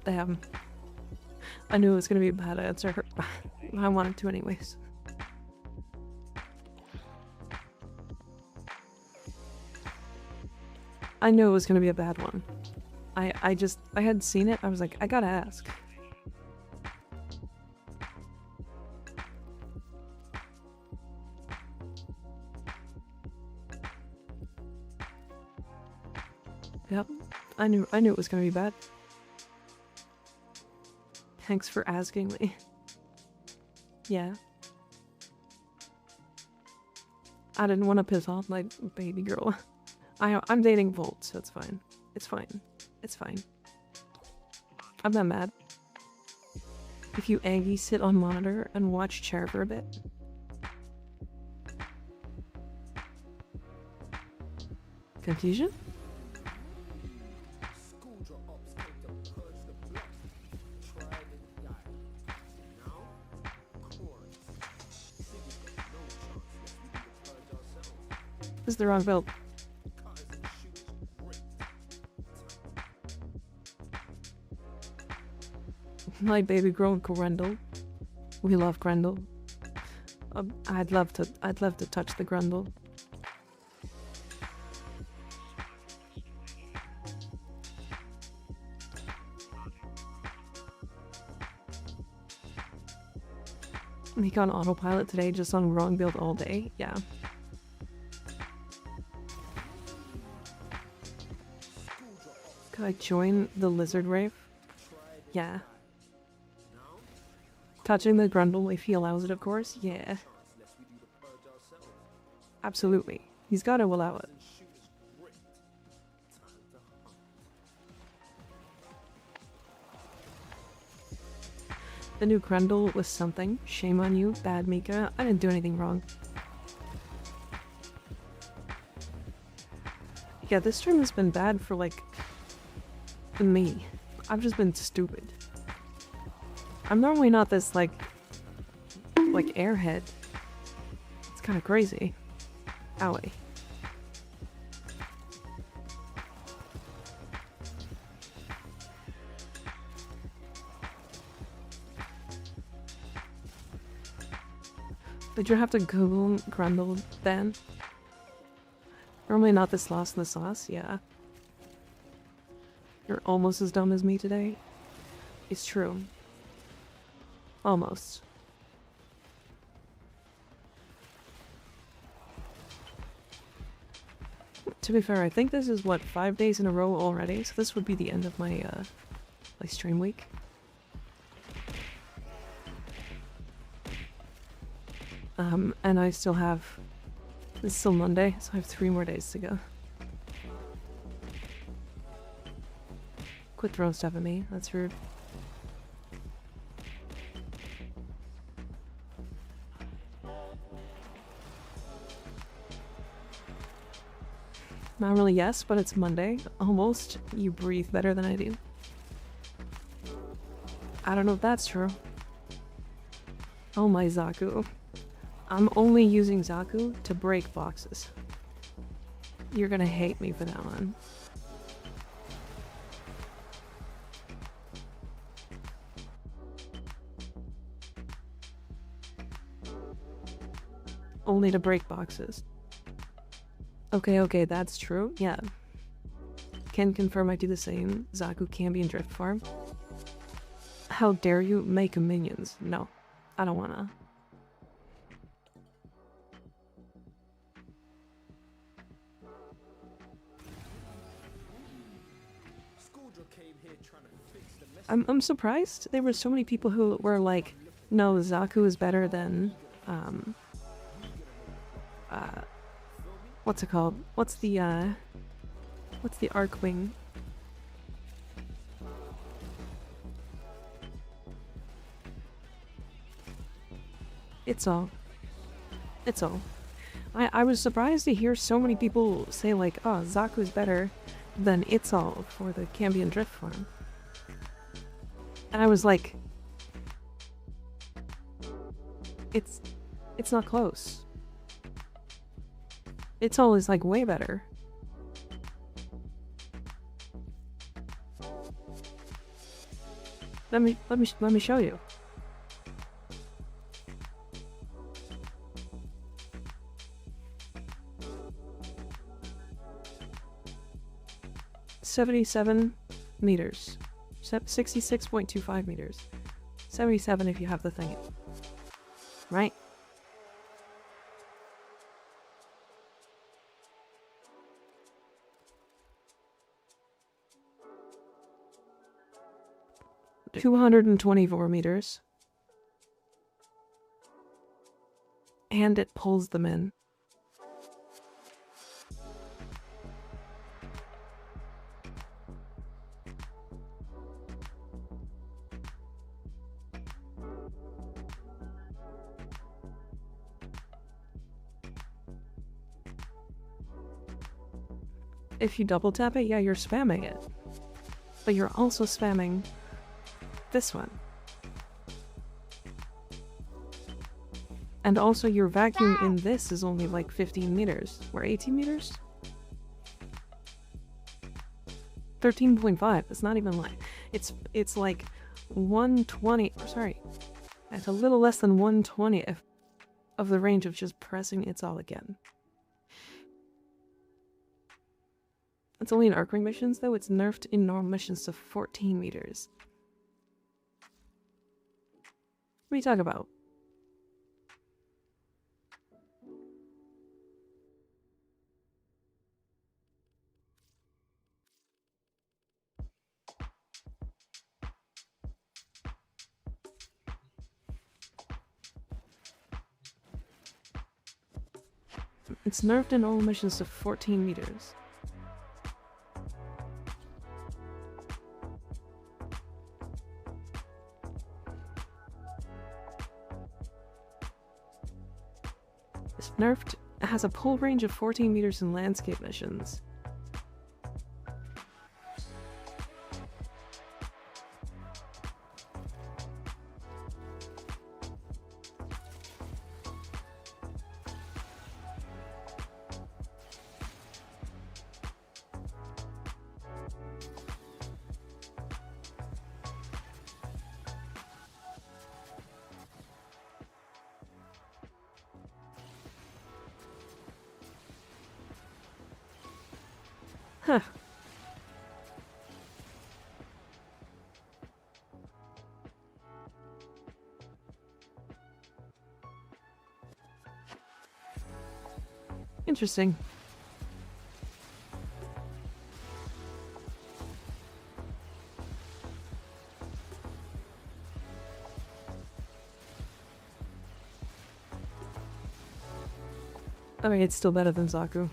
Damn. I knew it was gonna be a bad answer. I wanted to anyways. I knew it was gonna be a bad one. I had seen it, I was like, I gotta ask. Yep, I knew it was gonna be bad. Thanks for asking me. Yeah. I didn't want to piss off my baby girl. I'm dating Volt, so it's fine. It's fine. It's fine. I'm not mad. If you Aggie sit on monitor and watch chair for a bit. Confusion? This is the wrong build. My baby grown Grendel. We love Grendel. I'd love to touch the Grendel. He got on autopilot today, just on wrong build all day. Yeah. Could I join the lizard rave? Yeah. Touching the Grundle if he allows it, of course. Yeah. Absolutely. He's got to allow it. The new Grundle was something. Shame on you, bad Mika. I didn't do anything wrong. Yeah, this stream has been bad for, like, me. I've just been stupid. I'm normally not this, like airhead. It's kind of crazy. Owie. Did you have to Google Grundle then? Normally not this lost in the sauce, yeah. You're almost as dumb as me today. It's true. Almost. To be fair, I think this is, what, 5 days in a row already? So this would be the end of my, my stream week. And I still have, it's still Monday, so I have 3 more days to go. Quit throwing stuff at me, that's rude. Not really yes, but it's Monday. Almost. You breathe better than I do. I don't know if that's true. Oh my Zaku. I'm only using Zaku to break boxes. You're gonna hate me for that one. Only to break boxes. Okay, that's true. Yeah. Can confirm I do the same. Zaku can be in drift form. How dare you make minions? No, I don't wanna. I'm surprised there were so many people who were like, no, Zaku is better than, what's it called? What's the Arcwing? It's all. I was surprised to hear so many people say like, oh, Zaku is better than It's All for the Cambion Drift form. And I was like, it's not close. It's All is like way better. Let me show you. $77 meters. 66.25 meters. 77 if you have the thing. Right? $224 meters. And it pulls them in. If you double tap it, yeah, you're spamming it. But you're also spamming this one. And also your vacuum in this is only like 15 meters. Or 18 meters? 13.5. It's not even like... It's like 1/20... Sorry. It's a little less than 1/20 of the range of just pressing It's All again. It's only in Arcwing missions, though. It's nerfed in normal missions to 14 meters. What are you talking about? It's nerfed in all missions to 14 meters. It's nerfed. It has a pull range of 14 meters in landscape missions. Huh. Interesting. I mean, it's still better than Zaku.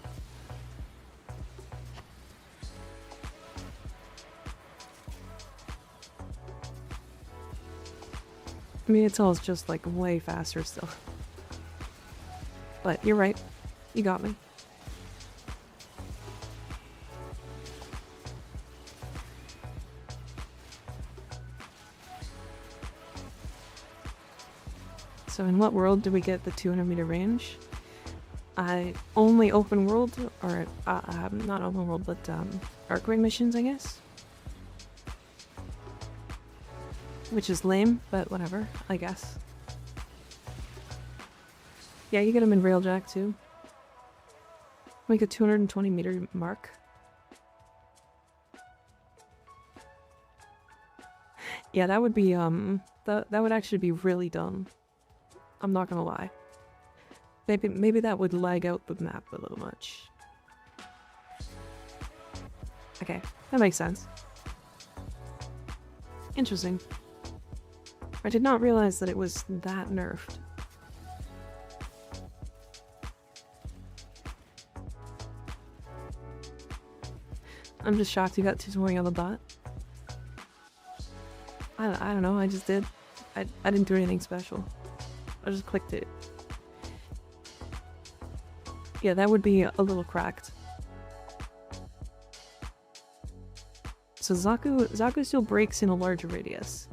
I mean, it's all just like way faster still. But you're right. You got me. So in what world do we get the 200-meter range? Only open world, or not open world, but Archwing missions, I guess? Which is lame, but whatever, I guess. Yeah, you get them in Railjack too. Make a 220-meter mark. Yeah, that would be, that would actually be really dumb. I'm not gonna lie. Maybe that would lag out the map a little much. Okay, that makes sense. Interesting. I did not realize that it was that nerfed. I'm just shocked you got tutorial on the bot. I don't know, I just did. I didn't do anything special. I just clicked it. Yeah, that would be a little cracked. So Zaku still breaks in a larger radius.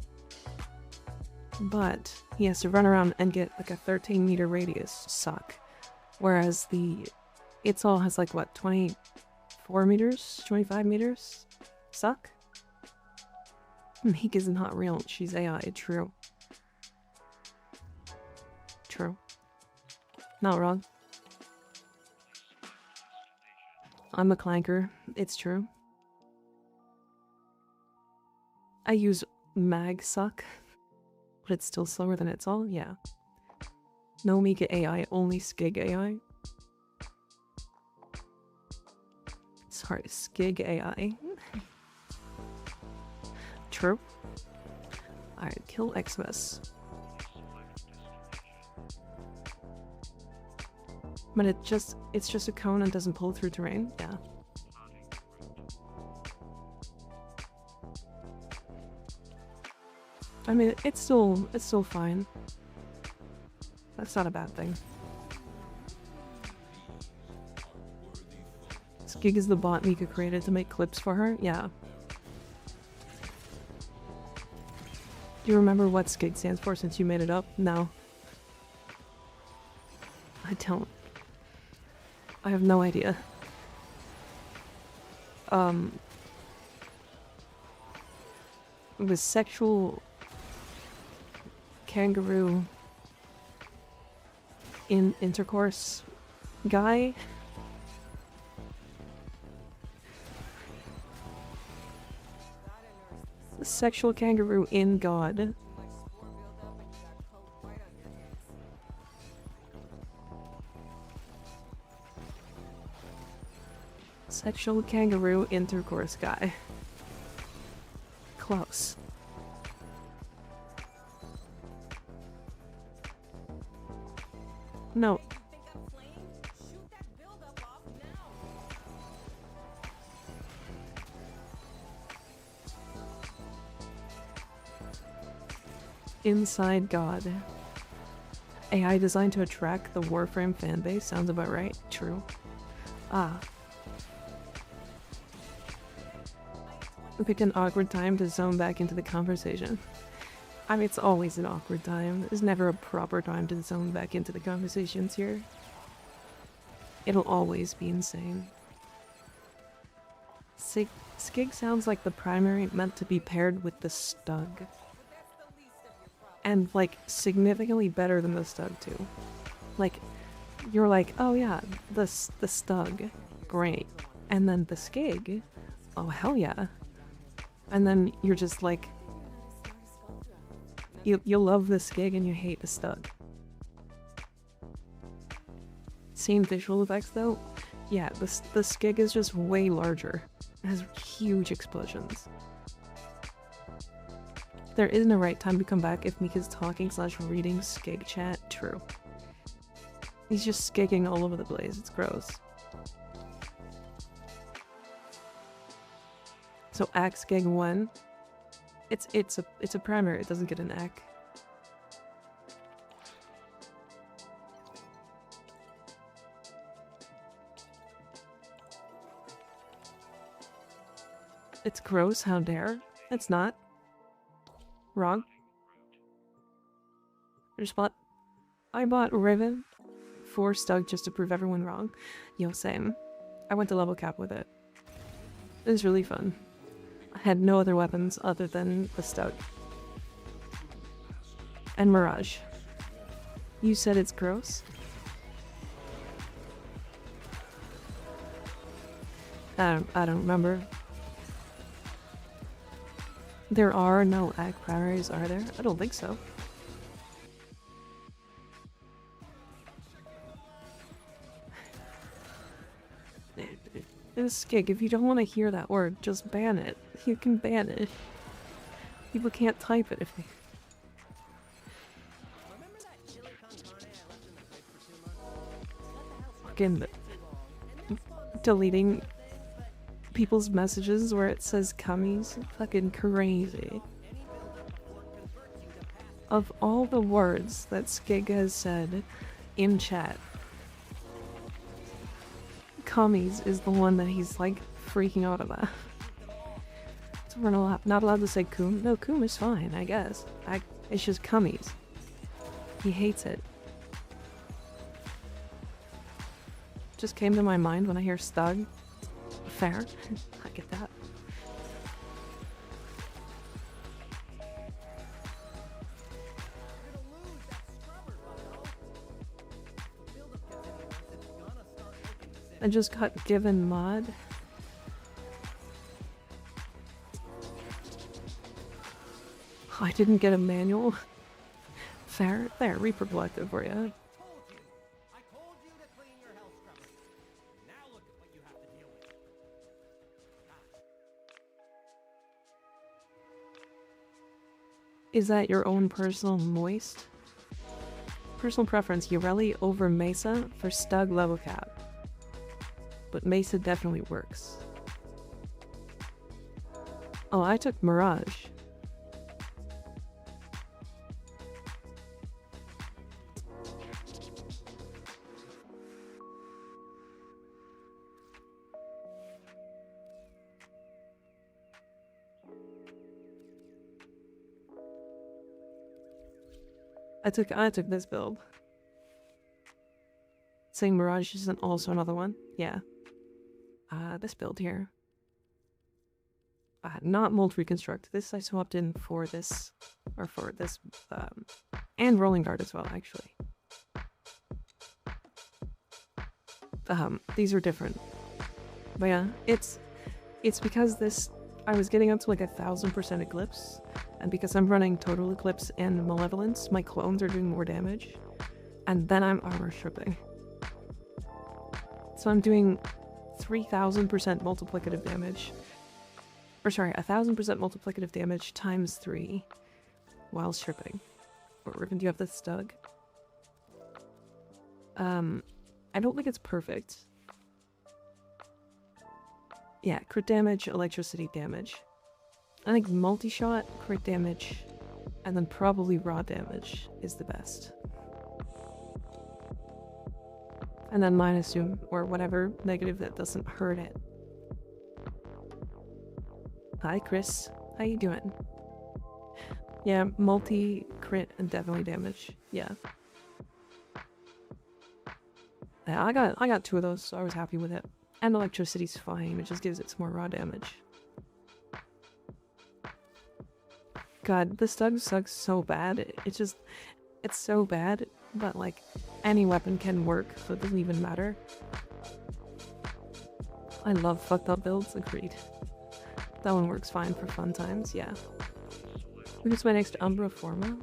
But he has to run around and get like a 13-meter radius suck. Whereas It's all has like what, 24 meters? 25 meters? Suck? Meek is not real, she's AI, true. True. Not wrong. I'm a clanker, it's true. I use mag suck, but it's still slower than it's all, yeah. No Mika AI, only Skig AI. Sorry, Skig AI. True. Alright, kill Xmas. But it's just a cone and doesn't pull through terrain, yeah. I mean, it's still fine. That's not a bad thing. Skig is the bot Mika created to make clips for her? Yeah. Do you remember what Skig stands for since you made it up? No. I don't. I have no idea. It was sexual kangaroo in intercourse guy. Sexual kangaroo in God. Sexual kangaroo intercourse guy. Close. No. Inside God. AI designed to attract the Warframe fanbase. Sounds about right. True. Ah. We picked an awkward time to zone back into the conversation. I mean, it's always an awkward time. There's never a proper time to zone back into the conversations here. It'll always be insane. Skig sounds like the primary meant to be paired with the Stug. And, like, significantly better than the Stug, too. Like, you're like, oh yeah, the Stug, great. And then the Skig, oh hell yeah. And then you're just like, you love the Skig and you hate the Stug. Same visual effects though? Yeah, the Skig is just way larger. It has huge explosions. There isn't a right time to come back if Mika's talking / reading Skig chat. True. He's just skigging all over the place. It's gross. So axe gig 1. It's a primer. It doesn't get an ack. It's gross. How dare? It's not. Wrong. I bought Riven for Stug just to prove everyone wrong. Yo, same. I went to level cap with it. It was really fun. I had no other weapons other than the Stug. And Mirage. You said it's gross? I don't remember. There are no ag primaries, are there? I don't think so. Skig, if you don't want to hear that word, just ban it. You can ban it. People can't type it if they... Fucking deleting people's messages where it says cummies. Fucking crazy. Of all the words that Skig has said in chat, cummies is the one that he's like freaking out about. So we're not allowed to say coom. No, coom is fine, I guess. It's just cummies. He hates it. Just came to my mind when I hear stug. Fair. I get that. I just got given mod. I didn't get a manual. Fair. There, Reaper Collective for you. Is that your own personal moist? Personal preference, Ureli over Mesa for Stug level cap. But Mesa definitely works. Oh, I took Mirage. I took this build. Saying Mirage isn't also another one. Yeah. This build here. Not mold reconstruct. This I swapped in for this, or for this, and rolling guard as well, actually. These are different. But yeah, it's because this, I was getting up to like 1000% Eclipse, and because I'm running Total Eclipse and Malevolence, my clones are doing more damage, and then I'm armor stripping. So I'm doing 3000% multiplicative damage. Or sorry, 1000% multiplicative damage times 3 while stripping. What Riven, do you have this Stug? I don't think it's perfect. Yeah, crit damage, electricity damage. I think multi-shot, crit damage, and then probably raw damage is the best. And then minus doom, or whatever negative that doesn't hurt it. Hi Chris, how you doing? Yeah, multi-crit and definitely damage, yeah. Yeah, I got 2 of those, so I was happy with it. And electricity's fine, it just gives it some more raw damage. God, the Stug sucks so bad. It's so bad, but like, any weapon can work, so it doesn't even matter. I love fucked up builds, agreed. That one works fine for fun times, yeah. Who's my next Umbra Forma?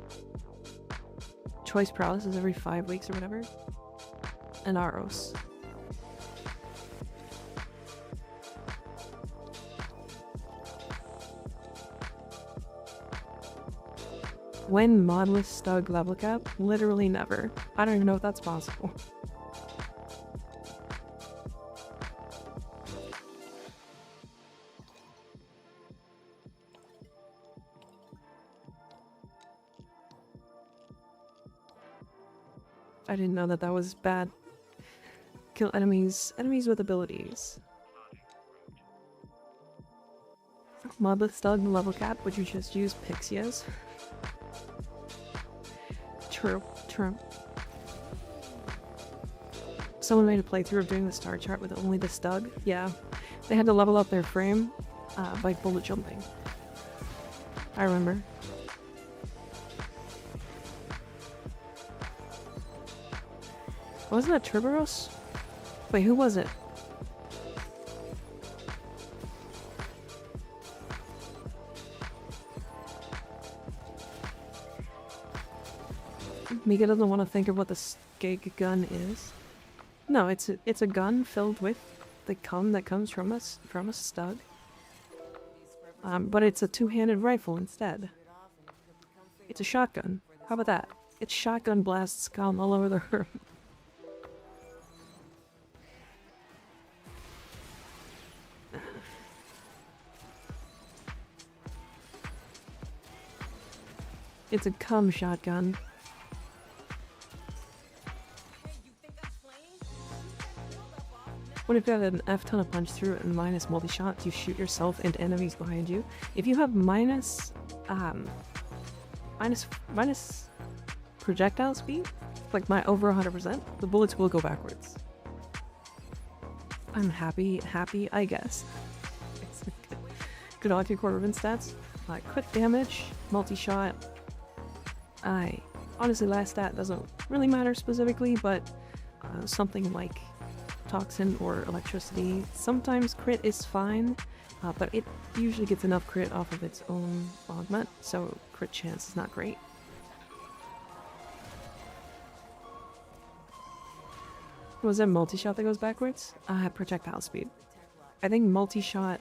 Choice paralysis every 5 weeks or whatever. And Aros. When modless Stug level cap? Literally never. I don't even know if that's possible. I didn't know that that was bad. Kill enemies with abilities. Mobless Stug level cap, would you just use Pixias? True, true. Someone made a playthrough of doing the star chart with only the Stug. Yeah, they had to level up their frame by bullet jumping. I remember. Wasn't that Turboros? Wait, who was it? Mika doesn't want to think of what the skeg gun is. No, it's a gun filled with the cum that comes from a stug. But it's a two-handed rifle instead. It's a shotgun. How about that? It shotgun blasts cum all over the room. It's a cum shotgun. What if you have an F ton of punch through and minus multi-shot, you shoot yourself and enemies behind you? If you have minus projectile speed, like my over 100%, the bullets will go backwards. I'm happy, I guess. Good Octa Corvin stats. Crit damage, multi-shot. Honestly, last stat doesn't really matter specifically, but something like toxin or electricity. Sometimes crit is fine, but it usually gets enough crit off of its own augment, so crit chance is not great. Was it multi-shot that goes backwards? Projectile speed. I think multi-shot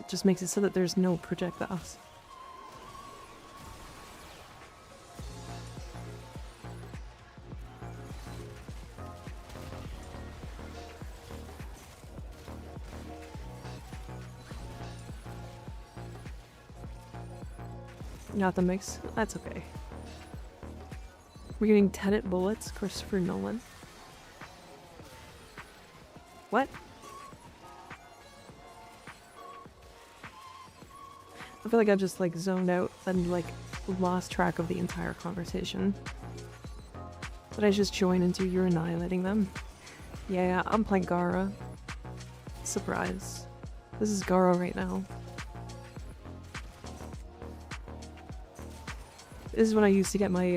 just makes it so that there's no projectiles. Not the mix. That's okay. We're getting Tenet bullets, Christopher Nolan. What? I feel like I've just like zoned out and like lost track of the entire conversation. But I just join into you're annihilating them. Yeah, I'm playing Gara. Surprise. This is Gara right now. This is when I used to get my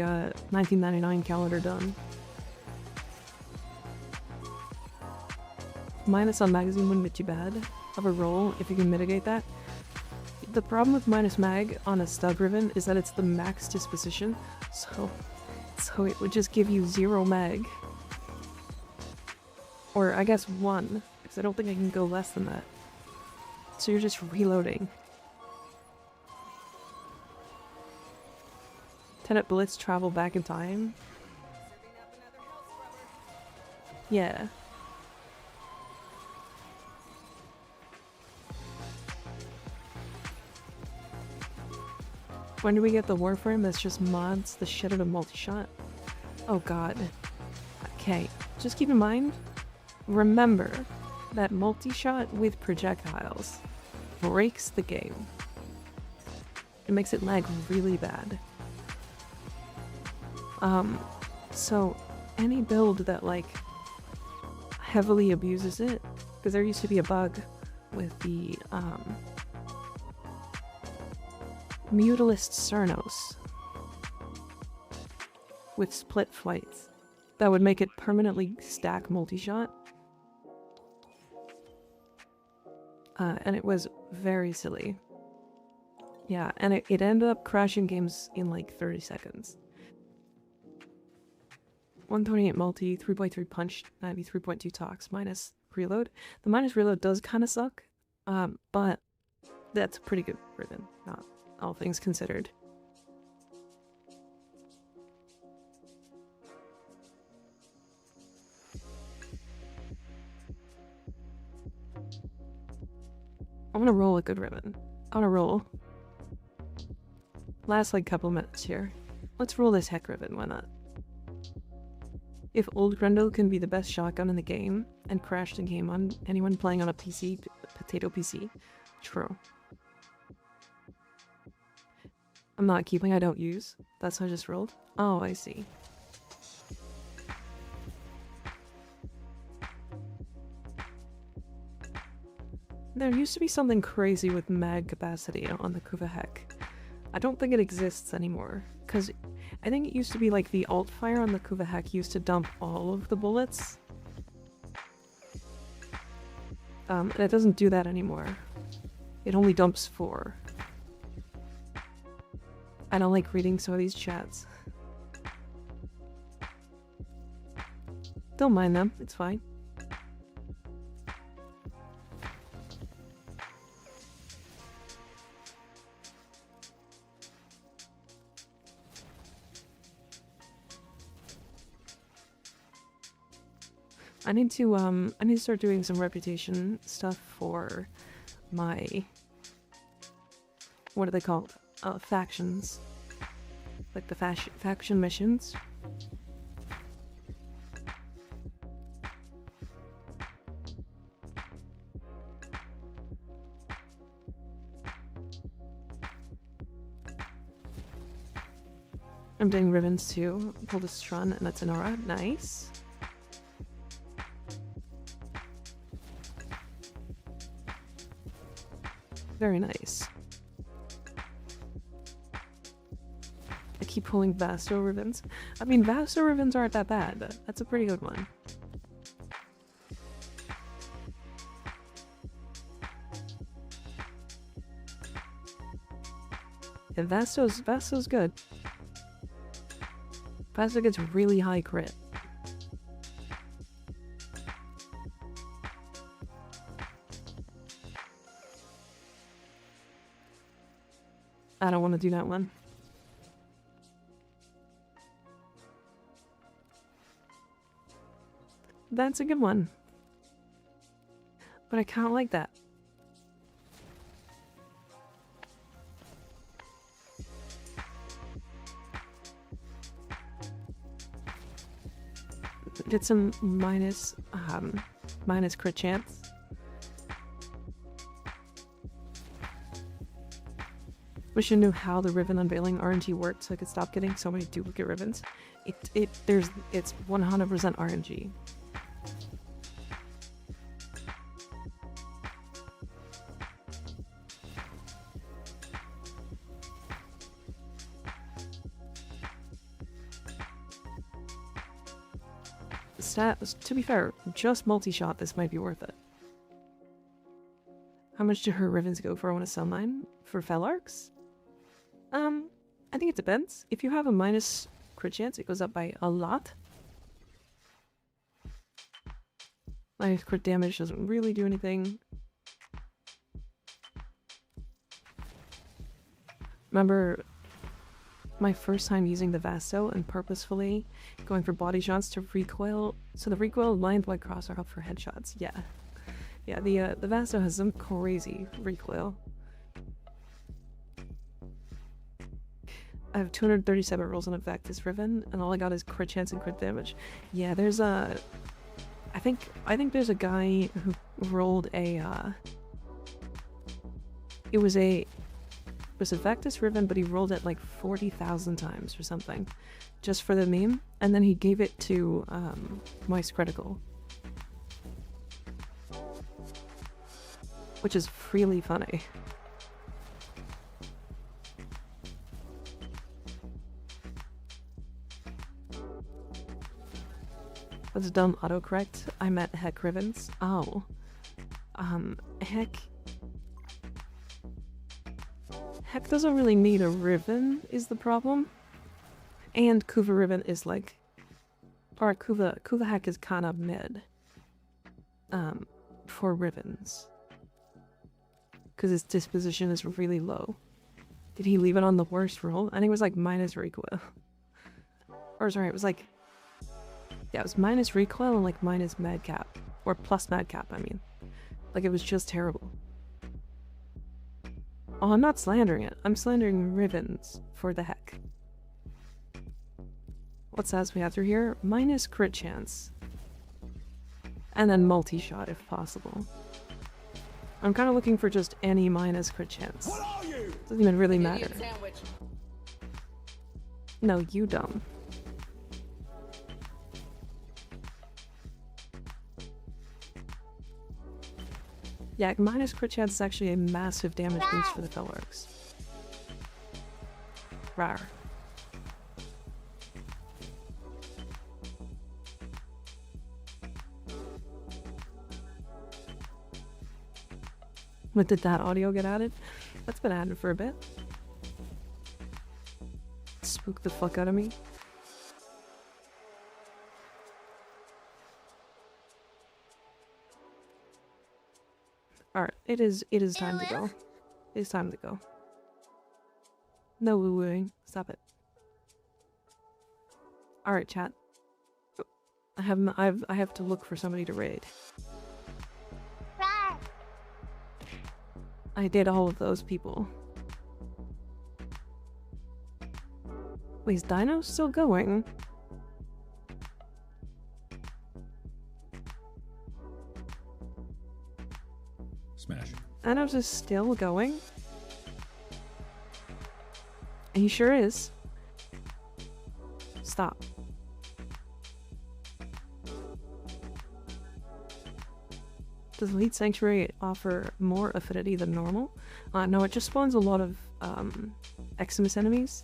1999 calendar done. Minus on magazine wouldn't be too bad of a roll if you can mitigate that. The problem with minus mag on a stub ribbon is that it's the max disposition, so it would just give you 0 mag. Or I guess 1, because I don't think I can go less than that. So you're just reloading. Tenet bullets travel back in time. Yeah. When do we get the Warframe that's just mods the shit out of multi-shot? Oh god. Okay, just keep in mind, remember that multi-shot with projectiles breaks the game. It makes it lag really bad. So any build that like heavily abuses it, because there used to be a bug with the Mutalist Cernos with split flights that would make it permanently stack multi-shot. And it was very silly. Yeah, and it ended up crashing games in like 30 seconds. 128 multi, 3.3 punch, 93.2 tox, minus reload. The minus reload does kind of suck, but that's a pretty good ribbon, not all things considered. I want to roll a good ribbon. I want to roll. Last like couple minutes here. Let's roll this heck ribbon, why not? If Old Grendel can be the best shotgun in the game and crash the game on anyone playing on a PC, potato PC, true. I'm not keeping, I don't use. That's how I just rolled. Oh, I see. There used to be something crazy with mag capacity on the Kuvahek. I don't think it exists anymore, because I think it used to be like the alt fire on the Kuvahek used to dump all of the bullets. And it doesn't do that anymore. It only dumps 4. I don't like reading some of these chats. Don't mind them, it's fine. I need to start doing some reputation stuff for my, what are they called? Factions. Like the faction missions. I'm doing ribbons too. Pulled a Strun and a Tenora. Nice. Very nice. I keep pulling Vasto ribbons. I mean, Vasto ribbons aren't that bad. That's a pretty good one. Yeah, Vasto's good. Vasto gets really high crit. I don't want to do that one. That's a good one. But I kind of like that. Did some minus crit chance. Wish I knew how the ribbon unveiling RNG worked so I could stop getting so many duplicate ribbons. It's 100% RNG. To be fair, just multi-shot, this might be worth it. How much do her ribbons go for? I want to sell mine for Felarks? I think it depends. If you have a minus crit chance, it goes up by a lot. Minus crit damage doesn't really do anything. Remember my first time using the Vasto and purposefully going for body shots to recoil, so the recoil lined white cross are up for headshots. Yeah, the Vasto has some crazy recoil. I have 237 rolls on a Vectis Riven, and all I got is crit chance and crit damage. Yeah, there's a, I think there's a guy who rolled a, it was a Vectis Riven, but he rolled it like 40,000 times or something, just for the meme, and then he gave it to Mice Critical, which is really funny. What's done autocorrect? I meant heck ribbons. Oh, heck doesn't really need a ribbon is the problem. And Kuva ribbon is like, or Kuva heck is kind of mid. For ribbons. Because its disposition is really low. Did he leave it on the worst roll? I think it was like minus recoil. Or sorry, it was like, yeah, it was minus recoil and like minus madcap. Or plus madcap, I mean. Like it was just terrible. Oh, I'm not slandering it. I'm slandering Rivens for the heck. What stats we have through here? Minus crit chance. And then multi-shot if possible. I'm kind of looking for just any minus crit chance. Doesn't even really matter. Idiot sandwich. No, you dumb. Yeah, minus crit chance is actually a massive damage boost for the Felorgs. Rawr. What did that audio get added? That's been added for a bit. Spook the fuck out of me. Alright, it is time to go. It is time to go. No woo-wooing. Stop it. Alright, chat. I have to look for somebody to raid. I did all of those people. Wait, is Dino still going? Smash. Dino's is still going? He sure is. Stop. Does Elite Sanctuary offer more affinity than normal? No, it just spawns a lot of Eximus enemies,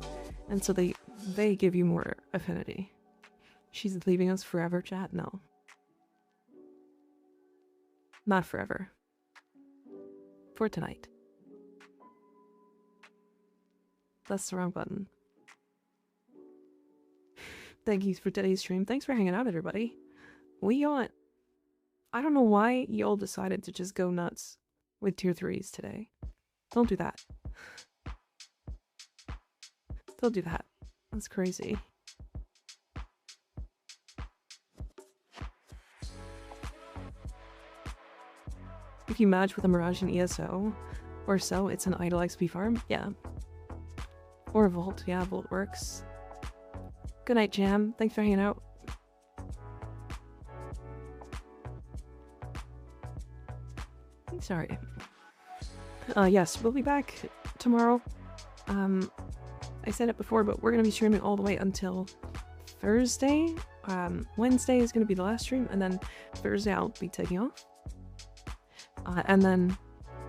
and so they give you more affinity. She's leaving us forever, chat? No. Not forever. For tonight. That's the wrong button. Thank you for today's stream. Thanks for hanging out, everybody. I don't know why y'all decided to just go nuts with tier 3s today. Don't do that. Don't do that. That's crazy. If you match with a Mirage in ESO or so, it's an idle XP farm. Yeah. Or a Volt. Yeah, Volt works. Good night, Jam. Thanks for hanging out. Sorry. Yes, we'll be back tomorrow. I said it before, but we're gonna be streaming all the way until Thursday. Wednesday is gonna be the last stream, and then Thursday I'll be taking off. And then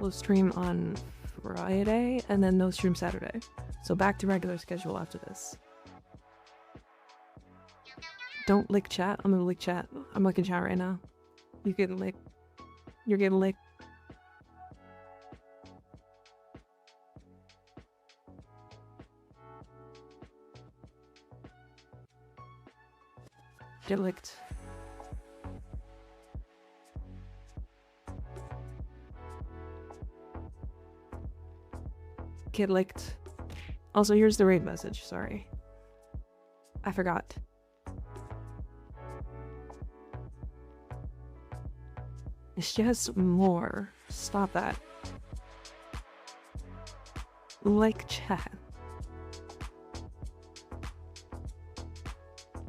we'll stream on Friday, and then no stream Saturday. So back to regular schedule after this. Don't lick chat. I'm gonna lick chat. I'm licking chat right now. You're getting licked. You're getting licked. Get licked. Get licked. Also, here's the raid message. Sorry. I forgot. It's just more. Stop that. Like chat.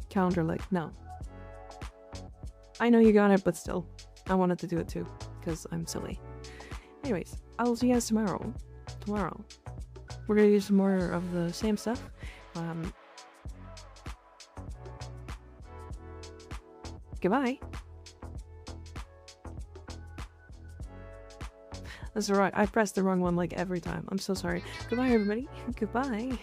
Calendar like, no. I know you got it, but still. I wanted to do it too, because I'm silly. Anyways, I'll see you guys tomorrow. We're gonna do some more of the same stuff. Goodbye. That's alright, I pressed the wrong one like every time. I'm so sorry. Goodbye, everybody. Goodbye.